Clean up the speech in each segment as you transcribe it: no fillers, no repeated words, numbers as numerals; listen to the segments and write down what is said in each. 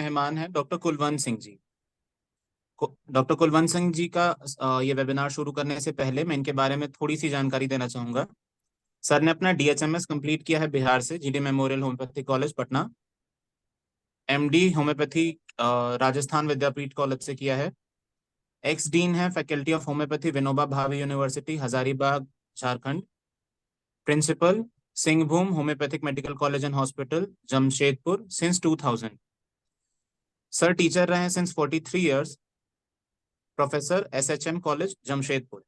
मेहमान है doctor Kulwant Singh ji. Doctor Kulwant Singh ji का ये वेबिनार शुरू करने से पहले मैं इनके बारे में थोड़ी सी जानकारी देना चाहूंगा। सर ने अपना DHMS कंप्लीट किया है बिहार से, GD memorial homoeopathy college Patna. MD homoeopathy Rajasthan Vidyapeeth college से किया है। एक्स डीन है faculty of homoeopathy Vinoba Bhave university Hazaribagh Jharkhand. Principal Singhbhum homoeopathic medical college and hospital Jamshedpur since 2000। Sir teacher रहे हैं since 43 years. Professor SHM college Jamshedpur.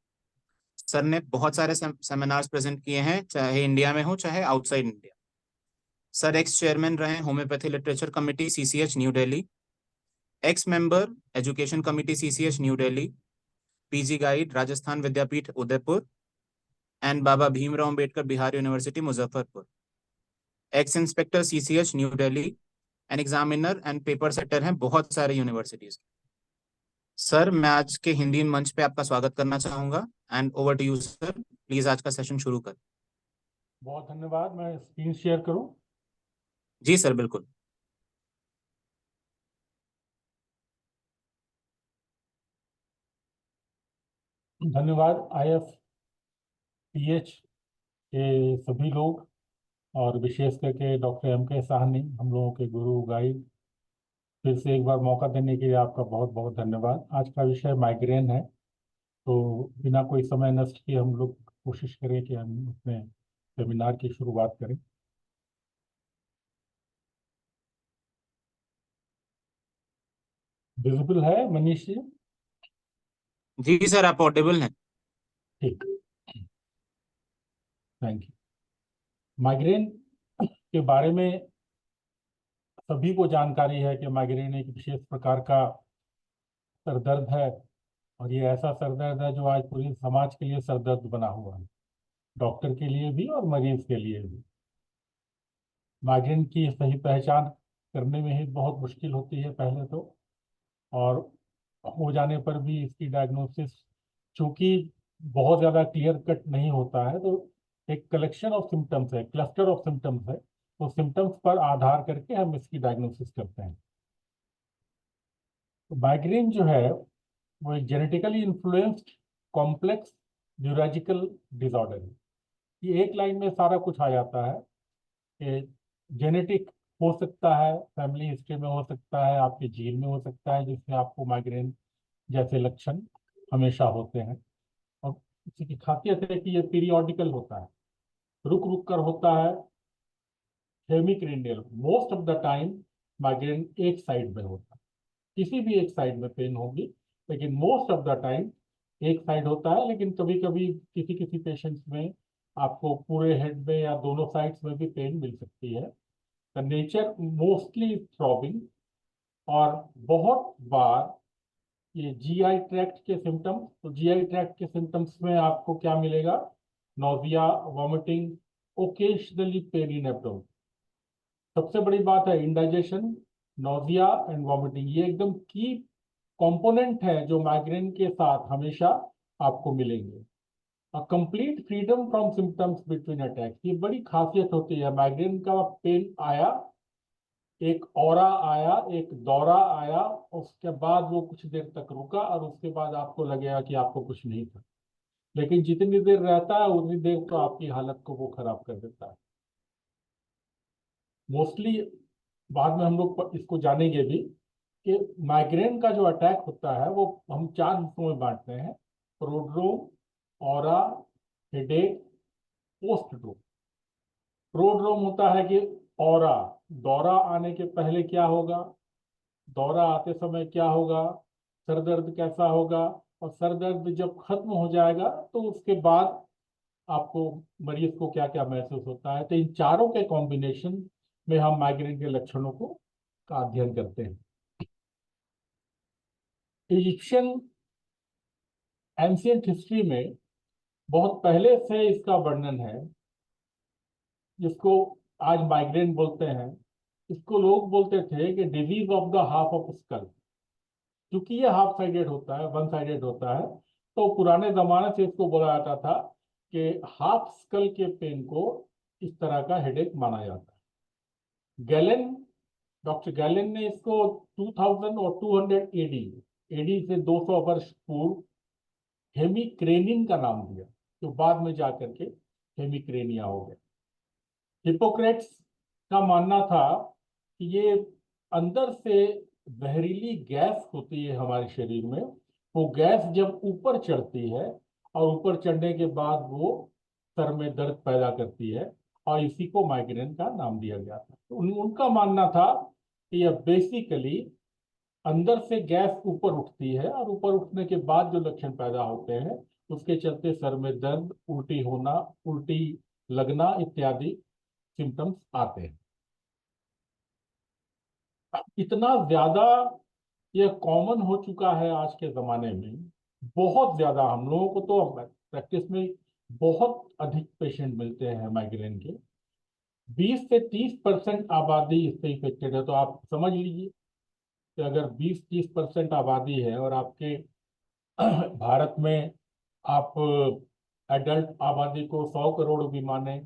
Sir ने बहुत सारे सेमिनार्स प्रेजेंट किए हैं, चाहे इंडिया में हो चाहे outside India. Sir ex chairman रहे homoeopathy literature committee CCH New Delhi. Ex member education committee CCH New Delhi. PG guide Rajasthan Vidyapeeth Udaipur and Baba Bhimrao Ambedkar Bihar university Muzaffarpur. Ex inspector CCH New Delhi and examiner and paper setter हैं बहुत सारे यूनिवर्सिटीज। सर मैं आज के हिंदी मंच पे आपका स्वागत करना चाहूंगा and over to you sir, please आज का सेशन शुरू कर। बहुत धन्यवाद। मैं स्क्रीन शेयर करूं? जी सर बिल्कुल। धन्यवाद IFPH के सभी लोग और विशेष करके डॉक्टर MK साहनी, हम लोगों के गुरु गाइड। फिर से एक बार मौका देने के लिए आपका बहुत बहुत धन्यवाद। आज का विषय माइग्रेन है, तो बिना कोई समय नष्ट किए हम लोग कोशिश करें कि हम अपने वेबिनार की शुरुआत करें। विजिबल है मनीष जी? जी सर आप ऑडिबल हैं। ठीक, थैंक यू। माइग्रेन के बारे में सभी को जानकारी है कि माइग्रेन एक विशेष प्रकार का सर दर्द है, और ये ऐसा सर दर्द है जो आज पूरे समाज के लिए सर दर्द बना हुआ है, डॉक्टर के लिए भी और मरीज के लिए भी। माइग्रेन की सही पहचान करने में ही बहुत मुश्किल होती है पहले तो, और हो जाने पर भी इसकी डायग्नोसिस चूंकि बहुत ज़्यादा क्लियर कट नहीं होता है, तो एक कलेक्शन ऑफ सिम्टम्स है, क्लस्टर ऑफ सिम्टम्स है, तो सिम्टम्स पर आधार करके हम इसकी डायग्नोसिस करते हैं। तो माइग्रेन जो है वो एक genetically influenced complex neurological disorder है। ये एक लाइन में सारा कुछ आ जाता है कि जेनेटिक हो सकता है, फैमिली हिस्ट्री में हो सकता है, आपके जीन में हो सकता है, जिससे आपको माइग्रेन जैसे लक्षण हमेशा होते हैं। और इसी की खासियत है कि ये पीरियोडिकल होता है, रुक रुक कर होता है। Hemicranial, most of the time migraine एक साइड में होता है, किसी भी एक साइड में पेन होगी, लेकिन मोस्ट ऑफ द टाइम एक साइड होता है। लेकिन कभी कभी किसी किसी पेशेंट्स में आपको पूरे हेड में या दोनों साइड्स में भी पेन मिल सकती है। द नेचर मोस्टली थ्रॉबिंग, और बहुत बार ये GI ट्रैक्ट के सिम्टम्स, तो GI ट्रैक्ट के सिम्टम्स में आपको क्या मिलेगा? Nausea, vomiting, occasionally pain in abdomen. सबसे बड़ी बात है इंडाइजेशन, नोजिया एंड वॉमिटिंग, ये एकदम की कंपोनेंट है जो माइग्रेन के साथ हमेशा आपको मिलेंगे। Complete freedom from symptoms between attacks, ये बड़ी खासियत होती है। माइग्रेन का पेन आया, एक औरा आया, एक दौरा आया, उसके बाद वो कुछ देर तक रुका, और उसके बाद आपको लगेगा कि आपको कुछ नहीं था। लेकिन जितनी देर रहता है उतनी देर तो आपकी हालत को वो खराब कर देता है। मोस्टली बाद में हम लोग इसको जानेंगे भी कि माइग्रेन का जो अटैक होता है वो हम 4 हिस्सों में बांटते हैं: prodrome, aura, headache, postdrome. Prodrome होता है कि ऑरा, दौरा आने के पहले क्या होगा, दौरा आते समय क्या होगा, सर दर्द कैसा होगा, और सर दर्द जब खत्म हो जाएगा तो उसके बाद आपको, मरीज को क्या क्या महसूस होता है। तो इन चारों के कॉम्बिनेशन में हम माइग्रेन के लक्षणों को का अध्ययन करते हैं। इजिप्शियन एंशियंट हिस्ट्री में बहुत पहले से इसका वर्णन है, जिसको आज माइग्रेन बोलते हैं। इसको लोग बोलते थे कि disease of the half of skull, क्योंकि ये हाफ साइडेड होता है, वन साइडेड होता है, तो पुराने जमाने से इसको बोला जाता था कि हाफ स्कल के पेन को इस तरह का हेडेक माना जाता है। गैलन डॉक्टर गैलन ने इसको 2000 और 200 एडी एडी से 200 वर्ष पूर्व हेमिक्रेनिन का नाम दिया, जो बाद में जाकर के हेमिक्रेनिया हो गया। हिपोक्रेट्स का मानना था कि ये अंदर से जहरीली गैस होती है हमारे शरीर में, वो गैस जब ऊपर चढ़ती है और ऊपर चढ़ने के बाद वो सर में दर्द पैदा करती है, और इसी को माइग्रेन का नाम दिया गया था। तो उनका मानना था कि यह बेसिकली अंदर से गैस ऊपर उठती है, और ऊपर उठने के बाद जो लक्षण पैदा होते हैं उसके चलते सर में दर्द, उल्टी होना, उल्टी लगना इत्यादि सिम्टम्स आते हैं। इतना ज्यादा यह कॉमन हो चुका है आज के जमाने में, बहुत ज्यादा। हम लोगों को तो प्रैक्टिस में बहुत अधिक पेशेंट मिलते हैं माइग्रेन के। 20 से 30% आबादी इससे इफेक्टेड है। तो आप समझ लीजिए कि अगर 20-30% आबादी है और आपके भारत में आप एडल्ट आबादी को 100 करोड़ भी माने,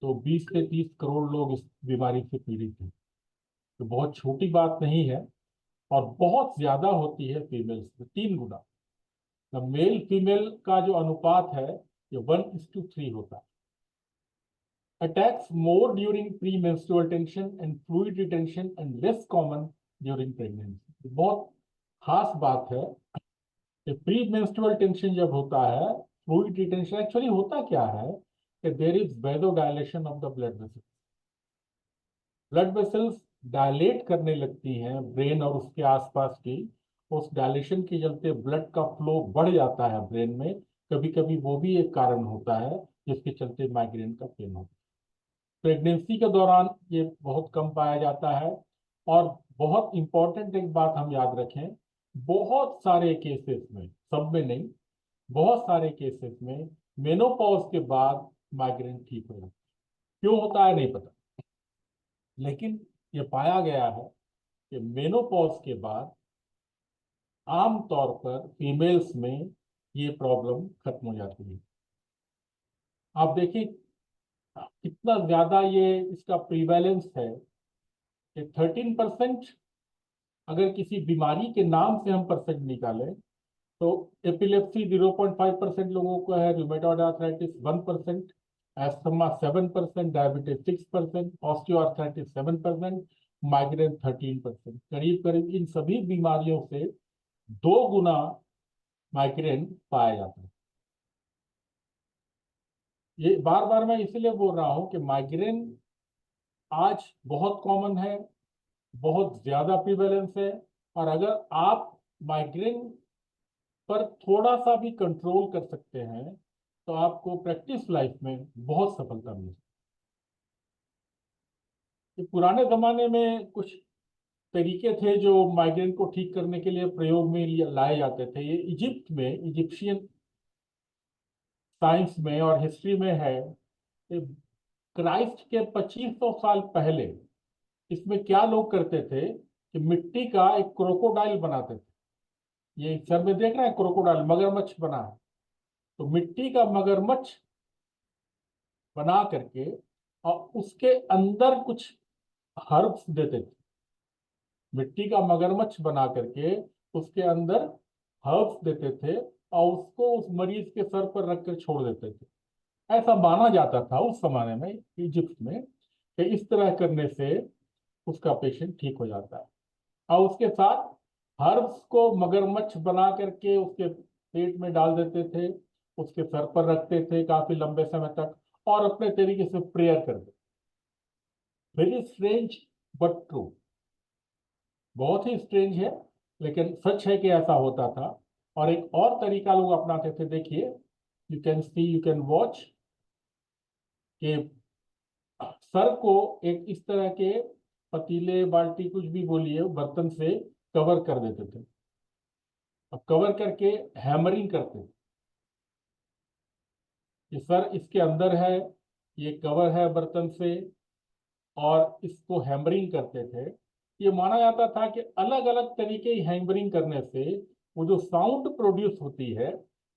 तो 20 से 30 करोड़ लोग इस बीमारी से पीड़ित हैं। तो बहुत छोटी बात नहीं है, और बहुत ज्यादा होती है फीमेल्स में, 3 गुना। मेल फीमेल का जो अनुपात है ये 1:3 होता है। Attacks more during premenstrual tension and fluid retention and less common during pregnancy। बहुत खास बात है कि प्री मेंस्ट्रुअल टेंशन जब होता है, फ्लूइड रिटेंशन, एक्चुअली होता क्या है कि there is vaso dilation of the blood vessels. Blood vessels dilate करने लगती हैं ब्रेन और उसके आसपास की, उस डायलेशन के चलते ब्लड का फ्लो बढ़ जाता है ब्रेन में। कभी कभी वो भी एक कारण होता है जिसके चलते माइग्रेन का पेन होता है। प्रेगनेंसी के दौरान ये बहुत कम पाया जाता है। और बहुत इंपॉर्टेंट एक बात हम याद रखें, बहुत सारे केसेस में, सब में नहीं, बहुत सारे केसेस में मेनोपॉज के बाद माइग्रेन ठीक हो जाता है। क्यों होता है नहीं पता, लेकिन ये पाया गया है कि मेनोपॉज के बाद आमतौर पर फीमेल्स में ये प्रॉब्लम खत्म हो जाती है। आप देखिए कितना ज्यादा ये इसका प्रीवैलेंस है कि 13%, अगर किसी बीमारी के नाम से हम परसेंट निकालें तो एपिलेप्सी 0.5% लोगों को है, rheumatoid arthritis 1%, asthma 7%, diabetes 6%, osteoarthritis 7%, migraine 13%। करीब करीब इन सभी बीमारियों से 2 गुना माइग्रेन पाया जाता है। ये बार बार मैं इसलिए बोल रहा हूं कि माइग्रेन आज बहुत कॉमन है, बहुत ज्यादा प्रिवेलेंस है, और अगर आप माइग्रेन पर थोड़ा सा भी कंट्रोल कर सकते हैं तो आपको प्रैक्टिस लाइफ में बहुत सफलता मिलेगी। पुराने जमाने में कुछ तरीके थे जो माइग्रेन को ठीक करने के लिए प्रयोग में लाए जाते थे। ये इजिप्ट में, इजिप्शियन साइंस में और हिस्ट्री में है। क्राइस्ट के 2500 साल पहले इसमें क्या लोग करते थे कि मिट्टी का एक क्रोकोडाइल बनाते थे। ये सर में देख रहे हैं क्रोकोडाइल, मगरमच्छ बना है। तो मिट्टी का मगरमच्छ बना करके और उसके अंदर कुछ हर्ब्स देते थे। मिट्टी का मगरमच्छ बना करके उसके अंदर हर्ब्स देते थे और उसको उस मरीज के सर पर रख कर छोड़ देते थे। ऐसा माना जाता था उस जमाने में इजिप्ट में कि इस तरह करने से उसका पेशेंट ठीक हो जाता है। और उसके साथ हर्ब्स को मगरमच्छ बना करके उसके पेट में डाल देते थे, उसके सर पर रखते थे काफी लंबे समय तक, और अपने तरीके से प्रेयर करते। वेरी स्ट्रेंज बट ट्रू, बहुत ही स्ट्रेंज है लेकिन सच है कि ऐसा होता था। और एक और तरीका लोग अपनाते थे, देखिए, you can C, you can watch, कि सर को एक इस तरह के पतीले, बाल्टी, कुछ भी बोलिए, बर्तन से कवर कर देते थे। अब कवर करके हैमरिंग करते थे कि सर इसके अंदर है, ये कवर है बर्तन से, और इसको हैमरिंग करते थे। ये माना जाता था कि अलग अलग तरीके हैमरिंग करने से वो जो साउंड प्रोड्यूस होती है,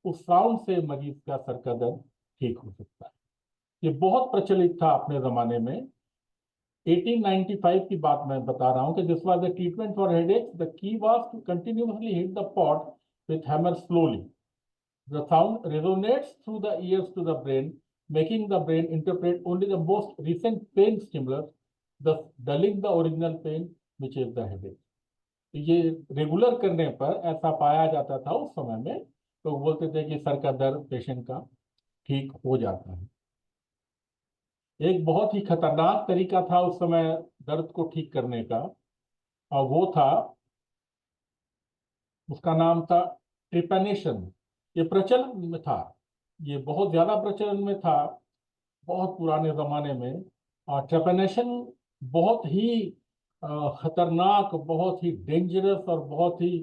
उस साउंड से मरीज का सर का दर्द ठीक हो सकता है। ये बहुत प्रचलित था अपने जमाने में। 1895 की बात मैं बता रहा हूँ कि this was the treatment for headache. The key was to continuously hit the pot with hammer slowly. The sound resonates through the ears to the brain, making the brain interpret only the most recent pain stimulus, thus dulling the original pain, which is the headache. ये regular करने पर ऐसा पाया जाता था उस समय में. तो बोलते थे कि सर का दर्द पेशेंट का ठीक हो जाता है. एक बहुत ही खतरनाक तरीका था उस समय दर्द को ठीक करने का, और वो था, उसका नाम था ट्रिपेनेशन. ये प्रचलन में था, ये बहुत ज्यादा प्रचलन में था बहुत पुराने जमाने में. और ट्रेपनेशन बहुत ही खतरनाक, बहुत ही डेंजरस और बहुत ही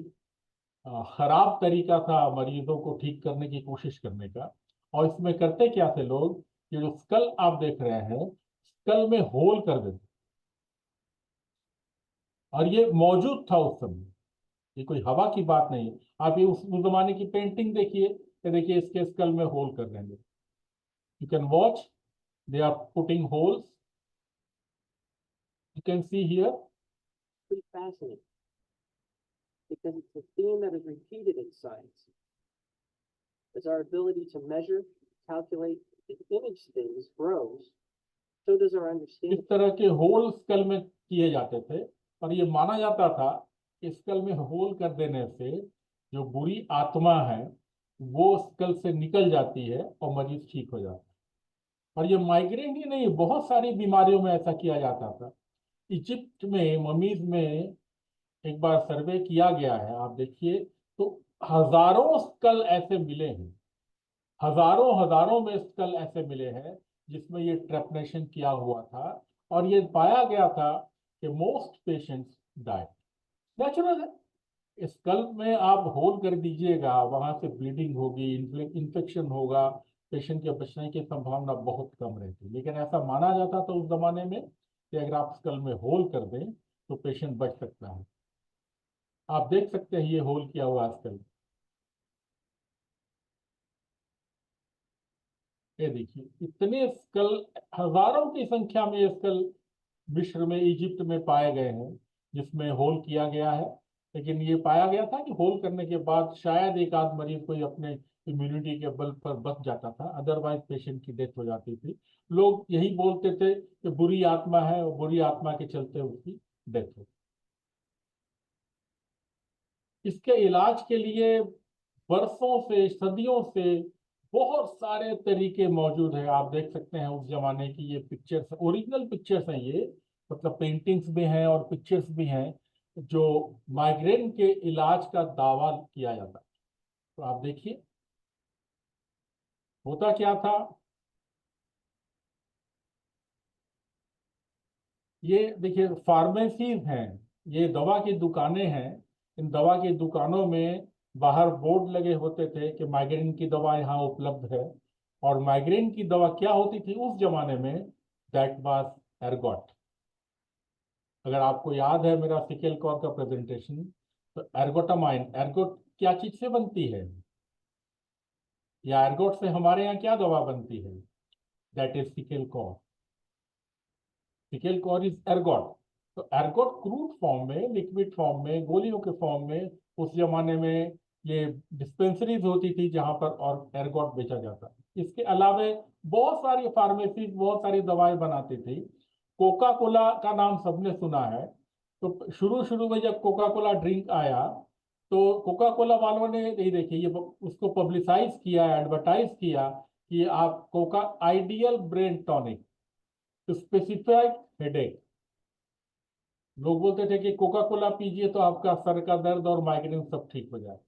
खराब तरीका था मरीजों को ठीक करने की कोशिश करने का. और इसमें करते क्या थे लोग, ये जो स्कल आप देख रहे हैं, स्कल में होल कर देते. और ये मौजूद था उस समय, ये कोई हवा की बात नहीं है. आप ये उस जमाने की पेंटिंग देखिए, देखिए इसके स्कल में होल कर देंगे. You can watch, they are putting holes. You can see here. Pretty fascinating because it's a theme that is repeated in science. As our ability to measure, calculate, and image things grows, so does our understanding. इस तरह के whole school में किए जाते थे, और ये माना जाता था कि स्कल में होल कर देने से जो बुरी आत्मा है वो स्कल से निकल जाती है और मरीज ठीक हो जाता है. और ये माइग्रेन ही नहीं, बहुत सारी बीमारियों में ऐसा किया जाता था. इजिप्ट में ममीज में एक बार सर्वे किया गया है, आप देखिए तो हजारों स्कल ऐसे मिले हैं, हजारों हजारों में स्कल ऐसे मिले हैं जिसमें ये ट्रेपनेशन किया हुआ था. और ये पाया गया था कि मोस्ट पेशेंट्स डाइड. नेचुरल है, स्कल में आप होल कर दीजिएगा, वहां से ब्लीडिंग होगी, इन्फेक्शन होगा, पेशेंट के बचने की संभावना बहुत कम रहती. लेकिन ऐसा माना जाता था उस जमाने में कि अगर आप स्कल में होल कर दें तो पेशेंट बच सकता है. आप देख सकते हैं ये होल किया हुआ स्कल. ये देखिए इतने स्कल, हजारों की संख्या में ये स्कल मिस्र में, इजिप्ट में पाए गए हैं जिसमें होल किया गया है. लेकिन ये पाया गया था कि होल करने के बाद शायद एक आध मरीज कोई अपने इम्यूनिटी के बल पर बच जाता था, अदरवाइज पेशेंट की डेथ हो जाती थी. लोग यही बोलते थे कि बुरी आत्मा है और बुरी आत्मा के चलते उसकी डेथ हो. इसके इलाज के लिए वर्षों से, सदियों से बहुत सारे तरीके मौजूद हैं. आप देख सकते हैं उस जमाने की ये पिक्चर्स, ओरिजिनल पिक्चर्स हैं ये, मतलब पेंटिंग्स भी हैं और पिक्चर्स भी हैं जो माइग्रेन के इलाज का दावा किया जाता है. तो आप देखिए होता क्या था. ये देखिए फार्मेसीज हैं, ये दवा की दुकानें हैं. इन दवा की दुकानों में बाहर बोर्ड लगे होते थे कि माइग्रेन की दवा यहाँ उपलब्ध है. और माइग्रेन की दवा क्या होती थी उस जमाने में, दैट वाज एर्गोट. अगर आपको याद है मेरा सिकेल कॉर का प्रेजेंटेशन, तो एर्गोटामाइन, एर्गोट क्या चीज से बनती है, या एर्गोट से हमारे यहाँ क्या दवा बनती है, that is secale cor. Secale cor is ergot. तो एर्गोट क्रूड फॉर्म में, लिक्विड फॉर्म में, गोलियों के फॉर्म में उस जमाने में ये डिस्पेंसरीज होती थी जहां पर और एर्गोट बेचा जाता. इसके अलावे बहुत सारी फार्मेसीज बहुत सारी दवाएं बनाती थी. कोका कोला का नाम सबने सुना है. तो शुरू शुरू में जब कोका कोला ड्रिंक आया तो कोका कोला वालों ने नहीं देखिए ये उसको पब्लिसाइज किया, एडवर्टाइज किया कि आप coca ideal brain tonic to specified headache. लोग बोलते थे कि कोका कोला पीजिए तो आपका सर का दर्द और माइग्रेन सब ठीक हो जाए.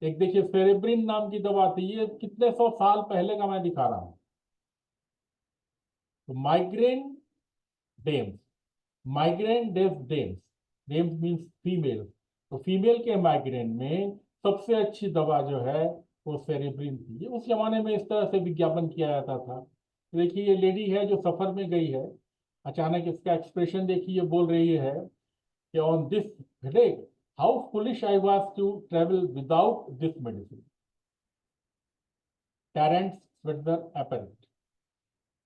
एक देखिए सेरेब्रिन नाम की दवा थी, ये कितने 100 साल पहले का मैं दिखा रहा हूं. तो migraine DIMMs, migraine DIMMs, DIMMs means female. तो फीमेल के माइग्रेन में सबसे अच्छी दवा जो है वो सेरेब्रिन थी. उस जमाने में इस तरह से विज्ञापन किया जाता था. देखिए ये लेडी है जो सफर में गई है, अचानक इसका एक्सप्रेशन देखिए, बोल रही है कि on this headache how foolish I was to travel without this medicine. टैरेंट स्वेटनर एपेरेंट.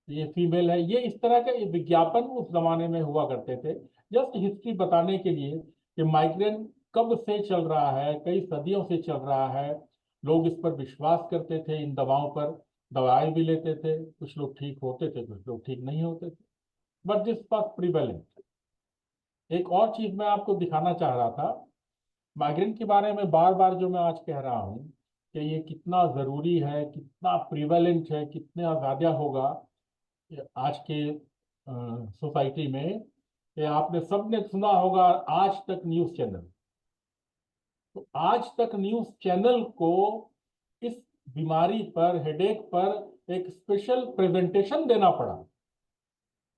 ये फीमेल है। ये इस तरह के विज्ञापन उस जमाने में हुआ करते थे, जस्ट हिस्ट्री बताने के लिए कि माइग्रेन कब से चल रहा है, कई सदियों से चल रहा है। लोग इस पर विश्वास करते थे, इन दवाओं पर, दवाएं भी लेते थे, कुछ लोग ठीक होते थे, कुछ लोग ठीक नहीं होते थे, बट दिस वाज प्रिवेलेंट। एक और चीज मैं आपको दिखाना चाह रहा था माइग्रेन के बारे में, बार बार जो मैं आज कह रहा हूँ कि ये कितना जरूरी है, कितना प्रिवेलेंट है, कितना ज्यादा होगा आज के सोसाइटी में। कि आपने सबने सुना होगा आज तक न्यूज चैनल। तो आज तक न्यूज चैनल को इस बीमारी पर, हेडेक पर एक स्पेशल प्रेजेंटेशन देना पड़ा।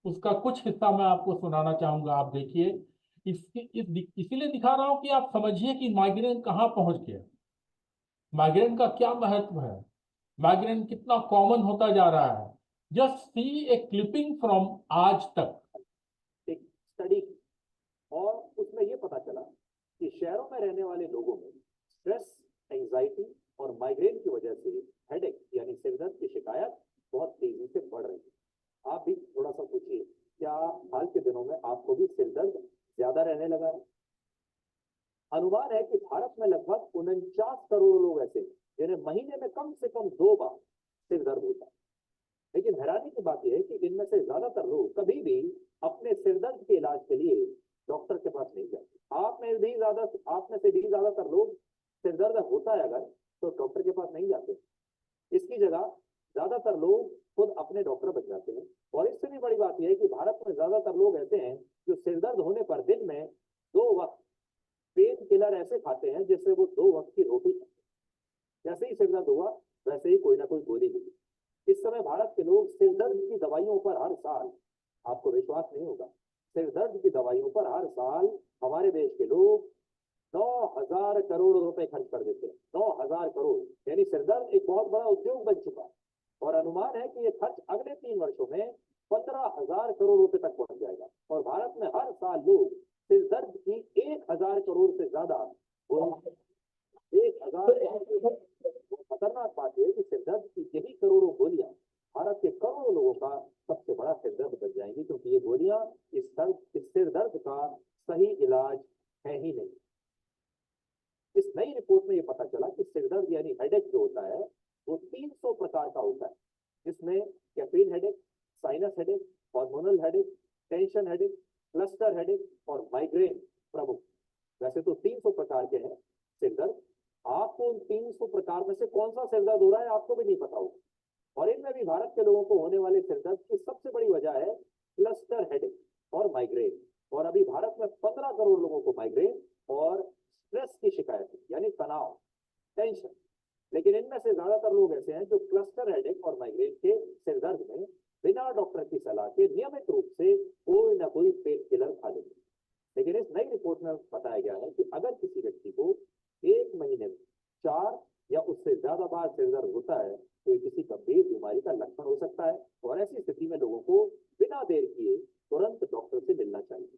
उसका कुछ हिस्सा मैं आपको सुनाना चाहूंगा, आप देखिए। इसीलिए दिखा रहा हूं कि आप समझिए कि माइग्रेन कहाँ पहुंच गया, माइग्रेन का क्या महत्व है, माइग्रेन कितना कॉमन होता जा रहा है। Just see A clipping from आज तक। एक स्टडी की और उसमें ये पता चला कि शहरों में रहने वाले लोगों में स्ट्रेस, एंजाइटी और माइग्रेन की वजह से हेडेक यानी सिरदर्द की शिकायत बहुत तेजी से बढ़ रही है। आप भी थोड़ा सा पूछिए, क्या हाल के दिनों में आपको भी सिरदर्द ज्यादा रहने लगा है? अनुमान है कि भारत में लगभग 49 करोड़ लोग ऐसे हैं जिन्हें महीने में कम से कम 2 बार सिरदर्द होता है। लेकिन हैरानी की बात यह है कि इनमें से ज्यादातर लोग कभी भी अपने सिरदर्द के इलाज के लिए डॉक्टर के पास नहीं जाते। आप में से भी ज्यादातर लोग सिरदर्द होता है अगर, तो डॉक्टर के पास नहीं जाते। इसकी जगह ज्यादातर लोग खुद अपने डॉक्टर बन जाते हैं। और इससे भी बड़ी बात यह है कि भारत में ज्यादातर लोग ऐसे हैं जो सिरदर्द होने पर दिन में 2 वक्त पेन किलर ऐसे खाते हैं जिससे वो 2 वक्त की रोटी खाते हैं। जैसे ही सिरदर्द हुआ वैसे ही कोई ना कोई गोली मिली। इस समय भारत के लोग सिरदर्द की दवाइयों पर हर साल, आपको विश्वास नहीं होगा, सिरदर्द की दवाइयों पर हर साल हमारे देश के लोग 9,000 करोड़ रुपए खर्च कर देते हैं। 9,000 करोड़, यानी सिरदर्द एक बहुत बड़ा उद्योग बन चुका है। और अनुमान है कि ये खर्च अगले 3 वर्षों में 15,000 करोड़ रुपए तक पहुंच जाएगा। और भारत में हर साल लोग सिरदर्द की 1,000 करोड़ से ज्यादा, 1,000। खतरनाक बात यह है कि सिरदर्द की यही करोड़ों गोलियां भारत के करोड़ों लोगों का सबसे बड़ा सिरदर्द बन जाएंगी, क्योंकि ये गोलियां इस सिरदर्द का सही इलाज है ही नहीं। इस नई रिपोर्ट में ये पता चला कि सिरदर्द यानी हेडेक जो होता है वो 300 प्रकार का होता है, जिसमें caffeine headache, sinus headache, hormonal headache, tension headache, cluster headache और माइग्रेन प्रमुख। वैसे तो 300 प्रकार के हैं सिरदर्द। आपको उन 300 प्रकार में से कौन सा सिरदर्द हो रहा है आपको भी नहीं पता होगा। और इनमें भी भारत के लोगों को होने वाले सिरदर्द की सबसे बड़ी वजह है क्लस्टर हेडेक और माइग्रेन। और अभी भारत में 15 करोड़ लोगों को माइग्रेन और स्ट्रेस की शिकायत है, यानी तनाव, टेंशन। लेकिन इनमें से ज्यादातर लोग ऐसे हैं जो क्लस्टर हेडेक और माइग्रेन के सिरदर्द में बिना डॉक्टर की सलाह के नियमित रूप से कोई ना कोई पेन किलर खा लेते हैं। लेकिन इस नई रिपोर्ट में बताया गया है कि अगर किसी व्यक्ति को 1 महीने में 4 या उससे ज्यादा बार सिरदर्द होता है तो ये किसी गंभीर बीमारी का लक्षण हो सकता है। और ऐसी स्थिति में लोगों को बिना देर किए तुरंत डॉक्टर से मिलना चाहिए।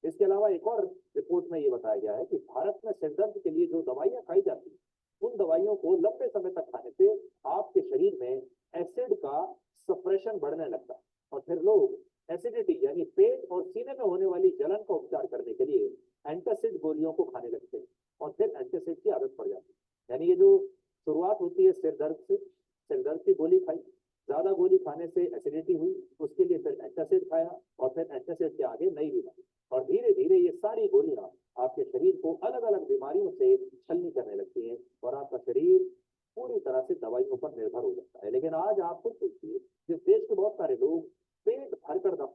इसके अलावा एक और रिपोर्ट में ये बताया गया है कि भारत में सिरदर्द के लिए जो दवाइयां खाई जाती हैं, उन दवाइयों को लंबे समय तक खाने से आपके शरीर में एसिड का सप्रेशन बढ़ने लगता है। और फिर लोग एसिडिटी यानी पेट और सीने में होने वाली जलन का उपचार करने के लिए एंटासिड गोलियों को खाने लगते हैं और फिर एंटासिड की आदत पड़ जाती है। यानी ये जो शुरुआत होती है सिरदर्द से, सिरदर्द की गोली खाई, ज्यादा गोली खाने से एसिडिटी हुई, उसके लिए फिर एंटासिड खाया और फिर एंटासिड के आगे नई बीमारी, और धीरे धीरे ये सारी गोलियां आपके शरीर को अलग अलग बीमारियों से छलनी करने लगती हैं और आपका शरीर पूरी तरह से दवाइयों पर निर्भर हो जाता है। लेकिन आज आप खुद सोचिए, जिस देश के बहुत सारे लोग पेट भरकर दम,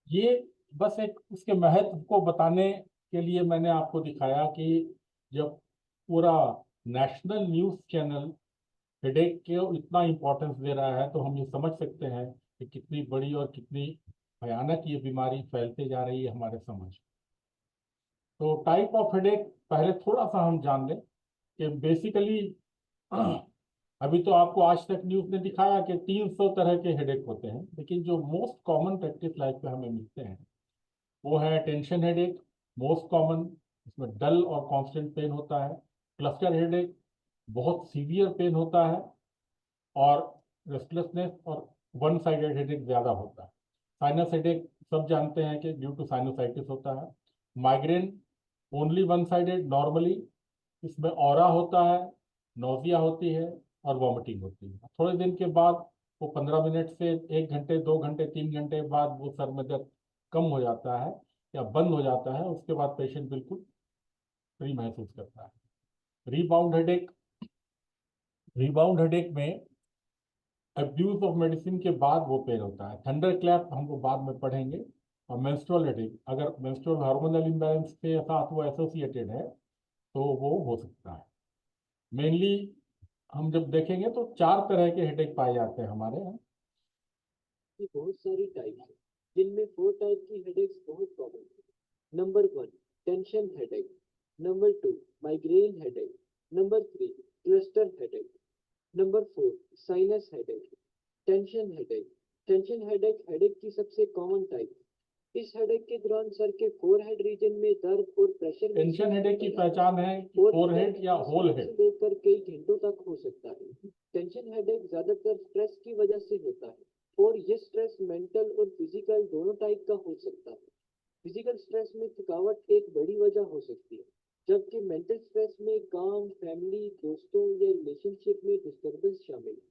ये बस एक उसके महत्व को बताने के लिए मैंने आपको दिखाया कि जब पूरा नेशनल न्यूज चैनल हेडेक को इतना इम्पोर्टेंस दे रहा है तो हम ये समझ सकते हैं कि कितनी बड़ी और कितनी भयानक ये बीमारी फैलते जा रही है हमारे समाज। तो टाइप ऑफ हेडेक पहले थोड़ा सा हम जान लें कि बेसिकली अभी तो आपको आज तक न्यूज ने दिखाया कि 300 तरह के हेडेक होते हैं, लेकिन जो मोस्ट कॉमन प्रैक्टिस लाइफ में हमें मिलते हैं वो है टेंशन हेडेक, मोस्ट कॉमन, इसमें डल और कांस्टेंट पेन होता है। क्लस्टर हेडेक, बहुत सीवियर पेन होता है। और रेस्टलेसनेस और वन साइडेड हेडेक ज़्यादा होता है। साइनस हेडेक सब जानते हैं कि ड्यू टू साइनोसाइटिस होता है। Migraine only one sided normally, इसमें ऑरा होता है, नोजिया होती है और वॉमिटिंग होती है। थोड़े दिन के बाद वो 15 मिनट से 1 घंटे 2 घंटे 3 घंटे बाद वो सर में दर्द कम हो जाता है या बंद हो जाता है, उसके बाद पेशेंट बिल्कुल फ्री महसूस करता है। रीबाउंड हेडेक, रीबाउंड हेडेक में अब्यूज ऑफ मेडिसिन के बाद वो पेन होता है। थंडर क्लैप हम लोग बाद में पढ़ेंगे। और मेंस्ट्रुअल हेडेक, अगर मेंस्ट्रुअल हार्मोनल इम्बैलेंस के साथ वो एसोसिएटेड है तो वो हो सकता है। मेनली हम जब देखेंगे तो 4 तरह के हेडेक पाए जाते हैं हमारे यहाँ। की बहुत सारी टाइप्स है, जिनमें 4 टाइप की हेडेक्स बहुत कॉमन है। Number 1 tension headache, number 2 migraine headache, number 3 cluster headache, number 4 sinus headache. Tension headache, tension headache headache की सबसे कॉमन टाइप। इस हेडेक के दौरान सर के फोरहेड रीजन में दर्द और प्रेशर। टेंशन हेडेक की पहचान है फोरहेड या होल हेड लेकर कई घंटों तक हो सकता है। टेंशन हेडेक ज्यादातर स्ट्रेस की वजह से होता है और ये स्ट्रेस मेंटल और फिजिकल दोनों टाइप का हो सकता है। फिजिकल स्ट्रेस में थकावट एक बड़ी वजह हो सकती है, जबकि मेंटल स्ट्रेस में काम, फैमिली, दोस्तों या रिलेशनशिप में डिस्टर्बेंस शामिल है।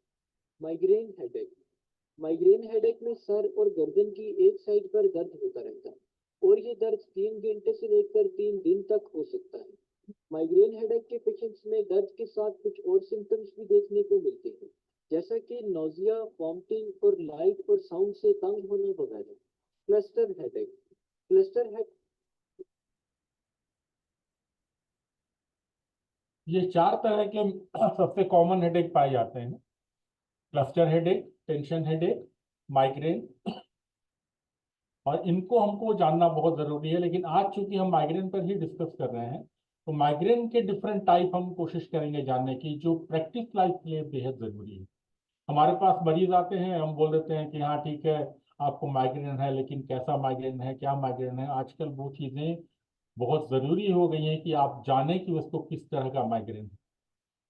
माइग्रेन हेडेक, माइग्रेन हेडेक में सर और गर्दन की एक साइड पर दर्द होता रहता है और ये दर्द 3 घंटे से लेकर 3 दिन तक हो सकता है। माइग्रेन हेडेक के पेशेंट्स में दर्द के साथ कुछ और सिम्टम्स भी देखने को मिलते हैं, जैसा कि नोजिया, वॉमिटिंग और लाइट और साउंड से तंग होना वगैरह। क्लस्टर हेडेक, क्लस्टर हेड ये 4 तरह के सबसे कॉमन हेडेक पाए जाते हैं। Cluster headache, tension headache, migraine, और इनको हमको जानना बहुत ज़रूरी है। लेकिन आज चूंकि हम माइग्रेन पर ही डिस्कस कर रहे हैं तो माइग्रेन के डिफरेंट टाइप हम कोशिश करेंगे जानने की, जो प्रैक्टिस लाइफ के लिए बेहद ज़रूरी है। हमारे पास मरीज आते हैं, हम बोल देते हैं कि हाँ ठीक है आपको माइग्रेन है, लेकिन कैसा माइग्रेन है, क्या माइग्रेन है। आजकल वो चीज़ें बहुत ज़रूरी हो गई हैं कि आप जानें कि उसको किस तरह का माइग्रेन है।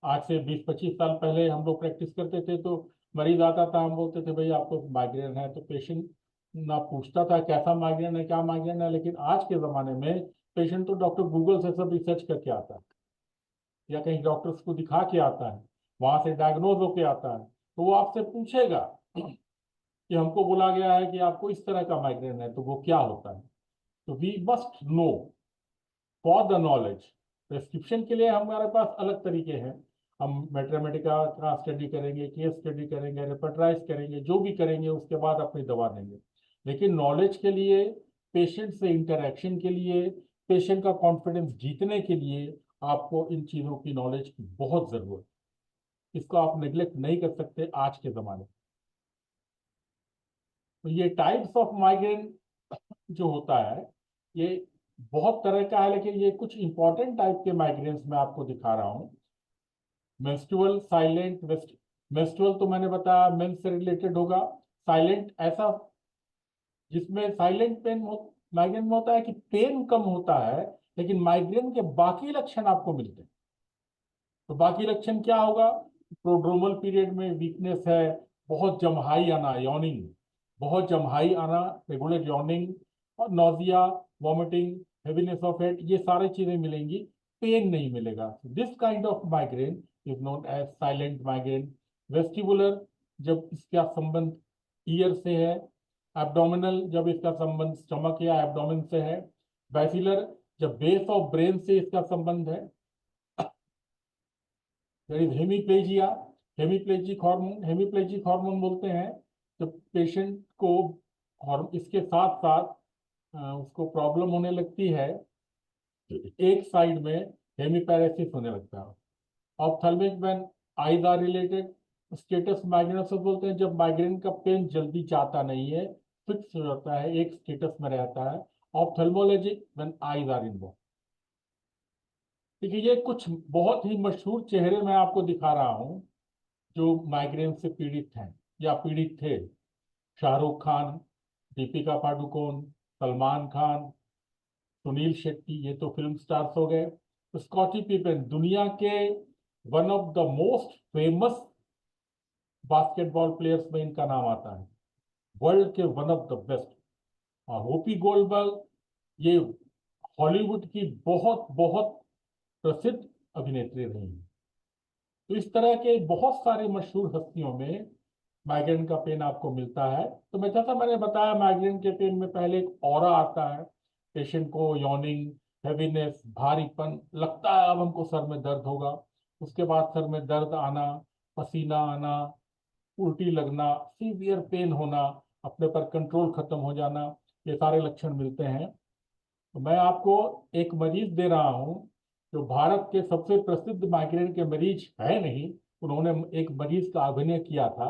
आज से 20-25 साल पहले हम लोग प्रैक्टिस करते थे तो मरीज आता था, हम बोलते थे भाई आपको माइग्रेन है, तो पेशेंट ना पूछता था कैसा माइग्रेन है, क्या माइग्रेन है। लेकिन आज के ज़माने में पेशेंट तो डॉक्टर गूगल से सब रिसर्च करके आता है या कहीं डॉक्टर्स को दिखा के आता है, वहाँ से डायग्नोज होके आता है। तो वो आपसे पूछेगा कि हमको बोला गया है कि आपको इस तरह का माइग्रेन है, तो वो क्या होता है। तो we must know for the knowledge. Prescription के लिए हमारे पास अलग तरीके हैं, हम मैथमेटिका का स्टडी करेंगे, केस स्टडी करेंगे, रेपर्टराइज करेंगे, जो भी करेंगे उसके बाद अपनी दवा देंगे। लेकिन नॉलेज के लिए, पेशेंट से इंटरेक्शन के लिए, पेशेंट का कॉन्फिडेंस जीतने के लिए आपको इन चीज़ों की नॉलेज की बहुत ज़रूरत है। इसको आप नेग्लेक्ट नहीं कर सकते आज के ज़माने में। तो ये टाइप्स ऑफ माइग्रेन जो होता है ये बहुत तरह का है, लेकिन ये कुछ इंपॉर्टेंट टाइप के माइग्रेन्स मैं आपको दिखा रहा हूँ। Menstrual, silent. मेंस्ट्रुअल तो मैंने बताया मेंस से रिलेटेड होगा। साइलेंट ऐसा जिसमें साइलेंट पेन माइग्रेन में होता है कि पेन कम होता है लेकिन माइग्रेन के बाकी लक्षण आपको मिलते हैं। तो बाकी लक्षण क्या होगा? प्रोड्रोमल पीरियड में वीकनेस है, बहुत जमहाई आना, यॉर्निंग, बहुत जमहाई आना, रेगुलर यॉर्निंग, और nausea, vomiting, heaviness of head, ये सारी चीजें मिलेंगी, पेन नहीं मिलेगा। This kind of migraine is known as silent migraine. Vestibular, जब इसका संबंध ईयर से है। एब्डोमिनल, जब इसका संबंध स्टमक या एब्डोमिन से है। बैसिलर, जब बेस ऑफ ब्रेन से इसका संबंध है। There is hemiplegia, hemiplegic hormone. Hemiplegic hormone बोलते हैं जब पेशेंट को और इसके साथ साथ उसको प्रॉब्लम होने लगती है, एक साइड में हेमीपैरेसिस होने लगता है। Ophthalmic when eyes are related. Status migraine बोलते हैं जब माइग्रेन का पेन जल्दी जाता नहीं है, फिक्स हो जाता है, एक स्टेटस में रहता है। ऑप्थेल्मोलॉजिक व्हेन आईज आर इन्वॉल्व। देखिए ये कुछ बहुत ही मशहूर चेहरे मैं आपको दिखा रहा हूँ जो माइग्रेन से पीड़ित हैं या पीड़ित थे। शाहरुख खान, दीपिका पादुकोण, सलमान खान, सुनील शेट्टी, ये तो फिल्म स्टार्स हो गए। स्कॉटी पिपेन, दुनिया के one of the most famous basketball players में इनका नाम आता है, वर्ल्ड के वन ऑफ द बेस्ट। और होपी गोल्डबर्ग ये हॉलीवुड की बहुत बहुत प्रसिद्ध अभिनेत्री रही हैं। तो इस तरह के बहुत सारे मशहूर हस्तियों में माइग्रेन का पेन आपको मिलता है। तो मैं जैसा मैंने बताया, माइग्रेन के पेन में पहले एक ऑरा आता है, पेशेंट को यॉर्निंग, हैवीनेस, भारीपन लगता है अब हमको सर में दर्द होगा। उसके बाद सर में दर्द आना, पसीना आना, उल्टी लगना, सीवियर पेन होना, अपने पर कंट्रोल खत्म हो जाना, ये सारे लक्षण मिलते हैं। तो मैं आपको एक मरीज दे रहा हूं जो भारत के सबसे प्रसिद्ध माइग्रेन के मरीज है नहीं, उन्होंने एक मरीज का अभिनय किया था,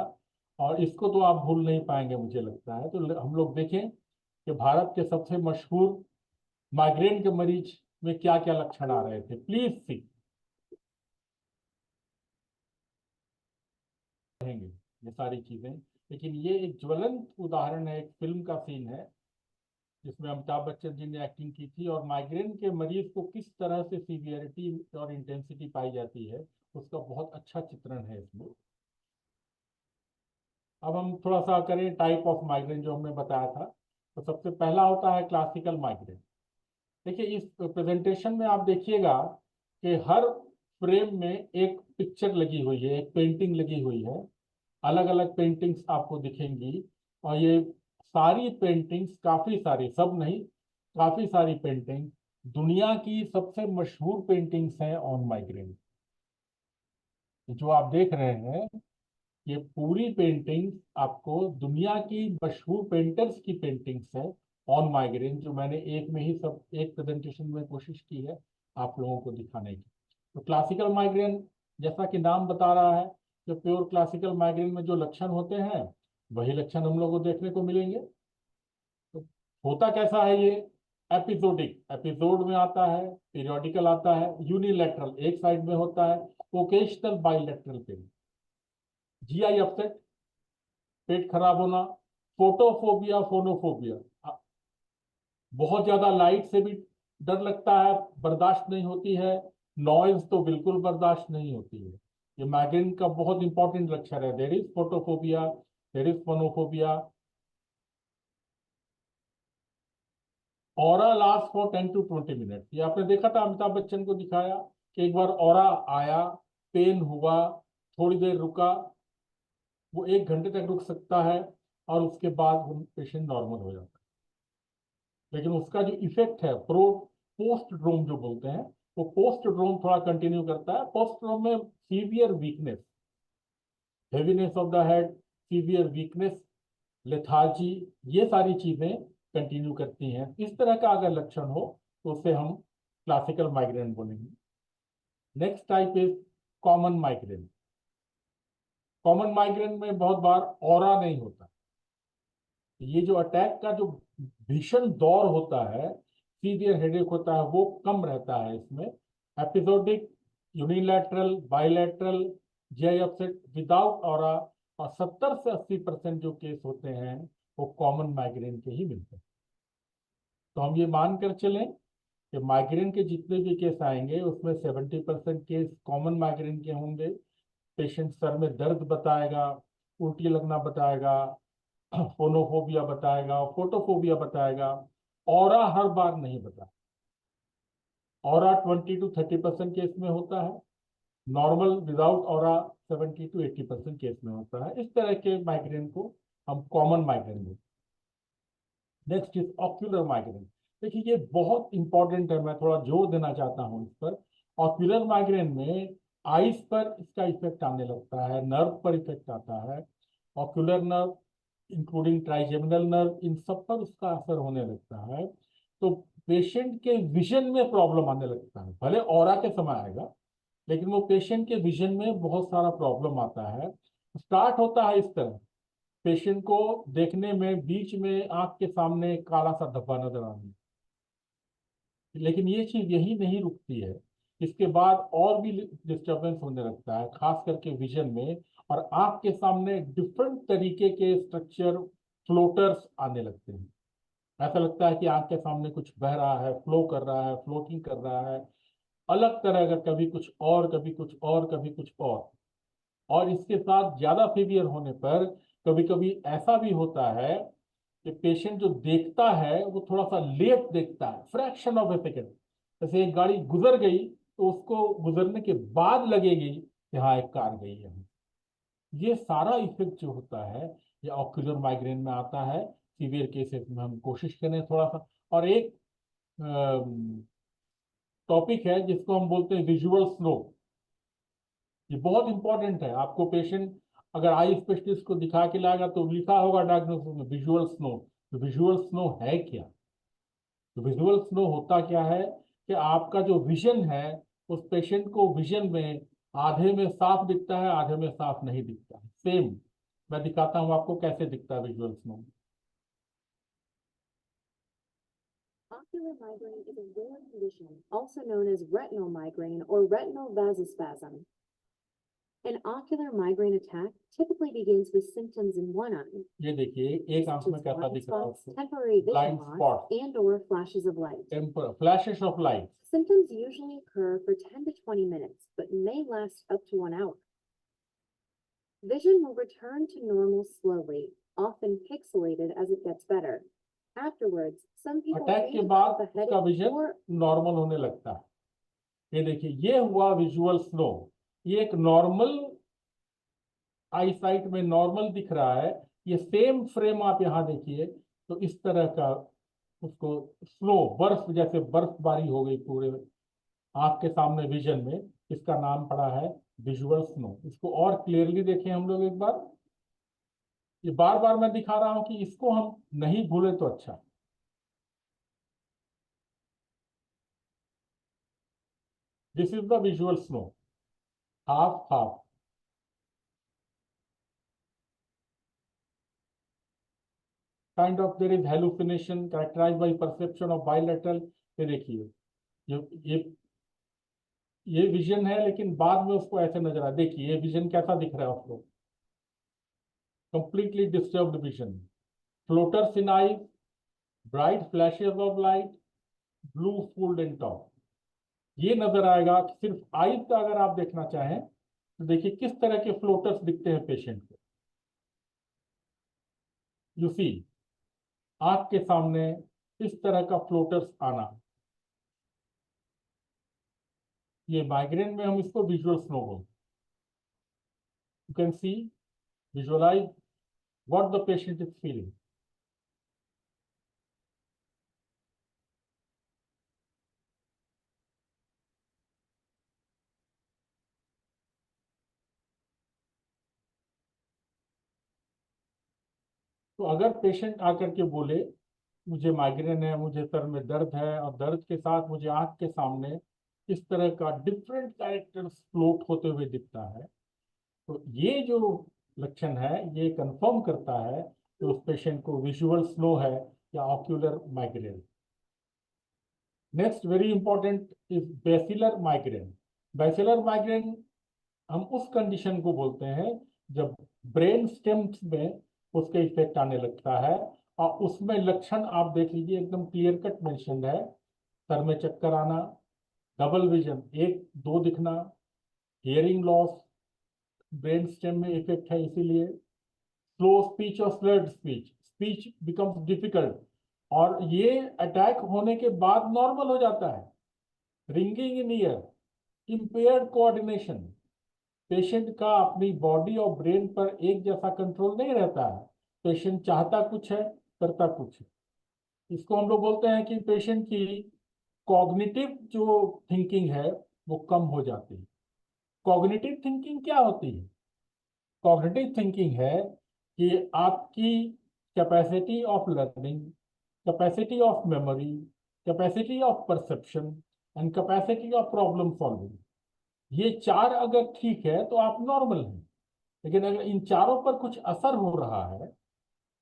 और इसको तो आप भूल नहीं पाएंगे मुझे लगता है। तो हम लोग देखें कि भारत के सबसे मशहूर माइग्रेन के मरीज में क्या क्या लक्षण आ रहे थे। प्लीज सी रहेंगे ये सारी चीजें, लेकिन ये एक ज्वलंत उदाहरण है, एक फिल्म का सीन है जिसमें अमिताभ बच्चन जी ने एक्टिंग की थी, और माइग्रेन के मरीज को किस तरह से सीवियरिटी और इंटेंसिटी पाई जाती है उसका बहुत अच्छा चित्रण है इसमें। अब हम थोड़ा सा करें टाइप ऑफ माइग्रेन जो हमने बताया था। तो सबसे पहला होता है क्लासिकल माइग्रेन। देखिए इस प्रेजेंटेशन में आप देखिएगा कि हर फ्रेम में एक पिक्चर लगी हुई है, एक पेंटिंग लगी हुई है, अलग अलग पेंटिंग्स आपको दिखेंगी। और ये सारी पेंटिंग्स, काफी सारी, सब नहीं, काफी सारी पेंटिंग दुनिया की सबसे मशहूर पेंटिंग्स हैं ऑन माइग्रेन। जो आप देख रहे हैं ये पूरी पेंटिंग्स आपको दुनिया की मशहूर पेंटर्स की पेंटिंग्स है ऑन माइग्रेन, जो मैंने एक में ही सब एक प्रेजेंटेशन में कोशिश की है आप लोगों को दिखाने की। तो क्लासिकल माइग्रेन जैसा कि नाम बता रहा है, जो प्योर क्लासिकल माइग्रेन में जो लक्षण होते हैं वही लक्षण हम लोगों को देखने को मिलेंगे। तो होता कैसा है ये? एपिसोडिक, एपिसोड में आता है, पीरियोडिकल आता है, यूनिलैटरल एक साइड में होता है, occasional bilateral pain, GI upset, पेट खराब होना, फोटोफोबिया, फोनोफोबिया, बहुत ज्यादा लाइट से भी डर लगता है, बर्दाश्त नहीं होती है, नॉइज तो बिल्कुल बर्दाश्त नहीं होती है। ये माइग्रेन का बहुत इंपॉर्टेंट लक्षण है। There is photophobia, there is phonophobia. Aura last for 10 to 20 minute. ये आपने देखा था, अमिताभ बच्चन को दिखाया कि एक बार ऑरा आया, पेन हुआ, थोड़ी देर रुका, वो 1 घंटे तक रुक सकता है, और उसके बाद पेशेंट नॉर्मल हो जाता है। लेकिन उसका जो इफेक्ट है, पोस्ट ड्रोम जो बोलते हैं, वो पोस्ट ड्रोम थोड़ा कंटिन्यू करता है। पोस्ट ड्रोम में severe weakness, heaviness of the head, severe weakness, lethargy, ये सारी चीजें कंटिन्यू करती हैं। इस तरह का अगर लक्षण हो तो उसे हम क्लासिकल माइग्रेन बोलेंगे। Next type is common migraine. Common migraine में बहुत बार ऑरा नहीं होता। ये जो अटैक का जो भीषण दौर होता है, सीवियर हेडेक होता है, वो कम रहता है इसमें। Episodic, unilateral, bilateral, GI upset, without aura, और 70 से 80% जो केस होते हैं वो कॉमन माइग्रेन के ही मिलते हैं। तो हम ये मानकर चलें कि माइग्रेन के जितने भी केस आएंगे उसमें 70% केस कॉमन माइग्रेन के होंगे। पेशेंट सर में दर्द बताएगा, उल्टी लगना बताएगा, फोनोफोबिया बताएगा, फोटोफोबिया बताएगा, ऑरा हर बार नहीं बताएगा। ऑरा 20 to 30% केस में होता है, normal without aura 70 to 80% case में होता है। इस तरह के माइग्रेन को हम कॉमन माइग्रेन बोलते हैं। Next is ocular migraine. देखिए ये बहुत इंपॉर्टेंट है, मैं थोड़ा जोर देना चाहता हूं इस पर। ऑक्यूलर माइग्रेन में आईज पर इसका इफेक्ट आने लगता है, नर्व पर इफेक्ट आता है, ocular nerve including trigeminal nerve, इन सब पर उसका असर होने लगता है। तो पेशेंट के विजन में प्रॉब्लम आने लगता है, भले ऑरा के समय आएगा लेकिन वो पेशेंट के विजन में बहुत सारा प्रॉब्लम आता है। स्टार्ट होता है इस तरह, पेशेंट को देखने में बीच में आंख के सामने काला सा धब्बा नजर आने, लेकिन ये चीज यही नहीं रुकती है, इसके बाद और भी डिस्टरबेंस होने लगता है, खास करके विजन में, और आंख के सामने डिफरेंट तरीके के स्ट्रक्चर, फ्लोटर्स आने लगते हैं। ऐसा लगता है कि आंख के सामने कुछ बह रहा है, फ्लो कर रहा है, फ्लोटिंग कर रहा है, अलग तरह का, कभी कुछ और, कभी कुछ और, कभी कुछ और। और इसके साथ ज्यादा सीवियर होने पर कभी कभी ऐसा भी होता है कि पेशेंट जो देखता है वो थोड़ा सा लेट देखता है, फ्रैक्शन ऑफ ए सेकेंड। जैसे एक गाड़ी गुजर गई तो उसको गुजरने के बाद लगेगी कि हाँ एक कार गई है। ये सारा इफेक्ट जो होता है ये ऑक्यूलर माइग्रेन में आता है। सीवियर केसेस में हम कोशिश करें थोड़ा सा। और एक टॉपिक है जिसको हम बोलते हैं विजुअल स्नो। ये बहुत इंपॉर्टेंट है। आपको पेशेंट अगर आई स्पेशलिस्ट को दिखा के लाएगा तो लिखा होगा डायग्नोसिस में विजुअल स्नो। तो विजुअल स्नो है क्या? तो विजुअल स्नो होता क्या है कि आपका जो विजन है उस पेशेंट को विजन में आधे में साफ दिखता है, आधे में साफ नहीं दिखता है। सेम मैं दिखाता हूं आपको कैसे दिखता है visual snow. Ocular migraine is a rare condition, also known as retinal migraine or retinal vasospasm. An ocular migraine attack typically begins with symptoms in one eye, ये देखिए एक आंख such में as कैसा blind दिख रहा है spots, आपको? temporary vision Blind loss, spots. and/or flashes of light. Flashes of light. Symptoms usually occur for 10 to 20 minutes, but may last up to 1 hour. Vision will return to normal slowly, often pixelated as it gets better. Afterwards, some people attack के think बाद of a उसका headache vision or normal होने लगता है। ये देखिए ये हुआ विजुअल स्नो। ये एक नॉर्मल आई साइट में नॉर्मल दिख रहा है। ये सेम फ्रेम आप यहाँ देखिए तो इस तरह का उसको स्नो बर्फ जैसे बर्फबारी हो गई पूरे आंख के सामने विजन में। इसका नाम पड़ा है विजुअल स्नो। इसको और क्लियरली देखें हम लोग एक बार। ये बार बार मैं दिखा रहा हूं कि इसको हम नहीं भूले तो अच्छा। This is the visual snow, half half. Kind of there is hallucination characterised by perception of bilateral. ये देखिए ये ये विजन है लेकिन बाद में उसको ऐसे नजर आ। देखिए ये विजन कैसा दिख रहा है उसको, completely disturbed vision, floaters in eyes, bright flashes of light, blue fooled in top. ये नजर आएगा। सिर्फ आईज का अगर आप देखना चाहें तो देखिए किस तरह के फ्लोटर्स दिखते हैं पेशेंट को। यू सी आंख के सामने इस तरह का फ्लोटर्स आना, ये माइग्रेन में हम इसको विजुअल स्नो बोलते हैं। You can see, visualise what the patient is feeling. तो अगर पेशेंट आकर के बोले मुझे माइग्रेन है, मुझे सर में दर्द है और दर्द के साथ मुझे आंख के सामने इस तरह का डिफरेंट कैरेक्टर्स फ्लोट होते हुए दिखता है, तो ये जो लक्षण है ये कंफर्म करता है कि उस पेशेंट को विजुअल स्नो है या ocular migraine. Next very important is basilar migraine. Basilar migraine हम उस कंडीशन को बोलते हैं जब ब्रेन स्टेम्स में उसके इफेक्ट आने लगता है और उसमें लक्षण आप देख लीजिए एकदम क्लियर कट मेंशन है। सर में चक्कर आना, डबल विजन एक दो दिखना, हियरिंग लॉस, ब्रेन स्टेम में इफेक्ट है इसीलिए, स्लो स्पीच और slurred speech, speech becomes difficult और ये अटैक होने के बाद नॉर्मल हो जाता है। रिंगिंग इन ईयर, इम्पेयर्ड कोऑर्डिनेशन, पेशेंट का अपनी बॉडी और ब्रेन पर एक जैसा कंट्रोल नहीं रहता है। पेशेंट चाहता कुछ है, करता कुछ है। इसको हम लोग बोलते हैं कि पेशेंट की कॉग्निटिव जो थिंकिंग है वो कम हो जाती है। कॉग्निटिव थिंकिंग क्या होती है? कॉग्निटिव थिंकिंग है कि आपकी capacity of learning, capacity of memory, capacity of perception and capacity of problem solving, ये चार अगर ठीक है तो आप नॉर्मल हैं। लेकिन अगर इन चारों पर कुछ असर हो रहा है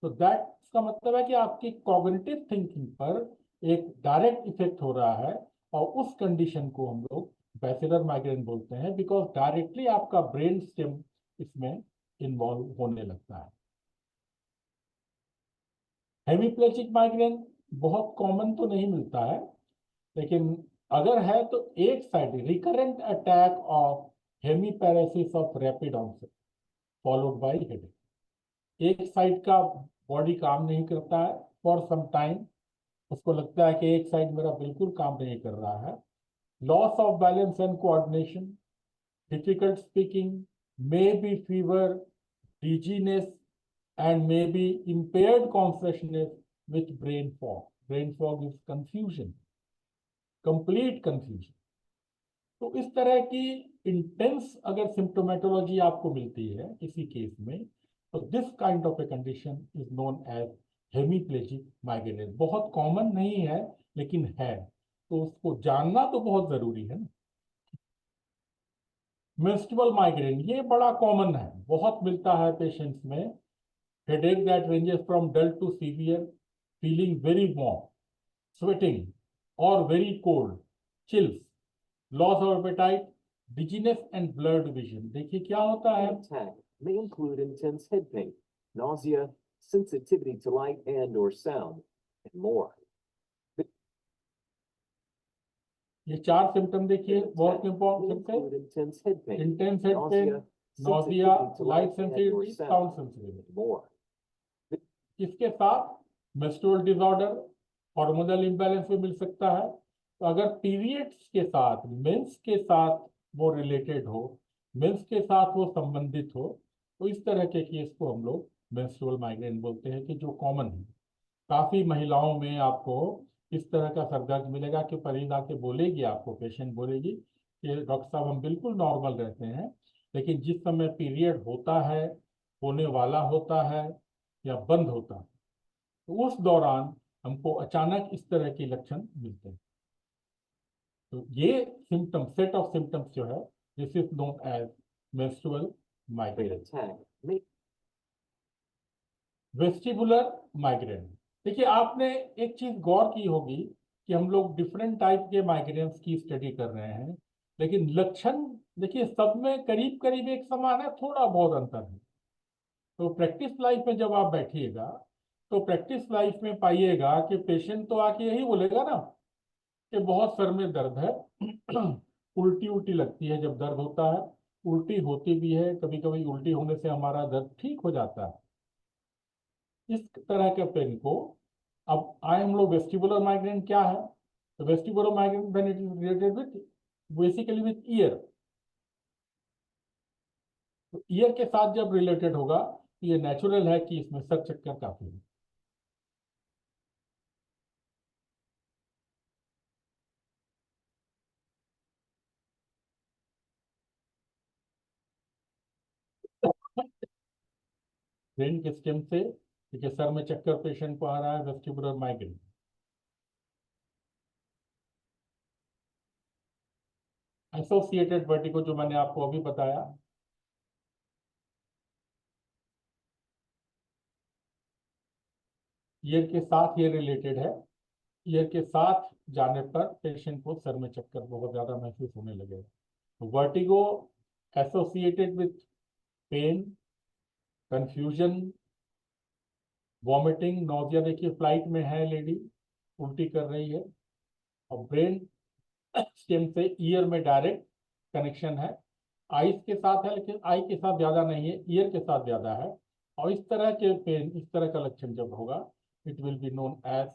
तो दैट का मतलब है कि आपकी कॉग्निटिव थिंकिंग पर एक डायरेक्ट इफेक्ट हो रहा है और उस कंडीशन को हम लोग बैसिलर माइग्रेन बोलते हैं, बिकॉज डायरेक्टली आपका ब्रेन स्टेम इसमें इन्वॉल्व होने लगता है। हेमीप्लेजिक माइग्रेन बहुत कॉमन तो नहीं मिलता है, लेकिन अगर है तो एक side recurrent attack of hemiparesis of rapid onset. followed by headache. एक साइड का बॉडी काम नहीं करता है फॉर सम टाइम, उसको लगता है कि एक साइड मेरा बिल्कुल काम नहीं कर रहा है. Loss of balance and coordination, difficult speaking, may be fever, dizziness, and may be impaired consciousness with brain fog. Brain fog is confusion, complete confusion. तो इस तरह की इंटेंस अगर सिम्टोमेटोलॉजी आपको मिलती है किसी केस में, तो this kind of a condition is known as hemiplegic migraine. बहुत कॉमन नहीं है लेकिन है, तो उसको जानना तो बहुत जरूरी है ना. मेंस्ट्रुअल माइग्रेन ये बड़ा कॉमन है, बहुत मिलता है पेशेंट्स में. headache that ranges from dull to severe, feeling very warm, sweating or very cold, chills, loss of appetite, dizziness and blurred vision. देखिए क्या होता है. Attack may include intense head pain, nausea, sensitivity to light and or sound, and more. ये चार symptom देखिए बहुत important है. Intense head pain, intense head pain, nausea, light sensitivity, sound sensitivity. more. इसके साथ मेंस्ट्रुअल डिसऑर्डर, हार्मोनल इंबैलेंस भी मिल सकता है. तो अगर पीरियड्स के साथ, मेंस के साथ वो रिलेटेड हो, मेंस के साथ वो संबंधित हो, तो इस तरह के केस को हम लोग मेंस्ट्रुअल माइग्रेन बोलते हैं, कि जो कॉमन है. काफी महिलाओं में आपको इस तरह का सरदर्द मिलेगा कि मरीज आके बोलेगी, आपको पेशेंट बोलेगी कि डॉक्टर साहब हम बिल्कुल नॉर्मल रहते हैं, लेकिन जिस समय पीरियड होता है, होने वाला होता है या बंद होता है, तो उस दौरान हमको अचानक इस तरह के लक्षण मिलते हैं. तो ये सिम्टम, सेट ऑफ सिम्टम्स जो है, this is known as menstrual migraine. Vestibular migraine. देखिए आपने एक चीज गौर की होगी कि हम लोग डिफरेंट टाइप के माइग्रेन्स की स्टडी कर रहे हैं, लेकिन लक्षण देखिए सब में करीब करीब एक समान है, थोड़ा बहुत अंतर है. तो प्रैक्टिस लाइफ में जब आप बैठिएगा, तो प्रैक्टिस लाइफ में पाइएगा कि पेशेंट तो आके यही बोलेगा ना कि बहुत सर में दर्द है, उल्टी उल्टी लगती है जब दर्द होता है, उल्टी होती भी है, कभी कभी उल्टी होने से हमारा दर्द ठीक हो जाता है. इस तरह के पेन को अब आए हम लोग वेस्टिबुलर माइग्रेन क्या है. तो vestibular migraine when it is related with basically with year. तो ईयर के साथ जब रिलेटेड होगा तो ये नेचुरल है कि इसमें सर चक्कर काफी है. ब्रेन के स्टेम से, क्योंकि सर में चक्कर पेशेंट को आ रहा है, वेस्टिबुलर माइग्रेन. एसोसिएटेड वर्टिगो जो मैंने आपको अभी बताया, ईयर के साथ ये रिलेटेड है. ईयर के साथ जाने पर पेशेंट को सर में चक्कर बहुत ज्यादा महसूस होने लगेगा. Vertigo associated with pain, confusion, vomiting, nausea. देखिए फ्लाइट में है लेडी, उल्टी कर रही है, और ब्रेन स्टेम से ईयर में डायरेक्ट कनेक्शन है. आईज के साथ है लेकिन आई के साथ ज्यादा नहीं है, ईयर के साथ ज्यादा है. और इस तरह के पेन, इस तरह का लक्षण जब होगा, it will be known as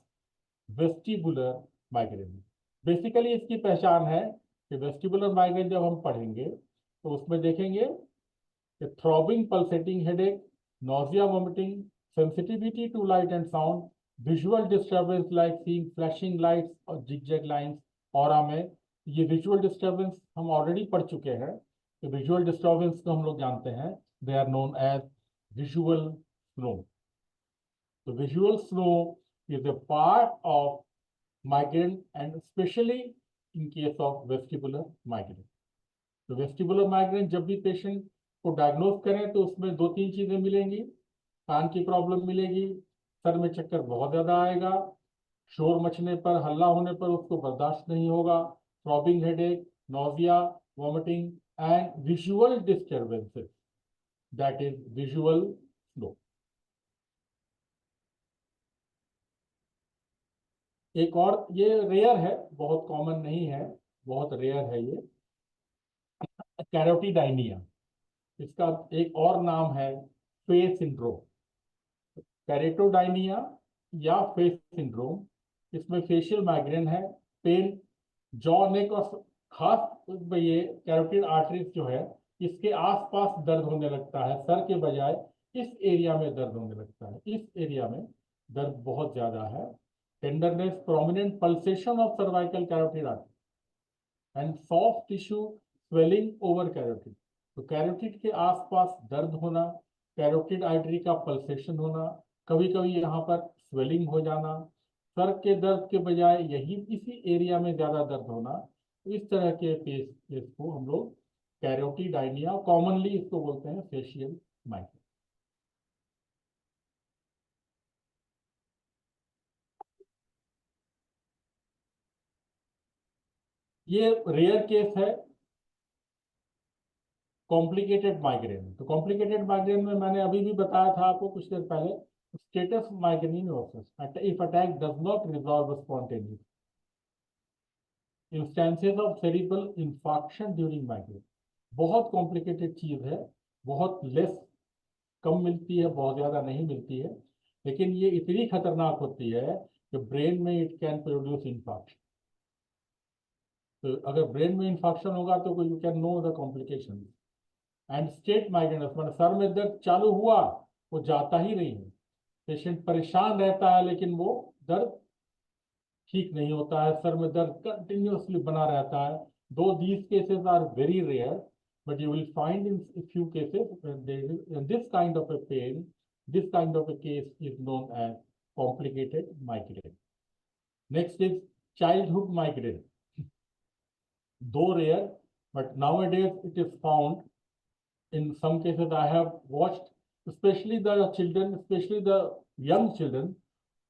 vestibular migraine. Basically इसकी पहचान है कि वेस्टिबुलर माइग्रेन जब हम पढ़ेंगे तो उसमें देखेंगे कि throbbing pulsating headache, nausea, vomiting, sensitivity to light and sound, visual disturbance like seeing flashing lights और zigzag lines ऑरा में. ये विजुअल डिस्टर्बेंस हम ऑलरेडी पढ़ चुके हैं. तो विजुअल डिस्टर्बेंस को हम लोग जानते हैं, they are known as visual snow. तो visual snow is a part of migraine and especially in case of vestibular migraine. तो वेस्टिबुलर माइग्रेन जब भी पेशेंट को डायग्नोज करें तो उसमें दो तीन चीजें मिलेंगी. कान की प्रॉब्लम मिलेगी, सर में चक्कर बहुत ज्यादा आएगा, शोर मचने पर, हल्ला होने पर उसको बर्दाश्त नहीं होगा, throbbing headache, nausea, vomiting and visual disturbances, that is visual slow. एक और, ये रेयर है, बहुत कॉमन नहीं है, बहुत रेयर है ये, कैरोटिडाइनिया. इसका एक और नाम है फेस सिंड्रोम, कैरेटोडाइनिया या फेस सिंड्रोम। इसमें फेशियल माइग्रेन है, पेन जॉ नेक और खास ये कैरोटिड आर्टरीज जो है इसके आसपास दर्द होने लगता है, सर के बजाय इस एरिया में दर्द होने लगता है, इस एरिया में दर्द बहुत ज्यादा है। Tenderness, prominent pulsation of cervical carotid artery and soft tissue swelling over carotid. तो कैरोटिड के आसपास दर्द होना, कैरोटिड आर्टरी का पल्सेशन होना, कभी कभी यहाँ पर स्वेलिंग हो जाना, सर के दर्द के बजाय यही इसी एरिया में ज्यादा दर्द होना, इस तरह के केस को हम लोग कैरोटिडाइनिया, कॉमनली इसको बोलते हैं फेशियल माइग्रेन। ये रेयर केस है कॉम्प्लिकेटेड माइग्रेन। तो कॉम्प्लिकेटेड माइग्रेन में मैंने अभी भी बताया था आपको कुछ देर पहले, status migrainosus if attack does not resolve spontaneously, instances of cerebral infarction during migraine. बहुत कॉम्प्लिकेटेड चीज है, बहुत लेस, कम मिलती है, बहुत ज्यादा नहीं मिलती है, लेकिन ये इतनी खतरनाक होती है कि ब्रेन में इट कैन प्रोड्यूस इंफार्क्शन। तो अगर ब्रेन में इंफार्क्शन होगा तो you can know the complication. And state migraine, मतलब सर में दर्द चालू हुआ वो जाता ही नहीं है, पेशेंट परेशान रहता है लेकिन वो दर्द ठीक नहीं होता है, सर में दर्द कंटिन्यूअसली बना रहता है। दो these cases are very rare, but you will find in few cases this kind of a pain, this kind of a case is known as complicated migraine. Next is childhood migraine. Though rare, but nowadays it is found in some cases. I have watched, especially the children, especially the young children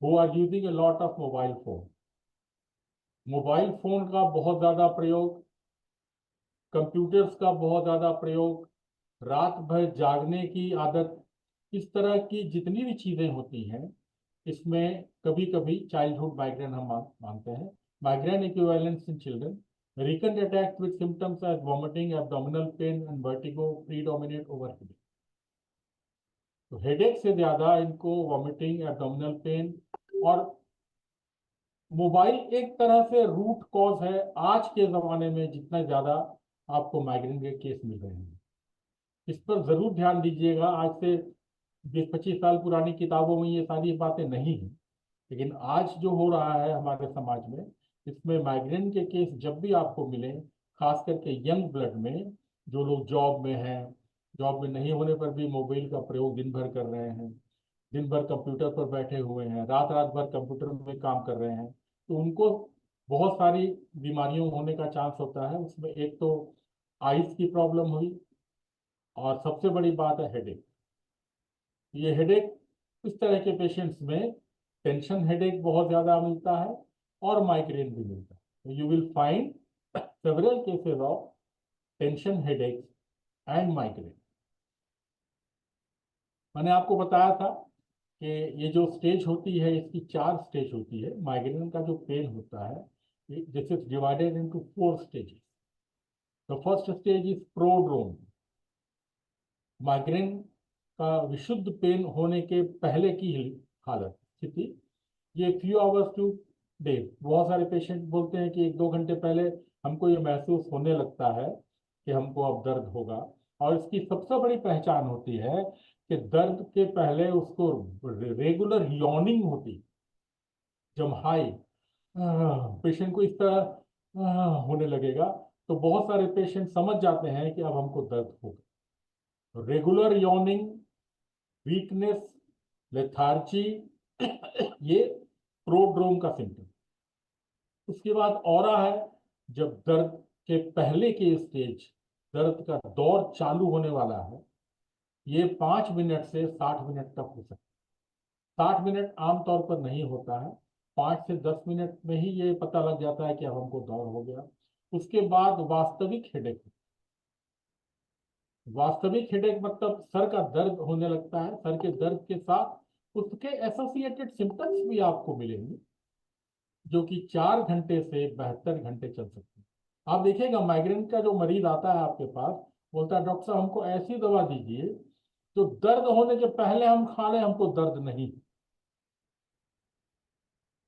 who are using a lot of mobile phone. Mobile phone का बहुत ज्यादा प्रयोग, computers का बहुत ज्यादा प्रयोग, रात भर जागने की आदत, इस तरह की जितनी भी चीजें होती हैं इसमें कभी कभी चाइल्डहुड माइग्रेन हम मानते हैं। Migraine equivalence in children, recurrent attacks with symptoms as vomiting, abdominal pain and vertigo predominate over headache. तो हेडेक से ज्यादा इनको वॉमिटिंग, एब्डोमिनल पेन और मोबाइल एक तरह से रूट कॉज है आज के जमाने में, जितना ज्यादा आपको माइग्रेन के केस मिल रहे हैं। इस पर जरूर ध्यान दीजिएगा। आज से 20-25 साल पुरानी किताबों में ये सारी बातें नहीं हैं, लेकिन आज जो हो रहा है हमारे समाज में, इसमें माइग्रेन के केस जब भी आपको मिले, खास करके यंग ब्लड में, जो लोग जॉब में हैं, जॉब में नहीं होने पर भी मोबाइल का प्रयोग दिन भर कर रहे हैं, दिन भर कंप्यूटर पर बैठे हुए हैं, रात रात भर कंप्यूटर में काम कर रहे हैं, तो उनको बहुत सारी बीमारियों होने का चांस होता है। उसमें एक तो आइज की प्रॉब्लम हुई, और सबसे बड़ी बात है हेडेक। ये हेडेक, इस तरह के पेशेंट्स में टेंशन हेडेक बहुत ज्यादा मिलता है और माइग्रेन भी मिलता है। तो you will find several cases of tension headaches and migraine. मैंने आपको बताया था कि ये जो स्टेज होती है इसकी 4 स्टेज होती है। माइग्रेन का जो पेन होता है this is divided into 4 stages. The first stage is prodrome, migraine का विशुद्ध पेन होने के पहले की हालत स्थिति। ये फ्यू आवर्स टू डेज, बहुत सारे पेशेंट बोलते हैं कि 1-2 घंटे पहले हमको ये महसूस होने लगता है कि हमको अब दर्द होगा। और इसकी सबसे बड़ी पहचान होती है कि दर्द के पहले उसको रेगुलर यॉर्निंग होती, जब हाई पेशेंट को इस तरह होने लगेगा तो बहुत सारे पेशेंट समझ जाते हैं कि अब हमको दर्द होगा। रेगुलर यॉर्निंग, वीकनेस, लेथार्जी, ये प्रोड्रोम का सिम्टम। उसके बाद ऑरा है, जब दर्द के पहले के स्टेज, दर्द का दौर चालू होने वाला है। ये 5 मिनट से 60 मिनट तक हो सकता है। 60 मिनट आमतौर पर नहीं होता है, 5 से 10 मिनट में ही ये पता लग जाता है कि अब हमको दौर हो गया। उसके बाद वास्तविक हेडेक, वास्तविक हेडेक मतलब सर का दर्द होने लगता है, सर के दर्द के साथ उसके एसोसिएटेड सिम्टम्स भी आपको मिलेंगे, जो कि 4 घंटे से 72 घंटे चल सकते हैं। आप देखिएगा माइग्रेन का जो मरीज आता है आपके पास, बोलता है डॉक्टर साहब हमको ऐसी दवा दीजिए जो दर्द होने के पहले हम खा लें, हमको दर्द नहीं।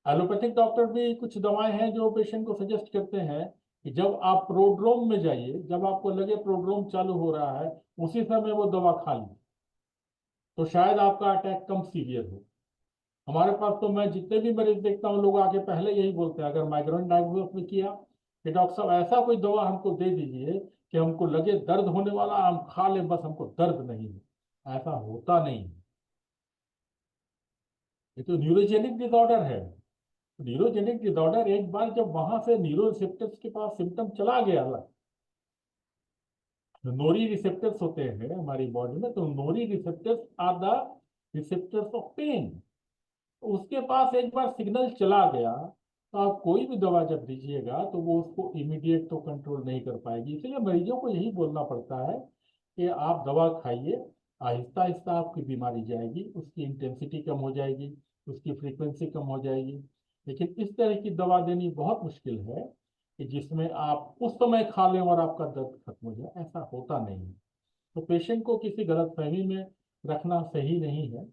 एलोपैथिक डॉक्टर भी कुछ दवाएं हैं जो पेशेंट को सजेस्ट करते हैं कि जब आप प्रोड्रोम में जाइए, जब आपको लगे प्रोड्रोम चालू हो रहा है, उसी समय वो दवा खा लीजिए, तो शायद आपका अटैक कम सीवियर हो। हमारे पास तो मैं जितने भी मरीज देखता हूँ, लोग आके पहले यही बोलते हैं, अगर माइग्रेन डायग्नोस में किया कि डॉक्टर साहब ऐसा कोई दवा हमको दे दीजिए कि हमको लगे दर्द होने वाला, हम खा लें, बस हमको दर्द नहीं है। ऐसा होता नहीं है। ये तो न्यूरोजेनिक डिसऑर्डर है। न्यूरोजेनिक डिसऑर्डर एक बार जब वहां से न्यूरो रिसेप्टर्स के पास सिम्टम चला गया, नोरी रिसेप्टर्स होते हैं हमारी बॉडी में, तो nori receptors are the receptors of pain. उसके पास एक बार सिग्नल चला गया, तो आप कोई भी दवा जब दीजिएगा तो वो उसको इमीडिएट तो कंट्रोल नहीं कर पाएगी। इसलिए मरीजों को यही बोलना पड़ता है कि आप दवा खाइए, आहिस्ता आहिस्ता आपकी बीमारी जाएगी, उसकी इंटेंसिटी कम हो जाएगी, उसकी फ्रीक्वेंसी कम हो जाएगी। लेकिन इस तरह की दवा देनी बहुत मुश्किल है कि जिसमें आप उस समय खा लें और आपका दर्द खत्म हो जाए, ऐसा होता नहीं है। तो पेशेंट को किसी गलतफहमी में रखना सही नहीं है।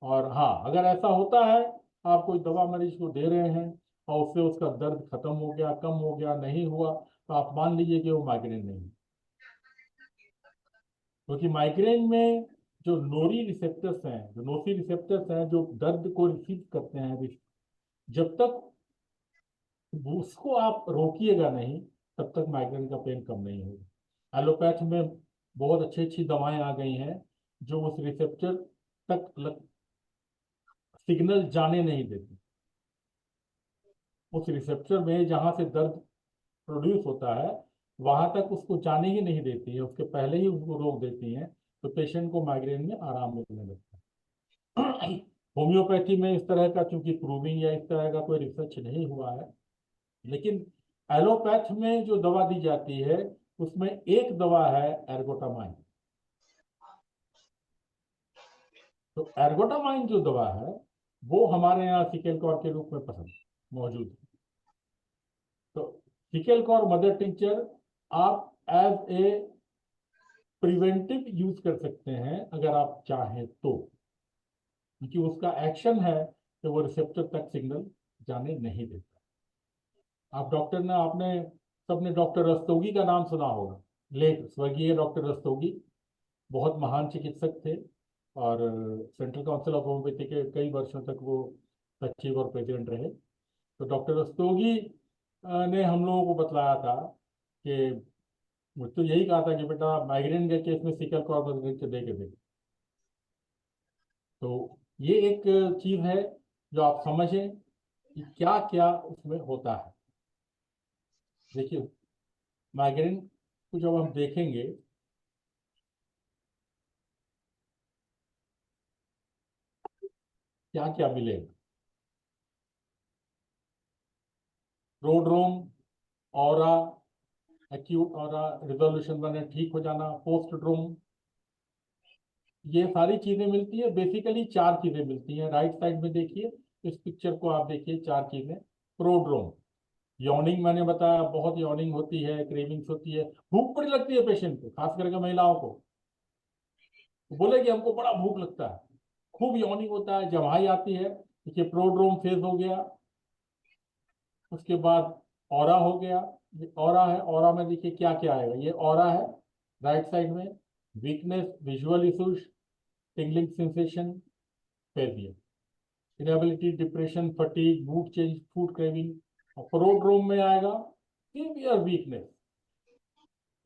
और हाँ, अगर ऐसा होता है, आप कोई दवा मरीज को दे रहे हैं और उससे उसका दर्द खत्म हो गया, कम हो गया, नहीं हुआ, तो आप मान लीजिए कि वो माइग्रेन नहीं है। क्योंकि माइग्रेन में जो नोरी रिसेप्टर्स हैं, जो नोसी रिसेप्टर्स हैं, जो दर्द को रिसीव करते हैं, जब तक उसको आप रोकिएगा नहीं, तब तक माइग्रेन का पेन कम नहीं होगा। एलोपैथ में बहुत अच्छी अच्छी दवाएं आ गई हैं जो उस रिसेप्टर तक सिग्नल जाने नहीं देती। उस रिसेप्टर में जहां से दर्द प्रोड्यूस होता है, वहां तक उसको जाने ही नहीं देती है, उसके पहले ही उसको रोक देती हैं, तो पेशेंट को माइग्रेन में आराम मिलने लगता है। होम्योपैथी में इस तरह का चूंकि प्रूविंग या इस तरह का कोई रिसर्च नहीं हुआ है, लेकिन एलोपैथ में जो दवा दी जाती है उसमें एक दवा है एर्गोटामाइन। तो एर्गोटामाइन जो दवा है वो हमारे यहाँ सिकेल कॉर के रूप में पसंद मौजूद है। तो सिकेल कॉर मदर टिंचर आप एज ए प्रिवेंटिव यूज कर सकते हैं अगर आप चाहें तो, क्योंकि उसका एक्शन है कि वो रिसेप्टर तक सिग्नल जाने नहीं देता। आप डॉक्टर ने आपने सबने डॉक्टर रस्तोगी का नाम सुना होगा, लेख स्वर्गीय डॉक्टर रस्तोगी बहुत महान चिकित्सक थे और सेंट्रल काउंसिल ऑफ होम्योपैथी के कई वर्षों तक वो सचिव और प्रेसिडेंट रहे। तो डॉक्टर रस्तोगी ने हम लोगों को बतलाया था कि मुझे तो यही कहा था कि बेटा माइग्रेन के केस में सिकल कॉर्बस दे के देख। तो ये एक चीज है जो आप समझें कि क्या क्या उसमें होता है। देखिए, माइग्रेन को जब हम देखेंगे, क्या क्या मिलेगा। Prodrome, aura, acute aura, resolution 1 ठीक हो जाना, पोस्ट ड्रोम, ये सारी चीजें मिलती है। बेसिकली 4 चीजें मिलती हैं। राइट साइड में देखिए, इस पिक्चर को आप देखिए, 4 चीजें। प्रोड्रोम, यॉर्निंग मैंने बताया, बहुत यॉर्निंग होती है, क्रेविंग्स होती है, भूख बड़ी लगती है पेशेंट को, खास करके महिलाओं को। तो बोले कि हमको बड़ा भूख लगता है, खूब यॉर्निंग होता है, जमाई आती है। देखिए प्रोड्रोम फेज हो गया। उसके बाद ऑरा हो गया। ये ऑरा है, ऑरा में देखिए क्या क्या आएगा। ये ऑरा है राइट साइड में, weakness, visual issues, tingling sensation, failure, inability, depression, fatigue, mood change, food craving. और प्रोड्रोम में आएगा सीवियर वीकनेस।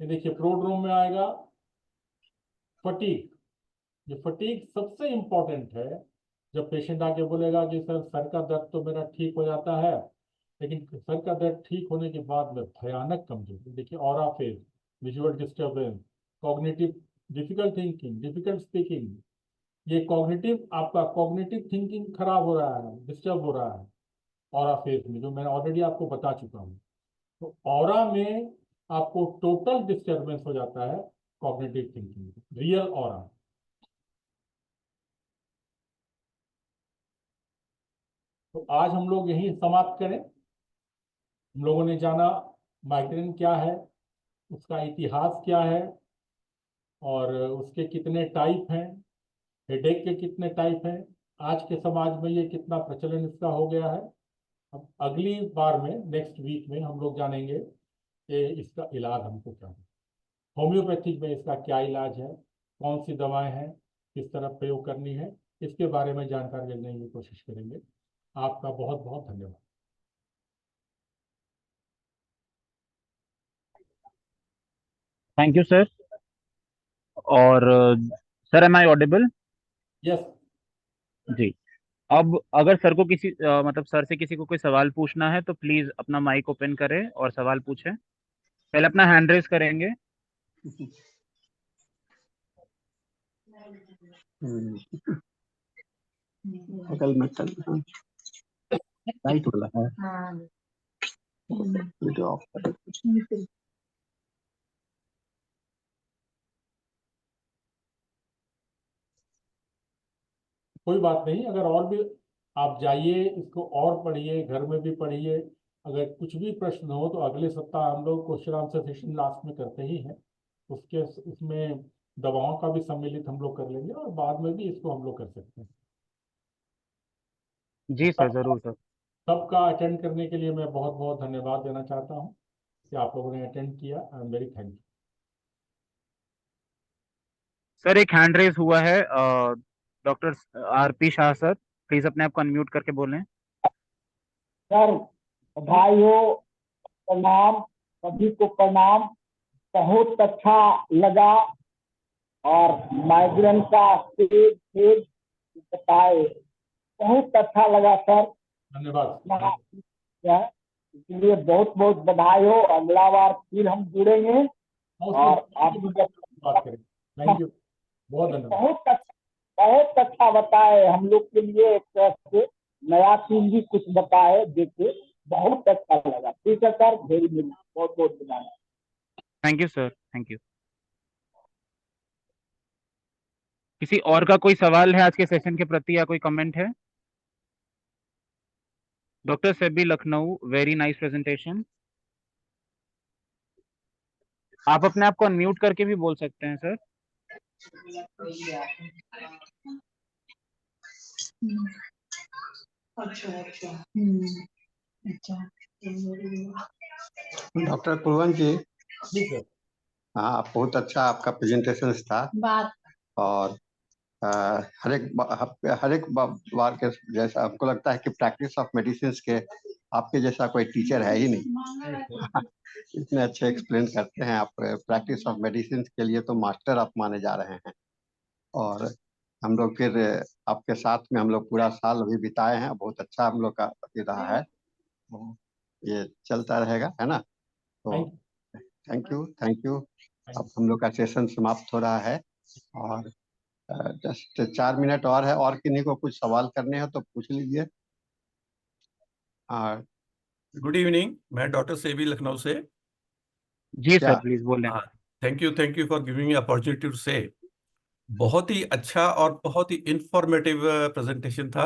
ये देखिए प्रोड्रोम में आएगा फटीग। ये फटीग सबसे इंपॉर्टेंट है। जब पेशेंट आके बोलेगा कि सर का दर्द तो मेरा ठीक हो जाता है, लेकिन सर का दर्द ठीक होने के बाद में भयानक कमजोरी। देखिए aura phase, visual disturbance, cognitive difficult thinking, difficult speaking. ये कॉग्निटिव, आपका कॉग्निटिव थिंकिंग खराब हो रहा है, डिस्टर्ब हो रहा है ऑरा फेज में, जो मैंने ऑलरेडी आपको बता चुका हूँ। तो ऑरा में आपको टोटल डिस्टर्बेंस हो जाता है कॉग्निटिव थिंकिंग, रियल ऑरा। तो आज हम लोग यही समाप्त करें। हम लोगों ने जाना माइग्रेन क्या है, उसका इतिहास क्या है, और उसके कितने टाइप हैं, हेडेक के कितने टाइप हैं, आज के समाज में ये कितना प्रचलन इसका हो गया है। अब अगली बार में, नेक्स्ट वीक में हम लोग जानेंगे कि इसका इलाज हमको क्या है, होम्योपैथिक में इसका क्या इलाज है, कौन सी दवाएं हैं, किस तरह प्रयोग करनी है, इसके बारे में जानकारी लेने की कोशिश करेंगे। आपका बहुत बहुत धन्यवाद। Thank you sir. और sir, am I audible? Yes. जी। अब अगर सर को किसी मतलब सर से किसी को कोई सवाल पूछना है तो प्लीज अपना माइक ओपन करें और सवाल पूछें। पहले अपना हैंड रेज करेंगे। अकल में लाइट वाला है। वीडियो ऑफ कर। कोई बात नहीं, अगर और भी आप जाइए, इसको और पढ़िए, घर में भी पढ़िए। अगर कुछ भी प्रश्न हो तो अगले सप्ताह हम लोग क्वेश्चन आंसर सेशन लास्ट में करते ही हैं, उसके उसमें दवाओं का भी सम्मिलित हम लोग कर लेंगे और बाद में भी इसको हम लोग कर सकते हैं। जी सर, जरूर सर। सबका अटेंड करने के लिए मैं बहुत बहुत धन्यवाद देना चाहता हूँ कि आप लोगों ने अटेंड किया। I am very thank you. Sir, एक हैंड रेज हुआ है, doctor RP Shah sir, please अपने आप को अनम्यूट करके बोलें। सर भाइयों प्रणाम, सभी को प्रणाम। बहुत अच्छा लगा और माइग्रेन का स्टेज स्टेज बताए, बहुत अच्छा लगा सर। धन्यवाद। इसलिए बहुत बहुत बधाई हो। अगला बार फिर हम जुड़ेंगे और आप बात करें। थैंक यू, बहुत धन्यवाद। बहुत अच्छा बताए हम लोग के लिए, एक तरह से नया चीज भी कुछ बताए, देखे बहुत अच्छा लगा। ठीक है सर, वेरी गुड, बहुत बहुत धन्यवाद। Thank you sir, thank you. किसी और का कोई सवाल है आज के सेशन के प्रति या कोई कमेंट है? Doctor Sebi Lucknow, very nice presentation. आप अपने आप को अनम्यूट करके भी बोल सकते हैं सर। डॉक्टर कुलवंत जी, जी सर। हाँ, बहुत अच्छा आपका प्रेजेंटेशन था। और हर एक बार के जैसा हमको लगता है कि प्रैक्टिस ऑफ मेडिसिन के आपके जैसा कोई टीचर है ही नहीं। इतने अच्छे एक्सप्लेन करते हैं आप। प्रैक्टिस ऑफ मेडिसिन के लिए तो मास्टर आप माने जा रहे हैं। और हम लोग फिर आपके साथ में हम लोग पूरा साल अभी बिताए हैं, बहुत अच्छा हम लोग का रहा है। ये चलता रहेगा, है ना? तो थैंक यू, थैंक यू। अब हम लोग का सेशन समाप्त हो रहा है और जस्ट 4 मिनट और है। और किन्हीं को कुछ सवाल करने हो तो पूछ लीजिए। गुड इवनिंग, मैं डॉक्टर सेबी लखनऊ से। जी सर, प्लीज बोलें। Thank you for giving me opportunity to say. बहुत ही अच्छा और बहुत ही इंफॉर्मेटिव प्रेजेंटेशन था।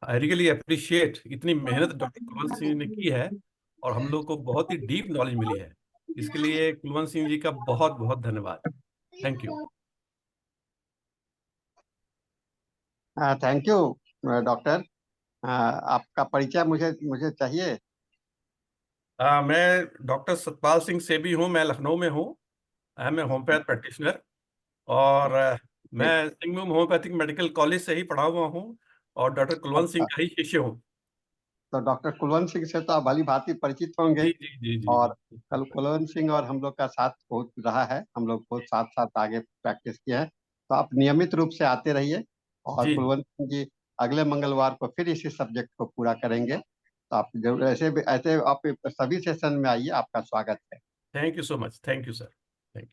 आई रियली अप्रिशिएट, इतनी मेहनत डॉक्टर कुलवंत सिंह ने की है और हम लोग को बहुत ही डीप नॉलेज मिली है। इसके लिए कुलवंत सिंह जी का बहुत बहुत धन्यवाद। Thank you. Thank you doctor. आपका परिचय मुझे चाहिए। मैं डॉक्टर सतपाल सिंह सेबी हूँ, मैं लखनऊ में हूँ। I am a homeopath practitioner और मैं सिंघभूम होम्योपैथिक मेडिकल कॉलेज से ही पढ़ा हुआ हूँ और डॉक्टर कुलवंत सिंह का ही शिष्य हूँ। तो डॉक्टर कुलवंत सिंह से तो आप भली भांति परिचित होंगे। जी जी जी जी और जी। कल कुलवंत सिंह और हम लोग का साथ बहुत रहा है, हम लोग बहुत साथ साथ आगे प्रैक्टिस किए हैं। तो आप नियमित रूप से आते रहिए। और जी कुलवंत सिंह जी अगले मंगलवार को फिर इसी सब्जेक्ट को पूरा करेंगे। तो आप जरूर ऐसे आप सभी सेशन में आइए, आपका स्वागत है। Thank you so much. Thank you sir. Thank you.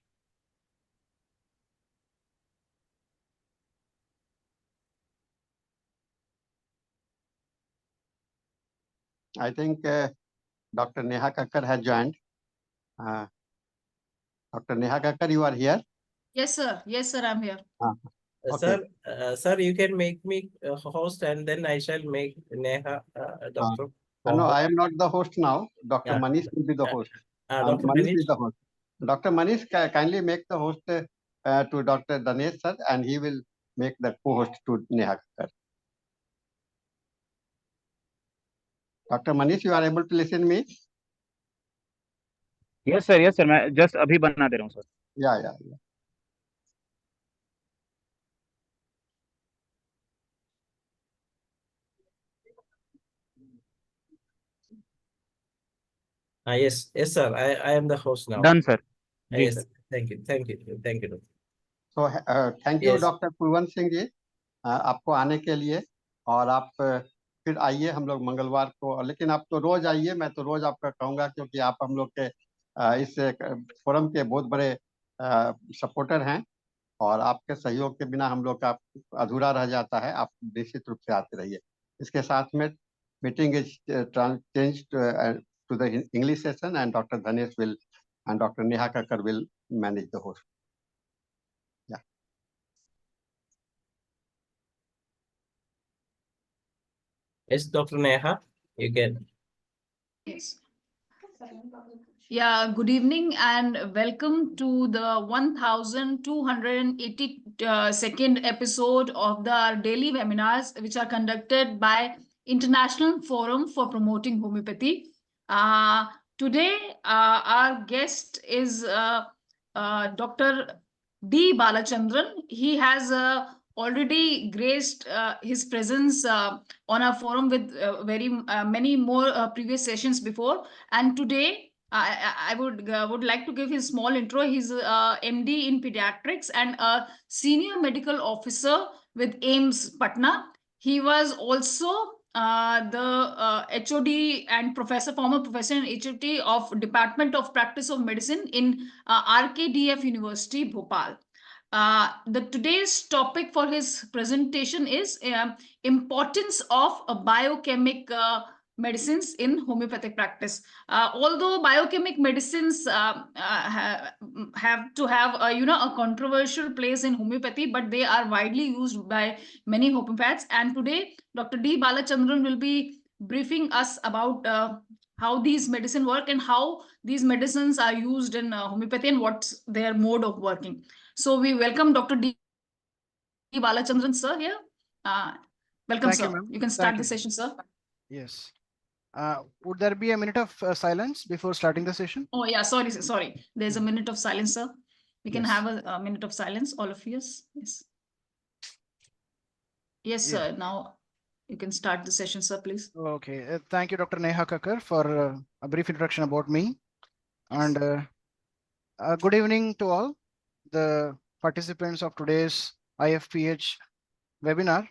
I think doctor Neha Kakkar has joined. Doctor Neha Kakkar, you are here? Yes, sir. Yes, sir. I'm here. Okay. Sir, you can make me host and then I shall make Neha doctor. No, I am not the host now. Dr. Manish will be the host. Dr. Manish Manish. is the host. Dr. Manish, kindly make the host to Dr. Danesh sir, and he will make the co-host to Neha sir. Dr. Manish, you are able to listen me? Yes sir, मैं just अभी बना दे रहा हूँ sir. Yeah. Yes, sir. I am the host now. Done sir. Yes, sir. thank you. So thank you Yes. Dr. Kulwant Singh ji आपको आने के लिए, और आप फिर आइए हम लोग मंगलवार को, लेकिन आप तो रोज आइए, मैं तो रोज आपका कहूँगा, क्योंकि आप हम लोग के इस फोरम के बहुत बड़े सपोर्टर हैं, और आपके सहयोग के बिना हम लोग का अधूरा रह जाता है। आप निश्चित रूप से आते रहिए। इसके साथ में meeting is change to the English session, and doctor Dhanesh will and Dr. Neha Kakkar will manage the host. Yeah. Yes, Dr. Neha, you can. Yes. Yeah, good evening and welcome to the 1282nd episode of the daily webinars, which are conducted by International Forum for Promoting Homeopathy. Today, our guest is Dr. D.BALACHANDRAN. He has already graced his presence on our forum with many more previous sessions before, and today I would like to give his small intro. He's MD in pediatrics and a senior medical officer with AIMS Patna. He was also the HOD and former professor in HOD of Department of Practice of Medicine in RKDF University, Bhopal. Today's topic for his presentation is importance of biochemic medicines in homeopathic practice. Although biochemic medicines have to have a controversial place in homeopathy, but they are widely used by many homeopaths. And today, Dr. D.BALACHANDRAN will be briefing us about how these medicine work and how these medicines are used in homeopathy and what's their mode of working. So we welcome Dr. D.BALACHANDRAN sir here. Welcome, Thank sir. you, You can start the session, sir. Yes. Would there be a minute of silence before starting the session? Oh yeah, sorry. There's a minute of silence, sir. We can Yes. have a minute of silence, all of you. Yes, sir. Now you can start the session, sir, please. Okay. Thank you, Dr. Neha Kakkar, for a brief introduction about me. And good evening to all the participants of today's Ifph webinar.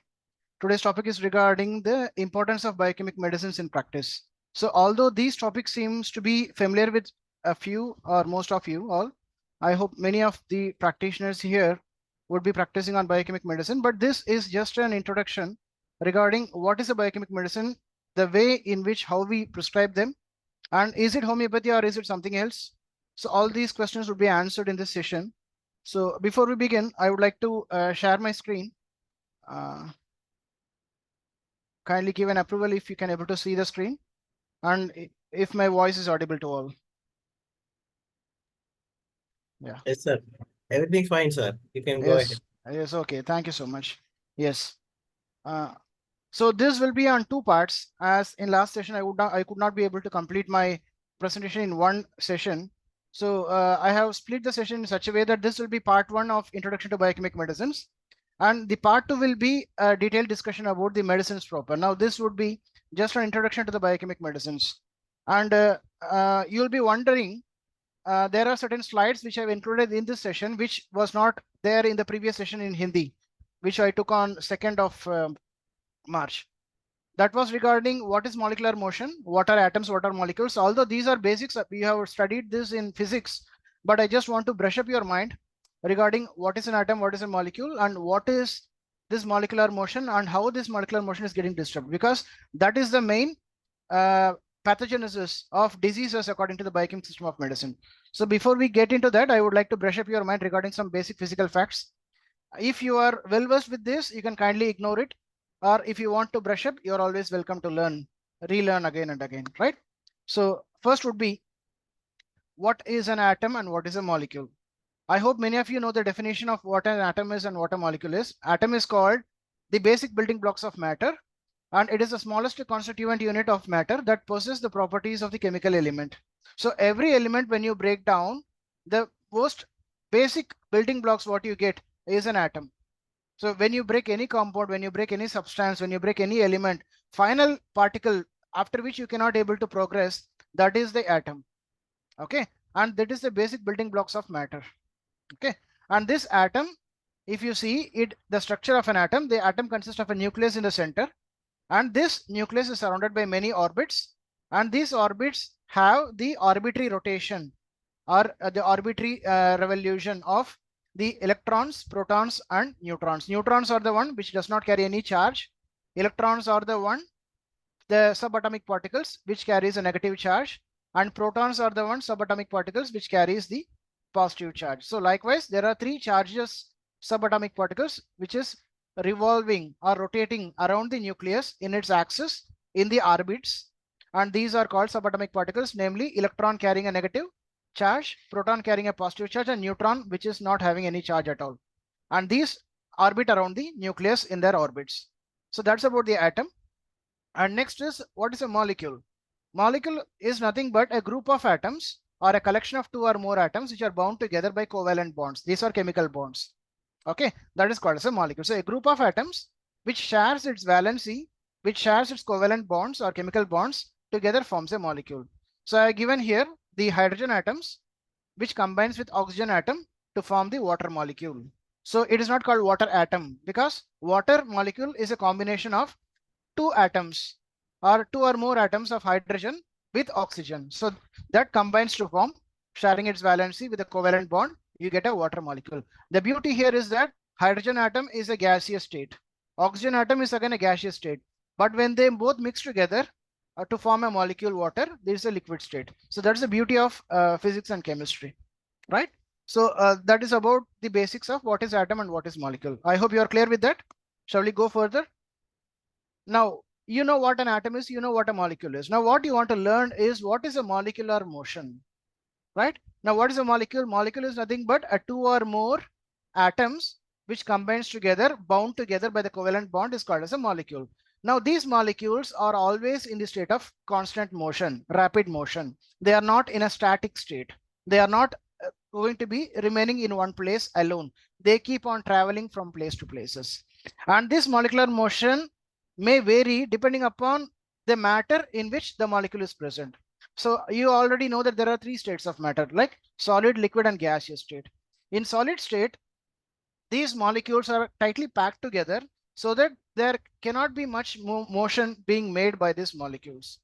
Today's topic is regarding the importance of biochemic medicines in practice. So although these topics seems to be familiar with a few or most of you all, I hope many of the practitioners here would be practicing on biochemic medicine, but this is just an introduction regarding what is a biochemic medicine, the way in which how we prescribe them, and is it homeopathy or is it something else? So all these questions will be answered in this session. So before we begin, I would like to share my screen. Kindly give an approval if you can able to see the screen, and if my voice is audible to all. Yeah. Yes, sir. Everything fine, sir. You can go ahead. Yes. Okay. Thank you so much. Yes. So this will be on two parts. As in last session, I could not be able to complete my presentation in one session. So I have split the session in such a way that this will be part one of Introduction to Biochemic Medicines. And the part two will be a detailed discussion about the medicines proper. Now, this would be just an introduction to the biochemic medicines. And you'll be wondering, there are certain slides which I've included in this session, which was not there in the previous session in Hindi, which I took on 2nd of March. That was regarding what is molecular motion, what are atoms, what are molecules. Although these are basics, we have studied this in physics, but I just want to brush up your mind regarding what is an atom, what is a molecule, and what is this molecular motion and how this molecular motion is getting disturbed, because that is the main pathogenesis of diseases according to the biochemical system of medicine. So before we get into that, I would like to brush up your mind regarding some basic physical facts. If you are well versed with this, you can kindly ignore it. Or if you want to brush up, you're always welcome to relearn again and again, right? So first would be what is an atom and what is a molecule. I hope many of you know the definition of what an atom is and what a molecule is. Atom is called the basic building blocks of matter, and it is the smallest constituent unit of matter that possesses the properties of the chemical element. So every element, when you break down, the most basic building blocks, what you get is an atom. So when you break any compound, when you break any substance, when you break any element, final particle after which you cannot able to progress, that is the atom. Okay, and that is the basic building blocks of matter. Okay, and this atom, if you see it, the structure of an atom, the atom consists of a nucleus in the center, and this nucleus is surrounded by many orbits, and these orbits have the arbitrary rotation or the arbitrary revolution of the electrons, protons, and neutrons. Neutrons are the one which does not carry any charge. Electrons are the one, the subatomic particles, which carries a negative charge, and protons are the one subatomic particles which carries the positive charge. So likewise, there are three charges, subatomic particles, which is revolving or rotating around the nucleus in its axis in the orbits, and these are called subatomic particles, namely electron carrying a negative charge, proton carrying a positive charge, and neutron which is not having any charge at all. And these orbit around the nucleus in their orbits. So that's about the atom. And next is, what is a molecule? Molecule is nothing but a group of atoms or a collection of two or more atoms which are bound together by covalent bonds. These are chemical bonds. Okay, that is called as a molecule. So a group of atoms which shares its valency, which shares its covalent bonds or chemical bonds together forms a molecule. So I have given here the hydrogen atoms which combines with oxygen atom to form the water molecule. So it is not called water atom because water molecule is a combination of two atoms or two or more atoms of hydrogen with oxygen. So that combines to form, sharing its valency with a covalent bond, you get a water molecule. The beauty here is that hydrogen atom is a gaseous state. Oxygen atom is again a gaseous state. But when they both mix together to form a molecule water, there is a liquid state. So that's the beauty of physics and chemistry, right? So that is about the basics of what is atom and what is molecule. I hope you are clear with that. Shall we go further? Now, you know what an atom is, you know what a molecule is. Now, what you want to learn is what is a molecular motion, right? Now, what is a molecule? Molecule is nothing but a two or more atoms which combines together, bound together by the covalent bond is called as a molecule. Now, these molecules are always in the state of constant motion, rapid motion. They are not in a static state. They are not going to be remaining in one place alone. They keep on traveling from place to places. And this molecular motion may vary depending upon the matter in which the molecule is present. So you already know that there are three states of matter, like solid, liquid, and gaseous state. In solid state, these molecules are tightly packed together so that there cannot be much motion being made by these molecules.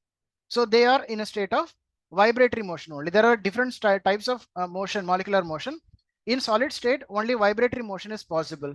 So they are in a state of vibratory motion only. There are different types of motion, molecular motion. In solid state, only vibratory motion is possible.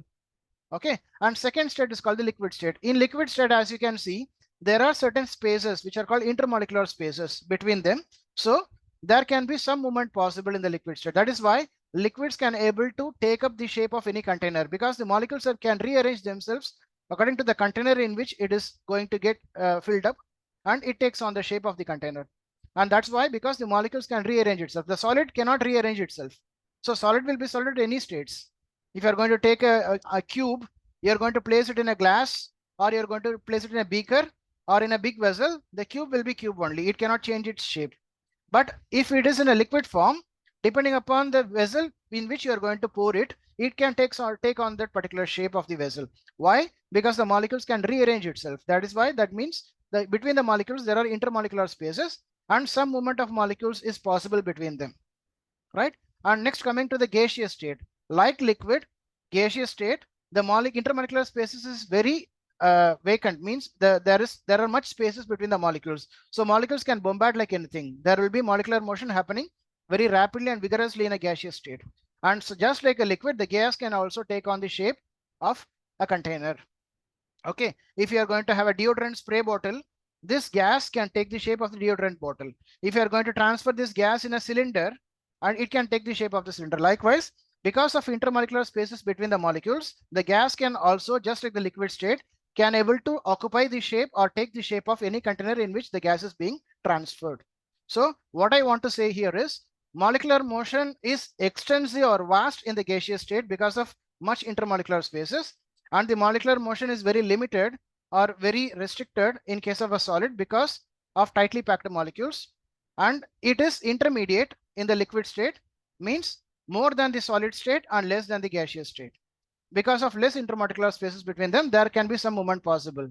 Okay, and second state is called the liquid state. In liquid state, as you can see, there are certain spaces which are called intermolecular spaces between them. So there can be some movement possible in the liquid state. That is why liquids can able to take up the shape of any container, because the molecules can rearrange themselves according to the container in which it is going to get filled up, and it takes on the shape of the container. And that's why, because the molecules can rearrange itself. The solid cannot rearrange itself. So solid will be solid at any states. If you're going to take a cube, you're going to place it in a glass, or you're going to place it in a beaker or in a big vessel, the cube will be cube only. It cannot change its shape. But if it is in a liquid form, depending upon the vessel in which you are going to pour it, it can take on that particular shape of the vessel. Why? Because the molecules can rearrange itself. That is why, that means that between the molecules, there are intermolecular spaces, and some movement of molecules is possible between them, right? And next, coming to the gaseous state. Like liquid, gaseous state, the intermolecular spaces is very vacant, means there are much spaces between the molecules. So molecules can bombard like anything. There will be molecular motion happening very rapidly and vigorously in a gaseous state. And so just like a liquid, the gas can also take on the shape of a container. Okay, if you are going to have a deodorant spray bottle, this gas can take the shape of the deodorant bottle. If you are going to transfer this gas in a cylinder, and it can take the shape of the cylinder. Likewise, because of intermolecular spaces between the molecules, the gas can also, just like the liquid state, can able to occupy the shape or take the shape of any container in which the gas is being transferred. So what I want to say here is, molecular motion is extensive or vast in the gaseous state because of much intermolecular spaces, and the molecular motion is very limited or very restricted in case of a solid because of tightly packed molecules, and it is intermediate in the liquid state, means more than the solid state and less than the gaseous state. Because of less intermolecular spaces between them, there can be some movement possible,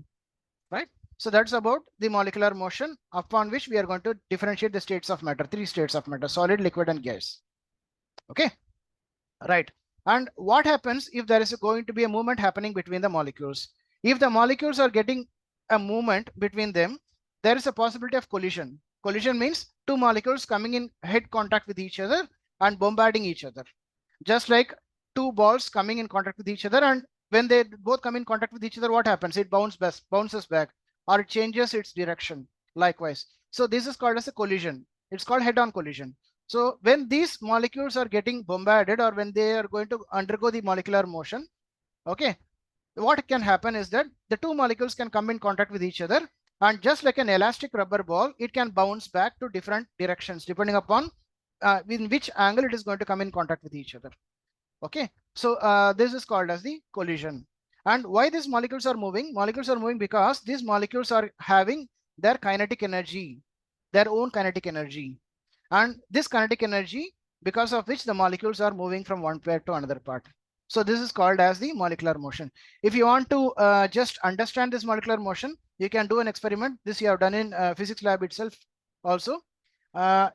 right? So that's about the molecular motion upon which we are going to differentiate the states of matter, 3 states of matter: solid, liquid, and gas. Okay, right. And what happens if there is going to be a movement happening between the molecules? If the molecules are getting a movement between them, there is a possibility of collision. Collision means 2 molecules coming in head contact with each other and bombarding each other. Just like 2 balls coming in contact with each other, and when they both come in contact with each other, what happens? It bounces back, or it changes its direction likewise. So this is called as a collision. It's called head-on collision. So when these molecules are getting bombarded, or when they are going to undergo the molecular motion, okay, what can happen is that the 2 molecules can come in contact with each other, and just like an elastic rubber ball, it can bounce back to different directions depending upon in which angle it is going to come in contact with each other. Okay, so this is called as the collision. And why these molecules are moving? Molecules are moving because these molecules are having their kinetic energy, their own kinetic energy. And this kinetic energy, because of which the molecules are moving from one part to another part. So this is called as the molecular motion. If you want to just understand this molecular motion, you can do an experiment. This you have done in physics lab itself also.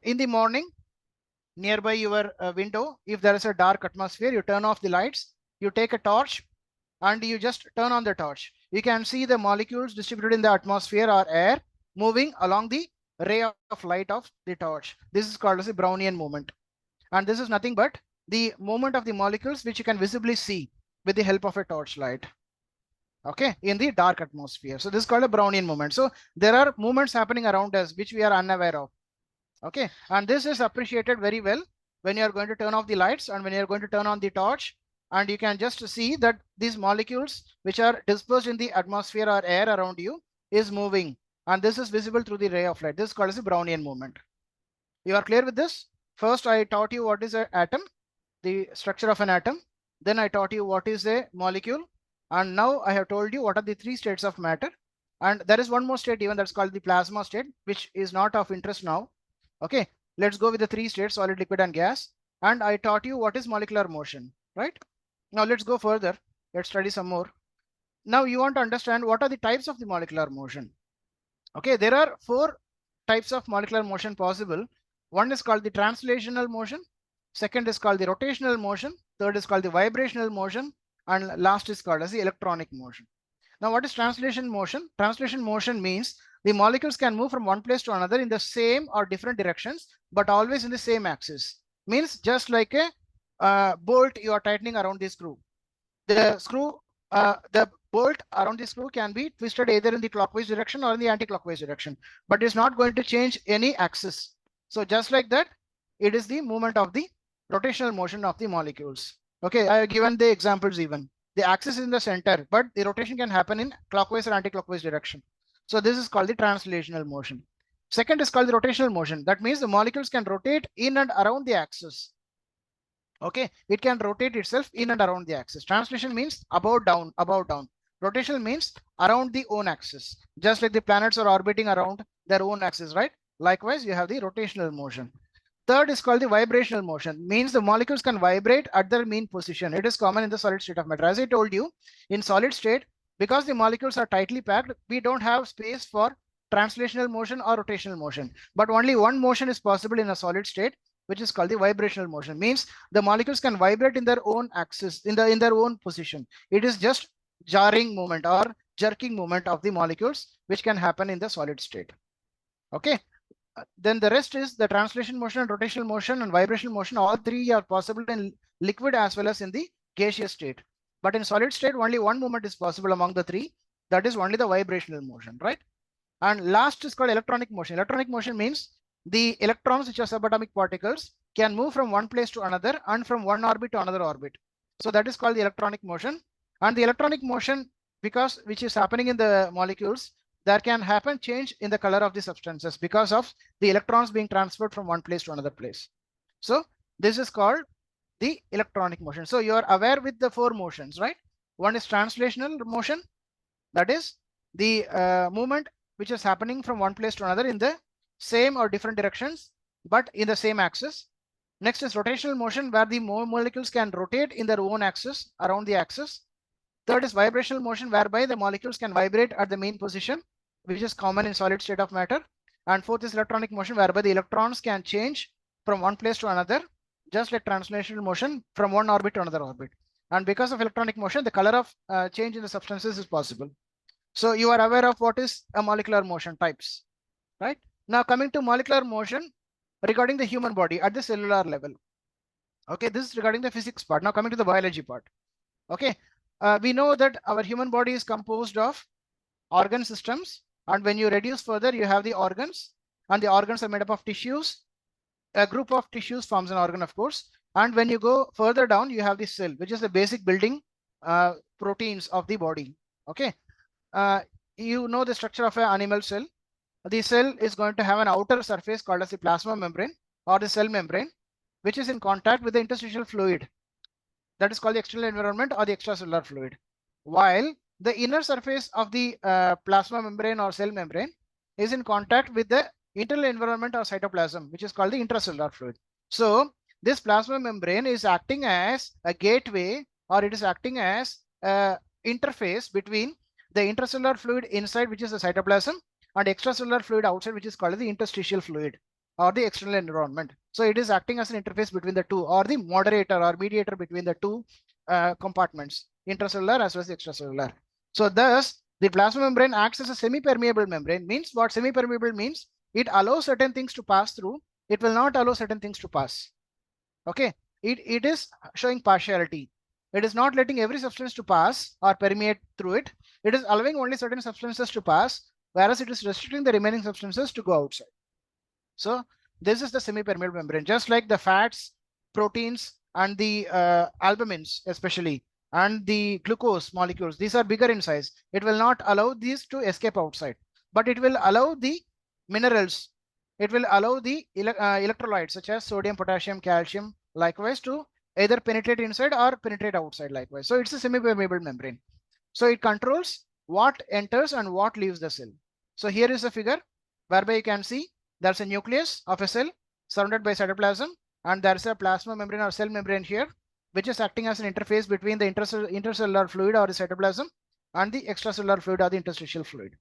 In the morning, nearby your window, if there is a dark atmosphere, you turn off the lights, you take a torch, and you just turn on the torch. You can see the molecules distributed in the atmosphere or air moving along the ray of light of the torch. This is called as a Brownian movement. And this is nothing but the movement of the molecules which you can visibly see with the help of a torchlight. Okay, in the dark atmosphere. So this is called a Brownian movement. So there are movements happening around us which we are unaware of. Okay, and this is appreciated very well when you are going to turn off the lights and when you are going to turn on the torch, and you can just see that these molecules which are dispersed in the atmosphere or air around you is moving, and this is visible through the ray of light. This is called as a Brownian movement. You are clear with this? First, I taught you what is an atom, the structure of an atom. Then I taught you what is a molecule. And now I have told you what are the 3 states of matter. And there is one more state even, that's called the plasma state, which is not of interest now. Okay, let's go with the 3 states: solid, liquid, and gas. And I taught you what is molecular motion, right? Now let's go further. Let's study some more. Now you want to understand what are the types of the molecular motion. Okay, there are 4 types of molecular motion possible. One is called the translational motion. Second is called the rotational motion. Third is called the vibrational motion. And last is called as the electronic motion. Now what is translation motion? Translation motion means the molecules can move from one place to another in the same or different directions, but always in the same axis. Means just like a bolt you are tightening around the screw. The bolt around the screw can be twisted either in the clockwise direction or in the anti-clockwise direction, but it's not going to change any axis. So just like that, it is the movement of the rotational motion of the molecules. Okay, I have given the examples even. The axis is in the center, but the rotation can happen in clockwise or anti-clockwise direction. So this is called the translational motion. Second is called the rotational motion. That means the molecules can rotate in and around the axis. Okay, it can rotate itself in and around the axis. Translation means above, down, above, down. Rotational means around the own axis. Just like the planets are orbiting around their own axis, right? Likewise, you have the rotational motion. Third is called the vibrational motion. Means the molecules can vibrate at their mean position. It is common in the solid state of matter. As I told you, in solid state, because the molecules are tightly packed, we don't have space for translational motion or rotational motion. But only one motion is possible in a solid state, which is called the vibrational motion. Means the molecules can vibrate in their own axis, in their own position. It is just jarring movement or jerking movement of the molecules, which can happen in the solid state. Okay. Then the rest is the translation motion, rotational motion, and vibrational motion. All 3 are possible in liquid as well as in the gaseous state. But in solid state, only one movement is possible among the 3. That is only the vibrational motion, right? And last is called electronic motion. Electronic motion means the electrons, which are subatomic particles, can move from one place to another and from one orbit to another orbit. So that is called the electronic motion. And the electronic motion, because which is happening in the molecules, there can happen change in the color of the substances because of the electrons being transferred from one place to another place. So this is called the electronic motion. So you are aware with the four motions, right? One is translational motion, that is the movement which is happening from one place to another in the same or different directions, but in the same axis. Next is rotational motion, where the molecules can rotate in their own axis around the axis. Third is vibrational motion, whereby the molecules can vibrate at the main position, which is common in solid state of matter. And fourth is electronic motion, whereby the electrons can change from one place to another, just like translational motion from one orbit to another orbit. And because of electronic motion, the color of change in the substances is possible. So you are aware of what is a molecular motion types, right? Now coming to molecular motion regarding the human body at the cellular level. Okay, this is regarding the physics part. Now coming to the biology part. Okay, we know that our human body is composed of organ systems, and when you reduce further, you have the organs, and the organs are made up of tissues. A group of tissues forms an organ, of course. And when you go further down, you have the cell, which is the basic building proteins of the body. Okay, you know the structure of an animal cell. The cell is going to have an outer surface called as the plasma membrane or the cell membrane, which is in contact with the interstitial fluid. That is called the external environment or the extracellular fluid. While the inner surface of the plasma membrane or cell membrane is in contact with the internal environment or cytoplasm, which is called the intracellular fluid. So this plasma membrane is acting as a gateway, or it is acting as an interface between the intracellular fluid inside, which is the cytoplasm, and extracellular fluid outside, which is called the interstitial fluid or the external environment. So it is acting as an interface between the two, or the moderator or mediator between the two compartments, intracellular as well as extracellular. So thus the plasma membrane acts as a semi-permeable membrane. Means what semi-permeable means? It allows certain things to pass through. It will not allow certain things to pass. Okay, it is showing partiality. It is not letting every substance to pass or permeate through it. It is allowing only certain substances to pass, whereas it is restricting the remaining substances to go outside. So this is the semi-permeable membrane, just like the fats, proteins, and the albumins especially, and the glucose molecules. These are bigger in size. It will not allow these to escape outside, but it will allow the minerals. It will allow the electrolytes such as sodium, potassium, calcium, likewise, to either penetrate inside or penetrate outside likewise. So it's a semi-permeable membrane. So it controls what enters and what leaves the cell. So here is a figure whereby you can see there's a nucleus of a cell surrounded by cytoplasm, and there's a plasma membrane or cell membrane here, which is acting as an interface between the intercellular fluid or the cytoplasm and the extracellular fluid or the interstitial fluid.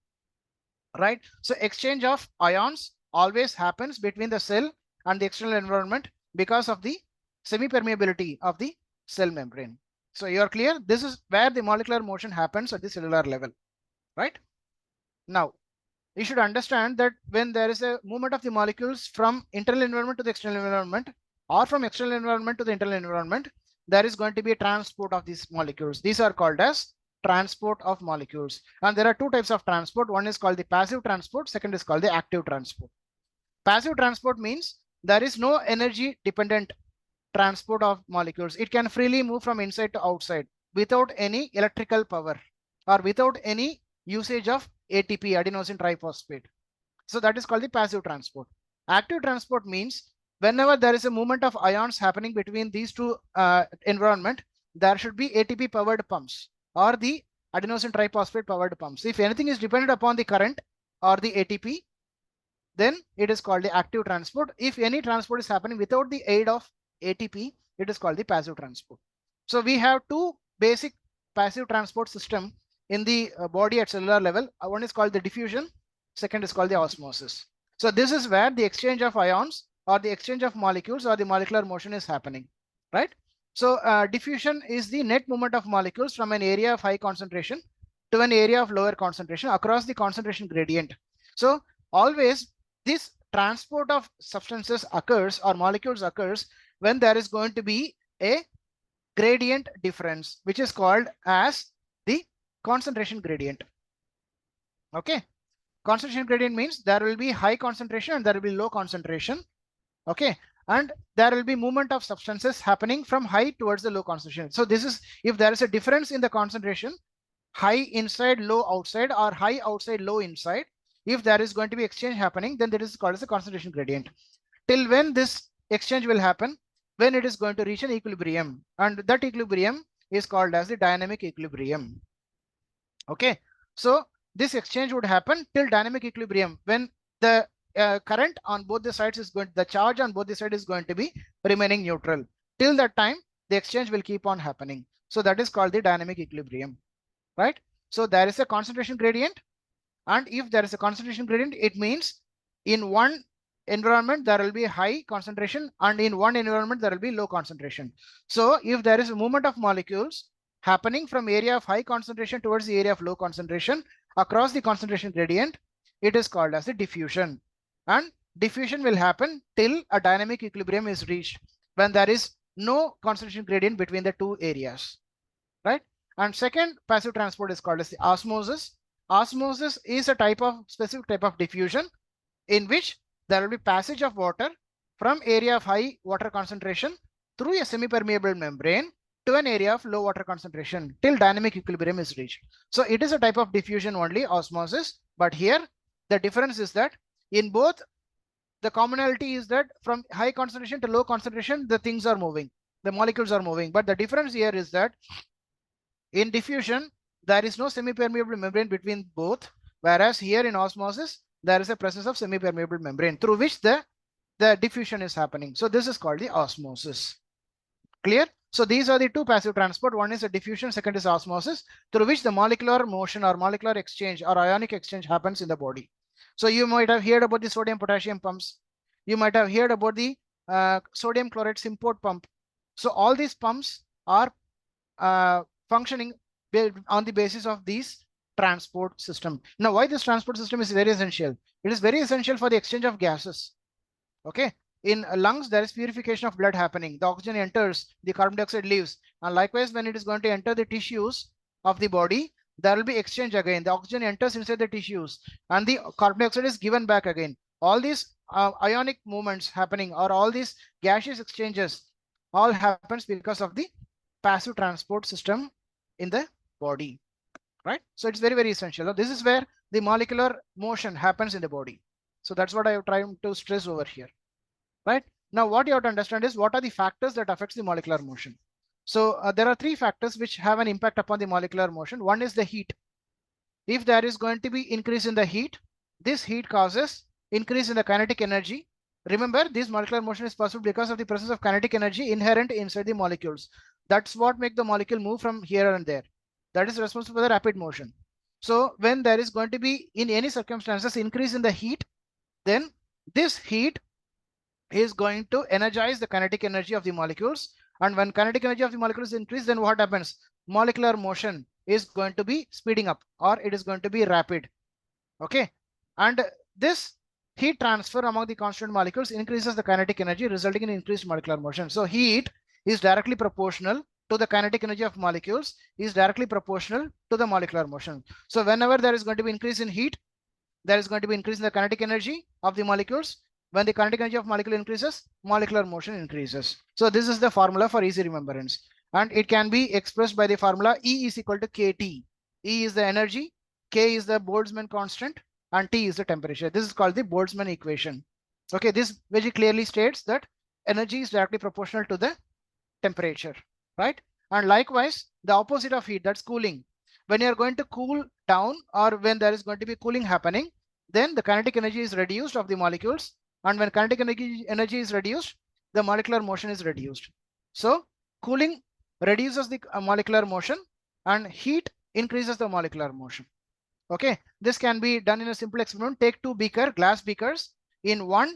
Right? So exchange of ions always happens between the cell and the external environment because of the semi-permeability of the cell membrane. So you are clear? This is where the molecular motion happens at the cellular level, right? Now, you should understand that when there is a movement of the molecules from internal environment to the external environment, or from external environment to the internal environment, there is going to be a transport of these molecules. These are called as transport of molecules. And there are two types of transport. One is called the passive transport. Second is called the active transport. Passive transport means there is no energy dependent transport of molecules. It can freely move from inside to outside without any electrical power or without any usage of ATP, adenosine triphosphate. So that is called the passive transport. Active transport means whenever there is a movement of ions happening between these two environment, there should be ATP powered pumps or the adenosine triphosphate powered pumps. If anything is dependent upon the current or the ATP, then it is called the active transport. If any transport is happening without the aid of ATP, it is called the passive transport. So we have two basic passive transport system in the body at cellular level. One is called the diffusion, second is called the osmosis. So this is where the exchange of ions or the exchange of molecules or the molecular motion is happening, right? So diffusion is the net movement of molecules from an area of high concentration to an area of lower concentration across the concentration gradient. So always this transport of substances occurs or molecules occurs when there is going to be a gradient difference, which is called as the concentration gradient. Okay, concentration gradient means there will be high concentration and there will be low concentration. Okay, and there will be movement of substances happening from high towards the low concentration. So this is if there is a difference in the concentration, high inside, low outside, or high outside, low inside, if there is going to be exchange happening, then that is called as a concentration gradient. Till when this exchange will happen when it is going to reach an equilibrium, and that equilibrium is called as the dynamic equilibrium. Okay, so this exchange would happen till dynamic equilibrium, when the current on both the sides is going, the charge on both the sides is going to be remaining neutral. Till that time, the exchange will keep on happening. So that is called the dynamic equilibrium, right? So there is a concentration gradient, and if there is a concentration gradient, it means in one environment there will be high concentration, and in one environment there will be low concentration. So if there is a movement of molecules happening from area of high concentration towards the area of low concentration across the concentration gradient, it is called as a diffusion. And diffusion will happen till a dynamic equilibrium is reached, when there is no concentration gradient between the two areas, right? And second passive transport is called as the osmosis. Osmosis is a specific type of diffusion in which there will be passage of water from area of high water concentration through a semi-permeable membrane to an area of low water concentration till dynamic equilibrium is reached. So it is a type of diffusion only, osmosis. But here the difference is that in both, the commonality is that from high concentration to low concentration, the things are moving, the molecules are moving. But the difference here is that in diffusion, there is no semi-permeable membrane between both, whereas here in osmosis, there is a presence of semi-permeable membrane through which the diffusion is happening. So this is called the osmosis. Clear? So these are the two passive transport. One is a diffusion, second is osmosis, through which the molecular motion or molecular exchange or ionic exchange happens in the body. So you might have heard about the sodium potassium pumps. You might have heard about the sodium chloride symport pump. So all these pumps are functioning on the basis of these transport system. Now, why this transport system is very essential? It is very essential for the exchange of gases. Okay. In lungs, there is purification of blood happening. The oxygen enters, the carbon dioxide leaves. And likewise, when it is going to enter the tissues of the body, there will be exchange again. The oxygen enters inside the tissues and the carbon dioxide is given back again. All these ionic movements happening, or all these gaseous exchanges, all happens because of the passive transport system in the body, right? So it's very, very essential. This is where the molecular motion happens in the body. So that's what I am trying to stress over here, right? Now, what you have to understand is what are the factors that affects the molecular motion. So there are three factors which have an impact upon the molecular motion. One is the heat. If there is going to be increase in the heat, this heat causes increase in the kinetic energy. Remember, this molecular motion is possible because of the presence of kinetic energy inherent inside the molecules. That's what makes the molecule move from here and there. That is responsible for the rapid motion. So when there is going to be, in any circumstances, increase in the heat, then this heat is going to energize the kinetic energy of the molecules. And when kinetic energy of the molecules increase, then what happens? Molecular motion is going to be speeding up, or it is going to be rapid. Okay. And this heat transfer among the constituent molecules increases the kinetic energy, resulting in increased molecular motion. So heat is directly proportional to the kinetic energy of molecules, is directly proportional to the molecular motion. So whenever there is going to be increase in heat, there is going to be increase in the kinetic energy of the molecules. When the kinetic energy of molecule increases, molecular motion increases. So this is the formula for easy remembrance. And it can be expressed by the formula E is equal to KT. E is the energy, K is the Boltzmann constant, and T is the temperature. This is called the Boltzmann equation. Okay, this very clearly states that energy is directly proportional to the temperature, right? And likewise, the opposite of heat, that's cooling. When you are going to cool down, or when there is going to be cooling happening, then the kinetic energy is reduced of the molecules. And when kinetic energy is reduced, the molecular motion is reduced. So cooling reduces the molecular motion, and heat increases the molecular motion. Okay, this can be done in a simple experiment. Take two glass beakers. In one,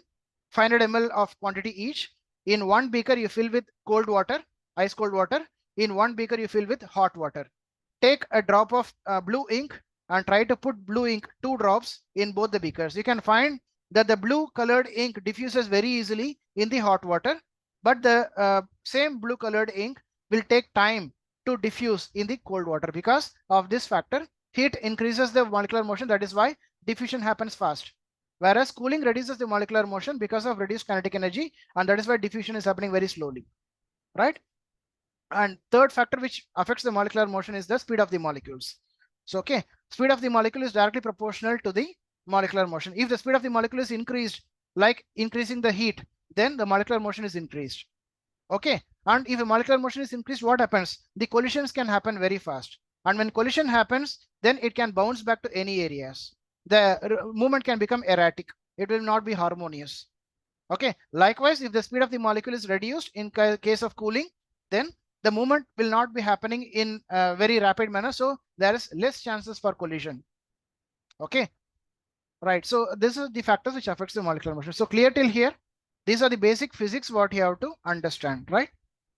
500 ml of quantity each. In one beaker, you fill with cold water, ice cold water. In one beaker, you fill with hot water. Take a drop of blue ink and try to put blue ink, 2 drops in both the beakers. You can find that the blue colored ink diffuses very easily in the hot water, but the same blue colored ink will take time to diffuse in the cold water. Because of this factor, heat increases the molecular motion. That is why diffusion happens fast. Whereas cooling reduces the molecular motion because of reduced kinetic energy, and that is why diffusion is happening very slowly, right? And third factor which affects the molecular motion is the speed of the molecules. So, okay, speed of the molecule is directly proportional to the molecular motion. If the speed of the molecule is increased, like increasing the heat, then the molecular motion is increased. Okay, and if a molecular motion is increased, what happens? The collisions can happen very fast. And when collision happens, then it can bounce back to any areas. The movement can become erratic. It will not be harmonious. Okay, likewise, if the speed of the molecule is reduced in case of cooling, then the movement will not be happening in a very rapid manner. So there is less chances for collision. Okay, right. So this is the factors which affects the molecular motion. So clear till here? These are the basic physics what you have to understand, right?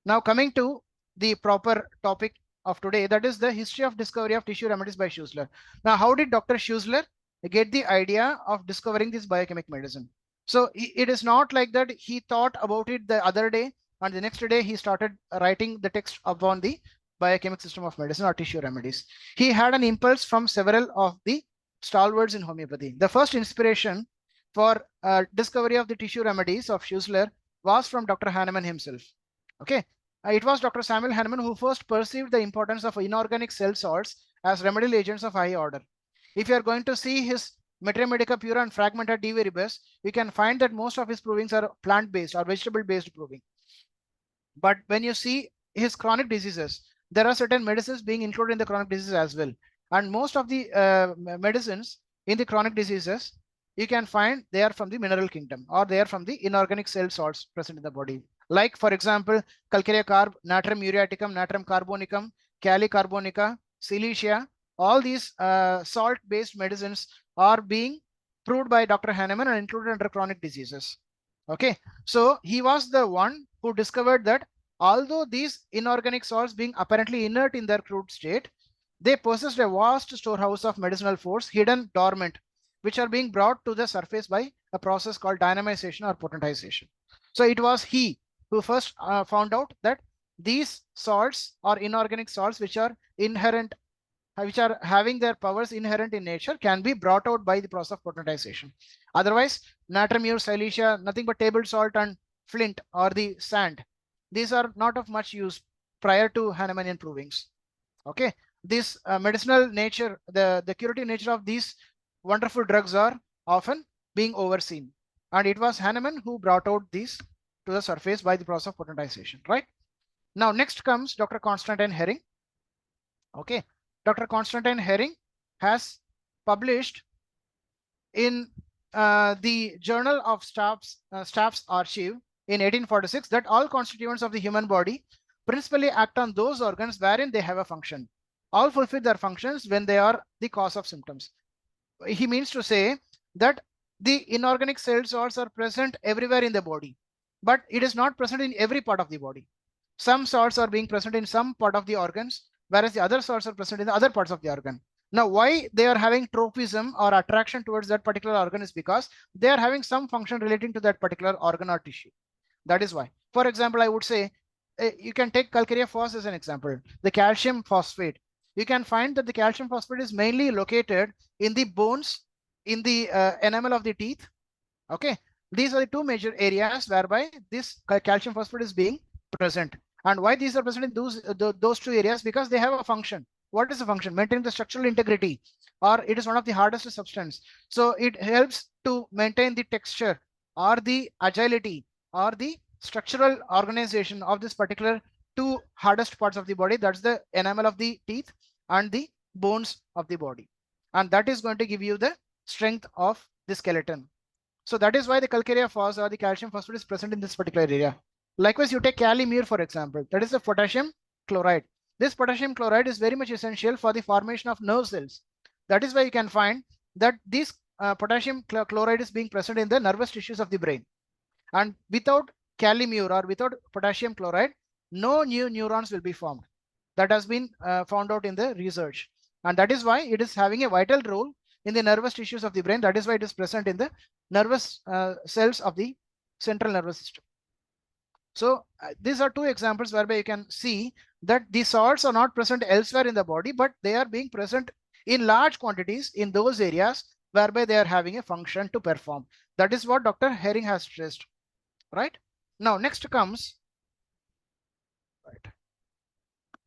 Now coming to the proper topic of today, that is the history of discovery of tissue remedies by Schuessler. Now, how did Dr. Schuessler get the idea of discovering this biochemic medicine? So it is not like that he thought about it the other day and the next day he started writing the text upon the biochemic system of medicine or tissue remedies. He had an impulse from several of the stalwarts in homeopathy. The first inspiration for discovery of the tissue remedies of Schuessler was from Dr. Hahnemann himself. Okay, it was Dr. Samuel Hahnemann who first perceived the importance of inorganic cell salts as remedial agents of high order. If you are going to see his Materia Medica Pura and Fragmenta de Veribus, you can find that most of his provings are plant-based or vegetable-based proving. But when you see his chronic diseases, there are certain medicines being included in the chronic diseases as well. And most of the medicines in the chronic diseases, you can find they are from the mineral kingdom or they are from the inorganic cell salts present in the body. Like, for example, calcarea carb, natrium muriaticum, natrium carbonicum, kali carbonica, silicea, all these salt-based medicines are being proved by Dr. Hahnemann and included under chronic diseases. Okay, so he was the one who discovered that although these inorganic salts being apparently inert in their crude state, they possessed a vast storehouse of medicinal force hidden dormant, which are being brought to the surface by a process called dynamization or potentization. So it was he who first found out that these salts or inorganic salts which are inherent, which are having their powers inherent in nature, can be brought out by the process of potentization. Otherwise, natrium, silicea, nothing but table salt and flint or the sand. These are not of much use prior to Hahnemannian provings. Okay, this medicinal nature, the curative nature of these wonderful drugs are often being overseen. And it was Hahnemann who brought out these to the surface by the process of potentization, right? Now, next comes Dr. Constantine Hering. Okay, Dr. Constantine Hering has published in the Journal of Staff's Archive in 1846 that all constituents of the human body principally act on those organs wherein they have a function. All fulfill their functions when they are the cause of symptoms. He means to say that the inorganic cell salts are present everywhere in the body, but it is not present in every part of the body. Some salts are being present in some part of the organs, whereas the other salts are present in the other parts of the organ. Now, why they are having tropism or attraction towards that particular organ is because they are having some function relating to that particular organ or tissue. That is why. For example, I would say, you can take calcarea phos as an example, the calcium phosphate. You can find that the calcium phosphate is mainly located in the bones, in the enamel of the teeth. Okay, these are the two major areas whereby this calcium phosphate is being present. And why these are present in those two areas? Because they have a function. What is the function? Maintaining the structural integrity, or it is one of the hardest substance. So it helps to maintain the texture or the agility or the structural organization of this particular two hardest parts of the body. That's the enamel of the teeth and the bones of the body. And that is going to give you the strength of the skeleton. So that is why the calcarea phos or the calcium phosphate is present in this particular area. Likewise, you take Kali-Mur, for example, that is the potassium chloride. This potassium chloride is very much essential for the formation of nerve cells. That is why you can find that this potassium chloride is being present in the nervous tissues of the brain. And without Kali-Mur or without potassium chloride, no new neurons will be formed. That has been found out in the research. And that is why it is having a vital role in the nervous tissues of the brain. That is why it is present in the nervous cells of the central nervous system. So these are two examples whereby you can see that the salts are not present elsewhere in the body, but they are being present in large quantities in those areas whereby they are having a function to perform. That is what Dr. Hering has stressed, right? Now, next comes, right.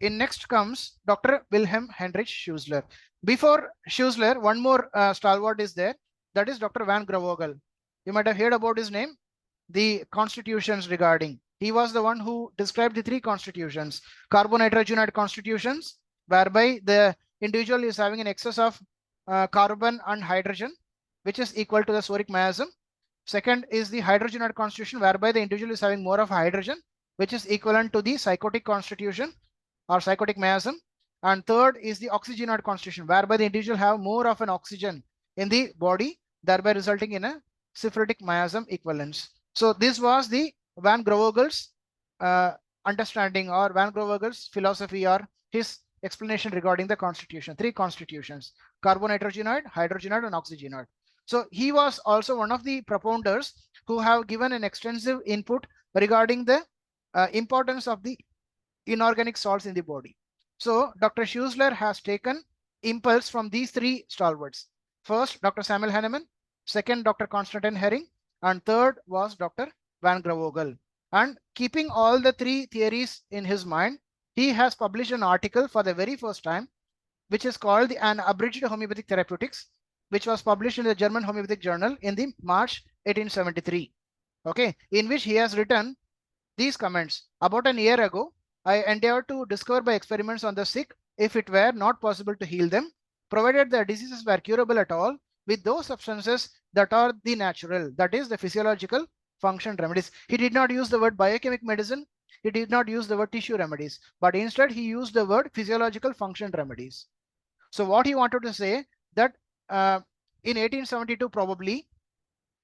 Next comes Dr. Wilhelm Heinrich Schuessler. Before Schuessler, one more stalwart is there. That is Dr. van Gravogel. You might have heard about his name. the constitutions regarding. He was the one who described the three constitutions: carbohydrogenide constitutions, whereby the individual is having an excess of carbon and hydrogen, which is equal to the spheric miasm. Second is the hydrogenide constitution, whereby the individual is having more of hydrogen, which is equivalent to the psychotic constitution or psychotic miasm. And third is the oxygenide constitution, whereby the individual have more of an oxygen in the body, thereby resulting in a syphilitic miasm equivalence. So this was the Van Grovergel's understanding, or Van Grovergel's philosophy, or his explanation regarding the constitution, three constitutions: carbonhydrogenide, hydrogenide, and oxygenide. So he was also one of the propounders who have given an extensive input regarding the importance of the inorganic salts in the body. So Dr. Schuessler has taken impulse from these three stalwarts. First, Dr. Samuel Hahnemann, second, Dr. Konstantin Hering, and third was Dr. Van Grovergel. And keeping all the three theories in his mind, he has published an article for the very first time, which is called An Abridged Homeopathic Therapeutics, which was published in the German Homeopathic Journal in the March 1873. Okay, in which he has written these comments: about an year ago, I endeavored to discover by experiments on the sick if it were not possible to heal them, provided the diseases were curable at all, with those substances that are the natural, that is the physiological function remedies. He did not use the word biochemic medicine. He did not use the word tissue remedies, but instead he used the word physiological function remedies. So what he wanted to say that in 1872, probably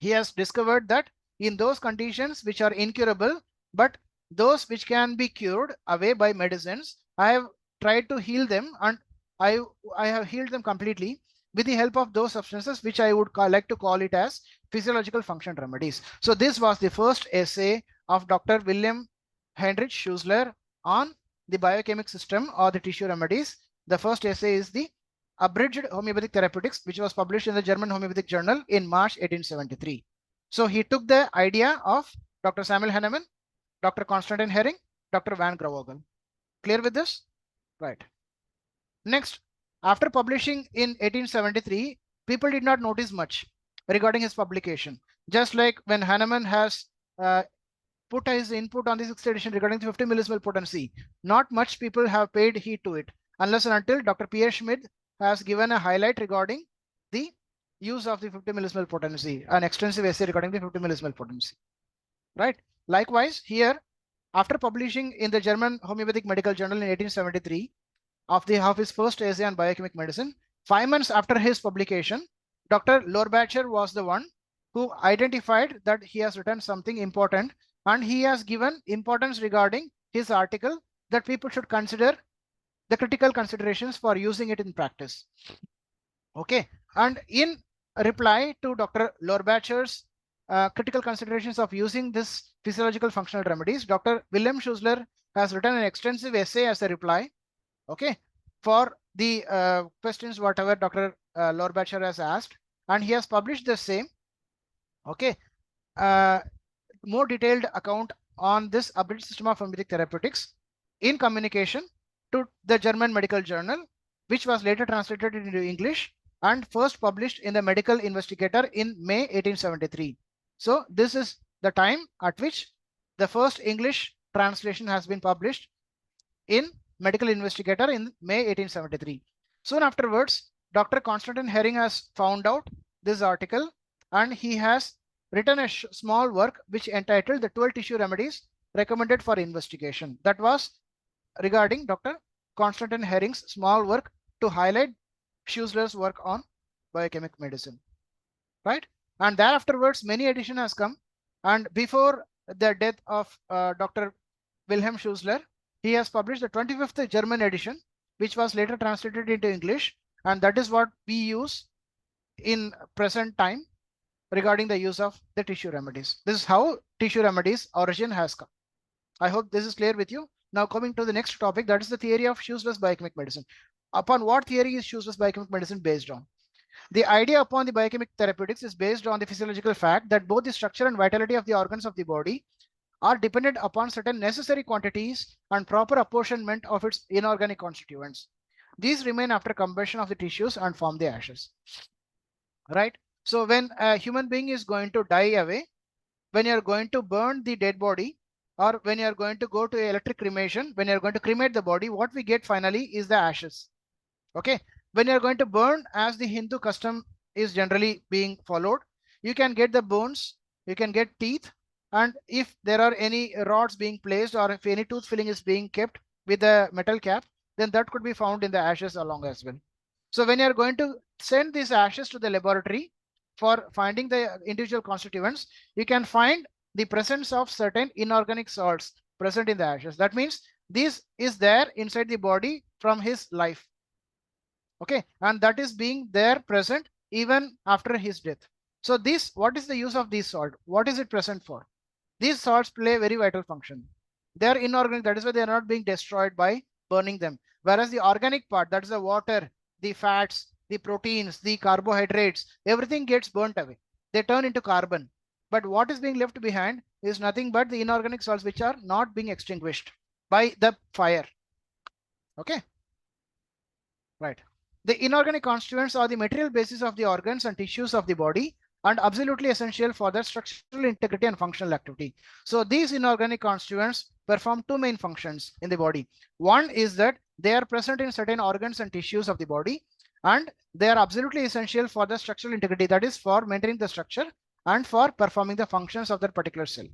he has discovered that in those conditions which are incurable, but those which can be cured away by medicines, I have tried to heal them, and I have healed them completely with the help of those substances which I would like to call it as physiological function remedies. So this was the first essay of Dr. Wilhelm Heinrich Schuessler on the biochemic system or the tissue remedies. The first essay is the Abridged Homeopathic Therapeutics, which was published in the German Homeopathic Journal in March 1873. So he took the idea of Dr. Samuel Hahnemann, Dr. Konstantin Hering, Dr. Van Grovergel. Clear with this? Right. Next, after publishing in 1873, people did not notice much regarding his publication. Just like when Hahnemann has put his input on the 6th edition regarding the 50 millismol potency, not much people have paid heed to it, unless and until Dr. Pierre Schmidt has given a highlight regarding the use of the 50 millismol potency, an extensive essay regarding the 50 millismol potency. Right. Likewise, here, after publishing in the German Homeopathic Medical Journal in 1873 of his first essay on biochemic medicine, 5 months after his publication, Dr. Lorbacher was the one who identified that he has written something important, and he has given importance regarding his article that people should consider the critical considerations for using it in practice. Okay, and in reply to Dr. Lorbacher's critical considerations of using this physiological functional remedies, Dr. Wilhelm Schuessler has written an extensive essay as a reply, okay, for the questions whatever Dr. Lorbacher has asked, and he has published the same, okay, more detailed account on this abridged system of homeopathic therapeutics in communication to the German Medical Journal, which was later translated into English and first published in the Medical Investigator in May 1873. So this is the time at which the first English translation has been published in Medical Investigator in May 1873. Soon afterwards, Dr. Konstantin Hering has found out this article, and he has written a small work which entitled The 12 Tissue Remedies Recommended for Investigation. That was regarding Dr. Konstantin Hering's small work to highlight Schuessler's work on biochemic medicine, right? And thereafterwards, many edition has come, and before the death of Dr. Wilhelm Schuessler, he has published the 25th German edition, which was later translated into English, and that is what we use in present time regarding the use of the tissue remedies. This is how tissue remedies origin has come. I hope this is clear with you. Now coming to the next topic, that is the theory of Schuessler's biochemic medicine. Upon what theory is Schuessler's biochemic medicine based on? The idea upon the biochemic therapeutics is based on the physiological fact that both the structure and vitality of the organs of the body are dependent upon certain necessary quantities and proper apportionment of its inorganic constituents. These remain after combustion of the tissues and form the ashes. Right? So when a human being is going to die away, when you're going to burn the dead body, or when you're going to go to electric cremation, when you're going to cremate the body, what we get finally is the ashes. Okay, when you're going to burn, as the Hindu custom is generally being followed, you can get the bones, you can get teeth, and if there are any rods being placed, or if any tooth filling is being kept with a metal cap, then that could be found in the ashes along as well. So when you're going to send these ashes to the laboratory for finding the individual constituents, you can find the presence of certain inorganic salts present in the ashes. That means this is there inside the body from his life. Okay, and that is being there present even after his death. So this, what is the use of this salt? What is it present for? These salts play a very vital function. They are inorganic, that is why they are not being destroyed by burning them. Whereas the organic part, that is the water, the fats, the proteins, the carbohydrates, everything gets burnt away. They turn into carbon. But what is being left behind is nothing but the inorganic salts which are not being extinguished by the fire. Okay, right. The inorganic constituents are the material basis of the organs and tissues of the body, and absolutely essential for their structural integrity and functional activity. So these inorganic constituents perform two main functions in the body. One is that they are present in certain organs and tissues of the body, and they are absolutely essential for the structural integrity, that is for maintaining the structure and for performing the functions of that particular cell.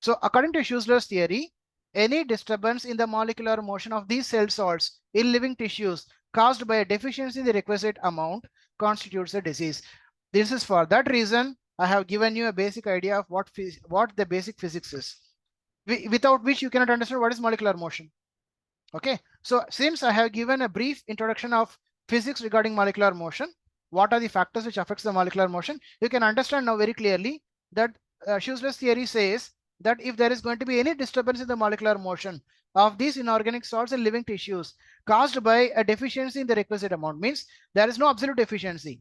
So according to Schuessler's theory, any disturbance in the molecular motion of these cell salts in living tissues caused by a deficiency in the requisite amount constitutes a disease. This is for that reason I have given you a basic idea of what the basic physics is, without which you cannot understand what is molecular motion. Okay, so since I have given a brief introduction of physics regarding molecular motion, what are the factors which affects the molecular motion, you can understand now very clearly that Schuessler's theory says that if there is going to be any disturbance in the molecular motion of these inorganic salts in living tissues caused by a deficiency in the requisite amount, means there is no absolute deficiency,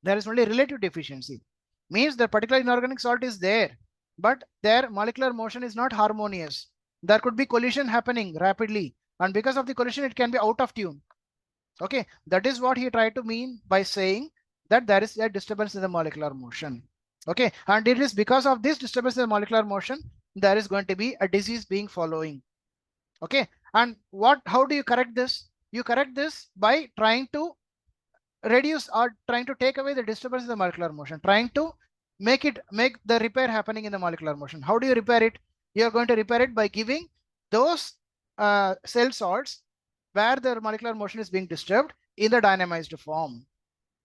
there is only relative deficiency. Means the particular inorganic salt is there, but their molecular motion is not harmonious. There could be collision happening rapidly, and because of the collision it can be out of tune. Okay, that is what he tried to mean by saying that there is a disturbance in the molecular motion. Okay, and it is because of this disturbance in the molecular motion there is going to be a disease being following. Okay, and how do you correct this? You correct this by trying to reduce or trying to take away the disturbance in the molecular motion, trying to make the repair happening in the molecular motion. How do you repair it? You are going to repair it by giving those cell salts where the molecular motion is being disturbed in the dynamized form.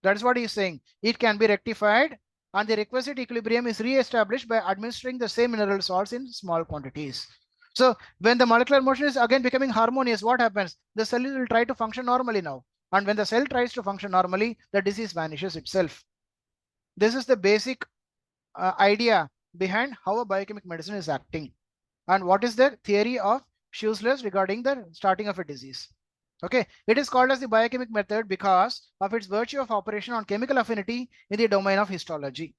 That is what he is saying. It can be rectified and the requisite equilibrium is re-established by administering the same mineral salts in small quantities. So when the molecular motion is again becoming harmonious, what happens? The cell will try to function normally now. And when the cell tries to function normally, the disease vanishes itself. This is the basic idea behind how a biochemic medicine is acting. And what is the theory of Schuessler's regarding the starting of a disease? Okay, it is called as the biochemic method because of its virtue of operation on chemical affinity in the domain of histology.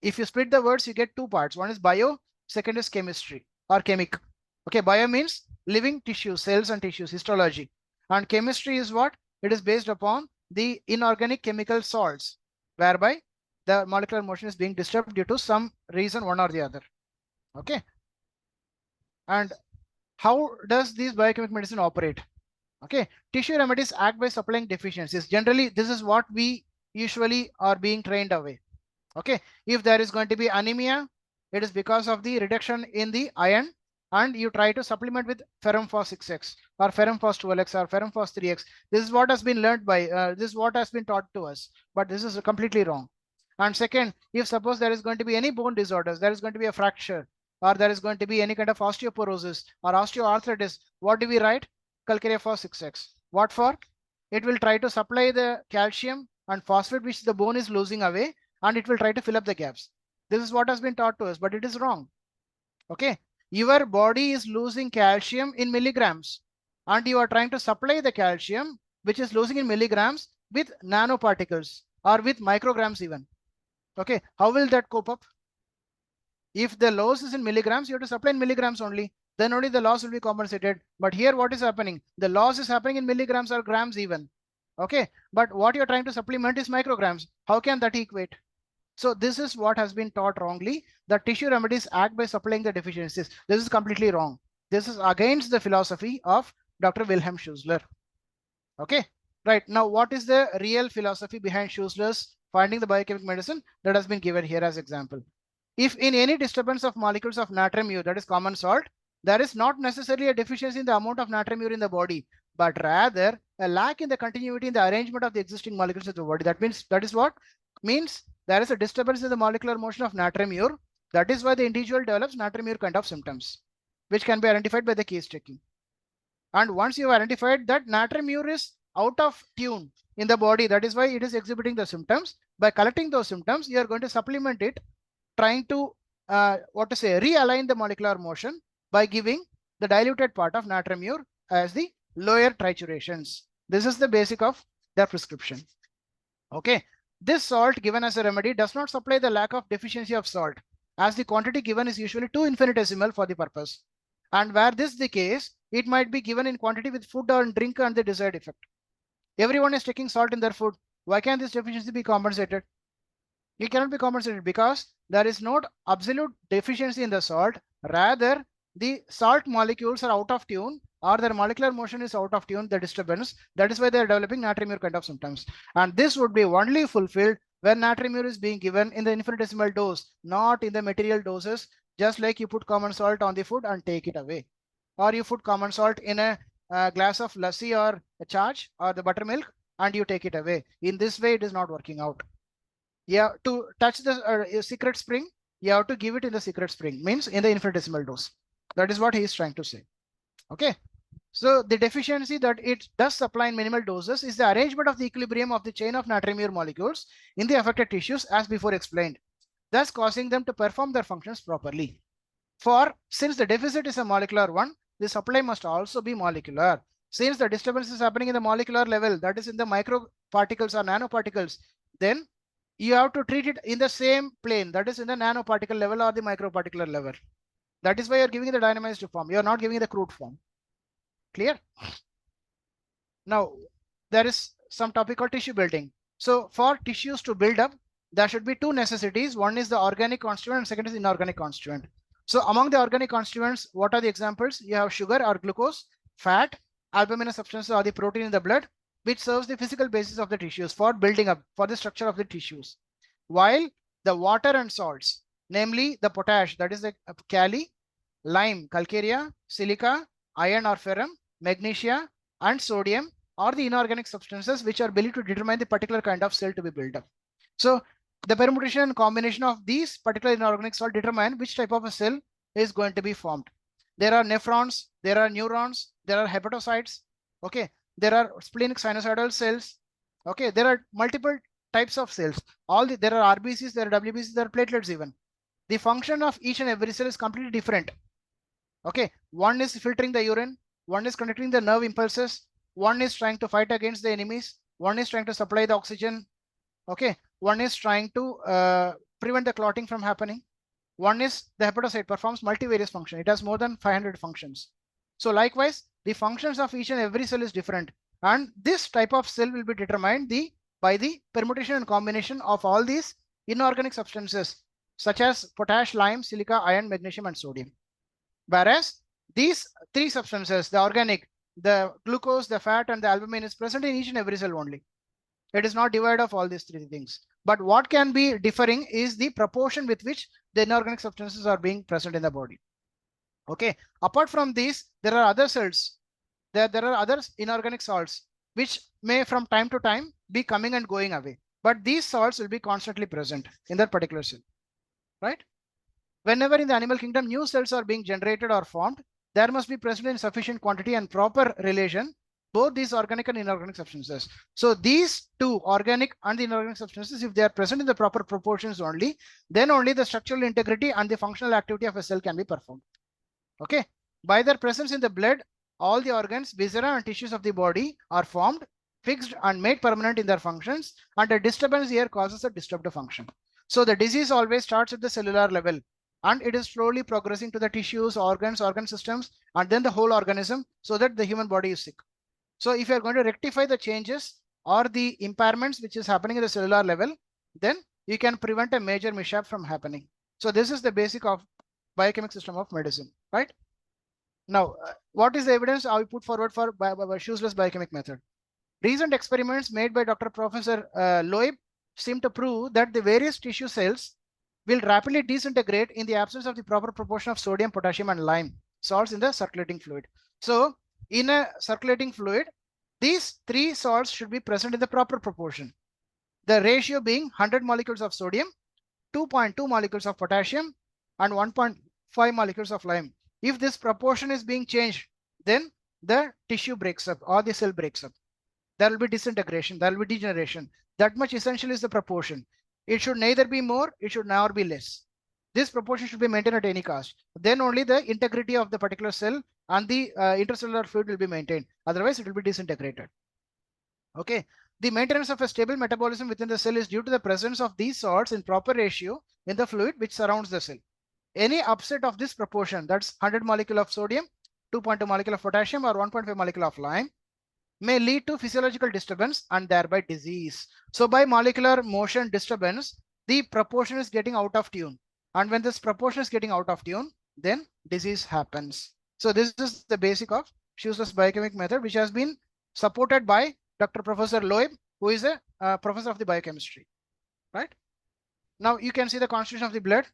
If you split the words, you get two parts. One is bio, second is chemistry or chemic. Okay, bio means living tissue, cells and tissues, histology. And chemistry is what? It is based upon the inorganic chemical salts, whereby the molecular motion is being disturbed due to some reason, one or the other. Okay. And how does this biochemical medicine operate? Okay, tissue remedies act by supplying deficiencies. Generally, this is what we usually are being trained away. Okay, if there is going to be anemia, it is because of the reduction in the iron, and you try to supplement with ferrum phos 6x or ferrum phos 12x or ferrum phos 3x. This is what has been learned by, this is what has been taught to us, but this is completely wrong. And second, if suppose there is going to be any bone disorders, there is going to be a fracture, or there is going to be any kind of osteoporosis or osteoarthritis, what do we write? Calcarea phos 6x. What for? It will try to supply the calcium and phosphate which the bone is losing away, and it will try to fill up the gaps. This is what has been taught to us, but it is wrong. Okay, your body is losing calcium in milligrams, and you are trying to supply the calcium which is losing in milligrams with nanoparticles or with micrograms even. Okay, how will that cope up? If the loss is in milligrams, you have to supply in milligrams only. Then only the loss will be compensated. But here what is happening? The loss is happening in milligrams or grams even. Okay, but what you're trying to supplement is micrograms. How can that equate? So this is what has been taught wrongly, that tissue remedies act by supplying the deficiencies. This is completely wrong. This is against the philosophy of Dr. Wilhelm Schussler. Okay, right. Now, what is the real philosophy behind Schussler's finding the biochemical medicine? That has been given here as example. If in any disturbance of molecules of natrium ure, that is common salt, there is not necessarily a deficiency in the amount of natrium ure in the body, but rather a lack in the continuity in the arrangement of the existing molecules of the body. That means, that is what means there is a disturbance in the molecular motion of natrium ure. That is why the individual develops natrium ure kind of symptoms, which can be identified by the case checking. And once you have identified that natrium ure is out of tune in the body, that is why it is exhibiting the symptoms. By collecting those symptoms, you are going to supplement it, trying to realign the molecular motion by giving the diluted part of natrium ure as the lower triturations. This is the basic of their prescription. Okay, this salt given as a remedy does not supply the lack of deficiency of salt, as the quantity given is usually too infinitesimal for the purpose. And where this is the case, it might be given in quantity with food or drink and the desired effect. Everyone is taking salt in their food. Why can't this deficiency be compensated? It cannot be compensated because there is no absolute deficiency in the salt. Rather, the salt molecules are out of tune, or their molecular motion is out of tune, the disturbance. That is why they are developing natrium ure kind of symptoms. And this would be only fulfilled when natrium ure is being given in the infinitesimal dose, not in the material doses, just like you put common salt on the food and take it away. Or you put common salt in a glass of lassi or a charge or the buttermilk and you take it away. In this way, it is not working out. Yeah, to touch the secret spring, you have to give it in the secret spring, means in the infinitesimal dose. That is what he is trying to say. Okay, so the deficiency that it does supply in minimal doses is the arrangement of the equilibrium of the chain of natrium ure molecules in the affected tissues as before explained, thus causing them to perform their functions properly. For since the deficit is a molecular one, the supply must also be molecular. Since the disturbance is happening in the molecular level, that is in the microparticles or nanoparticles, then you have to treat it in the same plane, that is in the nanoparticle level or the microparticular level. That is why you're giving it the dynamized form. You're not giving it the crude form. Clear? Now, there is some topic called tissue building. So for tissues to build up, there should be two necessities. One is the organic constituent and second is inorganic constituent. So among the organic constituents, what are the examples? You have sugar or glucose, fat, albuminous substances or the protein in the blood, which serves the physical basis of the tissues for building up, for the structure of the tissues. While the water and salts, namely the potash, that is the kali, lime, calcarea, silica, iron or ferrum, magnesia, and sodium are the inorganic substances which are believed to determine the particular kind of cell to be built up. So the permutation and combination of these particular inorganic salts determine which type of a cell is going to be formed. There are nephrons, there are neurons, there are hepatocytes, okay, there are splenic sinusoidal cells, okay, there are multiple types of cells. There are RBCs, there are WBCs, there are platelets even. The function of each and every cell is completely different. Okay, one is filtering the urine, one is conducting the nerve impulses, one is trying to fight against the enemies, one is trying to supply the oxygen, okay, one is trying to prevent the clotting from happening. One is the hepatocyte performs multivarious function. It has more than 500 functions. So likewise, the functions of each and every cell is different. And this type of cell will be determined by the permutation and combination of all these inorganic substances, such as potash, lime, silica, iron, magnesium, and sodium. Whereas these three substances, the organic, the glucose, the fat, and the albumin is present in each and every cell only. It is not divided of all these three things. But what can be differing is the proportion with which the inorganic substances are being present in the body. Okay. Apart from these, there are other cells. There are other inorganic salts which may from time to time be coming and going away. But these salts will be constantly present in that particular cell. Right? Whenever in the animal kingdom new cells are being generated or formed, there must be present in sufficient quantity and proper relation both these organic and inorganic substances. So these two, organic and the inorganic substances, if they are present in the proper proportions only, then only the structural integrity and the functional activity of a cell can be performed. Okay. By their presence in the blood, all the organs, viscera and tissues of the body are formed, fixed and made permanent in their functions, and a disturbance here causes a disturbed function. So the disease always starts at the cellular level and it is slowly progressing to the tissues, organs, organ systems, and then the whole organism, so that the human body is sick. So if you are going to rectify the changes or the impairments which is happening at the cellular level, then you can prevent a major mishap from happening. So this is the basic of biochemic system of medicine, right? Now, what is the evidence I put forward for shoeless biochemic method? Recent experiments made by Professor Loeb seem to prove that the various tissue cells will rapidly disintegrate in the absence of the proper proportion of sodium, potassium, and lime salts in the circulating fluid. So, in a circulating fluid, these three salts should be present in the proper proportion. The ratio being 100 molecules of sodium, 2.2 molecules of potassium, and 1.5 molecules of lime. If this proportion is being changed, then the tissue breaks up or the cell breaks up. There will be disintegration, there will be degeneration. That much essential is the proportion. It should neither be more, it should never be less. This proportion should be maintained at any cost. Then only the integrity of the particular cell and the intercellular fluid will be maintained. Otherwise, it will be disintegrated. Okay. The maintenance of a stable metabolism within the cell is due to the presence of these salts in proper ratio in the fluid which surrounds the cell. Any upset of this proportion, that's 100 molecule of sodium, 2.2 molecule of potassium, or 1.5 molecule of lime, may lead to physiological disturbance and thereby disease. So by molecular motion disturbance, the proportion is getting out of tune. And when this proportion is getting out of tune, then disease happens. So this is the basic of shoeless biochemic method, which has been supported by Dr. Professor Loeb, who is a professor of the biochemistry, right? Now you can see the constitution of the blood.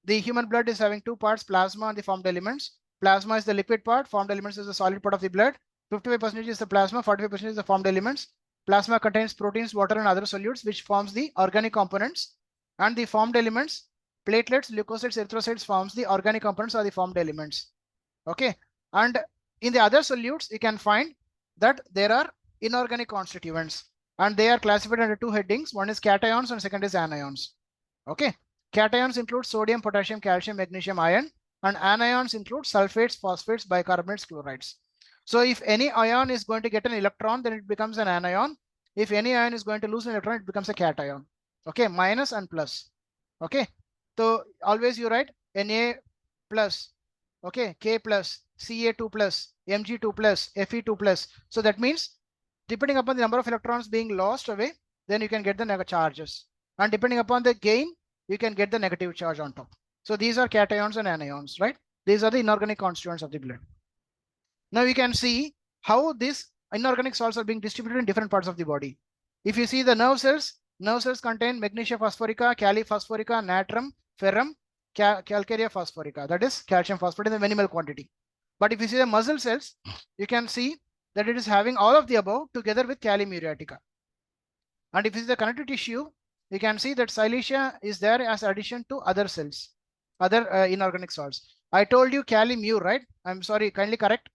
The human blood is having two parts, plasma and the formed elements. Plasma is the liquid part, formed elements is the solid part of the blood. 55% is the plasma, 45% is the formed elements. Plasma contains proteins, water, and other solutes, which forms the organic components. And the formed elements, platelets, leukocytes, erythrocytes forms the organic components or the formed elements. Okay. And in the other solutes, you can find that there are inorganic constituents. And they are classified under two headings. One is cations and second is anions. Okay. Cations include sodium, potassium, calcium, magnesium, iron. And anions include sulfates, phosphates, bicarbonates, chlorides. So if any ion is going to get an electron, then it becomes an anion. If any ion is going to lose an electron, it becomes a cation. Okay, minus and plus. Okay, so always you write Na plus, okay, K plus, Ca2 plus, Mg2 plus, Fe2 plus. So that means depending upon the number of electrons being lost away, then you can get the negative charges. And depending upon the gain, you can get the negative charge on top. So these are cations and anions, right? These are the inorganic constituents of the blood. Now you can see how these inorganic salts are being distributed in different parts of the body. If you see the nerve cells contain magnesia phosphorica, kali phosphorica, natrum, ferrum, calcarea phosphorica, that is calcium phosphate in the minimal quantity. But if you see the muscle cells, you can see that it is having all of the above together with kali muriatica. And if you see the connective tissue, you can see that silicea is there as addition to other cells, other inorganic salts. I told you kali mu, right? I'm sorry, kindly correct.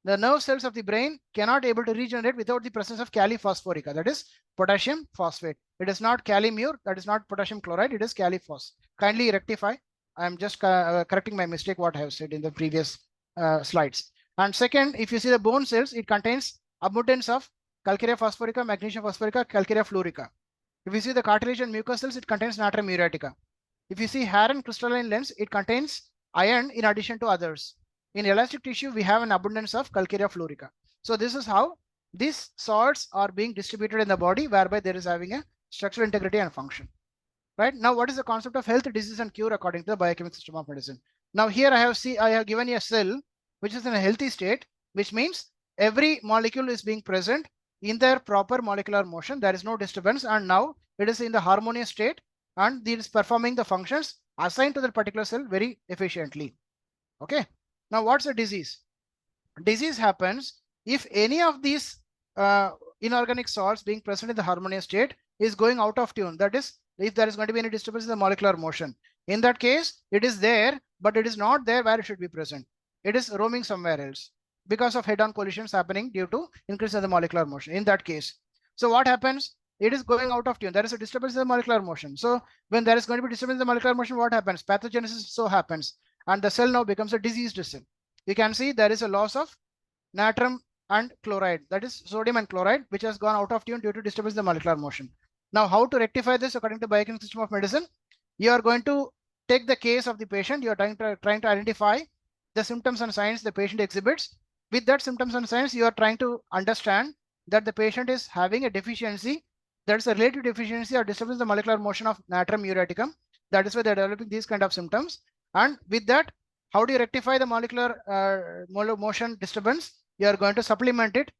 The nerve cells of the brain cannot able to regenerate without the presence of kali phosphorica, that is potassium phosphate. It is not kali mu, that is not potassium chloride, it is kali phos. Kindly rectify. I am just correcting my mistake what I have said in the previous slides. And second, if you see the bone cells, it contains abundance of calcarea phosphorica, magnesia phosphorica, calcarea fluorica. If you see the cartilage and mucous cells, it contains natrum muriatica. If you see hair and crystalline lens, it contains iron in addition to others. In elastic tissue, we have an abundance of calcarea fluorica. So this is how these salts are being distributed in the body, whereby there is having a structural integrity and function. Right now, what is the concept of health, disease, and cure according to the biochemical system of medicine? Now here I have given you a cell which is in a healthy state, which means every molecule is being present in their proper molecular motion. There is no disturbance, and now it is in the harmonious state, and it is performing the functions assigned to that particular cell very efficiently. Okay. Now, what's a disease? Disease happens if any of these inorganic salts being present in the harmonious state is going out of tune. That is, if there is going to be any disturbance in the molecular motion. In that case, it is there, but it is not there where it should be present. It is roaming somewhere else because of head-on collisions happening due to increase in the molecular motion. In that case, so what happens? It is going out of tune. There is a disturbance in the molecular motion. So when there is going to be disturbance in the molecular motion, what happens? Pathogenesis so happens, and the cell now becomes a diseased cell. You can see there is a loss of natrum and chloride, that is sodium and chloride, which has gone out of tune due to disturbance in the molecular motion. Now, how to rectify this according to the biochemical system of medicine? You are going to take the case of the patient. You are trying to identify the symptoms and signs the patient exhibits. With that symptoms and signs, you are trying to understand that the patient is having a deficiency. there's a relative deficiency or disturbance in the molecular motion of natrum ureticum. That is why they're developing these kind of symptoms. And with that, how do you rectify the molecular motion disturbance? You are going to supplement it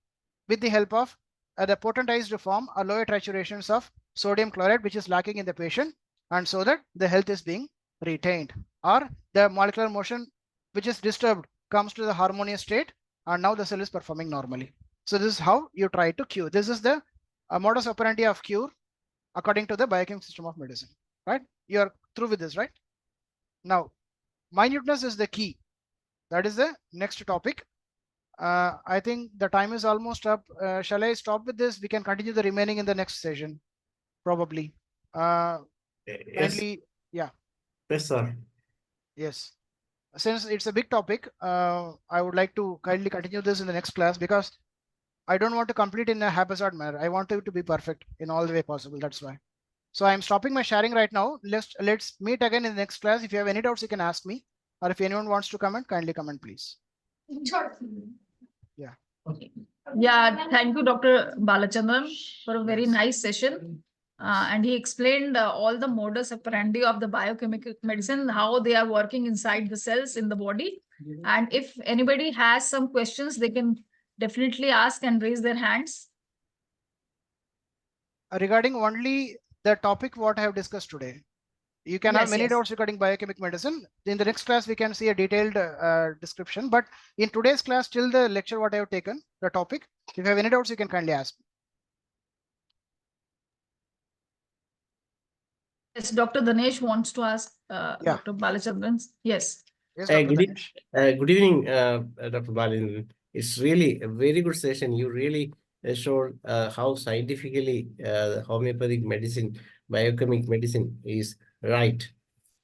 with the help of the potentized form or lower saturations of sodium chloride, which is lacking in the patient, and so that the health is being retained, or the molecular motion which is disturbed comes to the harmonious state, and now the cell is performing normally. So this is how you try to cure. This is the modus operandi of cure according to the biochemical system of medicine, right? You are through with this, right? Now, minuteness is the key. That is the next topic. I think the time is almost up. Shall I stop with this? We can continue the remaining in the next session, probably. Yes. Kindly, yeah. Yes, sir. Yes. Since it's a big topic, I would like to kindly continue this in the next class, because I don't want to complete in a haphazard manner. I want it to be perfect in all the way possible. That's why. So I'm stopping my sharing right now. Let's meet again in the next class. If you have any doubts, you can ask me, or if anyone wants to comment, kindly comment, please. Yeah. Okay. Yeah, thank you, Dr. Balachandran, for a very nice session. And he explained all the modus operandi of the biochemical medicine, how they are working inside the cells in the body. And if anybody has some questions, they can definitely ask and raise their hands. Regarding only the topic what I have discussed today, you can have many doubts regarding biochemic medicine. In the next class, we can see a detailed description. But in today's class, till the lecture what I have taken, the topic, if you have any doubts, you can kindly ask. Yes, Dr. Danesh wants to ask Dr. Balachandran. Yes. Yes, Dr. Danesh. Good evening, Dr. Balachandran. It's really a very good session. You really showed how scientifically homeopathic medicine, biochemic medicine is right.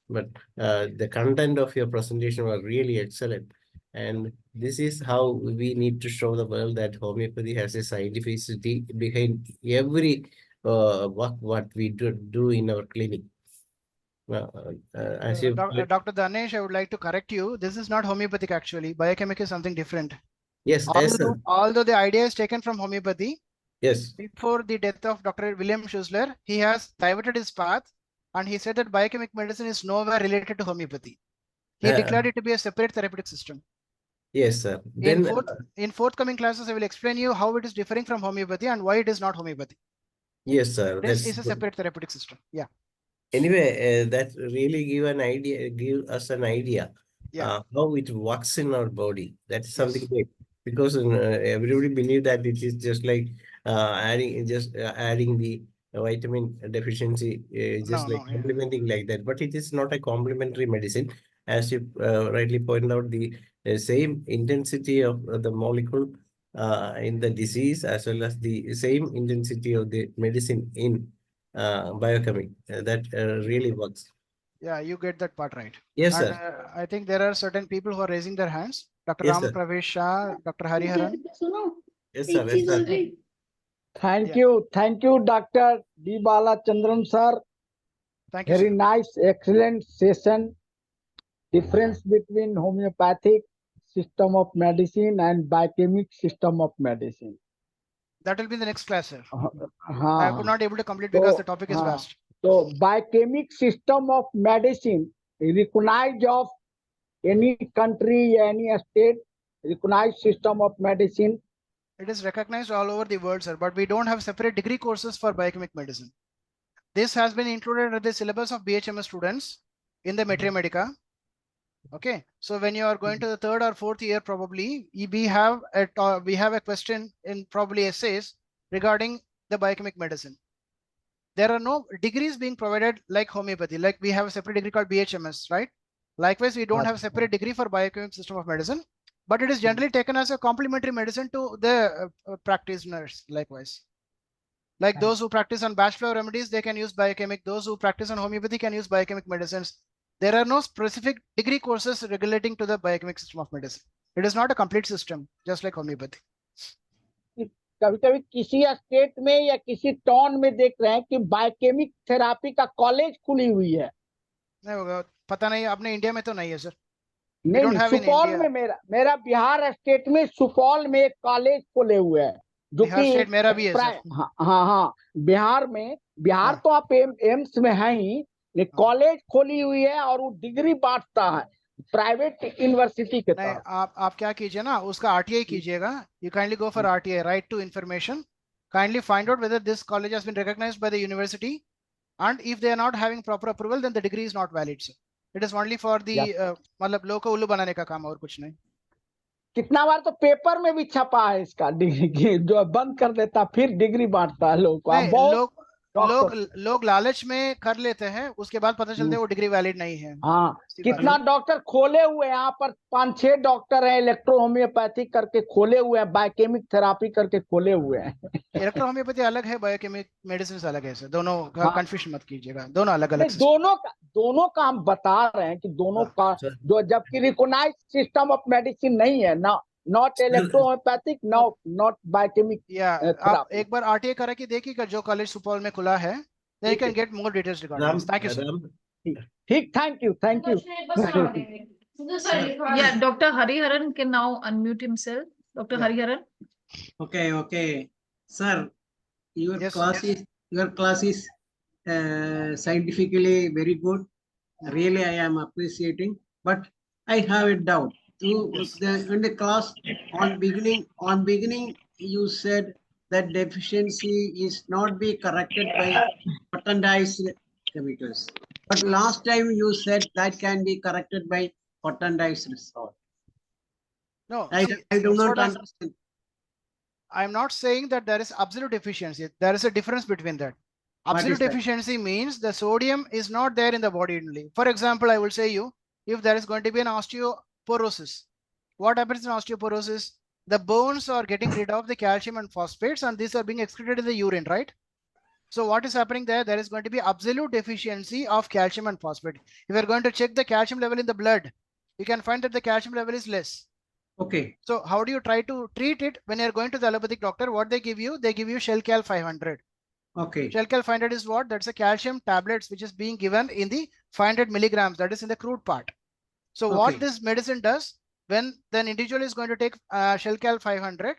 But the content of your presentation was really excellent. And this is how we need to show the world that homeopathy has a scientificity behind every what we do in our clinic. As you Dr. Danesh, I would like to correct you. This is not homeopathic actually. Biochemic is something different. Yes, although the idea is taken from homeopathy. Yes. Before the death of Dr. William Schussler, he has diverted his path, and he said that biochemic medicine is nowhere related to homeopathy. He declared it to be a separate therapeutic system. Yes, sir. Then in forthcoming classes, I will explain you how it is differing from homeopathy and why it is not homeopathy. Yes, sir. This is a separate therapeutic system. Yeah. Anyway, that really give us an idea how it works in our body. That's something great, because everybody believe that it is just like adding the vitamin deficiency, complementing like that. But it is not a complementary medicine, as you rightly pointed out. The same intensity of the molecule in the disease, as well as the same intensity of the medicine in biochemic, that really works. Yeah, you get that part right. Yes, and, sir. I think there are certain people who are raising their hands. Dr. Ram Pravesh Shah, Dr. Hariharan. Yes, sir. Yes, sir. Thank you, Dr. D.BALACHANDRAN, sir. Thank you. Very nice, excellent session. Difference between homeopathic system of medicine and biochemic system of medicine. That will be the next class, sir. I could not able to complete because the topic is vast. So biochemic system of medicine recognized of any country, any state, recognized system of medicine. It is recognized all over the world, sir, but we don't have separate degree courses for biochemic medicine. This has been included in the syllabus of BHMS students in the Materia Medica. Okay, so when you are going to the 3rd or 4th year, probably we have a question in probably essays regarding the biochemic medicine. There are no degrees being provided like homeopathy, like we have a separate degree called BHMS, right? Likewise, we don't have a separate degree for biochemical system of medicine, but it is generally taken as a complementary medicine to the practitioners. Likewise, like those who practice on bachelor remedies, they can use biochemic. Those who practice on homeopathy can use biochemic medicines. There are no specific degree courses relating to the biochemic system of medicine. It is not a complete system, just like homeopathy. कभी-कभी किसी state में या किसी town में देख रहे हैं कि बायोकेमिक थेरेपी का कॉलेज खुली हुई है। नहीं होगा, पता नहीं, अपने इंडिया में तो नहीं है सर। नहीं, सुपौल में मेरा बिहार स्टेट में सुपौल में एक कॉलेज खोले हुए हैं जो बिहार कि स्टेट मेरा भी है सर। हाँ हाँ हाँ, बिहार में, बिहार तो आप एम्स में है ही, कॉलेज खोली हुई है और वो डिग्री बांटता है प्राइवेट यूनिवर्सिटी के नहीं, तहत। आप क्या कीजिए ना, उसका RTI कीजिएगा। You kindly go for RTI, right to information. Kindly find out whether this college has been recognised by the university, and if they are not having proper approval then the degree is not valid sir. It is only for the मतलब लोग को उल्लू बनाने का काम, और कुछ नहीं। कितना बार तो पेपर में भी छपा है इसका डिग्री, जो बंद कर देता फिर डिग्री बांटता है लोग को। नहीं, बहुत लोग लालच में कर लेते हैं, उसके बाद पता चलता है वो डिग्री वैलिड नहीं है। हाँ, कितना डॉक्टर खोले हुए हैं यहाँ पर, 5-6 डॉक्टर हैं इलेक्ट्रो होम्योपैथिक करके खोले हुए हैं, बायोकेमिक थेरापी करके खोले हुए हैं। इलेक्ट्रो होम्योपैथी अलग है, बायोकेमिक मेडिसिन अलग है सर, दोनों का कंफ्यूजन मत कीजिएगा, दोनों अलग अलग। दोनों का हम बता रहे हैं कि दोनों का जो, जबकि रिकॉग्नाइज्ड सिस्टम ऑफ मेडिसिन नहीं है ना, not electro homeopathic, not biochemic. आप एक बार RTI करा के देखिएगा जो कॉलेज सुपौल में खुला है, then you can get more details regarding this. Thank you sir. ठीक, thank you. Yeah, Dr. Hariharan can now unmute himself. Dr. Hariharan. Okay, sir. Your class is scientifically very good. Really, I am appreciating. But I have a doubt. In the class on beginning, you said that deficiency is not be corrected by potentized chemicals. But last time you said that can be corrected by potentized salt. No, I do not understand. I am not saying that there is absolute deficiency. There is a difference between that. Absolute deficiency means the sodium is not there in the body only. For example, I will say you, if there is going to be an osteoporosis, what happens in osteoporosis? The bones are getting rid of the calcium and phosphates, and these are being excreted in the urine, right? So what is happening there? There is going to be absolute deficiency of calcium and phosphate. If you are going to check the calcium level in the blood, you can find that the calcium level is less. Okay. So how do you try to treat it? When you're going to the allopathic doctor, what they give you Shelcal 500. Okay. Shelcal 500 is what? That's a calcium tablets which is being given in the 500 milligrams. That is in the crude part. So what this medicine does, when the individual is going to take Shelcal 500,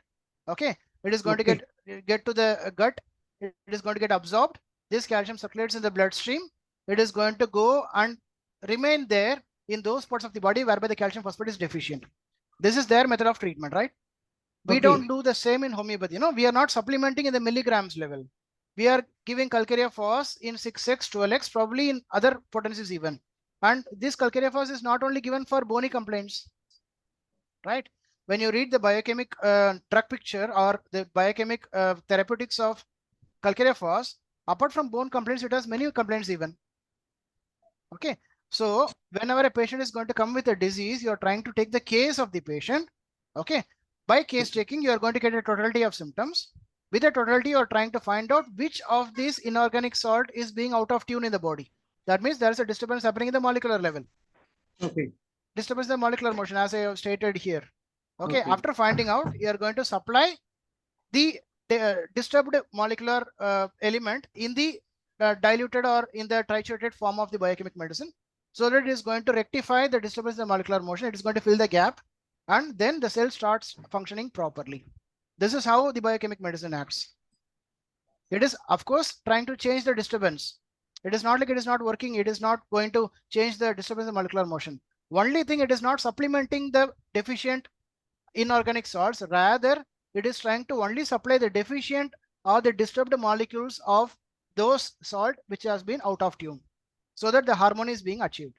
okay, it is going to get to the gut. It is going to get absorbed. This calcium circulates in the bloodstream. It is going to go and remain there in those parts of the body whereby the calcium phosphate is deficient. This is their method of treatment, right? We don't do the same in homeopathy. We are not supplementing in the milligrams level. We are giving calcarea phos in 6x, 12x, probably in other potencies even. And this calcarea phos is not only given for bony complaints, right? When you read the biochemic drug picture or the biochemic therapeutics of calcarea phos, apart from bone complaints, it has many complaints even. Okay. So whenever a patient is going to come with a disease, you are trying to take the case of the patient. Okay. By case taking, you are going to get a totality of symptoms. With a totality, you are trying to find out which of these inorganic salt is being out of tune in the body. That means there is a disturbance happening in the molecular level. Okay. Disturbance in the molecular motion, as I have stated here. Okay. After finding out, you are going to supply the disturbed molecular element in the diluted or in the triturated form of the biochemic medicine, so that it is going to rectify the disturbance in the molecular motion. It is going to fill the gap, and then the cell starts functioning properly. This is how the biochemic medicine acts. It is, of course, trying to change the disturbance. It is not like it is not working. It is not going to change the disturbance in the molecular motion. Only thing, it is not supplementing the deficient inorganic salts. Rather, it is trying to only supply the deficient or the disturbed molecules of those salt which has been out of tune, so that the harmony is being achieved.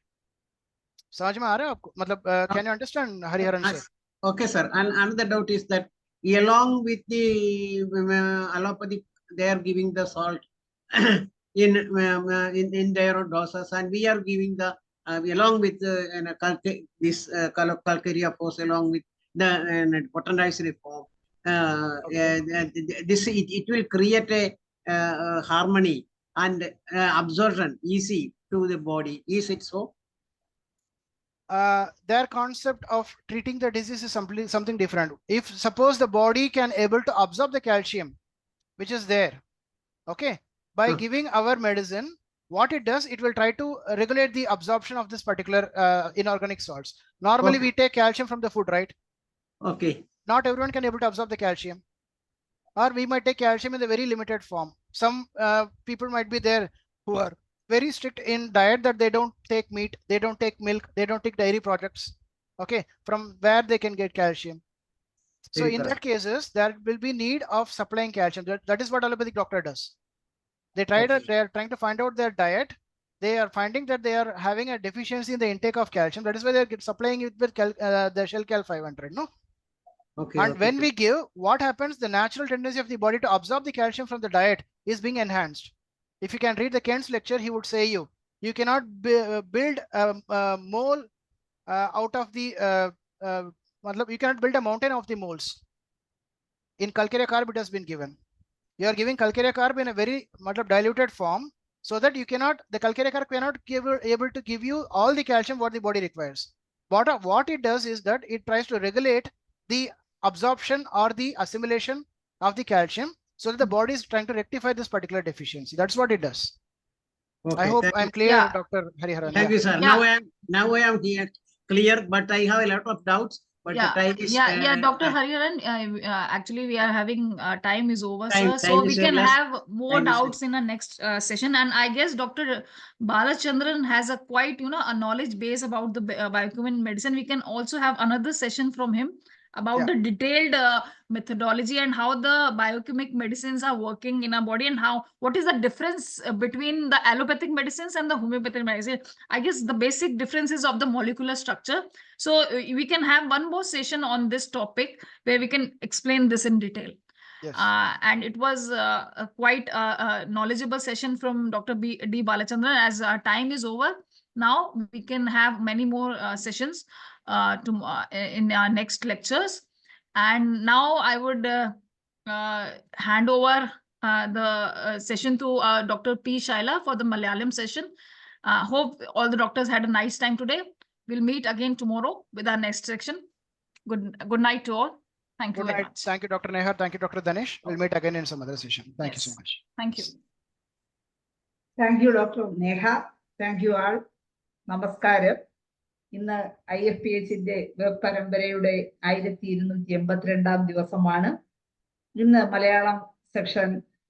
समझ में आ रहा है आपको? मतलब can you understand, Hariharan sir? Okay, sir. And another doubt is that along with the allopathy, they are giving the salt in their doses, and we are giving the along with this calcarea phos along with the potentized form. This it will create a harmony and absorption easy to the body. Is it so? Their concept of treating the disease is something different. If suppose the body can able to absorb the calcium which is there, okay, by giving our medicine, what it does, it will try to regulate the absorption of this particular inorganic salts. Normally we take calcium from the food, right? Okay. Not everyone can able to absorb the calcium. or we might take calcium in the very limited form. Some people might be there who are very strict in diet, that they don't take meat, they don't take milk, they don't take dairy products. Okay, from where they can get calcium. So in that cases, there will be need of supplying calcium. That is what allopathic doctor does. They are trying to find out their diet. They are finding that they are having a deficiency in the intake of calcium. That is why they are supplying it with the Shell Cal 500. No. And when we give, what happens? The natural tendency of the body to absorb the calcium from the diet is being enhanced. If you can read the Kent's lecture, he would say you cannot build a mole out of the you cannot build a mountain of the moles. In calcarea carb, it has been given. You are giving calcarea carb in a very diluted form, so that you cannot, the calcarea carb cannot able to give you all the calcium what the body requires. But what it does is that it tries to regulate the absorption or the assimilation of the calcium, so that the body is trying to rectify this particular deficiency. That's what it does. Okay, I hope I'm clear, Yeah. Dr. Hariharan. Thank you, sir. Yeah. Now I am here clear, but I have a lot of doubts. But the time is Dr. Hariharan, actually we are having time is over, Time- sir. time So we is can less. have more Time is doubts in the next session. And I guess Dr. Balachandran has a quite, a knowledge base about the biochemical medicine. We can also have another session from him about the detailed methodology and how the biochemic medicines are working in our body, and what is the difference between the allopathic medicines and the homeopathic medicine. I guess the basic differences of the molecular structure. So we can have one more session on this topic where we can explain this in detail. Yes. And it was quite a knowledgeable session from Dr. D. Balachandran. As our time is over, now we can have many more sessions in our next lectures. And now I would hand over the session to Dr. P. Shaila for the Malayalam session. Hope all the doctors had a nice time today. We'll meet again tomorrow with our next section. Good night to all. Thank you Good very night. much. Thank you, Dr. Nehar. Thank you, Dr. Danesh. We'll meet again in some other session. Thank you so much. Thank you. Thank you, Dr. Neha. Thank you all. നമസ്കാരം. ഇന്ന് IFPHന്റെ web പരമ്പരയുടെ 1282 ദിവസമാണ്. ഇന്ന്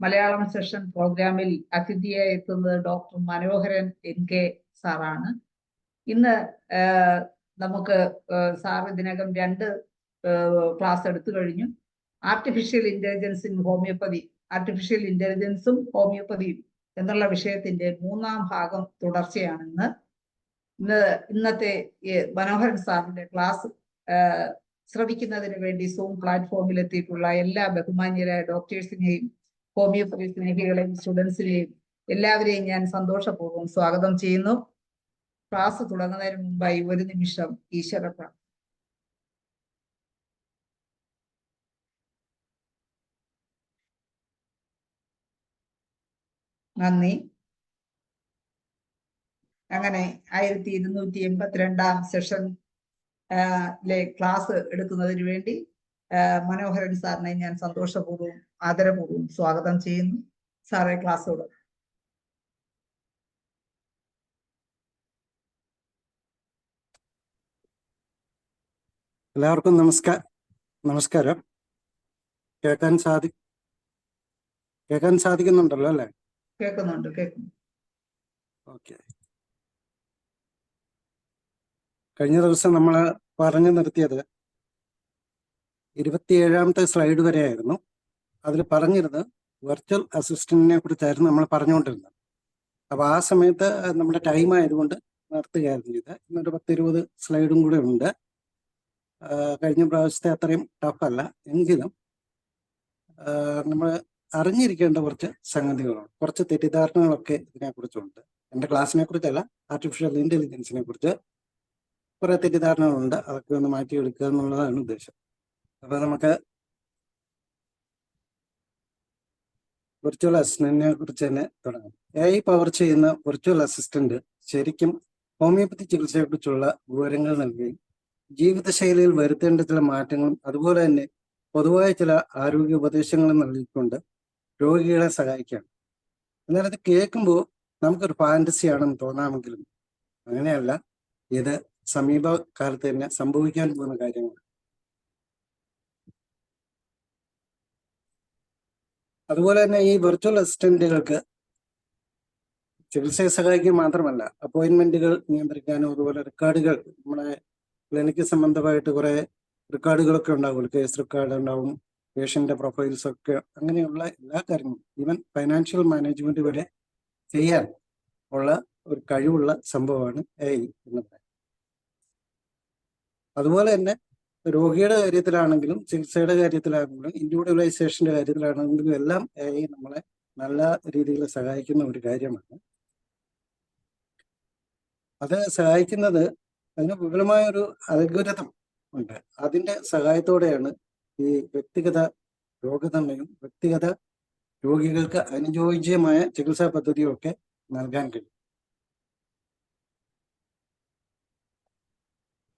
Malayalam session പ്രോഗ്രാമിൽ അതിഥിയായി എത്തുന്നത് doctor മനോഹരൻ NK സാറാണ്. ഇന്ന് നമുക്ക് സാർ ഇതിനകം 2 ക്ലാസ് എടുത്തു കഴിഞ്ഞു. Artificial intelligence in homeopathy, artificial ഇന്റലിജൻസും ഹോമിയോപ്പതിയും എന്നുള്ള വിഷയത്തിന്റെ 3ാം ഭാഗം തുടർച്ചയാണ് ഇന്നത്തെ മനോഹരൻ സാറിന്റെ ക്ലാസ് ശ്രവിക്കുന്നതിന് വേണ്ടി സൂം പ്ലാറ്റ്ഫോമിൽ എത്തിയിട്ടുള്ള എല്ലാ ബഹുമാന്യരായ ഡോക്ടേഴ്സിനെയും ഹോമിയോപ്പതി സ്നേഹികളെയും സ്റ്റുഡൻസിനെയും എല്ലാവരെയും ഞാൻ സന്തോഷപൂർവ്വം സ്വാഗതം ചെയ്യുന്നു. ക്ലാസ് തുടങ്ങുന്നതിന് മുമ്പായി ഒരു നിമിഷം ഈശ്വര പ്രാർത്ഥന. നന്ദി. അങ്ങനെ 1282 സെഷൻ ക്ലാസ് എടുക്കുന്നതിന് വേണ്ടി മനോഹരൻ സാറിനെ ഞാൻ സന്തോഷപൂർവ്വം ആദരപൂർവ്വം സ്വാഗതം ചെയ്യുന്നു. സാറേ, ക്ലാസ്സോട്. എല്ലാവർക്കും നമസ്കാരം. കേൾക്കാൻ സാധിക്കുന്നുണ്ടല്ലോ അല്ലേ? കേൾക്കുന്നുണ്ട്. ഓക്കെ. കഴിഞ്ഞ ദിവസം നമ്മൾ പറഞ്ഞു നിർത്തിയത് 27ാമത്തെ സ്ലൈഡ് വരെയായിരുന്നു. അതിൽ പറഞ്ഞിരുന്നത് വെർച്വൽ അസിസ്റ്റന്റിനെ കുറിച്ചായിരുന്നു നമ്മൾ പറഞ്ഞുകൊണ്ടിരുന്നത്. അപ്പോൾ ആ സമയത്ത് നമ്മുടെ ടൈം ആയതുകൊണ്ട് നിർത്തുകയായിരുന്നു ചെയ്തത്. ഇന്നൊരു 10-20 സ്ലൈഡും കൂടെ ഉണ്ട്. കഴിഞ്ഞ പ്രാവശ്യത്തെ അത്രയും ടഫല്ല, എങ്കിലും നമ്മൾ അറിഞ്ഞിരിക്കേണ്ട കുറച്ച് സംഗതികളുണ്ട്, കുറച്ച് തെറ്റിദ്ധാരണകളൊക്കെ ഇതിനെക്കുറിച്ചുണ്ട്. എൻ്റെ ക്ലാസ്സിനെ കുറിച്ചല്ല, ആർട്ടിഫിഷ്യൽ ഇന്റലിജൻസിനെ കുറിച്ച് കുറെ തെറ്റിദ്ധാരണകളുണ്ട്. അതൊക്കെ ഒന്ന് മാറ്റിയെടുക്കുക എന്നുള്ളതാണ് ഉദ്ദേശം. അപ്പൊ നമുക്ക് വെർച്വൽ അസിസ്റ്റന്റിനെ കുറിച്ച് തന്നെ തുടങ്ങാം. AI പവർ ചെയ്യുന്ന വെർച്വൽ അസിസ്റ്റന്റ് ശരിക്കും ഹോമിയോപ്പതി ചികിത്സയെക്കുറിച്ചുള്ള വിവരങ്ങൾ നൽകുകയും ജീവിതശൈലിയിൽ വരുത്തേണ്ട ചില മാറ്റങ്ങളും അതുപോലെ തന്നെ പൊതുവായ ചില ആരോഗ്യ ഉപദേശങ്ങളും നൽകിക്കൊണ്ട് രോഗികളെ സഹായിക്കുകയാണ്. എന്നാൽ അത് കേൾക്കുമ്പോൾ നമുക്കൊരു ഫാന്റസിയാണെന്ന് തോന്നാമെങ്കിലും അങ്ങനെയല്ല. ഇത് സമീപകാലത്ത് തന്നെ സംഭവിക്കാൻ പോകുന്ന കാര്യമാണ്. അതുപോലെ തന്നെ ഈ വെർച്വൽ അസിസ്റ്റന്റുകൾക്ക് ചികിത്സയെ സഹായിക്കുക മാത്രമല്ല, അപ്പോയിന്റ്മെന്റുകൾ നിയന്ത്രിക്കാനും അതുപോലെ റെക്കോർഡുകൾ, നമ്മുടെ ക്ലിനിക്ക് സംബന്ധമായിട്ട് കുറെ റെക്കോർഡുകളൊക്കെ ഉണ്ടാവും, കേസ് റെക്കോർഡ് ഉണ്ടാവും, പേഷ്യന്റെ പ്രൊഫൈൽസ് ഒക്കെ, അങ്ങനെയുള്ള എല്ലാ കാര്യങ്ങളും ഈവൻ ഫൈനാൻഷ്യൽ മാനേജ്മെന്റ് വരെ ചെയ്യാൻ ഉള്ള ഒരു കഴിവുള്ള സംഭവമാണ് AI എന്ന് പറയുന്നത്. അതുപോലെ തന്നെ രോഗിയുടെ കാര്യത്തിലാണെങ്കിലും ചികിത്സയുടെ കാര്യത്തിലാണെങ്കിലും ഇൻഡിവിജ്വലൈസേഷന്റെ കാര്യത്തിലാണെങ്കിലും എല്ലാം AI നമ്മളെ നല്ല രീതിയിൽ സഹായിക്കുന്ന ഒരു കാര്യമാണ്. അത് സഹായിക്കുന്നത് അതിന് വിപുലമായ ഒരു അൽഗോരിതം ഉണ്ട്. അതിന്റെ സഹായത്തോടെയാണ് ഈ വ്യക്തിഗത രോഗനിർണയവും വ്യക്തിഗത രോഗികൾക്ക് അനുയോജ്യമായ ചികിത്സാ പദ്ധതിയും ഒക്കെ നൽകാൻ കഴിയും.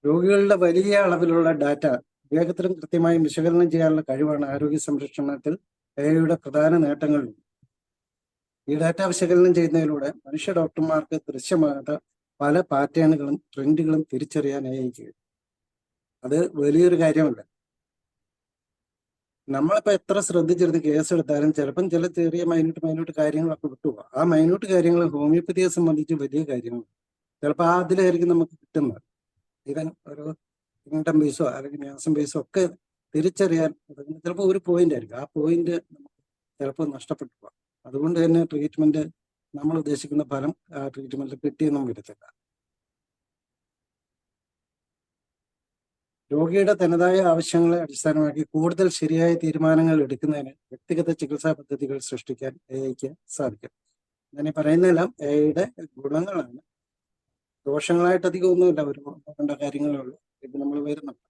രോഗികളുടെ വലിയ അളവിലുള്ള ഡാറ്റ വേഗത്തിലും കൃത്യമായും വിശകലനം ചെയ്യാനുള്ള കഴിവാണ് ആരോഗ്യ സംരക്ഷണത്തിൽ AI-യുടെ പ്രധാന നേട്ടങ്ങളിൽ. ഈ ഡാറ്റ വിശകലനം ചെയ്യുന്നതിലൂടെ മനുഷ്യ ഡോക്ടർമാർക്ക് ദൃശ്യമാകാത്ത പല പാറ്റേണുകളും ട്രെൻഡുകളും തിരിച്ചറിയാൻ AI-ക്ക് കഴിയും. അത് വലിയൊരു കാര്യമല്ല. നമ്മളിപ്പോൾ എത്ര ശ്രദ്ധിച്ചെടുത്ത് കേസ് എടുത്താലും ചിലപ്പം ചില ചെറിയ മൈന്യൂട്ട് കാര്യങ്ങളൊക്കെ വിട്ടുപോകും. ആ മൈന്യൂട്ട് കാര്യങ്ങൾ ഹോമിയോപ്പതിയെ സംബന്ധിച്ച് വലിയ കാര്യങ്ങൾ ചിലപ്പോൾ അതിലായിരിക്കും നമുക്ക് കിട്ടുന്നത്. ഈവൻ ഒരു ഇൻകം ബേസോ അല്ലെങ്കിൽ ന്യാസം ബേസോ ഒക്കെ തിരിച്ചറിയാൻ ചിലപ്പോൾ ഒരു പോയിന്റ് ആയിരിക്കും. ആ പോയിന്റ് നമുക്ക് ചിലപ്പോൾ നഷ്ടപ്പെട്ടു പോകാം. അതുകൊണ്ട് തന്നെ ട്രീറ്റ്മെന്റ് നമ്മൾ ഉദ്ദേശിക്കുന്ന ഫലം ആ ട്രീറ്റ്മെന്റിൽ കിട്ടിയെന്നും വരത്തില്ല. രോഗിയുടെ തനതായ ആവശ്യങ്ങളെ അടിസ്ഥാനമാക്കി കൂടുതൽ ശരിയായ തീരുമാനങ്ങൾ എടുക്കുന്നതിന് വ്യക്തിഗത ചികിത്സാ പദ്ധതികൾ സൃഷ്ടിക്കാൻ AI-ക്ക് സാധിക്കും. ഞാൻ പറയുന്നതെല്ലാം AI-യുടെ ഗുണങ്ങളാണ്. ദോഷങ്ങളായിട്ട് അധികം ഒന്നുമില്ല, ഒരു വേണ്ട കാര്യങ്ങളേ ഉള്ളൂ. ഇത് നമ്മൾ വരുന്നുണ്ട്.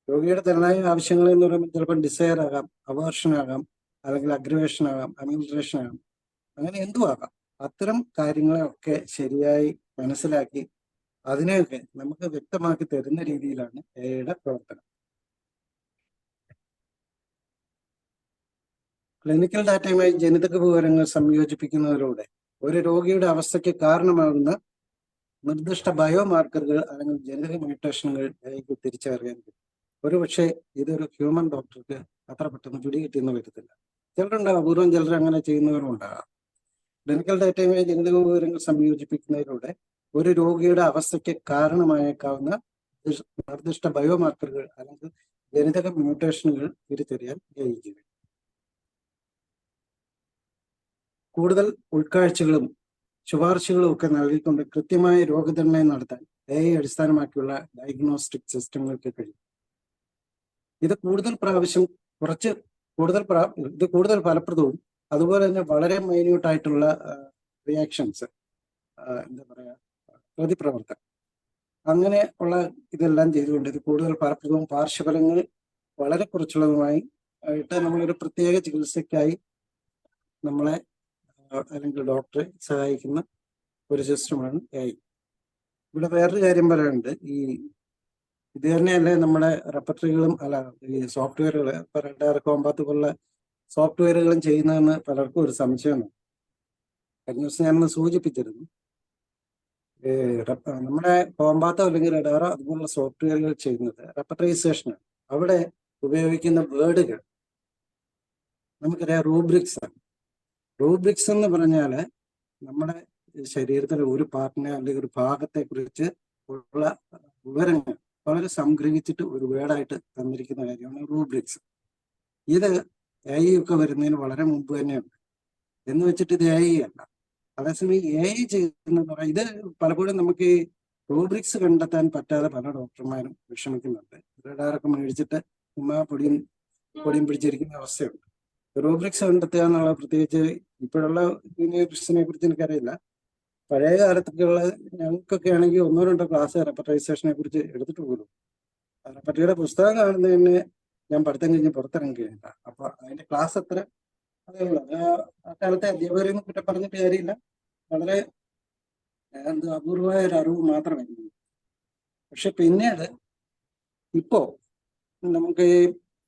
രോഗിയുടെ തനതായ ആവശ്യങ്ങൾ എന്ന് പറയുമ്പോൾ ചിലപ്പോൾ ഡിസയർ ആകാം, അവേർഷൻ ആകാം, അല്ലെങ്കിൽ അഗ്രവേഷൻ ആകാം, അമ്യൂസേഷൻ ആകാം, അങ്ങനെ എന്തും ആകാം. അത്തരം കാര്യങ്ങളെയൊക്കെ ശരിയായി മനസ്സിലാക്കി അതിനെയൊക്കെ നമുക്ക് വ്യക്തമാക്കി തരുന്ന രീതിയിലാണ് AI-യുടെ പ്രവർത്തനം. ക്ലിനിക്കൽ ഡാറ്റയുമായി ജനിതക വിവരങ്ങൾ സംയോജിപ്പിക്കുന്നതിലൂടെ ഒരു രോഗിയുടെ അവസ്ഥയ്ക്ക് കാരണമാകുന്ന നിർദ്ദിഷ്ട ബയോമാർക്കറുകൾ അല്ലെങ്കിൽ ജനിതക മ്യൂട്ടേഷനുകൾ AI-ക്ക് തിരിച്ചറിയാൻ കഴിയും. ഒരുപക്ഷെ ഇതൊരു ഹ്യൂമൻ ഡോക്ടർക്ക് അത്ര പെട്ടെന്ന് പിടികിട്ടിയെന്ന് വരത്തില്ല. ചിലരുണ്ടാകും, അപൂർവം ചിലർ അങ്ങനെ ചെയ്യുന്നവരും ഉണ്ടാകാം. ക്ലിനിക്കൽ ഡാറ്റയുമായി ജനിതക വിവരങ്ങൾ സംയോജിപ്പിക്കുന്നതിലൂടെ ഒരു രോഗിയുടെ അവസ്ഥയ്ക്ക് കാരണമായേക്കാവുന്ന നിർദ്ദിഷ്ട ബയോമാർക്കറുകൾ അല്ലെങ്കിൽ ജനിതക മ്യൂട്ടേഷനുകൾ തിരിച്ചറിയാൻ AI-ക്ക് കഴിയും. കൂടുതൽ ഉൾക്കാഴ്ചകളും ശുപാർശകളും ഒക്കെ നൽകിക്കൊണ്ട് കൃത്യമായ രോഗനിർണയം നടത്താൻ AI അടിസ്ഥാനമാക്കിയുള്ള ഡയഗ്നോസ്റ്റിക് സിസ്റ്റങ്ങൾക്ക് കഴിയും. ഇത് കൂടുതൽ ഫലപ്രദവും അതുപോലെ തന്നെ വളരെ മൈന്യൂട്ടായിട്ടുള്ള റിയാക്ഷൻസ്, എന്താ പറയാ, പ്രതിപ്രവർത്തനം, അങ്ങനെ ഉള്ള ഇതെല്ലാം ചെയ്തുകൊണ്ട് ഇത് കൂടുതൽ ഫലപ്രദവും പാർശ്വഫലങ്ങൾ വളരെ കുറച്ചുള്ളതുമായി ആയിട്ട് നമ്മളൊരു പ്രത്യേക ചികിത്സയ്ക്കായി നമ്മളെ അല്ലെങ്കിൽ ഡോക്ടറെ സഹായിക്കുന്ന ഒരു സിസ്റ്റമാണ് AI. ഇവിടെ വേറൊരു കാര്യം പറയാനുണ്ട്. ഇത് തന്നെയല്ലേ നമ്മുടെ റെപ്പർട്ടറികളും ഈ സോഫ്റ്റ്വെയറുകൾ കോമ്പാത്ത് പോലുള്ള സോഫ്റ്റ്വെയറുകളും ചെയ്യുന്നതെന്ന് പലർക്കും ഒരു സംശയമാണ്. കഴിഞ്ഞ ദിവസം ഞാനൊന്ന് സൂചിപ്പിച്ചിരുന്നു. നമ്മുടെ കോമ്പാത്തോ അല്ലെങ്കിൽ റഡാറോ അതുപോലുള്ള സോഫ്റ്റ്വെയറുകൾ ചെയ്യുന്നത് റെപ്പർട്ടറൈസേഷനാണ്. അവിടെ ഉപയോഗിക്കുന്ന വേർഡുകൾ നമുക്കറിയാം റൂബ്രിക്സ് ആണ്. റൂബ്രിക്സ് എന്ന് പറഞ്ഞാൽ നമ്മുടെ ശരീരത്തിലെ ഒരു പാർട്ടിനെ അല്ലെങ്കിൽ ഒരു ഭാഗത്തെ കുറിച്ച് ഉള്ള വിവരങ്ങൾ വളരെ സംഗ്രഹിച്ചിട്ട് ഒരു വേർഡായിട്ട് തന്നിരിക്കുന്ന കാര്യമാണ് റൂബ്രിക്സ്. ഇത് AI ഒക്കെ വരുന്നതിന് വളരെ മുമ്പ് തന്നെയുണ്ട്. എന്ന് വെച്ചിട്ട് ഇത് AI അല്ല. അതേസമയം AI ചെയ്യുന്ന പറയാം, ഇത് പലപ്പോഴും നമുക്ക് ഈ റൂബ്രിക്സ് കണ്ടെത്താൻ പറ്റാതെ പല ഡോക്ടർമാരും വിഷമിക്കുന്നുണ്ട്. റഡാറൊക്കെ മേടിച്ചിട്ട് പൊടിയും പിടിച്ചിരിക്കുന്ന അവസ്ഥയുണ്ട്. റൂബ്രിക്സ് കണ്ടെത്തുക എന്നുള്ള, പ്രത്യേകിച്ച് ഇപ്പോഴുള്ള യൂണിവേഴ്സിറ്റിനെ കുറിച്ച് എനിക്കറിയില്ല, പഴയ കാലത്തൊക്കെയുള്ള ഞങ്ങൾക്കൊക്കെ ആണെങ്കിൽ 1-2 ക്ലാസ് റെപ്പർട്ടൈസേഷനെ കുറിച്ച് എടുത്തിട്ട് പോലും. റെപ്പർട്ടറിയുടെ പുസ്തകം കാണുന്നതിന് ഞാൻ പഠിത്തം കഴിഞ്ഞ് പുറത്തിറങ്ങിയില്ല. അപ്പൊ അതിന്റെ ക്ലാസ് അത്ര അതേയുള്ളൂ. ആ കാലത്തെ അധ്യാപകരെയൊന്നും കുറ്റം പറഞ്ഞിട്ട് കാര്യമില്ല, വളരെ അപൂർവമായ ഒരു അറിവ് മാത്രമായിരുന്നു. പക്ഷെ പിന്നീട് ഇപ്പോ നമുക്ക് ഈ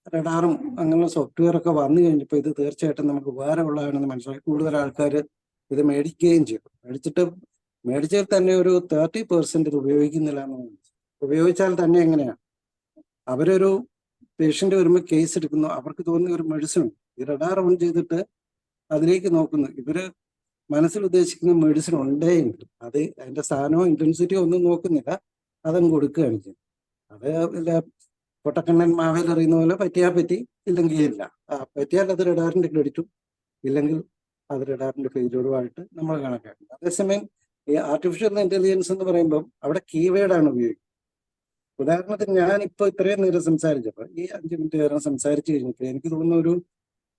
റഡാറും അങ്ങനെയുള്ള സോഫ്റ്റ്വെയർ ഒക്കെ വന്നു കഴിഞ്ഞപ്പോൾ ഇത് തീർച്ചയായിട്ടും നമുക്ക് ഉപകാരമുള്ളതാണെന്ന് മനസ്സിലാക്കി കൂടുതൽ ആൾക്കാർ ഇത് മേടിക്കുകയും ചെയ്തു. മേടിച്ചാൽ തന്നെ ഒരു 30% ഇത് ഉപയോഗിക്കുന്നില്ല എന്ന്. ഉപയോഗിച്ചാൽ തന്നെ എങ്ങനെയാണ്, അവരൊരു പേഷ്യന്റ് വരുമ്പോൾ കേസ് എടുക്കുന്നു, അവർക്ക് തോന്നുന്ന ഒരു മെഡിസിൻ ഈ റഡാർ ഓൺ ചെയ്തിട്ട് അതിലേക്ക് നോക്കുന്നു. ഇവര് മനസ്സിൽ ഉദ്ദേശിക്കുന്ന മെഡിസിൻ ഉണ്ടെങ്കിൽ അത് അതിന്റെ സ്ഥാനമോ ഇന്റൻസിറ്റിയോ ഒന്നും നോക്കുന്നില്ല, അതങ്ങ് കൊടുക്കുകയാണ് ചെയ്യുന്നത്. അത് ഇല്ല പൊട്ടക്കണ്ണൻ മാവേൽ അറിയുന്ന പോലെ പറ്റിയാൽ പറ്റി, ഇല്ലെങ്കിൽ ഇല്ല. പറ്റിയാൽ അത് റഡാറിന്റെ ക്രെഡിറ്റും, ഇല്ലെങ്കിൽ അത് റഡാറിന്റെ ഫെയിലിയറുമായിട്ട് നമ്മൾ കണക്കാക്കുന്നത്. അതേസമയം ഈ ആർട്ടിഫിഷ്യൽ ഇന്റലിജൻസ് എന്ന് പറയുമ്പോൾ അവിടെ കീവേഡാണ് ഉപയോഗിക്കുന്നത്. ഉദാഹരണത്തിന് ഞാനിപ്പോൾ ഇത്രയും നേരം സംസാരിച്ചപ്പോൾ ഈ 5 മിനിറ്റ് നേരം സംസാരിച്ചു കഴിഞ്ഞപ്പോൾ എനിക്ക് തോന്നുന്ന ഒരു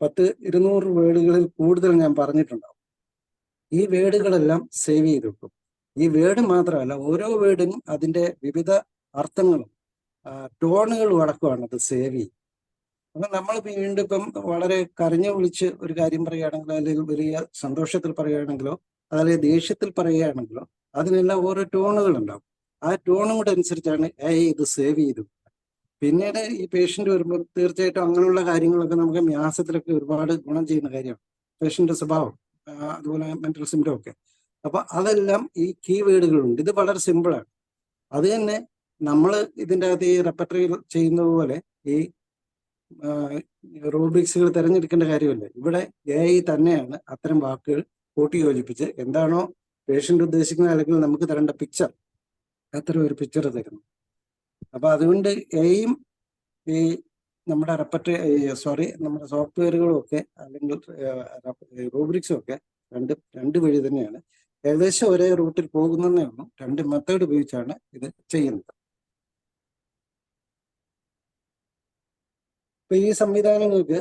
10-200 വേർഡുകളിൽ കൂടുതൽ ഞാൻ പറഞ്ഞിട്ടുണ്ടാവും. ഈ വേർഡുകളെല്ലാം സേവ് ചെയ്ത് വെക്കും. ഈ വേർഡ് മാത്രമല്ല, ഓരോ വേർഡിനും അതിൻ്റെ വിവിധ അർത്ഥങ്ങളും ടോണുകളും അടക്കമാണ് അത് സേവ് ചെയ്യും. അപ്പം നമ്മൾ വീണ്ടും ഇപ്പം വളരെ കരഞ്ഞു വിളിച്ച് ഒരു കാര്യം പറയുകയാണെങ്കിലോ, അല്ലെങ്കിൽ വലിയ സന്തോഷത്തിൽ പറയുകയാണെങ്കിലോ, അതല്ലെങ്കിൽ ദേഷ്യത്തിൽ പറയുകയാണെങ്കിലോ, അതിനെല്ലാം ഓരോ ടോണുകൾ ഉണ്ടാവും. ആ ടോണും കൂടെ അനുസരിച്ചാണ് ഇത് സേവ് ചെയ്തു. പിന്നീട് ഈ പേഷ്യന്റ് വരുമ്പോൾ തീർച്ചയായിട്ടും അങ്ങനെയുള്ള കാര്യങ്ങളൊക്കെ നമുക്ക് മ്യാസത്തിലൊക്കെ ഒരുപാട് ഗുണം ചെയ്യുന്ന കാര്യമാണ്. പേഷ്യന്റ് സ്വഭാവം, അതുപോലെ മെന്റൽ സിംറ്റം ഒക്കെ. അപ്പൊ അതെല്ലാം ഈ കീവേഡുകളുണ്ട്. ഇത് വളരെ സിമ്പിളാണ്. അത് തന്നെ നമ്മൾ ഇതിൻ്റെ അകത്ത് ഈ റെപ്പർട്ടറി ചെയ്യുന്നത് പോലെ ഈ റൂബ്രിക്സുകൾ തിരഞ്ഞെടുക്കേണ്ട കാര്യമല്ല. ഇവിടെ AI തന്നെയാണ് അത്തരം വാക്കുകൾ കൂട്ടി യോജിപ്പിച്ച് എന്താണോ പേഷ്യന്റ് ഉദ്ദേശിക്കുന്നത്, അല്ലെങ്കിൽ നമുക്ക് തരേണ്ട പിക്ചർ, അത്തരം ഒരു പിക്ചർ തരുന്നു. അപ്പൊ അതുകൊണ്ട് AI-യും ഈ നമ്മുടെ നമ്മുടെ സോഫ്റ്റ്വെയറുകളും ഒക്കെ, അല്ലെങ്കിൽ റൂബ്രിക്സും ഒക്കെ രണ്ട് വഴി തന്നെയാണ്. ഏകദേശം ഒരേ റൂട്ടിൽ പോകുന്നതേ ഉള്ളൂ. 2 മെത്തേഡ് ഉപയോഗിച്ചാണ് ഇത് ചെയ്യുന്നത്. ഇപ്പൊ ഈ സംവിധാനങ്ങൾക്ക്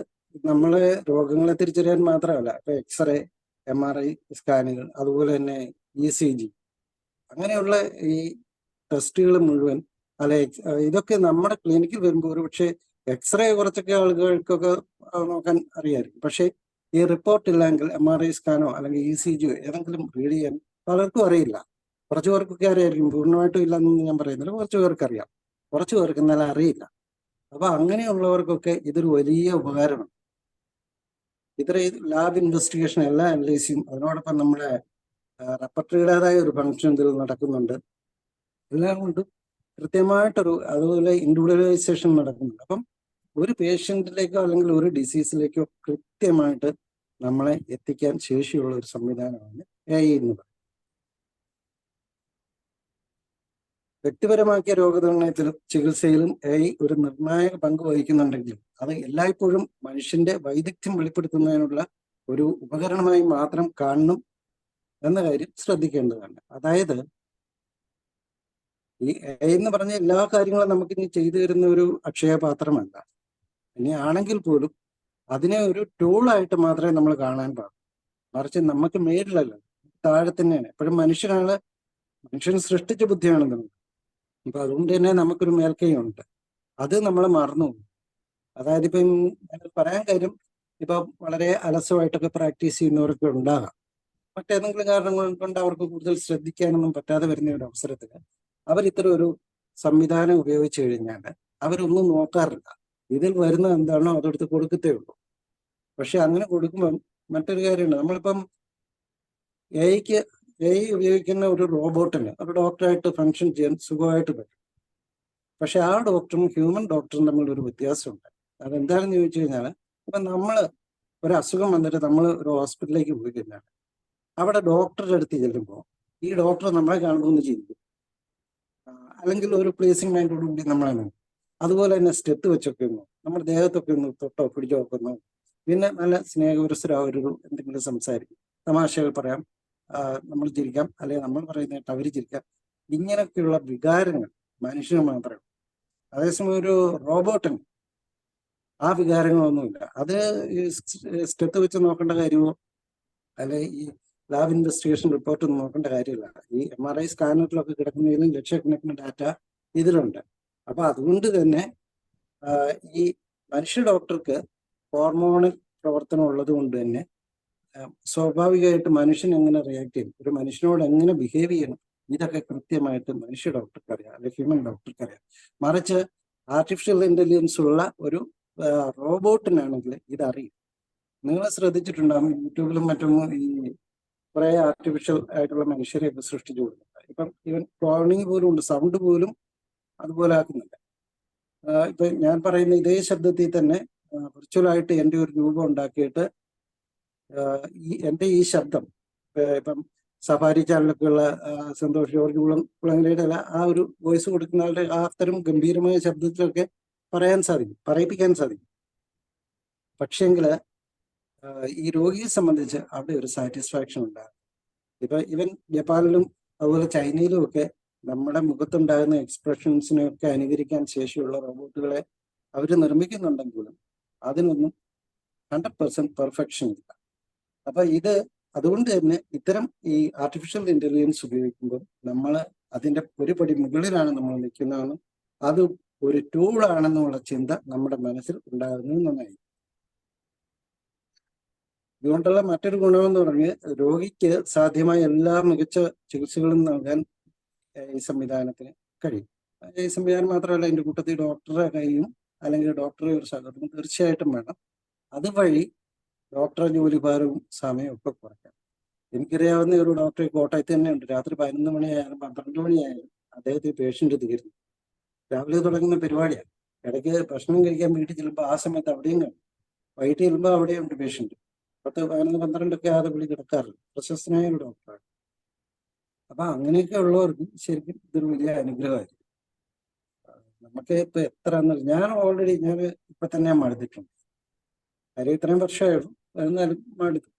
നമ്മളെ രോഗങ്ങളെ തിരിച്ചറിയാൻ മാത്രമല്ല, ഇപ്പൊ എക്സ്റേ, MRI സ്കാനുകൾ, അതുപോലെ തന്നെ ECG, അങ്ങനെയുള്ള ഈ ടെസ്റ്റുകൾ മുഴുവൻ ഇതൊക്കെ നമ്മുടെ ക്ലിനിക്കിൽ വരുമ്പോൾ ഒരു പക്ഷേ എക്സ്റേ കുറച്ചൊക്കെ ആളുകൾക്കൊക്കെ നോക്കാൻ അറിയായിരിക്കും. പക്ഷേ ഈ റിപ്പോർട്ട് ഇല്ലെങ്കിൽ MRI സ്കാനോ അല്ലെങ്കിൽ ECGയോ ഏതെങ്കിലും റീഡ് ചെയ്യാൻ പലർക്കും അറിയില്ല. കുറച്ചു പേർക്കൊക്കെ അറിയായിരിക്കും, പൂർണ്ണമായിട്ടും ഇല്ലെന്ന് ഞാൻ പറയുന്നില്ല. കുറച്ചു പേർക്ക് അറിയാം, കുറച്ചു പേർക്ക് എന്നാലും അറിയില്ല. അപ്പൊ അങ്ങനെയുള്ളവർക്കൊക്കെ ഇതൊരു വലിയ ഉപകാരമാണ്. ഇത്രയും ലാബ് ഇൻവെസ്റ്റിഗേഷൻ എല്ലാ അനലൈസും അതിനോടൊപ്പം നമ്മുടെ റെപ്പർട്ടറിയുടേതായ ഒരു ഫംഗ്ഷൻ ഇതിൽ നടക്കുന്നുണ്ട്. എല്ലാം കൊണ്ടും കൃത്യമായിട്ടൊരു അതുപോലെ ഇൻഡിവിജ്വലൈസേഷൻ നടക്കുന്നുണ്ട്. അപ്പം ഒരു പേഷ്യന്റിലേക്കോ അല്ലെങ്കിൽ ഒരു ഡിസീസിലേക്കോ കൃത്യമായിട്ട് നമ്മളെ എത്തിക്കാൻ ശേഷിയുള്ള ഒരു സംവിധാനമാണ് AI എന്ന് പറയുന്നത്. വ്യക്തിപരമാക്കിയ രോഗനിർണയത്തിലും ചികിത്സയിലും AI ഒരു നിർണായക പങ്ക് വഹിക്കുന്നുണ്ടെങ്കിലും അത് എല്ലായ്പ്പോഴും മനുഷ്യന്റെ വൈദഗ്ധ്യം വെളിപ്പെടുത്തുന്നതിനുള്ള ഒരു ഉപകരണമായി മാത്രം കാണണം എന്ന കാര്യം ശ്രദ്ധിക്കേണ്ടതാണ്. അതായത് ഈ AI എന്ന് പറഞ്ഞ എല്ലാ കാര്യങ്ങളും നമുക്ക് ഇനി ചെയ്തു തരുന്ന ഒരു അക്ഷയപാത്രമല്ല. ഇനി ആണെങ്കിൽ പോലും അതിനെ ഒരു ടൂളായിട്ട് മാത്രമേ നമ്മൾ കാണാൻ പാടുള്ളൂ. മറിച്ച് നമുക്ക് മേലിലല്ല, താഴെ തന്നെയാണ്. എപ്പോഴും മനുഷ്യൻ സൃഷ്ടിച്ച ബുദ്ധിയാണെന്നുള്ളത്. അപ്പൊ അതുകൊണ്ട് തന്നെ നമുക്കൊരു മേൽക്കൈയുണ്ട്. അത് നമ്മൾ മറന്നു. അതായത് ഇപ്പം പറയാൻ കാര്യം, ഇപ്പൊ വളരെ അലസമായിട്ടൊക്കെ പ്രാക്ടീസ് ചെയ്യുന്നവർക്ക് ഉണ്ടാകാം. മറ്റേതെങ്കിലും കാരണങ്ങൾ കൊണ്ട് അവർക്ക് കൂടുതൽ ശ്രദ്ധിക്കാനൊന്നും പറ്റാതെ വരുന്ന ഒരു അവസരത്തിൽ അവർ ഇത്തരം ഒരു സംവിധാനം ഉപയോഗിച്ചു കഴിഞ്ഞാൽ അവരൊന്നും നോക്കാറില്ല. ഇതിൽ വരുന്ന എന്താണോ അതെടുത്ത് കൊടുക്കത്തേ ഉള്ളൂ. പക്ഷെ അങ്ങനെ കൊടുക്കുമ്പം മറ്റൊരു കാര്യമുണ്ട്. നമ്മളിപ്പം AI ഉപയോഗിക്കുന്ന ഒരു റോബോട്ടിന് ഒരു ഡോക്ടറായിട്ട് ഫങ്ഷൻ ചെയ്യാൻ സുഖമായിട്ട് പറ്റും. പക്ഷെ ആ ഡോക്ടറും ഹ്യൂമൻ ഡോക്ടറും തമ്മിലൊരു വ്യത്യാസമുണ്ട്. അതെന്താണെന്ന് ചോദിച്ചു കഴിഞ്ഞാൽ, ഇപ്പൊ നമ്മൾ ഒരു അസുഖം വന്നിട്ട് നമ്മൾ ഒരു ഹോസ്പിറ്റലിലേക്ക് പോയി കഴിഞ്ഞാൽ അവിടെ ഡോക്ടറുടെ അടുത്ത് ചെല്ലുമ്പോൾ ഈ ഡോക്ടർ നമ്മളെ കാണുമ്പോൾ ഒന്ന് ചിരിക്കും, അല്ലെങ്കിൽ ഒരു പ്ലേസിംഗ് മൈൻഡോട് കൂടി നമ്മളെ നോക്കും. അതുപോലെ തന്നെ സ്റ്റെത്ത് വെച്ചൊക്കെ ഒന്ന് നമ്മുടെ ദേഹത്തൊക്കെ ഒന്ന് തൊട്ടോ പിടിച്ചോ വെക്കുന്നു. പിന്നെ നല്ല സ്നേഹപുരസ്സരാവൊരു എന്തെങ്കിലും സംസാരിക്കും, തമാശകൾ പറയാം, നമ്മൾ ചിരിക്കാം, അല്ലെങ്കിൽ നമ്മൾ പറയുന്നതായിട്ട് അവർ ചിരിക്കാം. ഇങ്ങനെയൊക്കെയുള്ള വികാരങ്ങൾ മനുഷ്യന് മാത്രമേ ഉള്ളൂ. അതേസമയം ഒരു റോബോട്ടിന് ആ വികാരങ്ങളൊന്നുമില്ല. അത് ഈ സ്റ്റെത്ത് വെച്ച് നോക്കേണ്ട കാര്യമോ അല്ലെ ഈ ലാബ് ഇൻവെസ്റ്റിഗേഷൻ റിപ്പോർട്ട് നോക്കേണ്ട കാര്യമില്ല. ഈ MRI സ്കാനറിലൊക്കെ കിടക്കുന്നതിലും ലക്ഷക്കണക്കിന് ഡാറ്റ ഇതിലുണ്ട്. അപ്പൊ അതുകൊണ്ട് തന്നെ ഈ മനുഷ്യ ഡോക്ടർക്ക് ഹോർമോണൽ പ്രവർത്തനം ഉള്ളത് കൊണ്ട് തന്നെ സ്വാഭാവികമായിട്ട് മനുഷ്യൻ എങ്ങനെ റിയാക്ട് ചെയ്യും, ഒരു മനുഷ്യനോട് എങ്ങനെ ബിഹേവ് ചെയ്യണം, ഇതൊക്കെ കൃത്യമായിട്ട് മനുഷ്യ ഡോക്ടർക്ക് അറിയാം, അല്ലെങ്കിൽ ഹ്യൂമൻ ഡോക്ടർക്ക് അറിയാം. മറിച്ച് ആർട്ടിഫിഷ്യൽ ഇന്റലിജൻസ് ഉള്ള ഒരു റോബോട്ടിനാണെങ്കിൽ ഇതറിയും. നിങ്ങൾ ശ്രദ്ധിച്ചിട്ടുണ്ടാകും, യൂട്യൂബിലും മറ്റും ഈ കുറെ ആർട്ടിഫിഷ്യൽ ആയിട്ടുള്ള മനുഷ്യരെയൊക്കെ സൃഷ്ടിച്ചു കൊടുക്കുന്നുണ്ട്. ഇപ്പം ഈവൻ ടോണിങ് പോലും ഉണ്ട്, സൗണ്ട് പോലും അതുപോലെ ആക്കുന്നുണ്ട്. ഇപ്പൊ ഞാൻ പറയുന്ന ഇതേ ശബ്ദത്തിൽ തന്നെ വിർച്വലായിട്ട് എൻ്റെ ഒരു രൂപം ഉണ്ടാക്കിയിട്ട് എൻ്റെ ഈ ശബ്ദം ഇപ്പം സഫാരി ചാനലൊക്കെയുള്ള സന്തോഷ് ജോർജ് കുളങ്ങരയുടെ ആ ഒരു വോയിസ് കൊടുക്കുന്ന ആളുടെ ആ അത്തരം ഗംഭീരമായ ശബ്ദത്തിലൊക്കെ പറയാൻ സാധിക്കും, പറയിപ്പിക്കാൻ സാധിക്കും. പക്ഷേങ്കിൽ ഈ രോഗിയെ സംബന്ധിച്ച് അവിടെ ഒരു സാറ്റിസ്ഫാക്ഷൻ ഉണ്ടാകും. ഇപ്പൊ ഇവൻ ജപ്പാനിലും അതുപോലെ ചൈനയിലും ഒക്കെ നമ്മുടെ മുഖത്തുണ്ടാകുന്ന എക്സ്പ്രഷൻസിനെയൊക്കെ അനുകരിക്കാൻ ശേഷിയുള്ള റോബോട്ടുകളെ അവർ നിർമ്മിക്കുന്നുണ്ടെങ്കിലും അതിനൊന്നും 100% പെർഫെക്ഷൻ ഇല്ല. അപ്പൊ അതുകൊണ്ട് തന്നെ ഇത്തരം ഈ ആർട്ടിഫിഷ്യൽ ഇന്റലിജൻസ് ഉപയോഗിക്കുമ്പോൾ നമ്മൾ അതിന്റെ ഒരു പടി മുകളിലാണ് നമ്മൾ നിൽക്കുന്നതെന്നും അത് ഒരു ടൂളാണെന്നുള്ള ചിന്ത നമ്മുടെ മനസ്സിൽ ഉണ്ടാകുന്നത് നന്നായി. ഇതുകൊണ്ടുള്ള മറ്റൊരു ഗുണമെന്ന് പറഞ്ഞ് രോഗിക്ക് സാധ്യമായ എല്ലാ മികച്ച ചികിത്സകളും നൽകാൻ ഈ സംവിധാനത്തിന് കഴിയും. ഈ സംവിധാനം മാത്രമല്ല, അതിൻ്റെ കൂട്ടത്തിൽ ഡോക്ടറെ കൈയും അല്ലെങ്കിൽ ഡോക്ടറെ ഒരു സഹകരണം തീർച്ചയായിട്ടും വേണം. അതുവഴി ഡോക്ടറെ ജോലിഭാരവും സമയവും ഒക്കെ കുറയ്ക്കാം. എനിക്കറിയാവുന്ന ഒരു ഡോക്ടറെ കോട്ടയത്ത് തന്നെ ഉണ്ട്. രാത്രി 11 മണിയായാലും 12 മണിയായാലും അദ്ദേഹത്തിന് പേഷ്യൻ്റ് തീരുന്നു. രാവിലെ തുടങ്ങുന്ന പരിപാടിയാണ്. ഇടയ്ക്ക് ഭക്ഷണം കഴിക്കാൻ വീട്ടിൽ ചെല്ലുമ്പോൾ ആ സമയത്ത് അവിടെയും കാണും. വൈകിട്ട് ചെല്ലുമ്പോൾ അവിടെയുണ്ട് പേഷ്യൻ്റ്. 10, 11, 12 ഒക്കെ ആദ്യം വിളി കിടക്കാറില്ല. പ്രശസ്തനായ ഒരു ഡോക്ടറാണ്. അപ്പൊ അങ്ങനെയൊക്കെ ഉള്ളവർക്ക് ശരിക്കും ഇതൊരു വലിയ അനുഗ്രഹമായിരിക്കും. നമുക്ക് ഇപ്പൊ എത്ര ഞാൻ ഇപ്പൊ തന്നെ മടുത്തിട്ടുണ്ട്. കാര്യം ഇത്രയും വർഷമായുള്ളൂ, എന്നാലും മടുത്തു.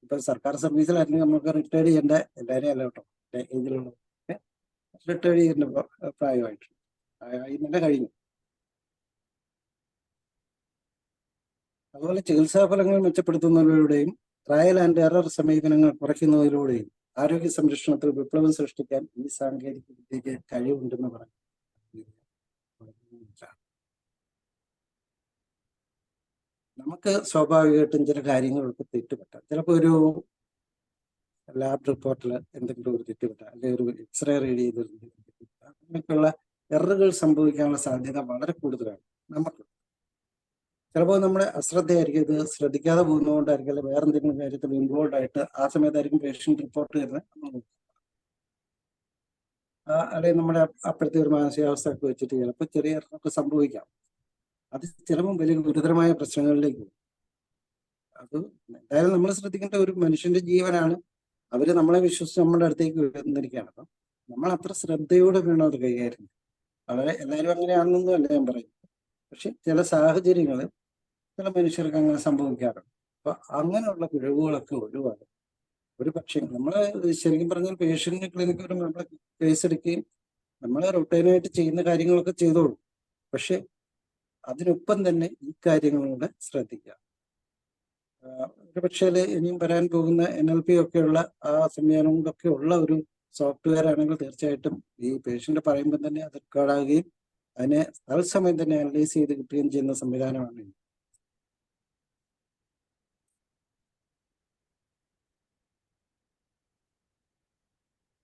ഇപ്പൊ സർക്കാർ സർവീസിലായിരുന്നു നമുക്ക് റിട്ടയർഡ് ചെയ്യേണ്ട എല്ലാവരെയും അല്ല കേട്ടോ, ഏജിലുള്ളവർക്ക് റിട്ടയർഡ് ചെയ്യേണ്ട പ്രായമായിട്ടുണ്ട്. ഇന്നലെ കഴിഞ്ഞു. അതുപോലെ ചികിത്സാ ഫലങ്ങൾ മെച്ചപ്പെടുത്തുന്നതിലൂടെയും ട്രയൽ ആൻഡ് എറർ സമീപനങ്ങൾ കുറയ്ക്കുന്നതിലൂടെയും ആരോഗ്യ സംരക്ഷണത്തിൽ വിപ്ലവം സൃഷ്ടിക്കാൻ ഈ സാങ്കേതിക വിദ്യക്ക് കഴിവുണ്ടെന്ന് പറഞ്ഞു. നമുക്ക് സ്വാഭാവികമായിട്ടും ചില കാര്യങ്ങളൊക്കെ തെറ്റുപറ്റാം. ചിലപ്പോൾ ഒരു ലാബ് റിപ്പോർട്ടിൽ എന്തെങ്കിലും ഒരു തെറ്റുപറ്റാം, അല്ലെങ്കിൽ ഒരു എക്സ്റേ റീഡ് ചെയ്ത് അങ്ങനെയൊക്കെയുള്ള എററുകൾ സംഭവിക്കാനുള്ള സാധ്യത വളരെ കൂടുതലാണ് നമുക്ക്. ചിലപ്പോൾ നമ്മുടെ അശ്രദ്ധയായിരിക്കും, ഇത് ശ്രദ്ധിക്കാതെ പോകുന്നതുകൊണ്ടായിരിക്കും, അല്ലെങ്കിൽ വേറെ എന്തെങ്കിലും കാര്യത്തിൽ ഇൻവോൾവ് ആയിട്ട് ആ സമയത്തായിരിക്കും പേഷ്യൻ്റ് റിപ്പോർട്ട് ചെയ്യുന്നത്. അല്ലെങ്കിൽ നമ്മുടെ അപ്പോഴത്തെ ഒരു മാനസികാവസ്ഥ ഒക്കെ വെച്ചിട്ട് ചിലപ്പോൾ ചെറിയ എററൊക്കെ സംഭവിക്കാം. അത് ചിലപ്പോൾ വലിയ ഗുരുതരമായ പ്രശ്നങ്ങളിലേക്ക് പോകും. അത് എന്തായാലും നമ്മൾ ശ്രദ്ധിക്കേണ്ട ഒരു മനുഷ്യന്റെ ജീവനാണ്. അവര് നമ്മളെ വിശ്വസിച്ച് നമ്മുടെ അടുത്തേക്ക് വന്നിരിക്കുകയാണ്. അപ്പം നമ്മൾ അത്ര ശ്രദ്ധയോടെ വേണം അത് കൈകാര്യം. വളരെ എല്ലാവരും അങ്ങനെയാണെന്നൊന്നും അല്ല ഞാൻ പറയുന്നത്. പക്ഷെ ചില സാഹചര്യങ്ങൾ ചില മനുഷ്യർക്ക് അങ്ങനെ സംഭവിക്കാറുണ്ട്. അപ്പൊ അങ്ങനെയുള്ള പിഴവുകളൊക്കെ ഒഴിവാകും. ഒരു പക്ഷേ നമ്മൾ ശരിക്കും പറഞ്ഞാൽ പേഷ്യന്റിന് ക്ലിനിക്ക് വരുമ്പോൾ നമ്മൾ കേസ് എടുക്കുകയും നമ്മൾ റൊട്ടീനായിട്ട് ചെയ്യുന്ന കാര്യങ്ങളൊക്കെ ചെയ്തോളൂ. പക്ഷെ അതിനൊപ്പം തന്നെ ഈ കാര്യങ്ങളൂടെ ശ്രദ്ധിക്കുക. ഒരു പക്ഷേ ഇനിയും വരാൻ പോകുന്ന NLP ഒക്കെയുള്ള ആ സംവിധാനങ്ങളൊക്കെ ഉള്ള ഒരു സോഫ്റ്റ്വെയർ ആണെങ്കിൽ തീർച്ചയായിട്ടും ഈ പേഷ്യന്റ് പറയുമ്പോൾ തന്നെ അത് റെക്കോർഡാകുകയും അതിനെ തത്സമയം തന്നെ അനലൈസ് ചെയ്ത് കിട്ടുകയും ചെയ്യുന്ന സംവിധാനമാണ്.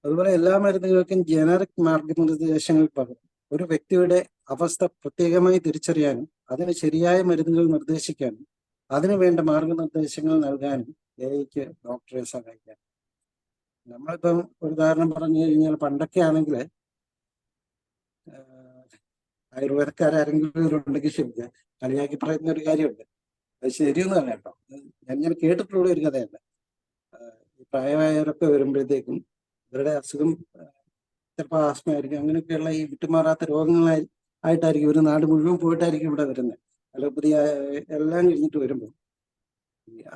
അതുപോലെ എല്ലാ മരുന്നുകൾക്കും ജനറിക് മാർഗനിർദ്ദേശങ്ങൾ പകരം ഒരു വ്യക്തിയുടെ അവസ്ഥ പ്രത്യേകമായി തിരിച്ചറിയാനും അതിന് ശരിയായ മരുന്നുകൾ നിർദ്ദേശിക്കാനും അതിനു വേണ്ട മാർഗനിർദ്ദേശങ്ങൾ നൽകാനും AI-ക്ക് ഡോക്ടറെ സഹായിക്കാം. നമ്മളിപ്പം ഒരു ഉദാഹരണം പറഞ്ഞു കഴിഞ്ഞാൽ പണ്ടൊക്കെ ആണെങ്കിൽ ആയുർവേദക്കാരെങ്കിലും ഉണ്ടെങ്കിൽ ശരിക്കും കളിയാക്കി പറയുന്ന ഒരു കാര്യമുണ്ട്. അത് ശരിയൊന്നുമല്ല കേട്ടോ. ഞാൻ കേട്ടിട്ടുള്ള ഒരു കഥയല്ല. ഈ പ്രായമായവരൊക്കെ വരുമ്പോഴത്തേക്കും ഇവരുടെ അസുഖം ചിലപ്പോൾ ആസ്മയായിരിക്കും, അങ്ങനെയൊക്കെയുള്ള ഈ വിട്ടുമാറാത്ത രോഗങ്ങളായിട്ടായിരിക്കും ഒരു നാട് മുഴുവൻ പോയിട്ടായിരിക്കും ഇവിടെ വരുന്നത്. അലോപ്പതി എല്ലാം കഴിഞ്ഞിട്ട് വരുമ്പോൾ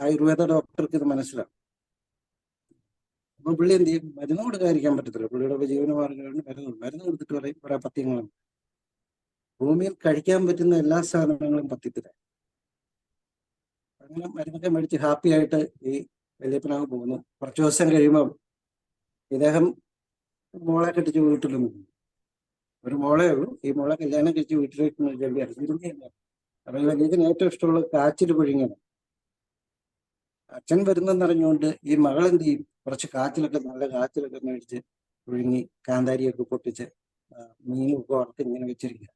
ആയുർവേദ ഡോക്ടർക്ക് ഇത് മനസ്സിലാവും. അപ്പൊ പുള്ളി എന്ത് ചെയ്യും? മരുന്ന് കൊടുക്കാതിരിക്കാൻ പറ്റത്തില്ല. പുള്ളിയുടെ ഉപജീവനമാർഗ്ഗമാണ് മരുന്ന് കൊടുത്തിട്ട് പറയും കുറെ പഥ്യങ്ങളും. ഭൂമിയിൽ കഴിക്കാൻ പറ്റുന്ന എല്ലാ സാധനങ്ങളും പഥ്യത്തിലാണ്. അങ്ങനെ മരുന്നൊക്കെ മേടിച്ച് ഹാപ്പി ആയിട്ട് ഈ വല്യപ്പനാവ് പോകുന്നു. കുറച്ചു ദിവസം കഴിയുമ്പോൾ ഇദ്ദേഹം മോളെ കെട്ടിച്ച് വീട്ടിലൊന്നും ഒരു മോളേ ഉള്ളൂ. ഈ മോളെ കല്യാണം കഴിച്ച് വീട്ടിലേക്ക് ജോലിയാണ്. അപ്പൊ ഈ വലിയതിന് ഏറ്റവും ഇഷ്ടമുള്ള കാച്ചിൽ പുഴുങ്ങണം. അച്ഛൻ വരുന്നെന്നറിഞ്ഞുകൊണ്ട് ഈ മകൾ എന്ത് ചെയ്യും? കുറച്ച് കാച്ചിലൊക്കെ നല്ല കാച്ചിലൊക്കെ മേടിച്ച് പുഴുങ്ങി കാന്താരിയൊക്കെ പൊട്ടിച്ച് മീനും ഒക്കെ വറുത്ത് ഇങ്ങനെ വെച്ചിരിക്കുക.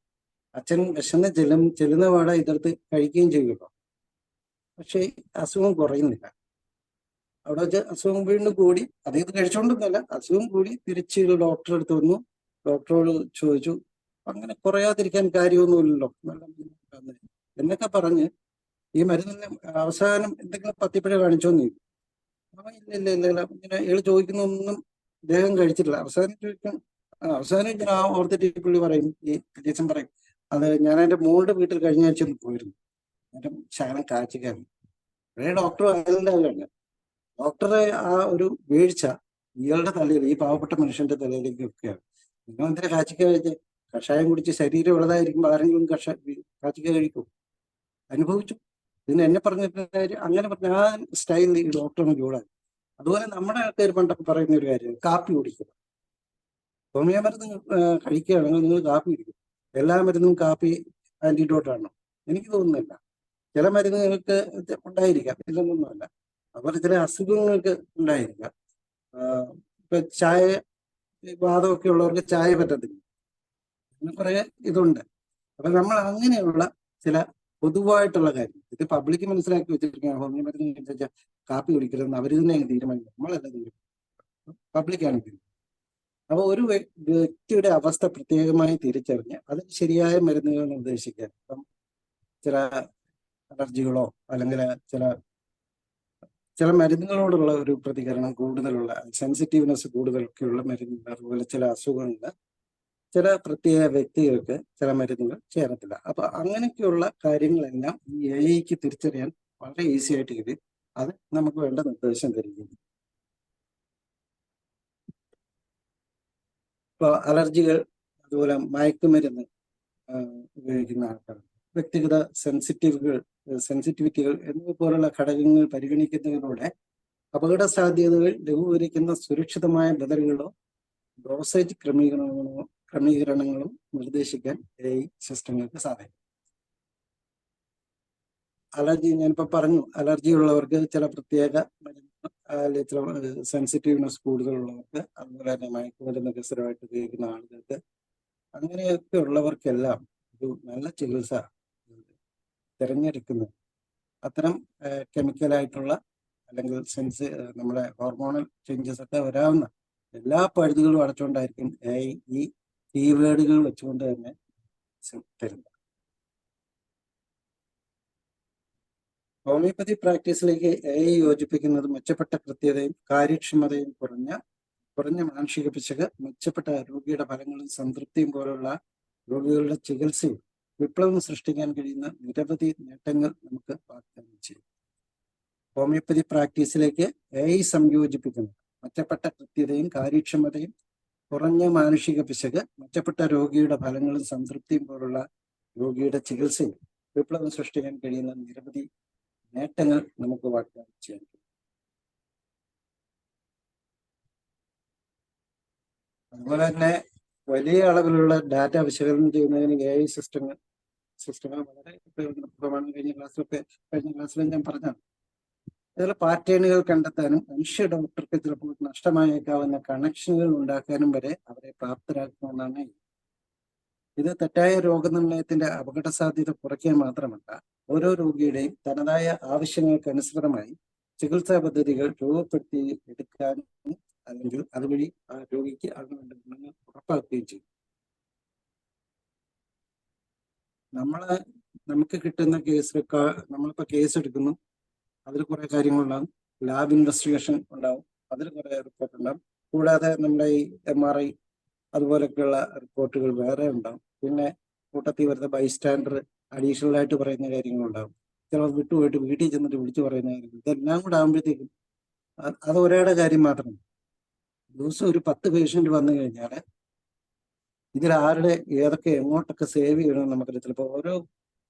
അച്ഛൻ വിശന്ന് ചെല്ലുന്ന പാടെ ഇതെടുത്ത് കഴിക്കുകയും ചെയ്യുമല്ലോ. പക്ഷെ അസുഖം കുറയുന്നില്ല. അവിടെ വെച്ച് അസുഖം വീണ്ടും കൂടി. അത് കഴിച്ചോണ്ടൊന്നുമല്ല, അസുഖം കൂടി. തിരിച്ച് ഡോക്ടറെ അടുത്ത് വന്നു. ഡോക്ടറോട് ചോദിച്ചു, അങ്ങനെ കുറയാതിരിക്കാൻ കാര്യമൊന്നുമില്ലല്ലോ എന്നൊക്കെ പറഞ്ഞ് ഈ മരുന്നിന് അവസാനം എന്തെങ്കിലും പത്തിപ്പഴ കാണിച്ചോന്ന് ചോദിക്കും. അപ്പൊ ഇല്ല ഇങ്ങനെ ഇയാൾ ചോദിക്കുന്നൊന്നും ഇദ്ദേഹം കഴിച്ചിട്ടില്ല. അവസാനം ചോദിക്കും, അവസാനം ഇങ്ങനെ ആ ഓർത്തിട്ട് പുള്ളി പറയും, ഈ ടീച്ചൻ പറയും, അത് ഞാൻ എൻ്റെ മോളുടെ വീട്ടിൽ കഴിഞ്ഞ ആഴ്ച ഒന്ന് പോയിരുന്നു, എൻ്റെ ശകലം കാച്ചിക്കായിരുന്നു. പഴയ ഡോക്ടർ അയലുണ്ടാവില്ല. ഡോക്ടറെ ആ ഒരു വീഴ്ച ഇയാളുടെ തലയിൽ, ഈ പാവപ്പെട്ട മനുഷ്യന്റെ തലയിലേക്ക് വെക്കുകയാണ്. നിങ്ങൾ എന്തിനാ കാച്ചിക്ക കഴിച്ച്? കഷായം കുടിച്ച് ശരീരം ഉള്ളതായിരിക്കുമ്പോൾ ആരെങ്കിലും കാച്ചിക്ക കഴിക്കും? അനുഭവിച്ചു. ഇതിന് എന്നെ പറഞ്ഞിട്ട് അങ്ങനെ പറഞ്ഞ ആ സ്റ്റൈലിൽ ഈ ഡോക്ടറിന് ചൂടായി. അതുപോലെ നമ്മുടെ ആൾക്കാർ പണ്ടൊക്കെ പറയുന്ന ഒരു കാര്യം, കാപ്പി കുടിക്കുക. ഹോമിയോ മരുന്ന് കഴിക്കുകയാണെങ്കിൽ നിങ്ങൾ കാപ്പി കുടിക്കും. എല്ലാ മരുന്നും കാപ്പി ആന്റിഡോട്ടാണോ? എനിക്ക് തോന്നുന്നില്ല. ചില മരുന്നുകൾക്ക് ഉണ്ടായിരിക്കാം, ഇതൊന്നുമല്ല. അതുപോലെ ചില അസുഖങ്ങൾക്ക് ഉണ്ടായിരിക്കാം. ഇപ്പൊ ചായ, വാദമൊക്കെ ഉള്ളവർക്ക് ചായ പറ്റത്തില്ല, അങ്ങനെ കുറെ ഇതുണ്ട്. അപ്പൊ നമ്മൾ അങ്ങനെയുള്ള ചില പൊതുവായിട്ടുള്ള കാര്യം ഇത് പബ്ലിക്ക് മനസ്സിലാക്കി വെച്ചിരിക്കുകയാണ്. ഹോമിയോ മരുന്ന് കഴിച്ചാൽ കാപ്പി കുടിക്കരുതെന്ന് അവർ തന്നെ തീരുമാനിക്കും, നമ്മളല്ല തീരുമാനിക്കും, പബ്ലിക്കാണ് തീരുമാനിക്കും. അപ്പോൾ ഒരു വ്യക്തിയുടെ അവസ്ഥ പ്രത്യേകമായി തിരിച്ചറിഞ്ഞ് അതിന് ശരിയായ മരുന്നുകൾ നിർദ്ദേശിക്കാൻ. ഇപ്പം ചില അലർജികളോ അല്ലെങ്കിൽ ചില മരുന്നുകളോടുള്ള ഒരു പ്രതികരണം കൂടുതലുള്ള, സെൻസിറ്റീവ്നെസ് കൂടുതലൊക്കെയുള്ള മരുന്നുകൾ, അതുപോലെ ചില അസുഖങ്ങൾ ചില പ്രത്യേക വ്യക്തികൾക്ക് ചില മരുന്നുകൾ ചേരത്തില്ല. അപ്പൊ അങ്ങനെയൊക്കെയുള്ള കാര്യങ്ങളെല്ലാം ഈ AI തിരിച്ചറിയാൻ വളരെ ഈസി ആയിട്ട് കഴിയും. അത് നമുക്ക് വേണ്ട നിർദ്ദേശം തരികയും. ഇപ്പോൾ അലർജികൾ, അതുപോലെ മയക്കുമരുന്ന് ഉപയോഗിക്കുന്ന ആൾക്കാർ, വ്യക്തിഗത സെൻസിറ്റിവിറ്റികൾ എന്നിവ പോലുള്ള ഘടകങ്ങൾ പരിഗണിക്കുന്നതിലൂടെ അപകട സാധ്യതകൾ ലഘൂകരിക്കുന്ന സുരക്ഷിതമായ ബദലുകളോ ഡോസേജ് ക്രമീകരണങ്ങളും നിർദ്ദേശിക്കാൻ AI സിസ്റ്റങ്ങൾക്ക് സാധിക്കും. അലർജി ഞാനിപ്പോൾ പറഞ്ഞു, അലർജി ഉള്ളവർക്ക് ചില പ്രത്യേക അല്ലെങ്കിൽ ചില സെൻസിറ്റീവ്നെസ് കൂടുതലുള്ളവർക്ക്, അതുപോലെ തന്നെ മയക്കുമരുന്നൊക്കെ സ്ഥിരമായിട്ട് ഉപയോഗിക്കുന്ന ആളുകൾക്ക്, അങ്ങനെയൊക്കെ ഉള്ളവർക്കെല്ലാം ഒരു നല്ല ചികിത്സ തിരഞ്ഞെടുക്കുന്നത് അത്തരം കെമിക്കലായിട്ടുള്ള അല്ലെങ്കിൽ നമ്മുടെ ഹോർമോണൽ ചേഞ്ചസ് ഒക്കെ വരാവുന്ന എല്ലാ പഴുതുകളും അടച്ചുകൊണ്ടായിരിക്കും ഈ കീവേഡുകൾ വെച്ചുകൊണ്ട് തന്നെ തരുന്നത്. ഹോമിയോപ്പതി പ്രാക്ടീസിലേക്ക് AI യോജിപ്പിക്കുന്നത് മെച്ചപ്പെട്ട കൃത്യതയും കാര്യക്ഷമതയും കുറഞ്ഞ മാനുഷിക പിശക്, മെച്ചപ്പെട്ട രോഗിയുടെ ഫലങ്ങളും സംതൃപ്തിയും പോലുള്ള രോഗികളുടെ ചികിത്സയും വിപ്ലവം സൃഷ്ടിക്കാൻ കഴിയുന്ന നിരവധി നേട്ടങ്ങൾ നമുക്ക് വാഗ്ദാനം ചെയ്യും. ഹോമിയോപ്പതി പ്രാക്ടീസിലേക്ക് AI സംയോജിപ്പിക്കുന്നത് മെച്ചപ്പെട്ട കൃത്യതയും കാര്യക്ഷമതയും കുറഞ്ഞ മാനുഷിക പിശക്, മെച്ചപ്പെട്ട രോഗിയുടെ ഫലങ്ങളും സംതൃപ്തിയും പോലുള്ള രോഗിയുടെ ചികിത്സയും വിപ്ലവം സൃഷ്ടിക്കാൻ കഴിയുന്ന നിരവധി നേട്ടങ്ങൾ നമുക്ക് വാഗ്ദാനം ചെയ്യാൻ കഴിയും. അതുപോലെ തന്നെ വലിയ അളവിലുള്ള ഡാറ്റ വിശകലനം ചെയ്യുന്നതിന് AI സിസ്റ്റങ്ങൾ വളരെ പ്രയോജനപ്രദമാണ്. കഴിഞ്ഞ ക്ലാസ്സിൽ ഞാൻ പറഞ്ഞതാണ്. അതിൽ പാറ്റേണുകൾ കണ്ടെത്താനും മനുഷ്യ ഡോക്ടർക്ക് ചിലപ്പോൾ നഷ്ടമായേക്കാവുന്ന കണക്ഷനുകൾ ഉണ്ടാക്കാനും വരെ അവരെ പ്രാപ്തരാക്കണമെന്നാണ്. ഇത് തെറ്റായ രോഗനിർണയത്തിന്റെ അപകട സാധ്യത കുറയ്ക്കാൻ മാത്രമല്ല, ഓരോ രോഗിയുടെയും തനതായ ആവശ്യങ്ങൾക്കനുസൃതമായി ചികിത്സാ പദ്ധതികൾ രൂപപ്പെടുത്തി എടുക്കാനും അല്ലെങ്കിൽ അതുവഴി ആ രോഗിക്ക് അതിനുള്ള ഗുണങ്ങൾ ഉറപ്പാക്കുകയും ചെയ്യും. നമുക്ക് കിട്ടുന്ന നമ്മളിപ്പോൾ കേസ് എടുക്കുന്നു, അതിൽ കുറെ കാര്യങ്ങളുണ്ടാകും. ലാബ് ഇൻവെസ്റ്റിഗേഷൻ ഉണ്ടാവും, അതിൽ കുറെ റിപ്പോർട്ട് ഉണ്ടാവും. കൂടാതെ നമ്മുടെ ഈ MRI അതുപോലൊക്കെയുള്ള റിപ്പോർട്ടുകൾ വേറെ ഉണ്ടാവും. പിന്നെ കൂട്ടത്തിൽ വരുന്ന ബൈസ്റ്റാൻഡർ അഡീഷണൽ ആയിട്ട് പറയുന്ന കാര്യങ്ങളുണ്ടാവും. ചിലപ്പോൾ വിട്ടുപോയിട്ട് വീട്ടിൽ ചെന്നിട്ട് വിളിച്ചു പറയുന്ന കാര്യങ്ങൾ, ഇതെല്ലാം കൂടെ ആകുമ്പോഴത്തേക്കും അത് ഒരാളുടെ കാര്യം മാത്രമല്ല. ദിവസം ഒരു 10 പേഷ്യന്റ് വന്നു കഴിഞ്ഞാൽ ഇതിൽ ആരുടെ ഏതൊക്കെ എങ്ങോട്ടൊക്കെ സേവ് ചെയ്യണമെന്ന് നമുക്കറിയാം. ചിലപ്പോൾ ഓരോ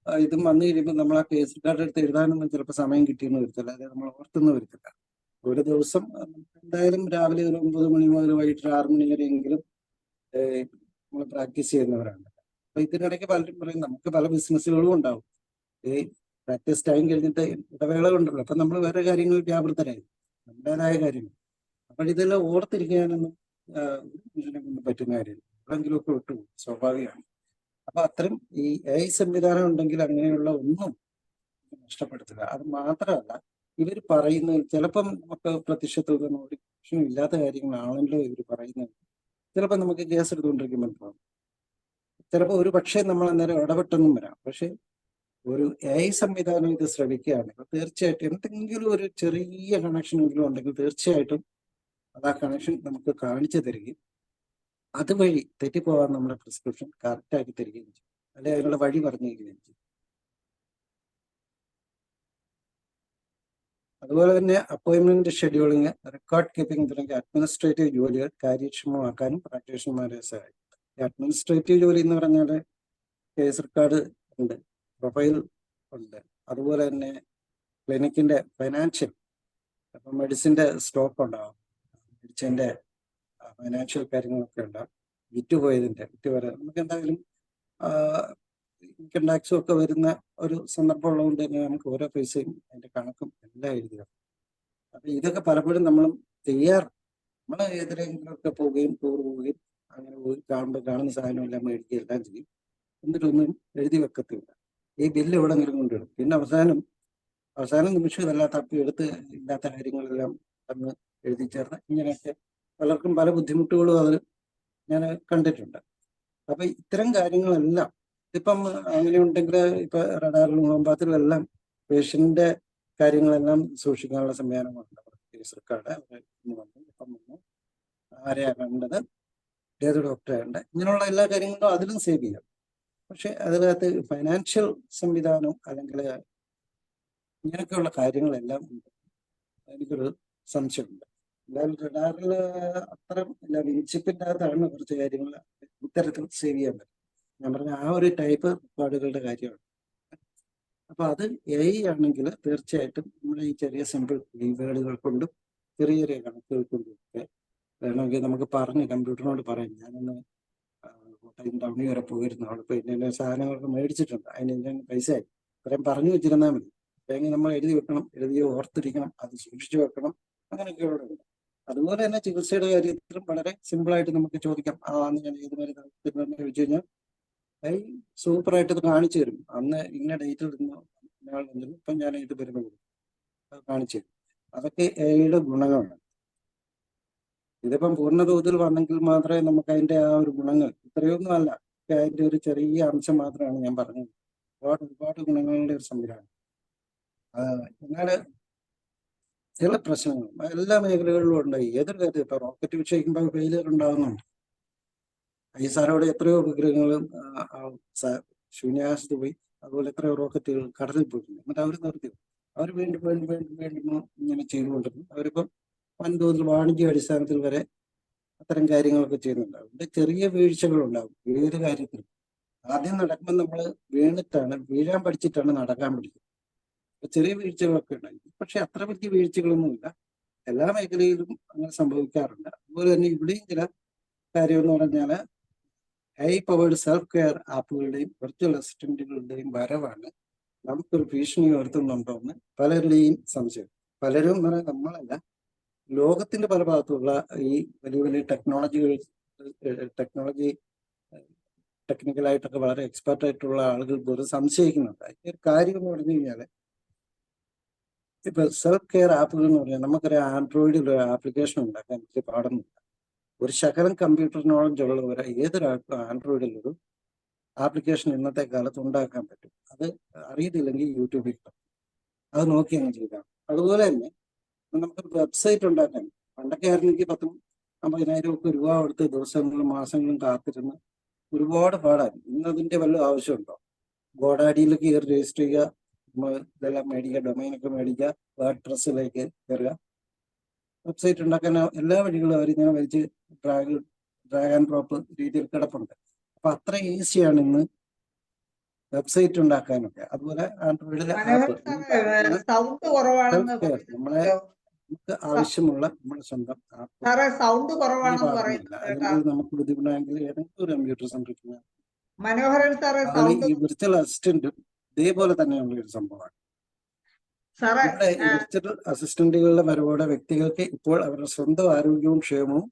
ഇതും വന്നു കഴിയുമ്പോൾ നമ്മൾ ആ കേസ് കാർഡ് എടുത്ത് എഴുതാനൊന്നും ചിലപ്പോൾ സമയം കിട്ടിയെന്ന് വരത്തില്ല, അതായത് നമ്മൾ ഓർത്തെന്ന് വരത്തില്ല. ഒരു ദിവസം എന്തായാലും രാവിലെ ഒരു 9 മണി മുതൽ വൈകിട്ട് 6 മണി വരെയെങ്കിലും നമ്മൾ പ്രാക്ടീസ് ചെയ്യുന്നവരാണ്. അപ്പൊ ഇതിനിടയ്ക്ക് പലരും പറയും നമുക്ക് പല ബിസിനസ്സുകളും ഉണ്ടാവും. ഈ പ്രാക്ടീസ് ടൈം കഴിഞ്ഞിട്ട് ഇടവേളകളുണ്ടല്ലോ, അപ്പൊ നമ്മൾ വേറെ കാര്യങ്ങളിൽ വ്യാപൃതരായി, നമ്മുടേതായ കാര്യങ്ങൾ. അപ്പോൾ ഇതെല്ലാം ഓർത്തിരിക്കാനൊന്നും ഇതിനെ കൊണ്ട് പറ്റുന്ന കാര്യമില്ല, എപ്പോഴെങ്കിലുമൊക്കെ വിട്ടു സ്വാഭാവികമാണ്. അപ്പൊ അത്തരം ഈ AI സംവിധാനം ഉണ്ടെങ്കിൽ അങ്ങനെയുള്ള ഒന്നും നഷ്ടപ്പെടുത്തില്ല. അത് മാത്രമല്ല, ഇവർ പറയുന്നത് ചിലപ്പം നമുക്ക് പ്രത്യക്ഷത്തിൽ ഒരു പ്രശ്നം ഇല്ലാത്ത കാര്യങ്ങളാണല്ലോ ഇവർ പറയുന്നത്. ചിലപ്പോൾ നമുക്ക് കേസ് എടുത്തുകൊണ്ടിരിക്കുമ്പോൾ ചിലപ്പോൾ ഒരു പക്ഷേ നമ്മൾ അന്നേരം ഇടപെട്ടെന്നും വരാം. പക്ഷെ ഒരു AI സംവിധാനം ഇത് ശ്രമിക്കുകയാണെങ്കിൽ തീർച്ചയായിട്ടും എന്തെങ്കിലും ഒരു ചെറിയ കണക്ഷനെങ്കിലും ഉണ്ടെങ്കിൽ തീർച്ചയായിട്ടും അത് ആ കണക്ഷൻ നമുക്ക് കാണിച്ചു തരികയും അതുവഴി തെറ്റിപ്പോകാൻ നമ്മുടെ പ്രിസ്ക്രിപ്ഷൻ കറക്റ്റാക്കി തരികയും ചെയ്യും, അല്ലെങ്കിൽ അതിനുള്ള വഴി പറഞ്ഞു തരികയും ചെയ്യും. അതുപോലെ തന്നെ അപ്പോയിന്റ്മെന്റ് ഷെഡ്യൂളിങ്, റെക്കോർഡ് കീപ്പിംഗ് തുടങ്ങിയ അഡ്മിനിസ്ട്രേറ്റീവ് ജോലികൾ കാര്യക്ഷമമാക്കാനും പ്രാക്ടീഷണർമാരെ സഹായിക്കും. അഡ്മിനിസ്ട്രേറ്റീവ് ജോലി എന്ന് പറഞ്ഞാൽ കേസ് റെക്കോർഡ് ഉണ്ട്, പ്രൊഫൈൽ ഉണ്ട്, അതുപോലെ തന്നെ ക്ലിനിക്കിന്റെ ഫൈനാൻഷ്യൽ, അപ്പം മെഡിസിന്റെ സ്റ്റോക്ക് ഉണ്ടാവും, മെഡിസിന്റെ ഫൈനാൻഷ്യൽ കാര്യങ്ങളൊക്കെ ഉണ്ടാവും, വിറ്റ് വരെ നമുക്ക് എന്തായാലും ഇൻകം ടാക്സും ഒക്കെ വരുന്ന ഒരു സന്ദർഭം ഉള്ളതുകൊണ്ട് തന്നെ നമുക്ക് ഓരോ പൈസയും അതിന്റെ കണക്കും എല്ലാം എഴുതുക. അപ്പൊ ഇതൊക്കെ പലപ്പോഴും നമ്മളും നമ്മൾ ഏതെങ്കിലും ഒക്കെ പോവുകയും ടൂർ പോവുകയും അങ്ങനെ പോയി കാണുന്ന സാധനം എല്ലാം മേടിക്കുകയും എല്ലാം ചെയ്യും, എന്നിട്ടൊന്നും എഴുതി വെക്കത്തില്ല. ഈ ബില്ല് ഇവിടെ കൊണ്ടിടും. പിന്നെ അവസാന നിമിഷം ഇതെല്ലാം തപ്പി എടുത്ത് ഇല്ലാത്ത കാര്യങ്ങളെല്ലാം അന്ന് എഴുതി ചേർന്ന് ഇങ്ങനെയൊക്കെ പലർക്കും പല ബുദ്ധിമുട്ടുകളും അത് ഞാൻ കണ്ടിട്ടുണ്ട്. അപ്പൊ ഇത്തരം കാര്യങ്ങളെല്ലാം ഇപ്പം അങ്ങനെ ഉണ്ടെങ്കിൽ ഇപ്പൊ റഡാറിലും ഹോംപാത്തിലും എല്ലാം പേഷ്യന്റിന്റെ കാര്യങ്ങളെല്ലാം സൂക്ഷിക്കാനുള്ള സംവിധാനങ്ങളുണ്ട്. കേസ് റെക്കോർഡ് ഇപ്പം ആരെയാ കണ്ടത്, ഏത് ഡോക്ടറെ ഇങ്ങനെയുള്ള എല്ലാ കാര്യങ്ങളും അതിലും സേവ് ചെയ്യാം. പക്ഷെ അതിനകത്ത് ഫൈനാൻഷ്യൽ സംവിധാനം അല്ലെങ്കിൽ ഇങ്ങനെയൊക്കെയുള്ള കാര്യങ്ങളെല്ലാം ഉണ്ട്. എനിക്കൊരു സംശയമുണ്ട്. എന്തായാലും റഡാറിൽ അത്തരം വിൻചിപ്പിന്റെ അകത്താണ് കുറച്ച് കാര്യങ്ങൾ ഇത്തരത്തിൽ സേവ് ചെയ്യാൻ പറ്റും. ഞാൻ പറഞ്ഞ ആ ഒരു ടൈപ്പ് റെക്കോർഡുകളുടെ കാര്യമാണ്. അപ്പൊ അത് AI ആണെങ്കിൽ തീർച്ചയായിട്ടും നമ്മുടെ ഈ ചെറിയ സിമ്പിൾ കീവേഡുകൾ കൊണ്ടും ചെറിയ ചെറിയ കണക്കുകൾ കൊണ്ടും ഒക്കെ വേണമെങ്കിൽ നമുക്ക് പറഞ്ഞ് കമ്പ്യൂട്ടറിനോട് പറയാം, ഞാനൊന്ന് കോട്ടയം ടൗണിൽ വരെ പോയിരുന്നു, അവിടെ പോയി ഇന്ന സാധനങ്ങളൊക്കെ മേടിച്ചിട്ടുണ്ട്, അതിന് ഞാൻ പൈസ ആയി ഇത്രയും പറഞ്ഞു വെച്ചിരുന്നാൽ മതി. അല്ലെങ്കിൽ നമ്മൾ എഴുതി വെക്കണം, എഴുതി ഓർത്തിരിക്കണം, അത് സൂക്ഷിച്ചു വെക്കണം, അങ്ങനെയൊക്കെയുള്ളത്. അതുപോലെ തന്നെ ചികിത്സയുടെ കാര്യത്തിലും വളരെ സിമ്പിളായിട്ട് നമുക്ക് ചോദിക്കാം, അന്ന് ഞാൻ ഏത് മരുന്ന് ചോദിച്ചു കഴിഞ്ഞാൽ സൂപ്പറായിട്ട് ഇത് കാണിച്ചു തരും. അന്ന് ഇന്ന ഡേറ്റിൽ ഇരുന്നു ഇപ്പം ഞാൻ ഇത് മരുന്ന് കൊടുക്കും, കാണിച്ചു തരും. അതൊക്കെ AI ഗുണങ്ങളാണ്. ഇതിപ്പം പൂർണ്ണ തോതിൽ വന്നെങ്കിൽ മാത്രമേ നമുക്ക് അതിന്റെ ആ ഒരു ഗുണങ്ങൾ, ഇത്രയൊന്നും അല്ല, അതിന്റെ ഒരു ചെറിയ അംശം മാത്രമാണ് ഞാൻ പറഞ്ഞത്. ഒരുപാട് ഗുണങ്ങളുടെ ഒരു സംവിധാനം. എന്നാൽ ചില പ്രശ്നങ്ങൾ എല്ലാ മേഖലകളിലും ഉണ്ട്. ഏതൊരു കാര്യത്തിൽ ഇപ്പൊ റോക്കറ്റ് വിക്ഷേപിക്കുമ്പോൾ ഫെയിലിയർ ഉണ്ടാകുന്നുണ്ട്. സാറോടെ എത്രയോ ഉപഗ്രഹങ്ങളും ശൂന്യാകാശത്ത് പോയി, അതുപോലെ എത്രയോ റോക്കറ്റുകൾ കടലിൽ പോയിട്ടുണ്ട്. എന്നിട്ട് അവർ നിർത്തി, അവർ വീണ്ടും ഇങ്ങനെ ചെയ്തുകൊണ്ടിരുന്നു. അവരിപ്പം വൻതോതിൽ വാണിജ്യ അടിസ്ഥാനത്തിൽ വരെ അത്തരം കാര്യങ്ങളൊക്കെ ചെയ്യുന്നുണ്ടാവും. ഇവിടെ ചെറിയ വീഴ്ചകളുണ്ടാവും ഏത് കാര്യത്തിലും. ആദ്യം നടക്കുമ്പോൾ നമ്മൾ വീഴാൻ പഠിച്ചിട്ടാണ് നടക്കാൻ പഠിക്കുന്നത്. ചെറിയ വീഴ്ചകളൊക്കെ ഉണ്ടായി, പക്ഷെ അത്ര വലിയ വീഴ്ചകളൊന്നുമില്ല. എല്ലാ മേഖലയിലും അങ്ങനെ സംഭവിക്കാറുണ്ട്. അതുപോലെ തന്നെ ഇവിടെയും ചില കാര്യം എന്ന് പറഞ്ഞാൽ ഹൈ പവേർഡ് സെൽഫ് കെയർ ആപ്പുകളുടെയും വെർച്വൽ അസിസ്റ്റന്റുകളുടെയും വരവാണ് നമുക്കൊരു ഭീഷണി ഉയർത്തുന്നുണ്ടോ എന്ന് പലരുടെയും സംശയം. പലരും എന്ന് പറഞ്ഞാൽ നമ്മളല്ല, ലോകത്തിന്റെ പല ഭാഗത്തുള്ള ഈ വലിയ വലിയ ടെക്നിക്കലായിട്ടൊക്കെ വളരെ എക്സ്പെർട്ട് ആയിട്ടുള്ള ആളുകൾ പോലും സംശയിക്കുന്നുണ്ട്. അതിന്റെ ഒരു കാര്യം എന്ന് പറഞ്ഞു കഴിഞ്ഞാൽ ഇപ്പൊ സെൽഫ് കെയർ ആപ്പുകൾ എന്ന് പറഞ്ഞാൽ നമുക്കറിയാം, ആൻഡ്രോയിഡിൽ ഒരു ആപ്ലിക്കേഷൻ ഉണ്ടാക്കാൻ വലിയ പാടൊന്നുമില്ല. ഒരു ശകലം കമ്പ്യൂട്ടർ നോളജ് ഉള്ളവരെ ഏതൊരാൾക്കും ആൻഡ്രോയിഡിൽ ഒരു ആപ്ലിക്കേഷൻ ഇന്നത്തെ കാലത്ത് ഉണ്ടാക്കാൻ പറ്റും. അത് അറിയത്തില്ലെങ്കിൽ യൂട്യൂബിൽ കിട്ടും, അത് നോക്കി അങ്ങ് ചെയ്താൽ. അതുപോലെ തന്നെ നമുക്ക് വെബ്സൈറ്റ് ഉണ്ടാക്കാൻ പണ്ടൊക്കെ ആയിരുന്നെങ്കിൽ 10,000-50,000 രൂപ കൊടുത്ത് ദിവസങ്ങളും മാസങ്ങളും കാത്തിരുന്ന് ഒരുപാട് പാടായിരുന്നു. ഇന്നതിന്റെ വല്ല ആവശ്യമുണ്ടോ? ഗോഡാഡിയിലേക്ക് കയറി രജിസ്റ്റർ ചെയ്യുക, ഇതെല്ലാം മേടിക്കുക, ഡൊമൈനൊക്കെ മേടിക്കുക, വേർഡ്പ്രസ്സിലേക്ക് കയറുക, വെബ്സൈറ്റ് ഉണ്ടാക്കാൻ എല്ലാ വഴികളും അവർ ഇങ്ങനെ വലിച്ച് ഡ്രാഗ് ആൻഡ് ഡ്രോപ്പ് രീതിയിൽ കിടപ്പുണ്ട്. അപ്പൊ അത്ര ഈസിയാണ് ഇന്ന് വെബ്സൈറ്റ് ഉണ്ടാക്കാനൊക്കെ. അതുപോലെ ആൻഡ്രോയിഡിലെ ആപ്പ് നമ്മളെ നമുക്ക് ആവശ്യമുള്ള നമ്മുടെ സ്വന്തം ആപ്പ് അല്ലെങ്കിൽ നമുക്ക് ബുദ്ധിമുട്ടാണെങ്കിൽ ഏതെങ്കിലും ഒരു കമ്പ്യൂട്ടർ സെന്ററിൽ ഈ വിർച്വൽ അസിസ്റ്റന്റും ഇതേപോലെ തന്നെയുള്ള ഒരു സംഭവമാണ്. ഇവിടെ ഈ വിർച്വൽ അസിസ്റ്റന്റുകളുടെ വരവോടെ വ്യക്തികൾക്ക് ഇപ്പോൾ അവരുടെ സ്വന്തം ആരോഗ്യവും ക്ഷേമവും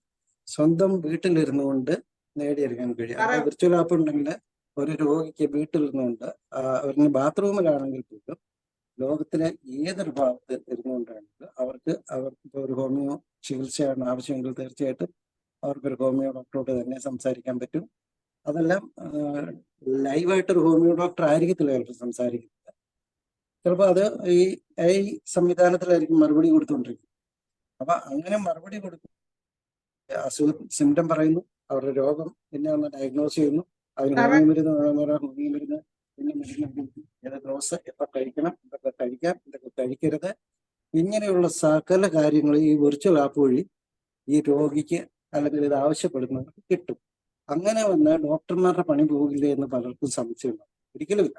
സ്വന്തം വീട്ടിലിരുന്നു കൊണ്ട് നേടിയെടുക്കാൻ കഴിയും. അത് വിർച്വൽ ആപ്പ് ഉണ്ടെങ്കിൽ ഒരു രോഗിക്ക് വീട്ടിലിരുന്നുകൊണ്ട് അവരിന് ബാത്റൂമിലാണെങ്കിൽ പോലും ലോകത്തിലെ ഏതൊരു ഭാഗത്ത് ഇരുന്നുകൊണ്ടാണെങ്കിൽ അവർക്ക് ഇപ്പോൾ ഒരു ഹോമിയോ ചികിത്സയാണ് ആവശ്യമെങ്കിൽ തീർച്ചയായിട്ടും അവർക്കൊരു ഹോമിയോ ഡോക്ടറോട് തന്നെ സംസാരിക്കാൻ പറ്റും. അതെല്ലാം ലൈവായിട്ടൊരു ഹോമിയോ ഡോക്ടർ ആയിരിക്കത്തില്ല ചിലപ്പോൾ സംസാരിക്കുന്നത്, ചിലപ്പോൾ അത് ഈ AI സംവിധാനത്തിലായിരിക്കും മറുപടി കൊടുത്തുകൊണ്ടിരിക്കും. അപ്പൊ അങ്ങനെ മറുപടി കൊടുക്കും, അസുഖം സിംറ്റം പറയുന്നു, അവരുടെ രോഗം പിന്നെ ഒന്ന് ഡയഗ്നോസ് ചെയ്യുന്നു, അതിന് ഹോമിയോ മരുന്ന് വേണമെന്ന് ഹോമിയോ മരുന്ന്, പിന്നെ മരുന്ന് ഏത് ഡോസ് എപ്പോൾ കഴിക്കണം, എന്തൊക്കെ കഴിക്കാം, എന്തൊക്കെ കഴിക്കരുത്, ഇങ്ങനെയുള്ള സകല കാര്യങ്ങൾ ഈ വിർച്വൽ ആപ്പ് വഴി ഈ രോഗിക്ക് അല്ലെങ്കിൽ ഇത് ആവശ്യപ്പെടുന്നവർക്ക് കിട്ടും. അങ്ങനെ വന്ന് ഡോക്ടർമാരുടെ പണി പോകില്ലേ എന്ന് പലർക്കും സംശയമുണ്ട്. ഒരിക്കലുമില്ല.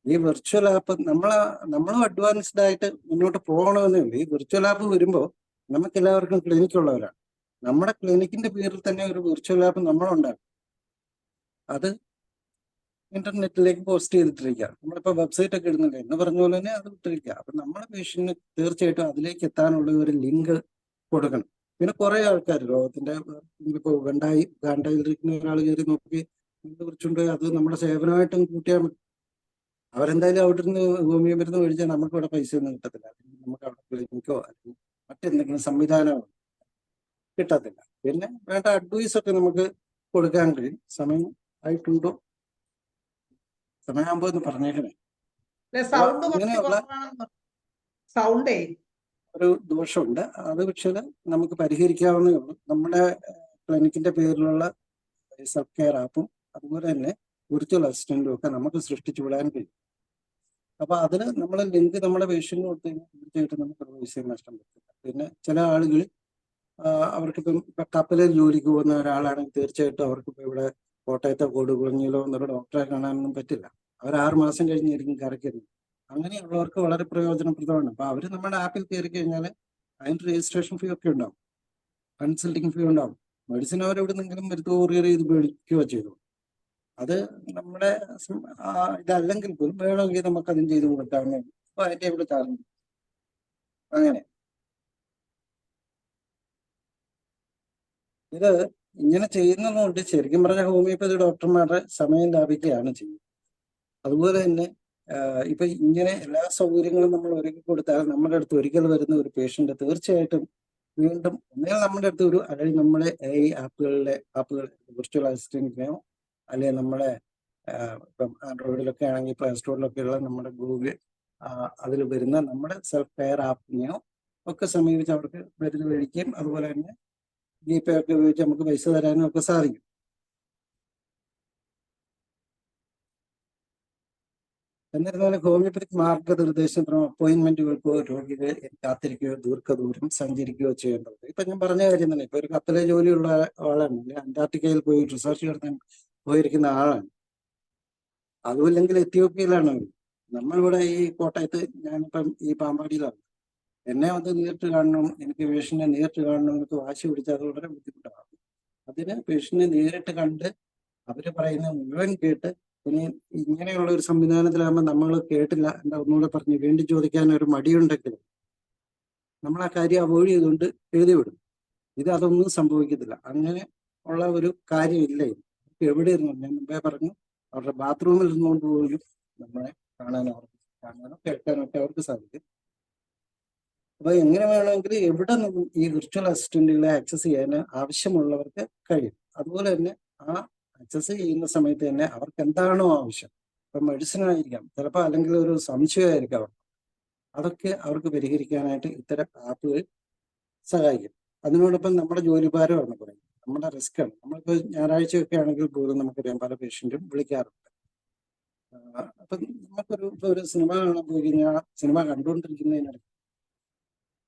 ഈ വിർച്വൽ ആപ്പ് നമ്മളും അഡ്വാൻസ്ഡ് ആയിട്ട് മുന്നോട്ട് പോകണമെന്നേ ഉള്ളൂ. ഈ വിർച്വൽ ആപ്പ് വരുമ്പോൾ നമുക്ക് എല്ലാവർക്കും ക്ലിനിക്കുള്ളവരാണ്. നമ്മുടെ ക്ലിനിക്കിന്റെ പേരിൽ തന്നെ ഒരു വിർച്വൽ ആപ്പ് നമ്മളുണ്ടാകും. അത് ഇന്റർനെറ്റിലേക്ക് പോസ്റ്റ് ചെയ്തിട്ടിരിക്കുക. നമ്മളിപ്പോൾ വെബ്സൈറ്റ് ഒക്കെ ഇടുന്നുണ്ട് എന്ന് പറഞ്ഞ പോലെ തന്നെ അത് ഇട്ടിരിക്കുക. അപ്പൊ നമ്മുടെ പേഷ്യന്റിന് തീർച്ചയായിട്ടും അതിലേക്ക് എത്താനുള്ള ഒരു ലിങ്ക് കൊടുക്കണം. പിന്നെ കുറെ ആൾക്കാർ ലോകത്തിന്റെ ഇപ്പോൾ ഗാണ്ടായിരിക്കുന്ന ഒരാൾ കയറി നോക്കി കുറിച്ചുകൊണ്ട് അത് നമ്മുടെ സേവനമായിട്ടും കൂട്ടിയാൽ മതി. അവരെന്തായാലും അവിടെ നിന്ന് ഹോമിയോ മരുന്ന് മേടിച്ചാൽ നമുക്ക് ഇവിടെ പൈസ ഒന്നും കിട്ടത്തില്ല. നമുക്ക് അവിടെ ക്ലിനിക്കോ അല്ലെങ്കിൽ മറ്റെന്തെങ്കിലും സംവിധാനമോ കിട്ടത്തില്ല. പിന്നെ വേണ്ട അഡ്വൈസ് ഒക്കെ നമുക്ക് കൊടുക്കാൻ കഴിയും. സമയം ആയിട്ടുണ്ടോ? സമയമാകുമ്പോ എന്ന് പറഞ്ഞേക്കണേ. അങ്ങനെയുള്ള ഒരു ദോഷമുണ്ട്. അത് പക്ഷേ നമുക്ക് പരിഹരിക്കാവുന്നേ ഉള്ളൂ. നമ്മുടെ ക്ലിനിക്കിന്റെ പേരിലുള്ള സെൽഫ് കെയർ ആപ്പും അതുപോലെ തന്നെ വിർച്വൽ അസിസ്റ്റന്റും ഒക്കെ നമുക്ക് സൃഷ്ടിച്ചു വിടാൻ കഴിയും. അപ്പൊ അതിന് നമ്മൾ ലിങ്ക് നമ്മുടെ പേഷ്യന്റ് കൊടുത്തു കഴിഞ്ഞാൽ തീർച്ചയായിട്ടും നമുക്ക് വിഷയം നഷ്ടം പറ്റില്ല. പിന്നെ ചില ആളുകൾ അവർക്കിപ്പം കപ്പലിൽ ജോലിക്ക് പോകുന്ന ഒരാളാണെങ്കിൽ തീർച്ചയായിട്ടും അവർക്കിപ്പോൾ ഇവിടെ കോട്ടയത്തോ കൊടുകുളഞ്ഞിലോ എന്നൊരു ഡോക്ടറെ കാണാനൊന്നും പറ്റില്ല. അവർ 6 മാസം കഴിഞ്ഞായിരിക്കും കറക്കുന്നത്. അങ്ങനെയുള്ളവർക്ക് വളരെ പ്രയോജനപ്രദമാണ്. അപ്പൊ അവർ നമ്മുടെ ആപ്പിൽ കയറി കഴിഞ്ഞാൽ അതിന് രജിസ്ട്രേഷൻ ഫീ ഒക്കെ ഉണ്ടാവും, കൺസൾട്ടിങ് ഫീ ഉണ്ടാവും. മെഡിസിൻ അവരെവിടെ നിന്നെങ്കിലും മരുന്ന് കൊറിയർ ചെയ്ത് മേടിക്കുകയോ ചെയ്തു. അത് നമ്മുടെ ഇതല്ലെങ്കിൽ പോലും വേണമെങ്കിൽ നമുക്ക് അതും ചെയ്ത് കൊടുക്കാവുന്ന. അപ്പൊ അതിന്റെ ഇവിടെ ചാർജ് അങ്ങനെ. ഇത് ഇങ്ങനെ ചെയ്യുന്നതുകൊണ്ട് ശരിക്കും പറഞ്ഞ ഹോമിയോപ്പതി ഡോക്ടർമാരുടെ സമയം ലാഭിക്കുകയാണ് ചെയ്യുന്നത്. അതുപോലെ തന്നെ ഇപ്പൊ ഇങ്ങനെ എല്ലാ സൗകര്യങ്ങളും നമ്മൾ ഒരുക്കി കൊടുത്താൽ നമ്മുടെ അടുത്ത് ഒരിക്കൽ വരുന്ന ഒരു പേഷ്യന്റ് തീർച്ചയായിട്ടും വീണ്ടും ഒന്നുകിൽ നമ്മുടെ അടുത്ത് ഒരു അല്ലെങ്കിൽ നമ്മുടെ ആപ്പുകൾ വിർച്വൽ അസിസ്റ്റന്റിനെയോ അല്ലെങ്കിൽ നമ്മുടെ ഇപ്പം ആൻഡ്രോയിഡിലൊക്കെ ആണെങ്കിൽ പ്ലേ സ്റ്റോറിലൊക്കെ ഉള്ള നമ്മുടെ ഗൂഗിൾ അതിൽ വരുന്ന നമ്മുടെ സെൽഫ് കെയർ ആപ്പിനെയോ ഒക്കെ സമീപിച്ച് അവർക്ക് മരുന്ന് മേടിക്കുകയും അതുപോലെ തന്നെ GPay ഒക്കെ ഉപയോഗിച്ച് നമുക്ക് പൈസ തരാനും ഒക്കെ സാധിക്കും. എന്നിരുന്നാലും ഹോമിയോപ്പതിക് മാർഗനിർദ്ദേശത്തിനോ അപ്പോയിന്റ്മെന്റുകൾക്കോ രോഗികൾ കാത്തിരിക്കുകയോ ദീർഘദൂരം സഞ്ചരിക്കുകയോ ചെയ്യേണ്ടത്. ഇപ്പൊ ഞാൻ പറഞ്ഞ കാര്യം തന്നെ. ഇപ്പൊ ഒരു കപ്പലെ ജോലിയുള്ള ആളാണ്, അന്റാർട്ടിക്കയിൽ പോയി റിസർച്ച് നടത്താൻ പോയിരിക്കുന്ന ആളാണ്. അതുമില്ലെങ്കിൽ എത്യോപ്യയിലാണ് അവർ. നമ്മളിവിടെ ഈ കോട്ടയത്ത്, ഞാനിപ്പം ഈ പാമ്പാടിയിലാണ്. എന്നെ വന്ന് നേരിട്ട് കാണണം, എനിക്ക് പേഷ്യന്റിനെ നേരിട്ട് കാണണം എന്നൊക്കെ വാശി പിടിച്ചാൽ അത് വളരെ ബുദ്ധിമുട്ടാണ്. അതിന് പേഷ്യന്റിനെ നേരിട്ട് കണ്ട് അവര് പറയുന്ന മുഴുവൻ കേട്ട്, ഇനി ഇങ്ങനെയുള്ള ഒരു സംവിധാനത്തിലാകുമ്പോൾ നമ്മൾ കേട്ടില്ല എന്താ ഒന്നുകൂടെ പറഞ്ഞ് വീണ്ടും ചോദിക്കാൻ ഒരു മടിയുണ്ടെങ്കിലും നമ്മൾ ആ കാര്യം അവോയ്ഡ് ചെയ്തുകൊണ്ട് എഴുതി വിടും. ഇത് അതൊന്നും സംഭവിക്കത്തില്ല. അങ്ങനെ ഉള്ള ഒരു കാര്യമില്ല. എവിടെ ഇരുന്നു ഞാൻ മുമ്പേ പറഞ്ഞു, അവരുടെ ബാത്റൂമിൽ ഇരുന്നുകൊണ്ട് പോലും നമ്മളെ കാണാനോ കേൾക്കാനോ ഒക്കെ അവർക്ക് സാധിക്കും. അപ്പൊ എങ്ങനെ വേണമെങ്കിൽ എവിടെ നിന്നും ഈ വിർച്വൽ അസിസ്റ്റന്റുകളെ ആക്സസ് ചെയ്യാൻ ആവശ്യമുള്ളവർക്ക് കഴിയും. അതുപോലെ തന്നെ ആ ആക്സസ് ചെയ്യുന്ന സമയത്ത് തന്നെ അവർക്ക് എന്താണോ ആവശ്യം, ഇപ്പൊ മെഡിസിൻ ആയിരിക്കാം ചിലപ്പോൾ, അല്ലെങ്കിൽ ഒരു സംശയമായിരിക്കാം, അതൊക്കെ അവർക്ക് പരിഹരിക്കാനായിട്ട് ഇത്തരം ആപ്പുകൾ സഹായിക്കും. അതിനോടൊപ്പം നമ്മുടെ ജോലിഭാരമാണ് പറയുന്നത്, നമ്മുടെ റിസ്ക് ആണ്. നമ്മളിപ്പോൾ ഞായറാഴ്ചയൊക്കെ ആണെങ്കിൽ പോലും നമുക്കറിയാം പല പേഷ്യന്റും വിളിക്കാറുണ്ട്. അപ്പൊ നമുക്കൊരു സിനിമ കാണാൻ പോയി കഴിഞ്ഞാൽ സിനിമ കണ്ടുകൊണ്ടിരിക്കുന്നതിനിടയ്ക്ക്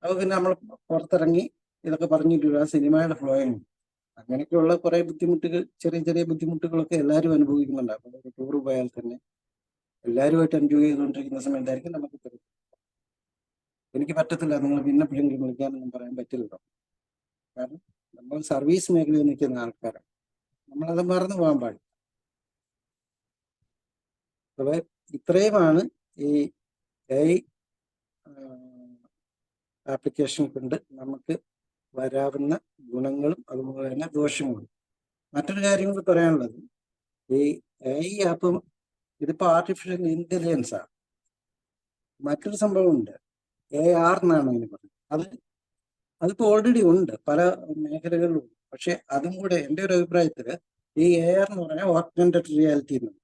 അത് പിന്നെ നമ്മൾ പുറത്തിറങ്ങി ഇതൊക്കെ പറഞ്ഞിട്ട് ആ സിനിമയുടെ ഫ്ലോയും അങ്ങനെയൊക്കെയുള്ള കുറെ ബുദ്ധിമുട്ടുകൾ, ചെറിയ ചെറിയ ബുദ്ധിമുട്ടുകളൊക്കെ എല്ലാവരും അനുഭവിക്കുന്നുണ്ട്. അപ്പോൾ ഒരു ടൂർ പോയാൽ തന്നെ എല്ലാവരുമായിട്ട് എൻജോയ് ചെയ്തുകൊണ്ടിരിക്കുന്ന സമയത്തായിരിക്കും നമുക്ക് തരും എനിക്ക് പറ്റത്തില്ല, നിങ്ങൾ പിന്നെ എപ്പോഴെങ്കിലും വിളിക്കാനൊന്നും പറയാൻ പറ്റില്ലല്ലോ. കാരണം നമ്മൾ സർവീസ് മേഖലയിൽ നിൽക്കുന്ന ആൾക്കാരാണ്, നമ്മളത് മറന്നു പോകാൻ പാടില്ല. അപ്പോൾ ഇത്രയുമാണ് ഈ AI ആപ്ലിക്കേഷൻ കൊണ്ട് നമുക്ക് വരാവുന്ന ഗുണങ്ങളും അതുപോലെ തന്നെ ദോഷങ്ങളും. മറ്റൊരു കാര്യം കൂടി പറയാനുള്ളത്, ഈ AI ആപ്പും ഇതിപ്പോ ആർട്ടിഫിഷ്യൽ ഇന്റലിജൻസ് ആണ്. മറ്റൊരു സംഭവമുണ്ട്, AR എന്നാണ് അതിന് പറയുന്നത്. അതിപ്പോ ഓൾറെഡി ഉണ്ട് പല മേഖലകളിലും. പക്ഷെ അതും കൂടെ എൻ്റെ ഒരു അഭിപ്രായത്തിൽ ഈ AR എന്ന് പറഞ്ഞാൽ ഓഗ്മെന്റഡ് റിയാലിറ്റി എന്നാണ്.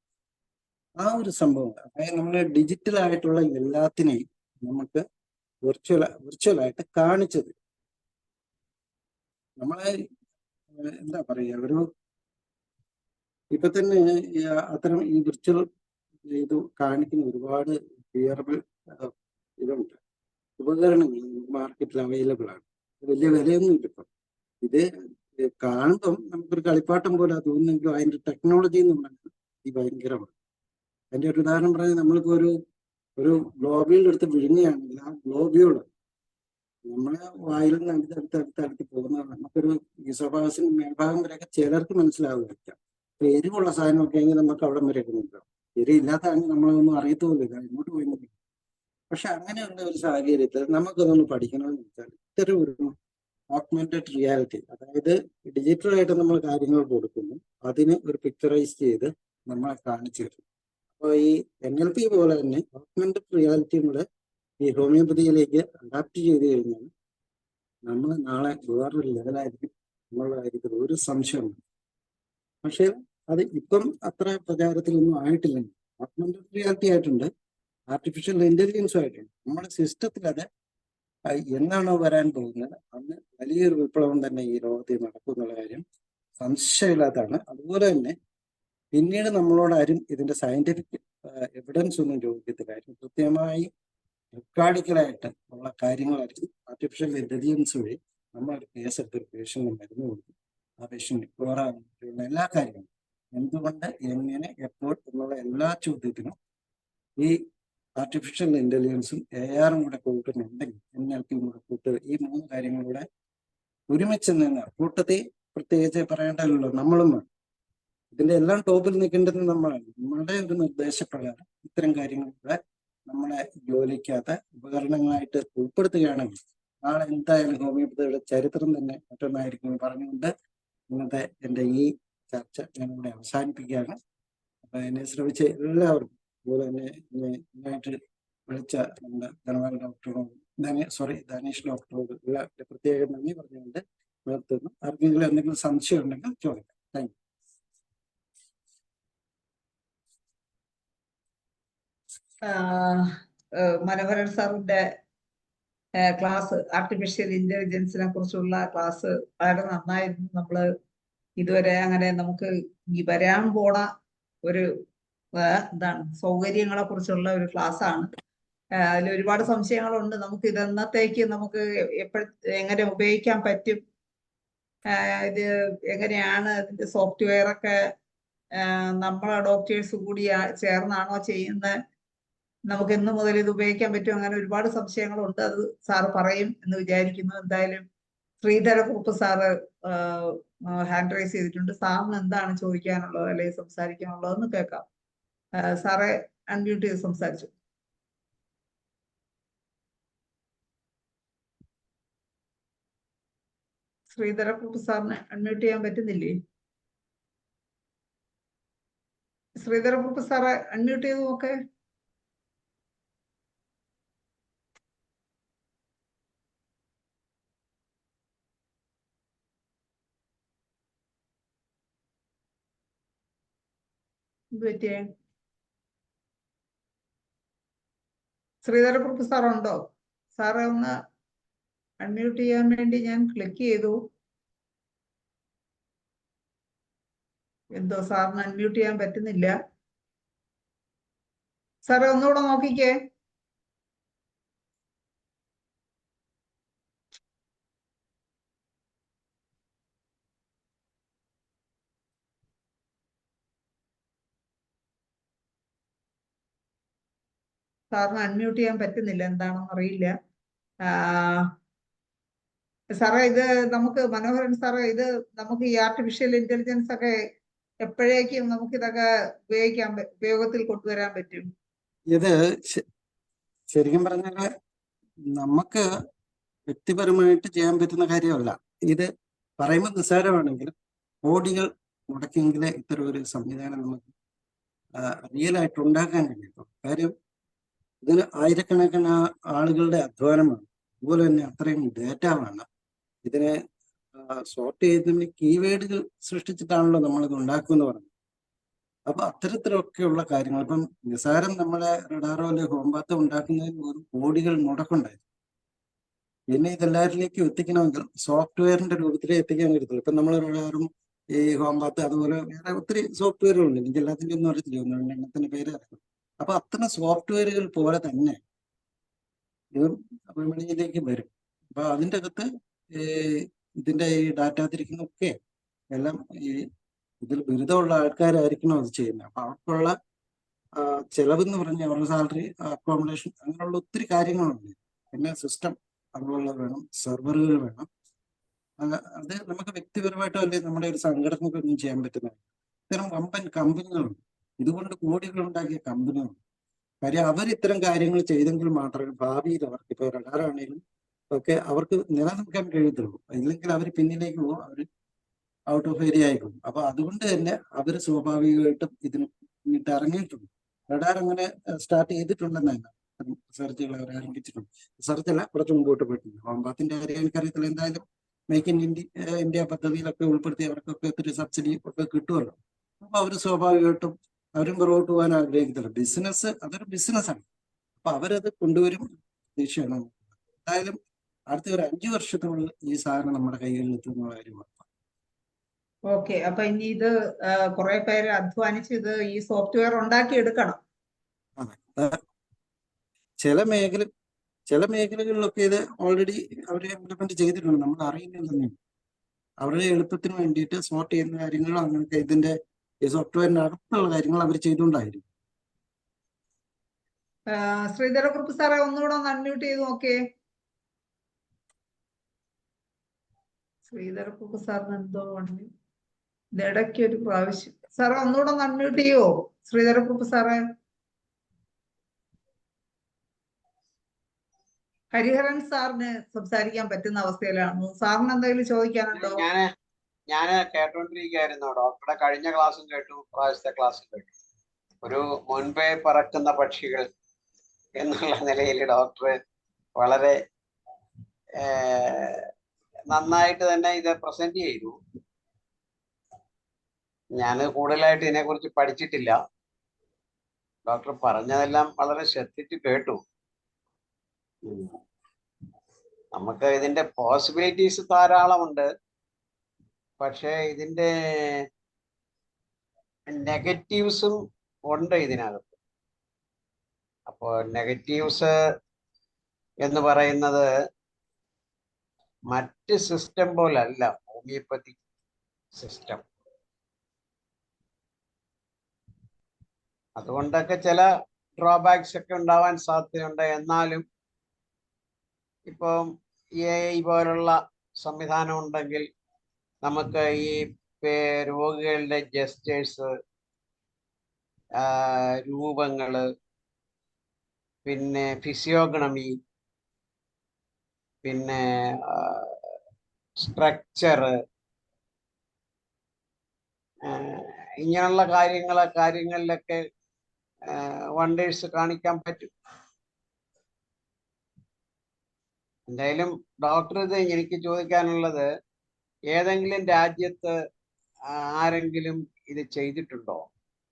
ആ ഒരു സംഭവം. അതായത് നമ്മൾ ഡിജിറ്റൽ ആയിട്ടുള്ള എല്ലാത്തിനെയും നമുക്ക് വിർച്വലായിട്ട് കാണിച്ചത്. നമ്മളെ എന്താ പറയുക, ഒരു ഇപ്പൊ തന്നെ അത്തരം ഈ വിർച്വൽ ഇത് കാണിക്കുന്ന ഒരുപാട് വിയറബിൾ ഇതുണ്ട്, ഉപകരണങ്ങൾ മാർക്കറ്റിൽ അവൈലബിൾ ആണ്. വലിയ വിലയൊന്നും ഇല്ല ഇപ്പം. ഇത് കാണുമ്പം നമുക്കൊരു കളിപ്പാട്ടം പോലെ തോന്നുന്നെങ്കിലും അതിന്റെ ടെക്നോളജി എന്ന് പറയുന്നത് ഈ ഭയങ്കരമാണ്. അതിന്റെ ഒരു ഉദാഹരണം പറഞ്ഞാൽ നമ്മളിപ്പോ ഒരു ഗ്ലോബ്യൂൾ എടുത്ത് വിഴുങ്ങുകയാണെങ്കിൽ ആ ഗ്ലോബ്യൂൾ നമ്മളെ വായിൽ നിന്ന് അടുത്തടുത്ത് പോകുന്നത് നമുക്കൊരു ഈസോഫാഗസിന്റെ മേൽഭാഗം വരെയൊക്കെ ചിലർക്ക് മനസ്സിലാവുകയില്ല. ഇപ്പൊ എരിവുള്ള സാധനമൊക്കെ ആണെങ്കിൽ നമുക്ക് അവിടെ വരെയൊക്കെ മനസ്സിലാവും. എരിയില്ലാത്തതാണെങ്കിൽ നമ്മളൊന്നും അറിയത്തുമില്ല ഇങ്ങോട്ട് പോയി. പക്ഷെ അങ്ങനെയുള്ള ഒരു സാഹചര്യത്തിൽ നമുക്കതൊന്ന് പഠിക്കണമെന്ന് വെച്ചാൽ ഇത്തരം ഒരു ഓഗ്മെന്റഡ് റിയാലിറ്റി, അതായത് ഡിജിറ്റലായിട്ട് നമ്മൾ കാര്യങ്ങൾ കൊടുക്കുന്നു, അതിന് ഒരു പിക്ചറൈസ് ചെയ്ത് നമ്മളെ കാണിച്ചു തരും. അപ്പോൾ ഈ NLP പോലെ തന്നെ ഓഗ്മെന്റഡ് റിയാലിറ്റിയും കൂടെ ഈ ഹോമിയോപ്പതിയിലേക്ക് അഡാപ്റ്റ് ചെയ്ത് കഴിഞ്ഞാൽ നമ്മൾ നാളെ വേറൊരു ലെവലായിരിക്കും എന്നുള്ള കാര്യത്തിൽ ഒരു സംശയമുണ്ട്. പക്ഷെ അത് ഇപ്പം അത്ര പ്രചാരത്തിലൊന്നും ആയിട്ടില്ല. ഓഗ്മെന്റഡ് റിയാലിറ്റി ആയിട്ടുണ്ട്, ആർട്ടിഫിഷ്യൽ ഇന്റലിജൻസും ആയിട്ടുണ്ട്. നമ്മുടെ സിസ്റ്റത്തിൽ അത് എന്നാണോ വരാൻ പോകുന്നത് അന്ന് വലിയൊരു വിപ്ലവം തന്നെ ഈ ലോകത്തിൽ നടക്കും എന്നുള്ള കാര്യം സംശയമില്ലാത്തതാണ്. അതുപോലെ തന്നെ പിന്നീട് നമ്മളോട് ആരും ഇതിന്റെ സയന്റിഫിക് എവിഡൻസ് ഒന്നും ചോദിക്കത്തില്ലായിരുന്നു. കൃത്യമായി റെക്കോർഡിക്കലായിട്ട് ഉള്ള കാര്യങ്ങളായിരിക്കും ആർട്ടിഫിഷ്യൽ ഇന്റലിജൻസ് വഴി നമ്മൾ കേസ് എടുത്ത് പേഷ്യന്റ് മരുന്ന് കൊടുക്കും, ആ പേഷ്യന്റ് റിക്കവർ ആകുന്ന എല്ലാ കാര്യങ്ങളും എന്തുകൊണ്ട്, എങ്ങനെ, എപ്പോൾ എന്നുള്ള എല്ലാ ചോദ്യത്തിനും ഈ ആർട്ടിഫിഷ്യൽ ഇന്റലിജൻസും ARും കൂടെ കൂട്ടുന്നുണ്ടെങ്കിൽ, NLPയും കൂടെ കൂട്ടുക, ഈ 3 കാര്യങ്ങളും കൂടെ ഒരുമിച്ച് നിന്ന് കൂട്ടത്തിൽ പ്രത്യേകിച്ച് പറയേണ്ടല്ലോ, നമ്മളും വേണം. ഇതിന്റെ എല്ലാം ടോപ്പിൽ നിൽക്കേണ്ടത് നമ്മളാണ്. നമ്മളുടെ ഒരു നിർദ്ദേശപ്രകാരം ഇത്തരം കാര്യങ്ങളിലൂടെ നമ്മളെ ജോലിക്കകത്ത് ഉപകരണങ്ങളായിട്ട് ഉൾപ്പെടുത്തുകയാണെങ്കിൽ നാളെ എന്തായാലും ഹോമിയോപ്പതിയുടെ ചരിത്രം തന്നെ മറ്റൊന്നായിരിക്കും പറഞ്ഞുകൊണ്ട് ഇന്നത്തെ എൻ്റെ ഈ ചർച്ച ഞാനിവിടെ അവസാനിപ്പിക്കുകയാണ്. അപ്പൊ എന്നെ ശ്രമിച്ച എല്ലാവർക്കും, അതുപോലെ തന്നെ ഇന്നായിട്ട് വിളിച്ച നമ്മുടെ ധനവാൻ ഡോക്ടറോടും ധനേഷ് ഡോക്ടറോട് എല്ലാവരുടെ പ്രത്യേകം നന്ദി പറഞ്ഞുകൊണ്ട് നിർത്തുന്നു. ആർക്കെങ്കിലും എന്തെങ്കിലും സംശയം ഉണ്ടെങ്കിൽ ചോദിക്കാം. Thank you. മനോഹരൻ സാറിന്റെ ക്ലാസ് ആർട്ടിഫിഷ്യൽ ഇന്റലിജൻസിനെ കുറിച്ചുള്ള ക്ലാസ് വളരെ നന്നായിരുന്നു. നമ്മള് ഇതുവരെ അങ്ങനെ നമുക്ക് ഈ വരാൻ പോണ ഒരു എന്താണ് സൗകര്യങ്ങളെ കുറിച്ചുള്ള ഒരു ക്ലാസ് ആണ്. അതിൽ ഒരുപാട് സംശയങ്ങളുണ്ട്. നമുക്ക് ഇതെന്നത്തേക്ക് നമുക്ക് എങ്ങനെ ഉപയോഗിക്കാൻ പറ്റും, ഇത് എങ്ങനെയാണ് ഇതിന്റെ സോഫ്റ്റ്വെയർ ഒക്കെ നമ്മളെ ഡോക്ടേഴ്സ് കൂടി ചേർന്നാണോ ചെയ്യുന്നത്, നമുക്ക് എന്ന് മുതൽ ഇത് ഉപയോഗിക്കാൻ പറ്റും, അങ്ങനെ ഒരുപാട് സംശയങ്ങളുണ്ട്. അത് സാറ് പറയും എന്ന് വിചാരിക്കുന്നു. എന്തായാലും ശ്രീധരക്കുറുപ്പ് സാറ് ഹാൻഡ് റൈസ് ചെയ്തിട്ടുണ്ട്. സാറിന് എന്താണ് ചോദിക്കാനുള്ളത് അല്ലെങ്കിൽ സംസാരിക്കാനുള്ളതെന്ന് കേൾക്കാം. സാറെ അൺമ്യൂട്ട് ചെയ്ത് സംസാരിച്ചു. ശ്രീധരക്കുറുപ്പ് സാറിന് അൺമ്യൂട്ട് ചെയ്യാൻ പറ്റുന്നില്ലേ? ശ്രീധരക്കുറുപ്പ് സാറെ അൺമ്യൂട്ട് ചെയ്ത് നോക്കേ. എന്ത് പറ്റിയേ? ശ്രീധരക്കുറുപ്പ് സാർ ഉണ്ടോ? സാറെ ഒന്ന് അൺമ്യൂട്ട് ചെയ്യാൻ വേണ്ടി ഞാൻ ക്ലിക്ക് ചെയ്തു. എന്തോ സാറിന് അൺമ്യൂട്ട് ചെയ്യാൻ പറ്റുന്നില്ല. സാറെ ഒന്നുകൂടെ നോക്കിക്കേ. സാറിന് അൺമ്യൂട്ട് ചെയ്യാൻ പറ്റുന്നില്ല, എന്താണെന്ന് അറിയില്ല. സാറേ ഇത് നമുക്ക് മനോഹരൻ സാറേ, ഇത് നമുക്ക് ഈ ആർട്ടിഫിഷ്യൽ ഇന്റലിജൻസ് ഒക്കെ എപ്പോഴേക്കും നമുക്ക് ഇതൊക്കെ ഉപയോഗത്തിൽ കൊണ്ടുവരാൻ പറ്റും? ഇത് ശരിക്കും പറഞ്ഞാൽ നമുക്ക് വ്യക്തിപരമായിട്ട് ചെയ്യാൻ പറ്റുന്ന കാര്യമല്ല. ഇത് പറയുമ്പോൾ നിസ്സാരമാണെങ്കിലും കോടികൾ മുടക്കിയെങ്കിലേ ഇത്തരം ഒരു സംവിധാനം നമുക്ക് റിയലായിട്ട് ഉണ്ടാക്കാൻ കഴിയും. കാര്യം ഇതിന് ആയിരക്കണക്കിന് ആളുകളുടെ അധ്വാനമാണ്, അതുപോലെ തന്നെ അത്രയും ഡേറ്റ വേണം. ഇതിനെ സോർട്ട് ചെയ്തതിന് കീവേഡുകൾ സൃഷ്ടിച്ചിട്ടാണല്ലോ നമ്മളിത് ഉണ്ടാക്കുമെന്ന് പറഞ്ഞത്. അപ്പൊ അത്തരത്തിലൊക്കെയുള്ള കാര്യങ്ങൾ ഇപ്പം നിസാരം നമ്മളെ റഡാറോ അല്ലെ ഹോംബാത്തോ ഉണ്ടാക്കുന്നതിന് പോലും കോടികൾ മുടക്കുണ്ടായിരുന്നു. പിന്നെ ഇതെല്ലാവരിലേക്കും എത്തിക്കണമെങ്കിൽ സോഫ്റ്റ്വെയറിന്റെ രൂപത്തിലേ എത്തിക്കാൻ കഴിയത്തുള്ളൂ. ഇപ്പൊ നമ്മൾ റഡാറും ഈ ഹോംബാത്ത് അതുപോലെ വേറെ ഒത്തിരി സോഫ്റ്റ്വെയറുകളുണ്ട്, എനിക്ക് എല്ലാത്തിൻ്റെ ഒന്നും അറിയത്തില്ല, എണ്ണത്തിന്റെ പേര് അറിയാം. അപ്പൊ അത്തരം സോഫ്റ്റ്വെയറുകൾ പോലെ തന്നെ ഇതും വിപണിയിലേക്ക് വരും. അപ്പൊ അതിൻ്റെ അകത്ത് ഇതിന്റെ ഈ ഡാറ്റ തിരിക്കുന്നൊക്കെ എല്ലാം ഈ ഇതിൽ ബിരുദമുള്ള ആൾക്കാരായിരിക്കണം അത് ചെയ്യുന്നത്. അപ്പൊ അവർക്കുള്ള ചെലവെന്ന് പറഞ്ഞാൽ അവരുടെ സാലറി, അക്കോമഡേഷൻ, അങ്ങനെയുള്ള ഒത്തിരി കാര്യങ്ങളുണ്ട്. പിന്നെ സിസ്റ്റം അതുപോലെ വേണം, സെർവറുകൾ വേണം. അത് നമുക്ക് വ്യക്തിപരമായിട്ടോ അല്ലെങ്കിൽ നമ്മുടെ ഒരു സംഘടനയ്ക്ക് ഒന്നും ചെയ്യാൻ പറ്റുന്നതാണ്. ഇത്തരം വമ്പൻ കമ്പനികളുണ്ട്, ഇതുകൊണ്ട് കോടികൾ ഉണ്ടാക്കിയ കമ്പനികളുണ്ട്. കാര്യം അവർ ഇത്തരം കാര്യങ്ങൾ ചെയ്തെങ്കിൽ മാത്രമേ ഭാവിയിൽ അവർക്ക് ഇപ്പോൾ റഡാറാണെങ്കിലും ഒക്കെ അവർക്ക് നിലനിൽക്കാൻ കഴിയത്തുള്ളൂ. ഇല്ലെങ്കിൽ അവർ പിന്നിലേക്ക് പോകും, അവർ ഔട്ട് ഓഫ് ഏരിയ ആയിപ്പോകും. അപ്പൊ അതുകൊണ്ട് തന്നെ അവർ സ്വാഭാവികമായിട്ടും ഇതിന് വേണ്ടിയിട്ട് ഇറങ്ങിയിട്ടുണ്ട്. റഡാർ അങ്ങനെ സ്റ്റാർട്ട് ചെയ്തിട്ടുണ്ടെന്നല്ല, റിസർച്ചുകൾ അവർ ആരംഭിച്ചിട്ടുണ്ട്. റിസർച്ച് അല്ല, കുറച്ച് മുമ്പോട്ട് പോയിട്ടുണ്ട്. ഹോംബാത്തിന്റെ കാര്യം എനിക്കറിയത്തില്ല. എന്തായാലും മേക്ക് ഇൻ ഇന്ത്യ പദ്ധതിയിലൊക്കെ ഉൾപ്പെടുത്തി അവർക്കൊക്കെ ഒത്തിരി സബ്സിഡി ഒക്കെ കിട്ടുമല്ലോ. അപ്പൊ അവർ സ്വാഭാവികമായിട്ടും അവരും പുറകോട്ട് പോകാൻ ആഗ്രഹിക്കത്തില്ല. ബിസിനസ് അതൊരു ബിസിനസ്സാണ്. അപ്പൊ അവരത് കൊണ്ടുവരും പ്രതീക്ഷയാണ്. എന്തായാലും അടുത്ത ഒരു 5 വർഷത്തിനുള്ളിൽ ഈ സാധനം നമ്മുടെ കൈകളിൽ എത്തുന്ന കാര്യമാണ്. ഓക്കെ, അപ്പൊ ഇനി ഇത് കുറെ പേര് അധ്വാനിച്ച് ഇത് ഈ സോഫ്റ്റ്വെയർ ഉണ്ടാക്കി എടുക്കണം. ചില മേഖലകളിലൊക്കെ ഇത് ഓൾറെഡി അവർ ഇംപ്ലിമെന്റ് ചെയ്തിട്ടുണ്ട്, നമ്മൾ അറിയുന്നില്ല തന്നെ. അവരുടെ എളുപ്പത്തിന് വേണ്ടിയിട്ട് സോർട്ട് ചെയ്യുന്ന കാര്യങ്ങളും അങ്ങനെയൊക്കെ ഇതിന്റെ ഈ സോഫ്റ്റ്വെയറിന്റെ അടുത്തുള്ള കാര്യങ്ങൾ അവർ ചെയ്തുകൊണ്ടായിരിക്കും. ശ്രീധരക്കുറുപ്പ് സാറെ ഒന്നുകൂടെ ഒന്ന് അൺമ്യൂട്ട് ചെയ്ത് നോക്കേ. ശ്രീധരക്കുറുപ്പ് സാറിന് എന്തോ ഇടയ്ക്ക് ഒരു പ്രാവശ്യം സാറേ ഒന്നുകൂടെ ഒന്ന് അൺമ്യൂട്ട് ചെയ്യോ ശ്രീധരക്കുറുപ്പ് സാറേ? ഹരിഹരൻ സാറിന് സംസാരിക്കാൻ പറ്റുന്ന അവസ്ഥയിലാണ്. സാറിന് എന്തെങ്കിലും ചോദിക്കാനുണ്ടോ? ഞാന് കേട്ടോണ്ടിരിക്കുകയായിരുന്നു. ഡോക്ടറുടെ കഴിഞ്ഞ ക്ലാസ്സും കേട്ടു, പ്രാവശ്യത്തെ ക്ലാസ്സും കേട്ടു. ഒരു മുൻപേ പറക്കുന്ന പക്ഷികൾ എന്നുള്ള നിലയിൽ ഡോക്ടർ വളരെ നന്നായിട്ട് തന്നെ ഇത് പ്രസന്റ് ചെയ്തു. ഞാൻ കൂടുതലായിട്ട് ഇതിനെക്കുറിച്ച് പഠിച്ചിട്ടില്ല. ഡോക്ടർ പറഞ്ഞതെല്ലാം വളരെ ശ്രദ്ധിച്ച് കേട്ടു. നമുക്ക് ഇതിന്റെ പോസിബിലിറ്റീസ് ധാരാളമുണ്ട്, പക്ഷേ ഇതിന്റെ നെഗറ്റീവ്സും ഉണ്ട് ഇതിനകത്ത്. അപ്പോൾ നെഗറ്റീവ്സ് എന്ന് പറയുന്നത് മറ്റ് സിസ്റ്റം പോലല്ല ഹോമിയോപ്പതി സിസ്റ്റം. അതുകൊണ്ടൊക്കെ ചില ഡ്രോബാക്സ് ഒക്കെ ഉണ്ടാവാൻ സാധ്യതയുണ്ട്. എന്നാലും ഇപ്പം AI പോലുള്ള സംവിധാനം ഉണ്ടെങ്കിൽ നമുക്ക് ഈ രോഗികളുടെ ജെസ്റ്റേഴ്സ്, രൂപങ്ങള്, പിന്നെ ഫിസിയോഗണമി, പിന്നെ സ്ട്രക്ചറ്, ഇങ്ങനെയുള്ള കാര്യങ്ങളിലൊക്കെ വണ്ടേഴ്സ് കാണിക്കാൻ പറ്റും. എന്തായാലും ഡോക്ടർ, ഇത് എനിക്ക് ചോദിക്കാനുള്ളത്, ഏതെങ്കിലും രാജ്യത്ത് ആരെങ്കിലും ഇത് ചെയ്തിട്ടുണ്ടോ,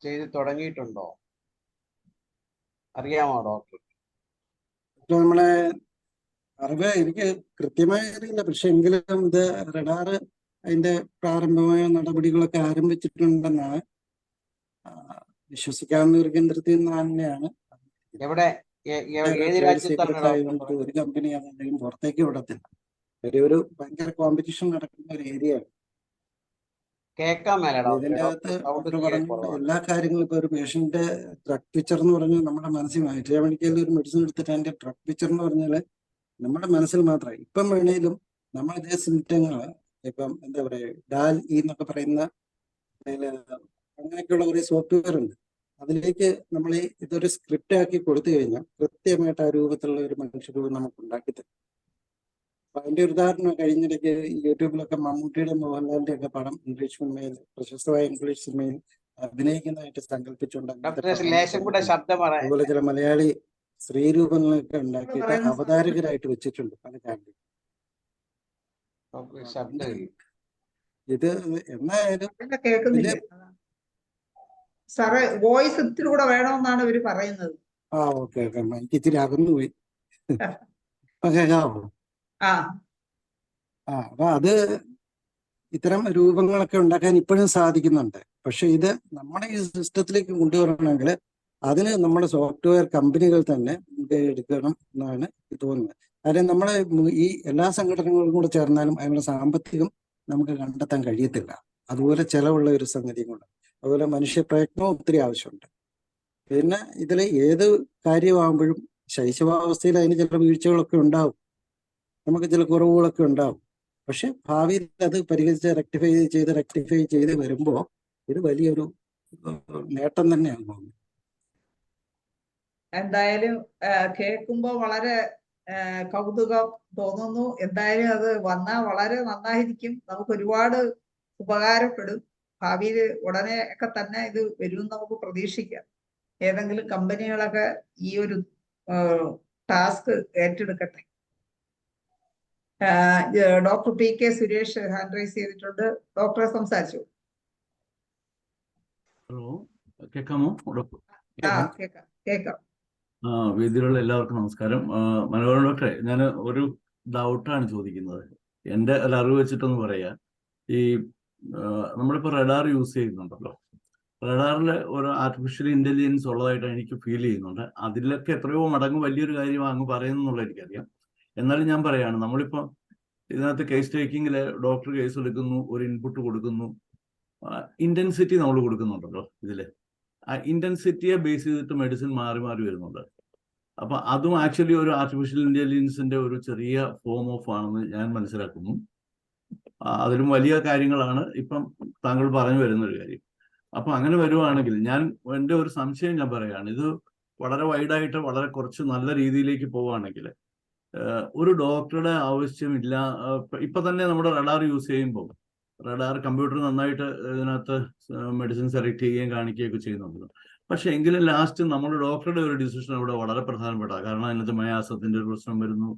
ചെയ്തു തുടങ്ങിയിട്ടുണ്ടോ, അറിയാമോ ഡോക്ടർ? നമ്മളെ അറിവ് എനിക്ക് കൃത്യമായി അറിയില്ല, പക്ഷെ എങ്കിലും ഇത് റഡാർ അതിന്റെ പ്രാരംഭമായ നടപടികളൊക്കെ ആരംഭിച്ചിട്ടുണ്ടെന്നാണ് വിശ്വസിക്കാവുന്ന ഒരു കേന്ദ്രത്തിൽ നിന്ന് തന്നെയാണ്. എവിടെ, ഏത് രാജ്യത്താണ്? ഒരു കമ്പനി അതെന്തെങ്കിലും പുറത്തേക്ക് വിടത്തില്ല. ഒരു ഭയങ്കര കോമ്പറ്റീഷൻ നടക്കുന്ന ഒരു ഏരിയയാണ്. ഇതിന്റെ അകത്ത് ഡോക്ടർ പറഞ്ഞ എല്ലാ കാര്യങ്ങളും, ഇപ്പൊ ഒരു പേഷ്യന്റ് ഡ്രഗ് പിക്ചർ എന്ന് പറഞ്ഞാൽ നമ്മുടെ മനസ്സിൽ മെഡിക്കലിൽ ഒരു മെഡിസിൻ എടുത്തിട്ട് അതിന്റെ ഡ്രഗ് പിക്ചർ എന്ന് പറഞ്ഞാല് നമ്മുടെ മനസ്സിൽ മാത്രമായി. ഇപ്പം വേണേലും നമ്മൾ ഇതേ സിംറ്റങ്ങള്, ഇപ്പം എന്താ പറയാ, ഡാൽ എന്നൊക്കെ പറയുന്ന അങ്ങനെയൊക്കെയുള്ള കുറെ സോഫ്റ്റ്വെയർ ഉണ്ട്. അതിലേക്ക് നമ്മൾ ഇതൊരു സ്ക്രിപ്റ്റ് ആക്കി കൊടുത്തു കഴിഞ്ഞാൽ കൃത്യമായിട്ട് ആ രൂപത്തിലുള്ള ഒരു മനുഷ്യരൂപം നമുക്ക് ഉണ്ടാക്കി തരും. അപ്പൊ അതിന്റെ ഒരു ഉദാഹരണം, കഴിഞ്ഞിടയ്ക്ക് യൂട്യൂബിലൊക്കെ മമ്മൂട്ടിയുടെ മോഹൻലാലിന്റെ ഒക്കെ പടം ഇംഗ്ലീഷ് സിനിമയിൽ, പ്രശസ്തമായ ഇംഗ്ലീഷ് സിനിമയിൽ അഭിനയിക്കുന്നതായിട്ട് സങ്കല്പിച്ചുകൊണ്ട് അതുപോലെ ചില മലയാളി സ്ത്രീരൂപങ്ങളൊക്കെ ഉണ്ടാക്കിയിട്ട് അവതാരകരായിട്ട് വെച്ചിട്ടുണ്ട് പല ചാനലിൽ. ഇത് എന്നായാലും സാറേ വോയിസ് ഇത്തിരി കൂടെ വേണമെന്നാണ് ഇവര് പറയുന്നത്. ഓക്കെ ഓക്കെ, എനിക്ക് ഇച്ചിരി അകന്നു പോയി. കേൾക്കാമോ? അപ്പൊ അത് ഇത്തരം രൂപങ്ങളൊക്കെ ഉണ്ടാക്കാൻ ഇപ്പോഴും സാധിക്കുന്നുണ്ട്. പക്ഷെ ഇത് നമ്മുടെ ഈ സിസ്റ്റത്തിലേക്ക് കൊണ്ടുവരണമെങ്കിൽ അതിന് നമ്മുടെ സോഫ്റ്റ്വെയർ കമ്പനികൾ തന്നെ എടുക്കണം എന്നാണ് തോന്നുന്നത്. കാര്യം നമ്മളെ ഈ എല്ലാ സംഘടനകളും കൂടെ ചേർന്നാലും അതിനുള്ള സാമ്പത്തികം നമുക്ക് കണ്ടെത്താൻ കഴിയത്തില്ല. അതുപോലെ ചെലവുള്ള ഒരു സംഗതിയും കൂടെ. അതുപോലെ മനുഷ്യ പ്രയത്നവും ഒത്തിരി ആവശ്യമുണ്ട്. പിന്നെ ഇതിൽ ഏത് കാര്യമാകുമ്പോഴും ശൈശവാവസ്ഥയിൽ അതിന് ചില വീഴ്ചകളൊക്കെ ഉണ്ടാവും, നമുക്ക് ചില കുറവുകളൊക്കെ ഉണ്ടാവും. പക്ഷെ ഭാവിയിൽ അത് പരിഹരിച്ച് റെക്ടിഫൈ ചെയ്ത് വരുമ്പോൾ ഇത് വലിയൊരു നേട്ടം തന്നെയാണ് തോന്നുന്നത്. എന്തായാലും കേൾക്കുമ്പോ വളരെ കൗതുകം തോന്നുന്നു. എന്തായാലും അത് വന്നാൽ വളരെ നന്നായിരിക്കും, നമുക്ക് ഒരുപാട് ഉപകാരപ്പെടും. ഭാവിയിൽ ഉടനെ ഒക്കെ തന്നെ ഇത് വരും നമുക്ക് പ്രതീക്ഷിക്കാം. ഏതെങ്കിലും കമ്പനികളൊക്കെ ഈ ഒരു ടാസ്ക് ഏറ്റെടുക്കട്ടെ. Doctor PK Suresh hand raise ചെയ്തിട്ടുണ്ട്. ഡോക്ടറെ സംസാരിച്ചു. ഹലോ, കേൾക്കാമോ? കേൾക്കാം. വേദിയിലുള്ള എല്ലാവർക്കും നമസ്കാരം. മനോഹരൻ ഡോക്ടറെ, ഞാൻ ഒരു ഡൗട്ടാണ് ചോദിക്കുന്നത്. എൻ്റെ ഒരു അറിവ് വെച്ചിട്ടൊന്ന് പറയാ. ഈ നമ്മളിപ്പോൾ റഡാർ യൂസ് ചെയ്യുന്നുണ്ടല്ലോ, റഡാറിൽ ഒരു ആർട്ടിഫിഷ്യൽ ഇന്റലിജൻസ് ഉള്ളതായിട്ട് എനിക്ക് ഫീൽ ചെയ്യുന്നുണ്ട്. അതിലൊക്കെ എത്രയോ മടങ്ങ് വലിയൊരു കാര്യമാണ് അങ്ങ് പറയുന്നുള്ളത് എനിക്കറിയാം. എന്നാലും ഞാൻ പറയാണ്, നമ്മളിപ്പോൾ ഇതിനകത്ത് കേസ് ടേക്കിങ്ങിൽ ഡോക്ടർ കേസ് എടുക്കുന്നു, ഒരു ഇൻപുട്ട് കൊടുക്കുന്നു, ഇന്റൻസിറ്റി നമ്മൾ കൊടുക്കുന്നുണ്ടല്ലോ. ഇതില് ആ ഇന്റൻസിറ്റിയെ ബേസ് ചെയ്തിട്ട് മെഡിസിൻ മാറി മാറി വരുന്നുണ്ട്. അപ്പൊ അതും ആക്ച്വലി ഒരു ആർട്ടിഫിഷ്യൽ ഇന്റലിജൻസിന്റെ ഒരു ചെറിയ ഫോം ഓഫ് ആണെന്ന് ഞാൻ മനസ്സിലാക്കുന്നു. അതിലും വലിയ കാര്യങ്ങളാണ് ഇപ്പം താങ്കൾ പറഞ്ഞു വരുന്നൊരു കാര്യം. അപ്പൊ അങ്ങനെ വരുവാണെങ്കിൽ എൻ്റെ ഒരു സംശയം ഞാൻ പറയുകയാണ്, ഇത് വളരെ വൈഡായിട്ട് വളരെ കുറച്ച് നല്ല രീതിയിലേക്ക് പോവുകയാണെങ്കിൽ ഒരു ഡോക്ടറുടെ ആവശ്യമില്ല. ഇപ്പൊ തന്നെ നമ്മുടെ റഡാർ യൂസ് ചെയ്യുമ്പോൾ റഡാർ കമ്പ്യൂട്ടർ നന്നായിട്ട് ഇതിനകത്ത് മെഡിസിൻ സെലക്ട് ചെയ്യുകയും കാണിക്കുകയൊക്കെ ചെയ്യുന്നുണ്ട്. പക്ഷെ എങ്കിലും ലാസ്റ്റ് നമ്മുടെ ഡോക്ടറുടെ ഒരു ഡിസിഷൻ അവിടെ വളരെ പ്രധാനപ്പെട്ട, കാരണം അതിനകത്ത് മയാസത്തിന്റെ ഒരു പ്രശ്നം വരുന്നു,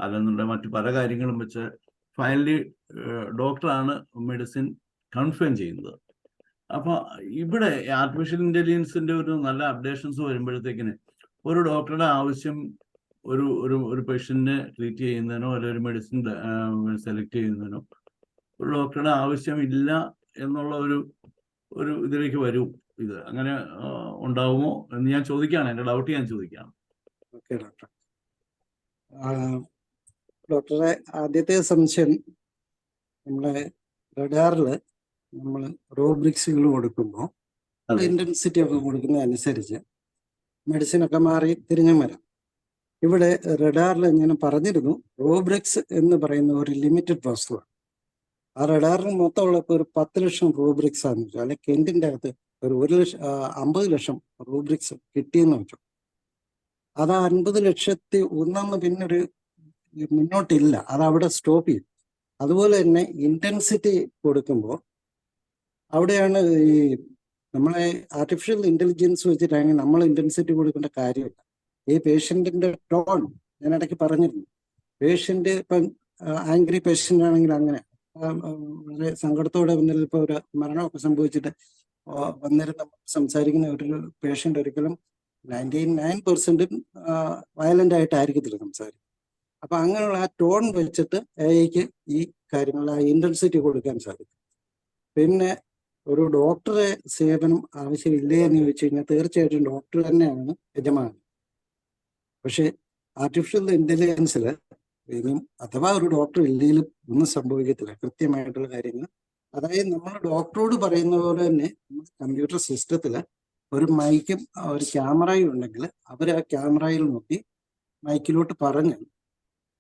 അല്ലെന്നുണ്ടെങ്കിൽ മറ്റു പല കാര്യങ്ങളും വെച്ച് ഫൈനലി ഡോക്ടറാണ് മെഡിസിൻ കൺഫേം ചെയ്യുന്നത്. അപ്പൊ ഇവിടെ ആർട്ടിഫിഷ്യൽ ഇന്റലിജൻസിന്റെ ഒരു നല്ല അപ്ഡേഷൻസ് വരുമ്പോഴത്തേക്കിന് ഒരു ഡോക്ടറുടെ ആവശ്യം ഒരു ഒരു ഒരു പേഷ്യന്റിനെ ട്രീറ്റ് ചെയ്യുന്നതിനോ അല്ലെങ്കിൽ ഒരു മെഡിസിൻ സെലക്ട് ചെയ്യുന്നതിനോ ഒരു ഡോക്ടറുടെ ആവശ്യമില്ല എന്നുള്ള ഒരു ഇതിലേക്ക് വരും. ഇത് അങ്ങനെ ഉണ്ടാവുമോ എന്ന് ഞാൻ ചോദിക്കുകയാണ്, എൻ്റെ ഡൗട്ട് ഞാൻ ചോദിക്കുകയാണ്. Okay doctor. ഡോക്ടറെ ആദ്യത്തെ സംശയം, നമ്മളെ റഡാറിൽ നമ്മൾ റോബ്രിക്സുകൾ കൊടുക്കുമ്പോൾ ഇന്റൻസിറ്റി ഒക്കെ കൊടുക്കുന്നതനുസരിച്ച് മെഡിസിനൊക്കെ മാറി തിരിഞ്ഞും വരാം. ഇവിടെ റഡാറിൽ ഞാൻ പറഞ്ഞിരുന്നു, റോബ്രിക്സ് എന്ന് പറയുന്ന ഒരു ലിമിറ്റഡ് വസ്തുവാണ്. ആ റഡാറിന് മൊത്തമുള്ളപ്പോൾ ഒരു 10 ലക്ഷം റൂബ്രിക്സ് ആണെന്ന് വെച്ചു, അല്ലെങ്കിൽ കെന്റിന്റെ അകത്ത് ഒരു 50 ലക്ഷം റൂബ്രിക്സ് കിട്ടിയെന്ന് വെച്ചു. അത് 50 ലക്ഷത്തി ഒന്നെന്ന് പിന്നൊരു മുന്നോട്ടില്ല, അത് അവിടെ സ്റ്റോപ്പ് ചെയ്യും. അതുപോലെ തന്നെ ഇന്റൻസിറ്റി കൊടുക്കുമ്പോൾ അവിടെയാണ് ഈ നമ്മളെ ആർട്ടിഫിഷ്യൽ ഇന്റലിജൻസ് വെച്ചിട്ടാണെങ്കിൽ നമ്മൾ ഇന്റൻസിറ്റി കൊടുക്കേണ്ട കാര്യമില്ല. ഈ പേഷ്യന്റിന്റെ ടോൺ ഞാൻ ഇടയ്ക്ക് പറഞ്ഞിരുന്നു. പേഷ്യന്റ് ഇപ്പം ആംഗ്രി പേഷ്യന്റ് ആണെങ്കിൽ അങ്ങനെ വളരെ സങ്കടത്തോടെ വന്നിരുന്ന ഇപ്പോൾ ഒരു മരണമൊക്കെ സംഭവിച്ചിട്ട് വന്നിരുന്ന സംസാരിക്കുന്ന ഒരു പേഷ്യന്റ് ഒരിക്കലും 99% വയലന്റ് ആയിട്ടായിരിക്കത്തില്ല സംസാരിക്കും. അപ്പൊ അങ്ങനെയുള്ള ആ ടോൺ വെച്ചിട്ട് എഐക്ക് ഈ കാര്യങ്ങൾ ആ ഇന്റൻസിറ്റി കൊടുക്കാൻ സാധിക്കും. പിന്നെ ഒരു ഡോക്ടറെ സേവനം ആവശ്യമില്ലേ എന്ന് ചോദിച്ചു കഴിഞ്ഞാൽ തീർച്ചയായിട്ടും ഡോക്ടർ തന്നെയാണ് യജമാനൻ. പക്ഷെ ആർട്ടിഫിഷ്യൽ ഇന്റലിജൻസിൽ ഇനിയും അഥവാ ഒരു ഡോക്ടർ ഇല്ലെങ്കിലും ഒന്നും സംഭവിക്കത്തില്ല. കൃത്യമായിട്ടുള്ള കാര്യങ്ങൾ, അതായത് നമ്മൾ ഡോക്ടറോട് പറയുന്ന പോലെ തന്നെ കമ്പ്യൂട്ടർ സിസ്റ്റത്തിൽ ഒരു മൈക്കും ഒരു ക്യാമറയും ഉണ്ടെങ്കിൽ അവർ ആ ക്യാമറയിൽ നോക്കി മൈക്കിലോട്ട് പറഞ്ഞ്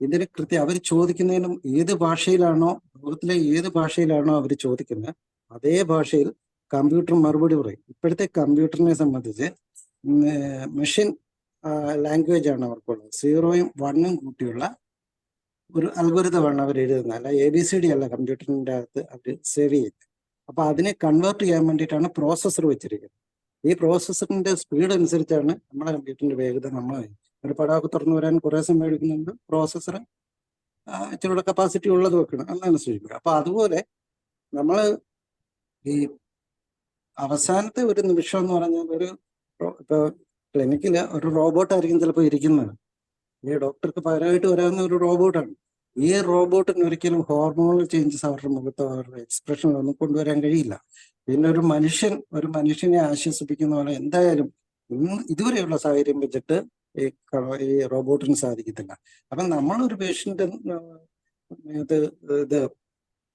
ഇതിന് അവർ ചോദിക്കുന്നതിനും ഏത് ഭാഷയിലാണോ, ലോകത്തിലെ ഏത് ഭാഷയിലാണോ അവർ ചോദിക്കുന്നത് അതേ ഭാഷയിൽ കമ്പ്യൂട്ടർ മറുപടി പറയും. ഇപ്പോഴത്തെ കമ്പ്യൂട്ടറിനെ സംബന്ധിച്ച് മെഷീൻ ലാംഗ്വേജ് ആണ് അവർക്കുള്ളത്. 0ഉം 1ഉം കൂട്ടിയുള്ള ഒരു അൽഗോരിതമാണ് അവർ എഴുതുന്നത്, അല്ല ABCD അല്ല കമ്പ്യൂട്ടറിൻ്റെ അകത്ത് അവർ സേവ് ചെയ്യുന്നത്. അപ്പൊ അതിനെ കൺവേർട്ട് ചെയ്യാൻ വേണ്ടിയിട്ടാണ് പ്രോസസ്സർ വെച്ചിരിക്കുന്നത്. ഈ പ്രോസസ്സറിന്റെ സ്പീഡ് അനുസരിച്ചാണ് നമ്മുടെ കമ്പ്യൂട്ടറിന്റെ വേഗത. നമ്മൾ ഒരു പടമൊക്കെ തുറന്നു വരാൻ കുറെ സമയം എടുക്കുന്നുണ്ട്, പ്രോസസ്സർ ഇച്ചിരി കപ്പാസിറ്റി ഉള്ളത് വെക്കണം, അതനുസരിക്കുക. അപ്പൊ അതുപോലെ നമ്മൾ ഈ അവസാനത്തെ ഒരു നിമിഷം എന്ന് പറഞ്ഞാൽ ഇപ്പൊ ക്ലിനിക്കിൽ ഒരു റോബോട്ടായിരിക്കും ചിലപ്പോൾ ഇരിക്കുന്നത്. ഈ ഡോക്ടർക്ക് പകരമായിട്ട് വരാവുന്ന ഒരു റോബോട്ടാണ്. ഈ റോബോട്ടിന് ഒരിക്കലും ഹോർമോണൽ ചേഞ്ചസ് അവരുടെ മുഖത്തോ അവരുടെ എക്സ്പ്രഷനൊന്നും കൊണ്ടുവരാൻ കഴിയില്ല. പിന്നെ ഒരു മനുഷ്യനെ ആശ്വസിപ്പിക്കുന്ന പോലെ എന്തായാലും ഇതുവരെയുള്ള സാഹചര്യം വെച്ചിട്ട് ഈ റോബോട്ടിന് സാധിക്കത്തില്ല. അപ്പം നമ്മളൊരു പേഷ്യന്റ് ഇത്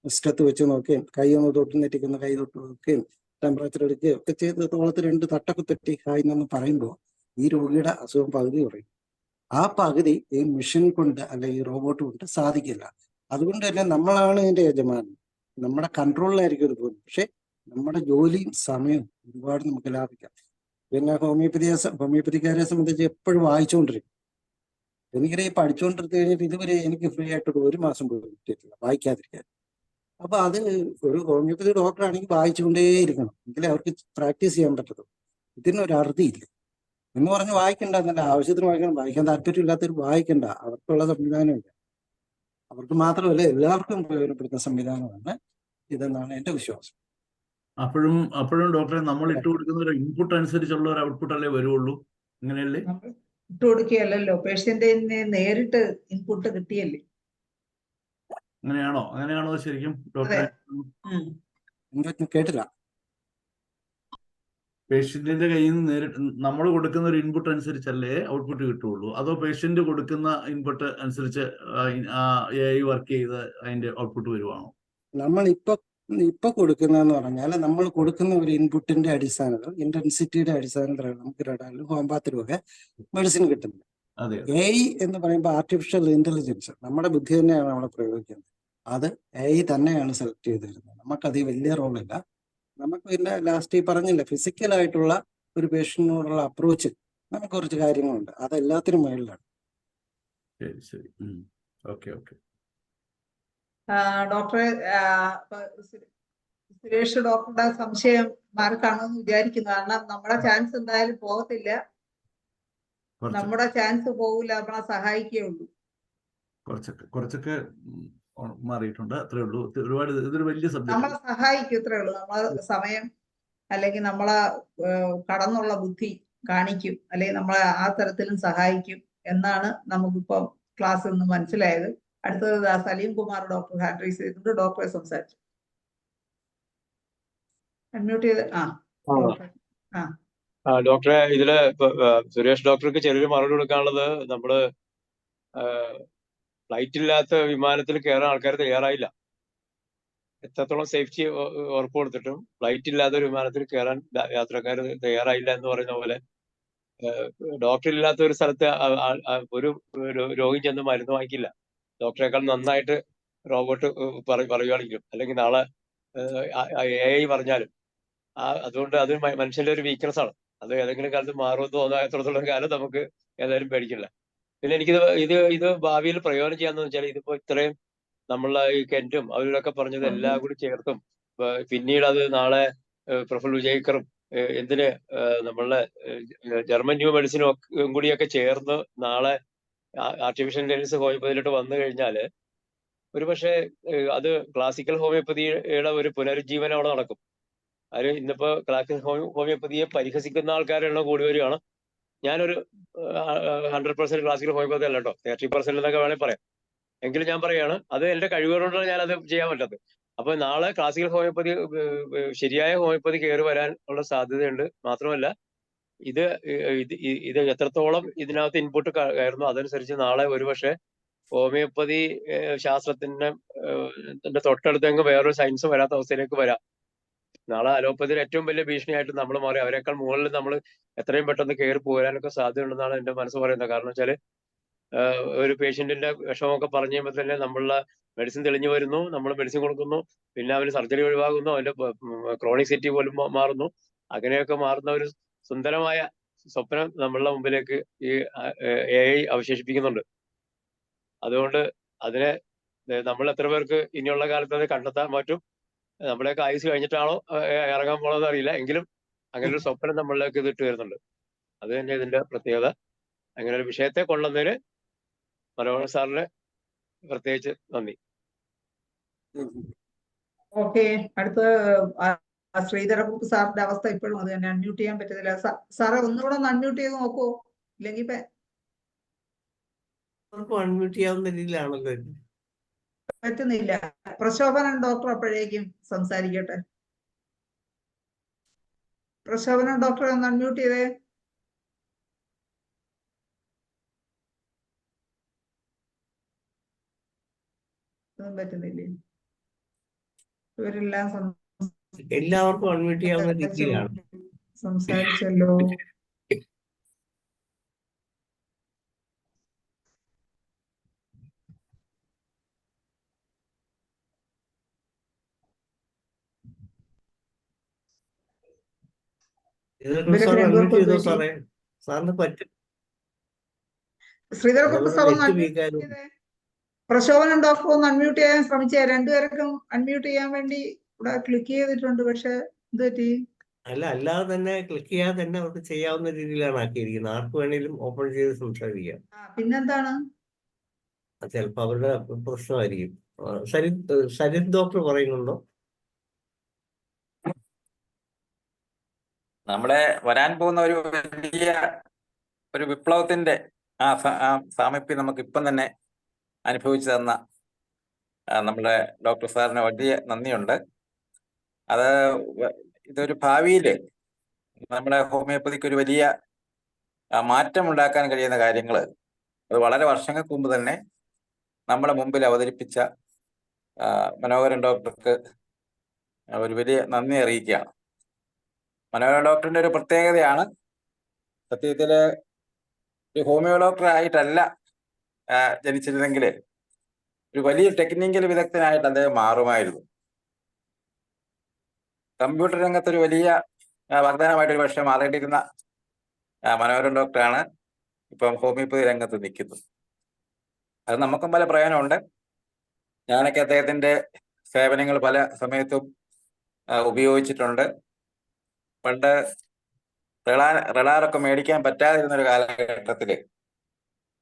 സ്റ്റെത്ത് വെച്ച് നോക്കുകയും കൈ ഒന്ന് തൊട്ട് നെറ്റിക്കുന്ന കൈ തൊട്ട് നോക്കുകയും ടെമ്പറേച്ചർ എടുക്കുകയും ഒക്കെ ചെയ്ത് തോളത്ത് 2 തട്ടൊക്കെ തെറ്റി ഹായ് എന്ന് പറയുമ്പോൾ ഈ രോഗിയുടെ അസുഖം പകുതി കുറയും. ആ പകുതി ഈ മെഷീൻ കൊണ്ട് അല്ലെ ഈ റോബോട്ട് കൊണ്ട് സാധിക്കില്ല. അതുകൊണ്ട് തന്നെ നമ്മളാണ് ഇതിന്റെ യജമാനൻ. നമ്മുടെ കൺട്രോളിലായിരിക്കും ഇത് പോകുന്നത്. പക്ഷെ നമ്മുടെ ജോലിയും സമയവും ഒരുപാട് നമുക്ക് ലാഭിക്കാം. പിന്നെ ഹോമിയോപ്പതിക്കാരെ സംബന്ധിച്ച് എപ്പോഴും വായിച്ചുകൊണ്ടിരിക്കും. എനിക്കറിയാം, പഠിച്ചുകൊണ്ടിരുന്ന് കഴിഞ്ഞിട്ട് ഇതുവരെ എനിക്ക് ഫ്രീ ആയിട്ട് 1 മാസം പോലും കിട്ടിയിട്ടില്ല വായിക്കാതിരിക്കാൻ. അപ്പൊ അത് ഒരു ഹോമിയോപ്പതി ഡോക്ടറാണെങ്കിൽ വായിച്ചുകൊണ്ടേയിരിക്കണം, എങ്കിലേ അവർക്ക് പ്രാക്ടീസ് ചെയ്യാൻ പറ്റത്തുള്ളൂ. ഇതിനൊരു അറുതിയില്ല എന്ന് പറഞ്ഞ് വായിക്കണ്ട എന്നല്ല, ആവശ്യത്തിന് വായിക്കണം. വായിക്കാൻ താല്പര്യമില്ലാത്തവർ വായിക്കണ്ട, അവർക്കുള്ള സംവിധാനമില്ല. അവർക്ക് മാത്രമല്ല എല്ലാവർക്കും പ്രയോജനപ്പെടുത്തുന്ന സംവിധാനമാണ് ഇതെന്നാണ് എന്റെ വിശ്വാസം. അപ്പോഴും ഡോക്ടറെ നമ്മൾ ഇട്ട് കൊടുക്കുന്ന ഒരു ഇൻപുട്ട് അനുസരിച്ചുള്ള ഒരു ഔട്ട്പുട്ട് അല്ലേ വരുള്ളൂ, അങ്ങനെയല്ലേ? ഇട്ട് കൊടുക്കുകയല്ലോ, പേഷ്യന്റിന് നേരിട്ട് ഇൻപുട്ട് കിട്ടിയല്ലേ. അങ്ങനെയാണോ ശരിക്കും ഡോക്ടറെ? കേട്ടില്ല. പേഷ്യന്റിന്റെ കയ്യിൽ നിന്ന് നേരിട്ട് നമ്മൾ കൊടുക്കുന്ന ഒരു ഇൻപുട്ട് അനുസരിച്ചല്ലേ ഔട്ട്പുട്ട് കിട്ടുള്ളൂ, അതോ പേഷ്യന്റ് കൊടുക്കുന്ന ഇൻപുട്ട് അനുസരിച്ച് AI വർക്ക് ചെയ്ത് അതിന്റെ ഔട്ട്പുട്ട് വരുവാണോ? നമ്മൾ ഇപ്പൊ കൊടുക്കുന്നതെന്ന് പറഞ്ഞാൽ നമ്മൾ കൊടുക്കുന്ന ഒരു ഇൻപുട്ടിന്റെ അടിസ്ഥാനത്തിൽ, ഇന്റൻസിറ്റിയുടെ അടിസ്ഥാനത്തിലാണ് നമുക്ക് റഡാറിലും ഹോമിയോപ്പത്തിലും ഒക്കെ മെഡിസിൻ കിട്ടുന്നത്. AI എന്ന് പറയുമ്പോൾ ആർട്ടിഫിഷ്യൽ ഇന്റലിജൻസ്, നമ്മുടെ ബുദ്ധി തന്നെയാണ് അവിടെ പ്രയോഗിക്കുന്നത്. അത് AI തന്നെയാണ് സെലക്ട് ചെയ്ത് തരുന്നത്. നമുക്കത് വലിയ റോളില്ല. നമുക്ക് പിന്നെ ലാസ്റ്റ് ഈ പറഞ്ഞില്ല, ഫിസിക്കലായിട്ടുള്ള ഒരു പേഷ്യന്റിനോടുള്ള അപ്രോച്ച് നമുക്ക് കുറച്ച് കാര്യങ്ങളുണ്ട്, അത് എല്ലാത്തിനും മേളിലാണ്. ശരി. ഓക്കെ. ഡോക്ടറെ, സുരേഷ് ഡോക്ടറുടെ സംശയം മാർക്കാണെന്ന് വിചാരിക്കുന്നു. കാരണം നമ്മുടെ ചാൻസ് എന്തായാലും പോകത്തില്ല, നമ്മുടെ ചാൻസ് പോകില്ല, നമ്മളെ സഹായിക്കുകയുള്ളൂ. കുറച്ചൊക്കെ മാറിയിട്ടുണ്ട്, അത്രേ ഉള്ളൂ. ഒരുപാട് ഇതൊരു വലിയ സബ്ജക്ട്, നമ്മളെ സഹായിക്കും, ഇത്രേ ഉള്ളൂ. നമ്മളെ സമയം അല്ലെങ്കിൽ നമ്മളെ കടന്നുള്ള ബുദ്ധി കാണിക്കും, അല്ലെങ്കിൽ നമ്മളെ ആ തരത്തിലും സഹായിക്കും എന്നാണ് നമുക്കിപ്പം ക്ലാസ്സിൽ നിന്ന് മനസ്സിലായത്. അടുത്തത് Salim Kumar doctor hand raise ചെയ്തിട്ടുണ്ട്. ഡോക്ടറെ സംസാരിച്ചു. അൺമ്യൂട്ട് ചെയ്ത്. ഡോക്ടറെ, ഇതില് സുരേഷ് ഡോക്ടർക്ക് ചെറിയൊരു മറുപടി കൊടുക്കാനുള്ളത്, നമ്മള് ഫ്ലൈറ്റ് ഇല്ലാത്ത വിമാനത്തിൽ കയറാൻ ആൾക്കാർ തയ്യാറായില്ല. എത്രത്തോളം സേഫ്റ്റി ഉറപ്പ് കൊടുത്തിട്ടും ഫ്ലൈറ്റ് ഇല്ലാത്ത ഒരു വിമാനത്തിൽ കയറാൻ യാത്രക്കാർ തയ്യാറായില്ല എന്ന് പറയുന്ന പോലെ, ഡോക്ടർ ഇല്ലാത്ത ഒരു സ്ഥലത്ത് ഒരു രോഗി ചെന്ന് മരുന്ന് വാങ്ങിക്കില്ല. ഡോക്ടറേക്കാൾ നന്നായിട്ട് റോബോട്ട് പറയുകയാണെങ്കിലും, അല്ലെങ്കിൽ നാളെ AI പറഞ്ഞാലും, അതുകൊണ്ട് അത് മനുഷ്യന്റെ ഒരു വീക്ക്നെസ് ആണ്. അത് ഏതെങ്കിലും കാലത്ത് മാറുമെന്ന് തോന്നാത്തോളം കാലം നമുക്ക് ഏതായാലും പേടിക്കില്ല. പിന്നെ ഇത് ഭാവിയിൽ പ്രയോജനം ചെയ്യാന്ന് വെച്ചാൽ, ഇതിപ്പോ ഇത്രയും നമ്മളെ ഈ കെന്റും അവരൊക്കെ പറഞ്ഞത് എല്ലാം കൂടി ചേർത്തും, പിന്നീട് അത് നാളെ പ്രൊഫസർ വിജയ്ക്കറും എന്തിന് നമ്മളുടെ ജർമ്മൻ ന്യൂ മെഡിസിനും കൂടിയൊക്കെ ചേർന്ന് നാളെ ആർട്ടിഫിഷ്യൽ ഇന്റലിജൻസ് ഹോമിയോപ്പതിയിലോട്ട് വന്നു കഴിഞ്ഞാല് ഒരുപക്ഷെ അത് ക്ലാസിക്കൽ ഹോമിയോപ്പതിയുടെ ഒരു പുനരുജ്ജീവനം അവിടെ നടക്കും. അത് ഇന്നിപ്പോ ക്ലാസിക്കൽ ഹോമിയോപ്പതിയെ പരിഹസിക്കുന്ന ആൾക്കാരുടെ എണ്ണം കൂടി വരികയാണ്. ഞാനൊരു 100% ക്ലാസിക്കൽ ഹോമിയോപ്പതി അല്ല കേട്ടോ, 30% എന്നൊക്കെ വേണമെങ്കിൽ പറയാം. എങ്കിലും ഞാൻ പറയാണ്, അത് എന്റെ കഴിവുകൊണ്ടാണ് ഞാനത് ചെയ്യാൻ പറ്റാത്തത്. അപ്പൊ നാളെ ക്ലാസിക്കൽ ഹോമിയോപ്പതി, ശരിയായ ഹോമിയോപ്പതി കയറി വരാൻ ഉള്ള സാധ്യതയുണ്ട്. മാത്രമല്ല ഇത് എത്രത്തോളം ഇതിനകത്ത് ഇൻപുട്ട് കയറുന്നു അതനുസരിച്ച് നാളെ ഒരുപക്ഷെ ഹോമിയോപ്പതി ശാസ്ത്രത്തിന്റെ തൊട്ടടുത്തെങ്കിൽ വേറൊരു സയൻസ് വരാത്ത അവസ്ഥയിലേക്ക് വരാം. നാളെ അലോപ്പതിയുടെ ഏറ്റവും വലിയ ഭീഷണിയായിട്ട് നമ്മൾ മാറി അവരെക്കാൾ മുകളിൽ നമ്മൾ എത്രയും പെട്ടെന്ന് കയറി പോരാനൊക്കെ സാധ്യതയുണ്ടെന്നാണ് എന്റെ മനസ്സ് പറയുന്നത്. കാരണം വെച്ചാല് ഒരു പേഷ്യന്റിന്റെ വിഷമമൊക്കെ പറഞ്ഞു കഴിയുമ്പോൾ തന്നെ നമ്മളുടെ മെഡിസിൻ തെളിഞ്ഞു വരുന്നു, നമ്മൾ മെഡിസിൻ കൊടുക്കുന്നു, പിന്നെ അവന് സർജറി ഒഴിവാകുന്നു, അവന്റെ ക്രോണിസിറ്റി പോലും മാറുന്നു. അങ്ങനെയൊക്കെ മാറുന്ന ഒരു സുന്ദരമായ സ്വപ്നം നമ്മളുടെ മുമ്പിലേക്ക് ഈ AI അവശേഷിപ്പിക്കുന്നുണ്ട്. അതുകൊണ്ട് അതിനെ നമ്മൾ എത്ര പേർക്ക് ഇനിയുള്ള കാലത്ത് അത് കണ്ടെത്താൻ പറ്റും, നമ്മളെയൊക്കെ ആയുസ് കഴിഞ്ഞിട്ടാണോ ഇറങ്ങാൻ പോണെന്ന് അറിയില്ല, എങ്കിലും അങ്ങനെ ഒരു സ്വപ്നം നമ്മളിലേക്ക് ഇതിട്ട് വരുന്നുണ്ട്. അത് തന്നെ ഇതിന്റെ പ്രത്യേകത. അങ്ങനെ ഒരു വിഷയത്തെ കൊള്ളുന്നതിന് മനോഹർ സാറിന് പ്രത്യേകിച്ച് നന്ദി. ഓക്കെ, അടുത്ത ശ്രീധരക്കുറുപ്പ് സാറിന്റെ അവസ്ഥ ഇപ്പോഴും അത് തന്നെ, അൺമ്യൂട്ട് ചെയ്യാൻ പറ്റുന്നില്ല. സാറേ ഒന്നുകൂടെ ഒന്ന് അൺമ്യൂട്ട് ചെയ്ത് നോക്കൂ, ഇല്ലെങ്കിൽ അൺമ്യൂട്ട് ചെയ്യാവുന്ന രീതിയിലാണല്ലോ. പറ്റുന്നില്ല. പ്രശോഭനൻ ഡോക്ടർ അപ്പോഴേക്കും സംസാരിക്കട്ടെ. പ്രശോഭനൻ ഡോക്ടറെ ഒന്ന് അൺമ്യൂട്ട് ചെയ്തേ. ഒന്നും പറ്റുന്നില്ലേ? ഇവരെല്ലാം എല്ലാവർക്കും അൺമ്യൂട്ട് ചെയ്യാവുന്ന രീതിയിലാണ് സംസാരിച്ചല്ലോ. സാറിന് പറ്റും. ശ്രീധരക്കുറുപ്പ് സാർ ഒന്ന് അൺമ്യൂട്ട് ചെയ്തേ. പ്രശോഭനൻ ഡോക്ടർ ഒന്ന് അൺമ്യൂട്ട് ചെയ്യാൻ ശ്രമിച്ചേ. രണ്ടുപേർക്കും അൺമ്യൂട്ട് ചെയ്യാൻ വേണ്ടി ഇവിടെ ക്ലിക്ക് ചെയ്തിട്ടുണ്ട്, പക്ഷെ എന്ത് പറ്റി? അല്ലാതെ തന്നെ ക്ലിക്ക് ചെയ്യാതെ തന്നെ അവർക്ക് ചെയ്യാവുന്ന രീതിയിലാണ് ആക്കിയിരിക്കുന്നത്. ആർക്ക് വേണേലും ഓപ്പൺ ചെയ്ത് സംസാരിക്കാം. പിന്നെന്താണ്? ചിലപ്പോ അവരുടെ പ്രശ്നമായിരിക്കും. സരിത് ഡോക്ടർ പറയുന്നുണ്ടോ? നമ്മുടെ വരാൻ പോകുന്ന ഒരു വലിയ ഒരു വിപ്ലവത്തിന്റെ ആ സാമീപ്യം നമുക്ക് ഇപ്പം തന്നെ അനുഭവിച്ചു തന്ന നമ്മുടെ ഡോക്ടർ സാറിന് വലിയ നന്ദിയുണ്ട്. അത് ഇതൊരു ഭാവിയിൽ നമ്മുടെ ഹോമിയോപ്പതിക്ക് ഒരു വലിയ മാറ്റം ഉണ്ടാക്കാൻ കഴിയുന്ന കാര്യങ്ങൾ അത് വളരെ വർഷങ്ങൾക്ക് മുമ്പ് തന്നെ നമ്മുടെ മുമ്പിൽ അവതരിപ്പിച്ച മനോഹരൻ ഡോക്ടർക്ക് ഒരു വലിയ നന്ദി അറിയിക്കുകയാണ്. മനോഹരൻ ഡോക്ടറിന്റെ ഒരു പ്രത്യേകതയാണ്, സത്യത്തിൽ ഒരു ഹോമിയോ ഡോക്ടർ ആയിട്ടല്ല ജനിച്ചിരുന്നെങ്കിൽ ഒരു വലിയ ടെക്നിക്കൽ വിദഗ്ധനായിട്ട് അദ്ദേഹം മാറുമായിരുന്നു. കമ്പ്യൂട്ടർ രംഗത്തൊരു വലിയ വാഗ്ദാനമായിട്ടൊരു പക്ഷേ മാറേണ്ടിയിരുന്ന മനോഹരൻ ഡോക്ടറാണ് ഇപ്പം ഹോമിയോപ്പതി രംഗത്ത് നിൽക്കുന്നത്. അത് നമുക്കും പല പ്രയോജനമുണ്ട്. ഞാനൊക്കെ അദ്ദേഹത്തിന്റെ സേവനങ്ങൾ പല സമയത്തും ഉപയോഗിച്ചിട്ടുണ്ട്. പണ്ട് റഡാറൊക്കെ മേടിക്കാൻ പറ്റാതിരുന്നൊരു കാലഘട്ടത്തിൽ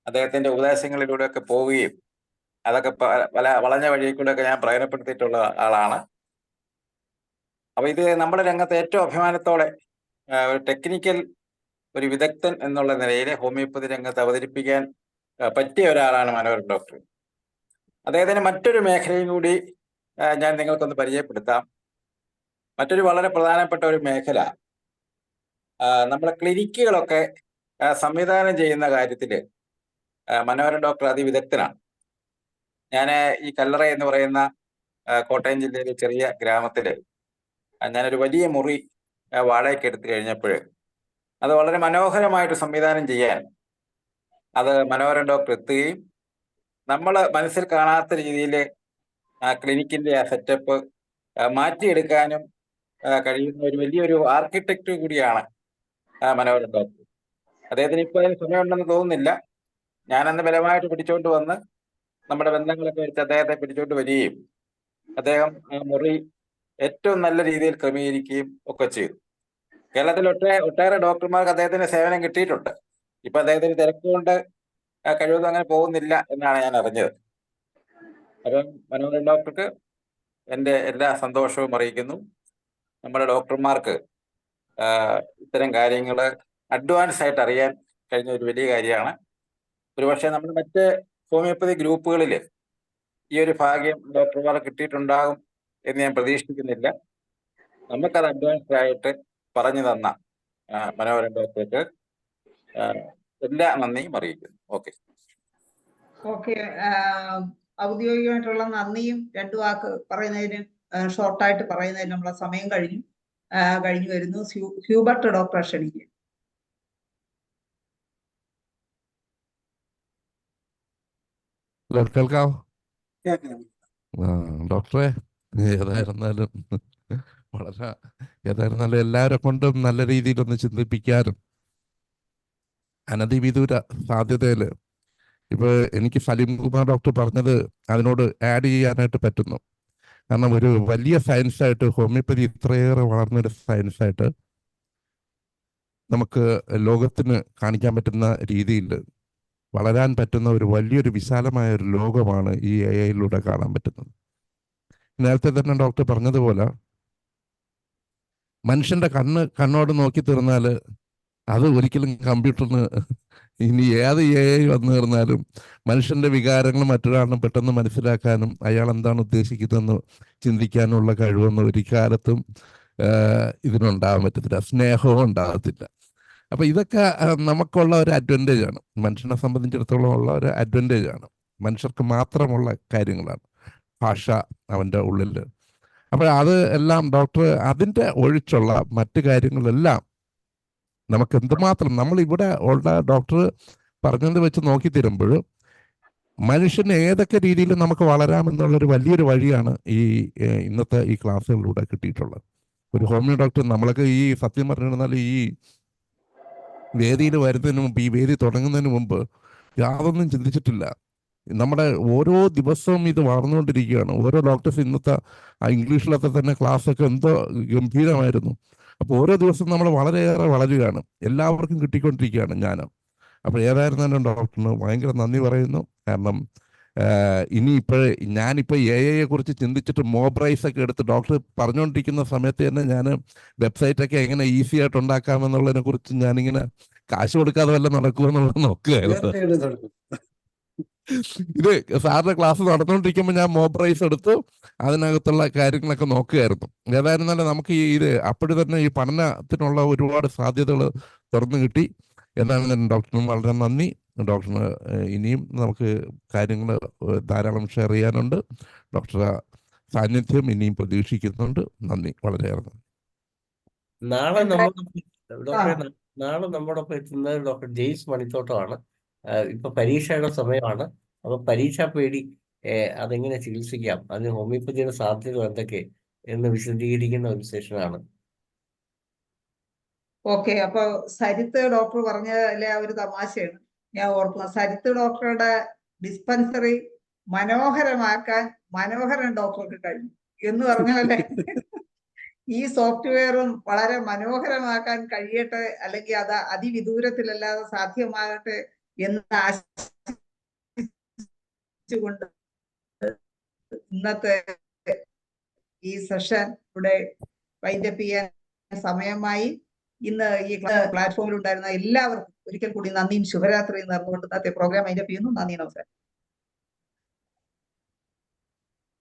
അദ്ദേഹത്തിന്റെ ഉപദേശങ്ങളിലൂടെയൊക്കെ പോവുകയും അതൊക്കെ പല വളഞ്ഞ വഴിയിൽ കൂടെയൊക്കെ ഞാൻ പ്രയോജനപ്പെടുത്തിയിട്ടുള്ള ആളാണ്. അപ്പൊ ഇത് നമ്മുടെ രംഗത്ത് ഏറ്റവും അഭിമാനത്തോടെ ഒരു ടെക്നിക്കൽ ഒരു വിദഗ്ധൻ എന്നുള്ള നിലയിൽ ഹോമിയോപ്പതി രംഗത്ത് അവതരിപ്പിക്കാൻ പറ്റിയ ഒരാളാണ് മനോഹരൻ ഡോക്ടർ. അദ്ദേഹത്തിന് മറ്റൊരു മേഖലയും കൂടി ഞാൻ നിങ്ങൾക്കൊന്ന് പരിചയപ്പെടുത്താം. മറ്റൊരു വളരെ പ്രധാനപ്പെട്ട ഒരു മേഖല നമ്മളെ ക്ലിനിക്കുകളൊക്കെ സംവിധാനം ചെയ്യുന്ന കാര്യത്തിൽ മനോഹരൻ ഡോക്ടർ അതിവിദഗ്ധനാണ്. ഞാൻ ഈ കല്ലറ എന്ന് പറയുന്ന കോട്ടയം ജില്ലയിലെ ചെറിയ ഗ്രാമത്തിൽ ഞാനൊരു വലിയ മുറി വാടകയ്ക്ക് എടുത്തു കഴിഞ്ഞപ്പോൾ അത് വളരെ മനോഹരമായിട്ട് സംവിധാനം ചെയ്യാൻ അത് മനോഹരൻ ഡോക്ടർ എത്തുകയും നമ്മൾ മനസ്സിൽ കാണാത്ത രീതിയിൽ ആ ക്ലിനിക്കിന്റെ ആ സെറ്റപ്പ് മാറ്റിയെടുക്കാനും കഴിയുന്ന ഒരു വലിയൊരു ആർക്കിടെക്റ്റ് കൂടിയാണ് മനോഹരൻ ഡോക്ടർ. അദ്ദേഹത്തിന് ഇപ്പോൾ അതിന് സമയമുണ്ടെന്ന് തോന്നുന്നില്ല. ഞാനന്ന് ബലമായിട്ട് പിടിച്ചോണ്ട് വന്ന് നമ്മുടെ ബന്ധങ്ങളൊക്കെ വെച്ച് അദ്ദേഹത്തെ പിടിച്ചോണ്ട് വരികയും അദ്ദേഹം ആ മുറി ഏറ്റവും നല്ല രീതിയിൽ ക്രമീകരിക്കുകയും ഒക്കെ ചെയ്തു. കേരളത്തിൽ ഒട്ടേറെ ഡോക്ടർമാർക്ക് അദ്ദേഹത്തിന്റെ സേവനം കിട്ടിയിട്ടുണ്ട്. ഇപ്പൊ അദ്ദേഹത്തിന് തിരക്കുകൊണ്ട് കഴിവതും അങ്ങനെ പോകുന്നില്ല എന്നാണ് ഞാൻ അറിഞ്ഞത്. അപ്പം മനോഹരൻ ഡോക്ടർക്ക് എൻ്റെ എല്ലാ സന്തോഷവും അറിയിക്കുന്നു. നമ്മുടെ ഡോക്ടർമാർക്ക് ഇത്തരം കാര്യങ്ങൾ അഡ്വാൻസ് ആയിട്ട് അറിയാൻ കഴിഞ്ഞ ഒരു വലിയ കാര്യമാണ്. ഒരുപക്ഷെ നമ്മൾ മറ്റ് ഹോമിയോപ്പതി ഗ്രൂപ്പുകളിൽ ഈ ഒരു ഭാഗ്യം ഡോക്ടർമാർക്ക് കിട്ടിയിട്ടുണ്ടാകും എന്ന് ഞാൻ പ്രതീക്ഷിക്കുന്നില്ല. നമുക്കത് അഡ്വാൻസ്ഡ് ആയിട്ട് പറഞ്ഞു തന്ന മനോഹരൻ ഡോക്ടർക്ക് എല്ലാ നന്ദിയും അറിയിക്കുന്നു. ഓക്കെ ഓക്കെ, ഔദ്യോഗികമായിട്ടുള്ള നന്ദിയും രണ്ടു വാക്ക് പറയുന്നതിന് ഷോർട്ടായിട്ട് പറയുന്നതിന് നമ്മളെ സമയം കഴിഞ്ഞു വരുന്നു. ഹ്യൂബർട്ട് ഡോക്ടർ ക്ഷണിക്കുക. കേൾക്കാവോ? ഡോക്ടറെ, ഏതായിരുന്നാലും എല്ലാവരെ കൊണ്ടും നല്ല രീതിയിലൊന്ന് ചിന്തിപ്പിക്കാനും അനധിവിദൂര സാധ്യതയിൽ ഇപ്പോൾ എനിക്ക് സലീം കുമാർ ഡോക്ടർ പറഞ്ഞത് അതിനോട് ആഡ് ചെയ്യാനായിട്ട് പറ്റുന്നു. കാരണം ഒരു വലിയ സയൻസായിട്ട് ഹോമിയോപ്പതി ഇത്രയേറെ വളർന്നൊരു സയൻസായിട്ട് നമുക്ക് ലോകത്തിന് കാണിക്കാൻ പറ്റുന്ന രീതിയിൽ വളരാൻ പറ്റുന്ന ഒരു വലിയൊരു വിശാലമായ ഒരു ലോകമാണ് ഈ AI കാണാൻ പറ്റുന്നത്. നേരത്തെ തന്നെ ഡോക്ടർ പറഞ്ഞതുപോലെ മനുഷ്യന്റെ കണ്ണോട് നോക്കി തീർന്നാൽ അത് ഒരിക്കലും കമ്പ്യൂട്ടറിന് ഇനി ഏത് AI വന്നു തീർന്നാലും മനുഷ്യന്റെ വികാരങ്ങൾ മറ്റൊരാളിനും പെട്ടെന്ന് മനസ്സിലാക്കാനും അയാൾ എന്താണ് ഉദ്ദേശിക്കുന്നതെന്ന് ചിന്തിക്കാനുള്ള കഴിവൊന്നും ഒരു കാലത്തും ഇതിനുണ്ടാകാൻ പറ്റത്തില്ല. സ്നേഹവും ഉണ്ടാകത്തില്ല. അപ്പൊ ഇതൊക്കെ നമുക്കുള്ള ഒരു അഡ്വാൻറ്റേജ് ആണ്, മനുഷ്യനെ സംബന്ധിച്ചിടത്തോളം ഉള്ള ഒരു അഡ്വാൻറ്റേജ് ആണ്, മനുഷ്യർക്ക് മാത്രമുള്ള കാര്യങ്ങളാണ് ഭാഷ അവൻ്റെ ഉള്ളിൽ. അപ്പോൾ അത് എല്ലാം ഡോക്ടർ അതിൻ്റെ ഒഴിച്ചുള്ള മറ്റു കാര്യങ്ങളെല്ലാം നമുക്ക് എന്തുമാത്രം നമ്മൾ ഇവിടെ ഉള്ള ഡോക്ടർ പറഞ്ഞത് വെച്ച് നോക്കി തരുമ്പോൾ മനുഷ്യന് ഏതൊക്കെ രീതിയിൽ നമുക്ക് വളരാമെന്നുള്ളൊരു വലിയൊരു വഴിയാണ് ഈ ഇന്നത്തെ ഈ ക്ലാസ്സുകളിലൂടെ കിട്ടിയിട്ടുള്ളത്. ഒരു ഹോമിയോ ഡോക്ടർ നമ്മളൊക്കെ ഈ സത്യം പറഞ്ഞിരുന്നാൽ ഈ വേദിയിൽ വരുന്നതിന് മുമ്പ്, ഈ വേദി തുടങ്ങുന്നതിന് മുമ്പ് യാതൊന്നും ചിന്തിച്ചിട്ടില്ല. നമ്മുടെ ഓരോ ദിവസവും ഇത് വളർന്നുകൊണ്ടിരിക്കുകയാണ്. ഓരോ ഡോക്ടേഴ്സ് ഇന്നത്തെ ഇംഗ്ലീഷിലൊക്കെ തന്നെ ക്ലാസ്സൊക്കെ എന്തോ ഗംഭീരമായിരുന്നു. അപ്പോൾ ഓരോ ദിവസവും നമ്മൾ വളരെയേറെ വളരുകയാണ്, എല്ലാവർക്കും കിട്ടിക്കൊണ്ടിരിക്കുകയാണ് ഞാൻ. അപ്പോൾ ഏതായിരുന്നാലും ഡോക്ടറിന് ഭയങ്കര നന്ദി പറയുന്നു. കാരണം ഞാനിപ്പോൾ AI കുറിച്ച് ചിന്തിച്ചിട്ട് മോബ് ഒക്കെ എടുത്ത് ഡോക്ടർ പറഞ്ഞുകൊണ്ടിരിക്കുന്ന സമയത്ത് തന്നെ ഞാൻ വെബ്സൈറ്റൊക്കെ എങ്ങനെ ഈസി ആയിട്ട് ഉണ്ടാക്കാമെന്നുള്ളതിനെ കുറിച്ച് ഞാനിങ്ങനെ കാശ് കൊടുക്കാതെ വല്ല നടക്കുമെന്നുള്ളത് നോക്കുകയായിരുന്നു. ഇത് സാറിന്റെ ക്ലാസ് നടന്നുകൊണ്ടിരിക്കുമ്പോൾ ഞാൻ മോബ് എടുത്ത് അതിനകത്തുള്ള കാര്യങ്ങളൊക്കെ നോക്കുകയായിരുന്നു. ഏതായിരുന്നാലും നമുക്ക് ഇത് അപ്പോഴും തന്നെ ഈ പഠനത്തിനുള്ള ഒരുപാട് സാധ്യതകൾ തുറന്നു കിട്ടി. എന്നാണ് ഡോക്ടറിനും വളരെ നന്ദി. ഡോക്ടറിന് ഇനിയും നമുക്ക് കാര്യങ്ങൾ ധാരാളം ഷെയർ ചെയ്യാനുണ്ട്. ഡോക്ടറുടെ സാന്നിധ്യം ഇനിയും പ്രതീക്ഷിക്കുന്നുണ്ട്. നന്ദി, വളരെയേറെ നന്ദി. നാളെ നമ്മോടൊപ്പം എത്തുന്നത് ഡോക്ടർ ജെയ്സ് മണിത്തോട്ടമാണ്. ഇപ്പൊ പരീക്ഷയുടെ സമയമാണ്. അപ്പൊ പരീക്ഷാ പേടി അതെങ്ങനെ ചികിത്സിക്കാം, അതിന് ഹോമിയോപ്പതിയുടെ സാധ്യത എന്തൊക്കെ എന്ന് വിശദീകരിക്കുന്ന ഒരു സെഷനാണ്. ഓക്കെ, അപ്പൊ സരിത്ത് ഡോക്ടർ പറഞ്ഞതിലെ ഒരു തമാശയാണ് ഞാൻ ഓർക്കുന്നത്. സരിത്ത് ഡോക്ടറുടെ ഡിസ്പെൻസറി മനോഹരമാക്കാൻ മനോഹരൻ ഡോക്ടർക്ക് കഴിഞ്ഞു എന്ന് പറഞ്ഞാലേ ഈ സോഫ്റ്റ്വെയറും വളരെ മനോഹരമാക്കാൻ കഴിയട്ടെ, അല്ലെങ്കിൽ അത് അതിവിദൂരത്തിലല്ലാതെ സാധ്യമാകട്ടെ എന്ന് ആശിച്ചുകൊണ്ട് ഇന്നത്തെ ഈ സെഷൻ ഇവിടെ വൈൻഡപ്പ് ചെയ്യാൻ സമയമായി. ഇന്ന് ഈ പ്ലാറ്റ്ഫോമിൽ ഉണ്ടായിരുന്ന എല്ലാവർക്കും ഒരിക്കൽ കൂടി നന്ദിയും ശുഭരാത്രിയും നേർന്നുകൊണ്ട് ഇന്നത്തെ പ്രോഗ്രാം വൈൻഡപ്പ് ചെയ്യുന്നു. നന്ദി, നമസ്കാരം.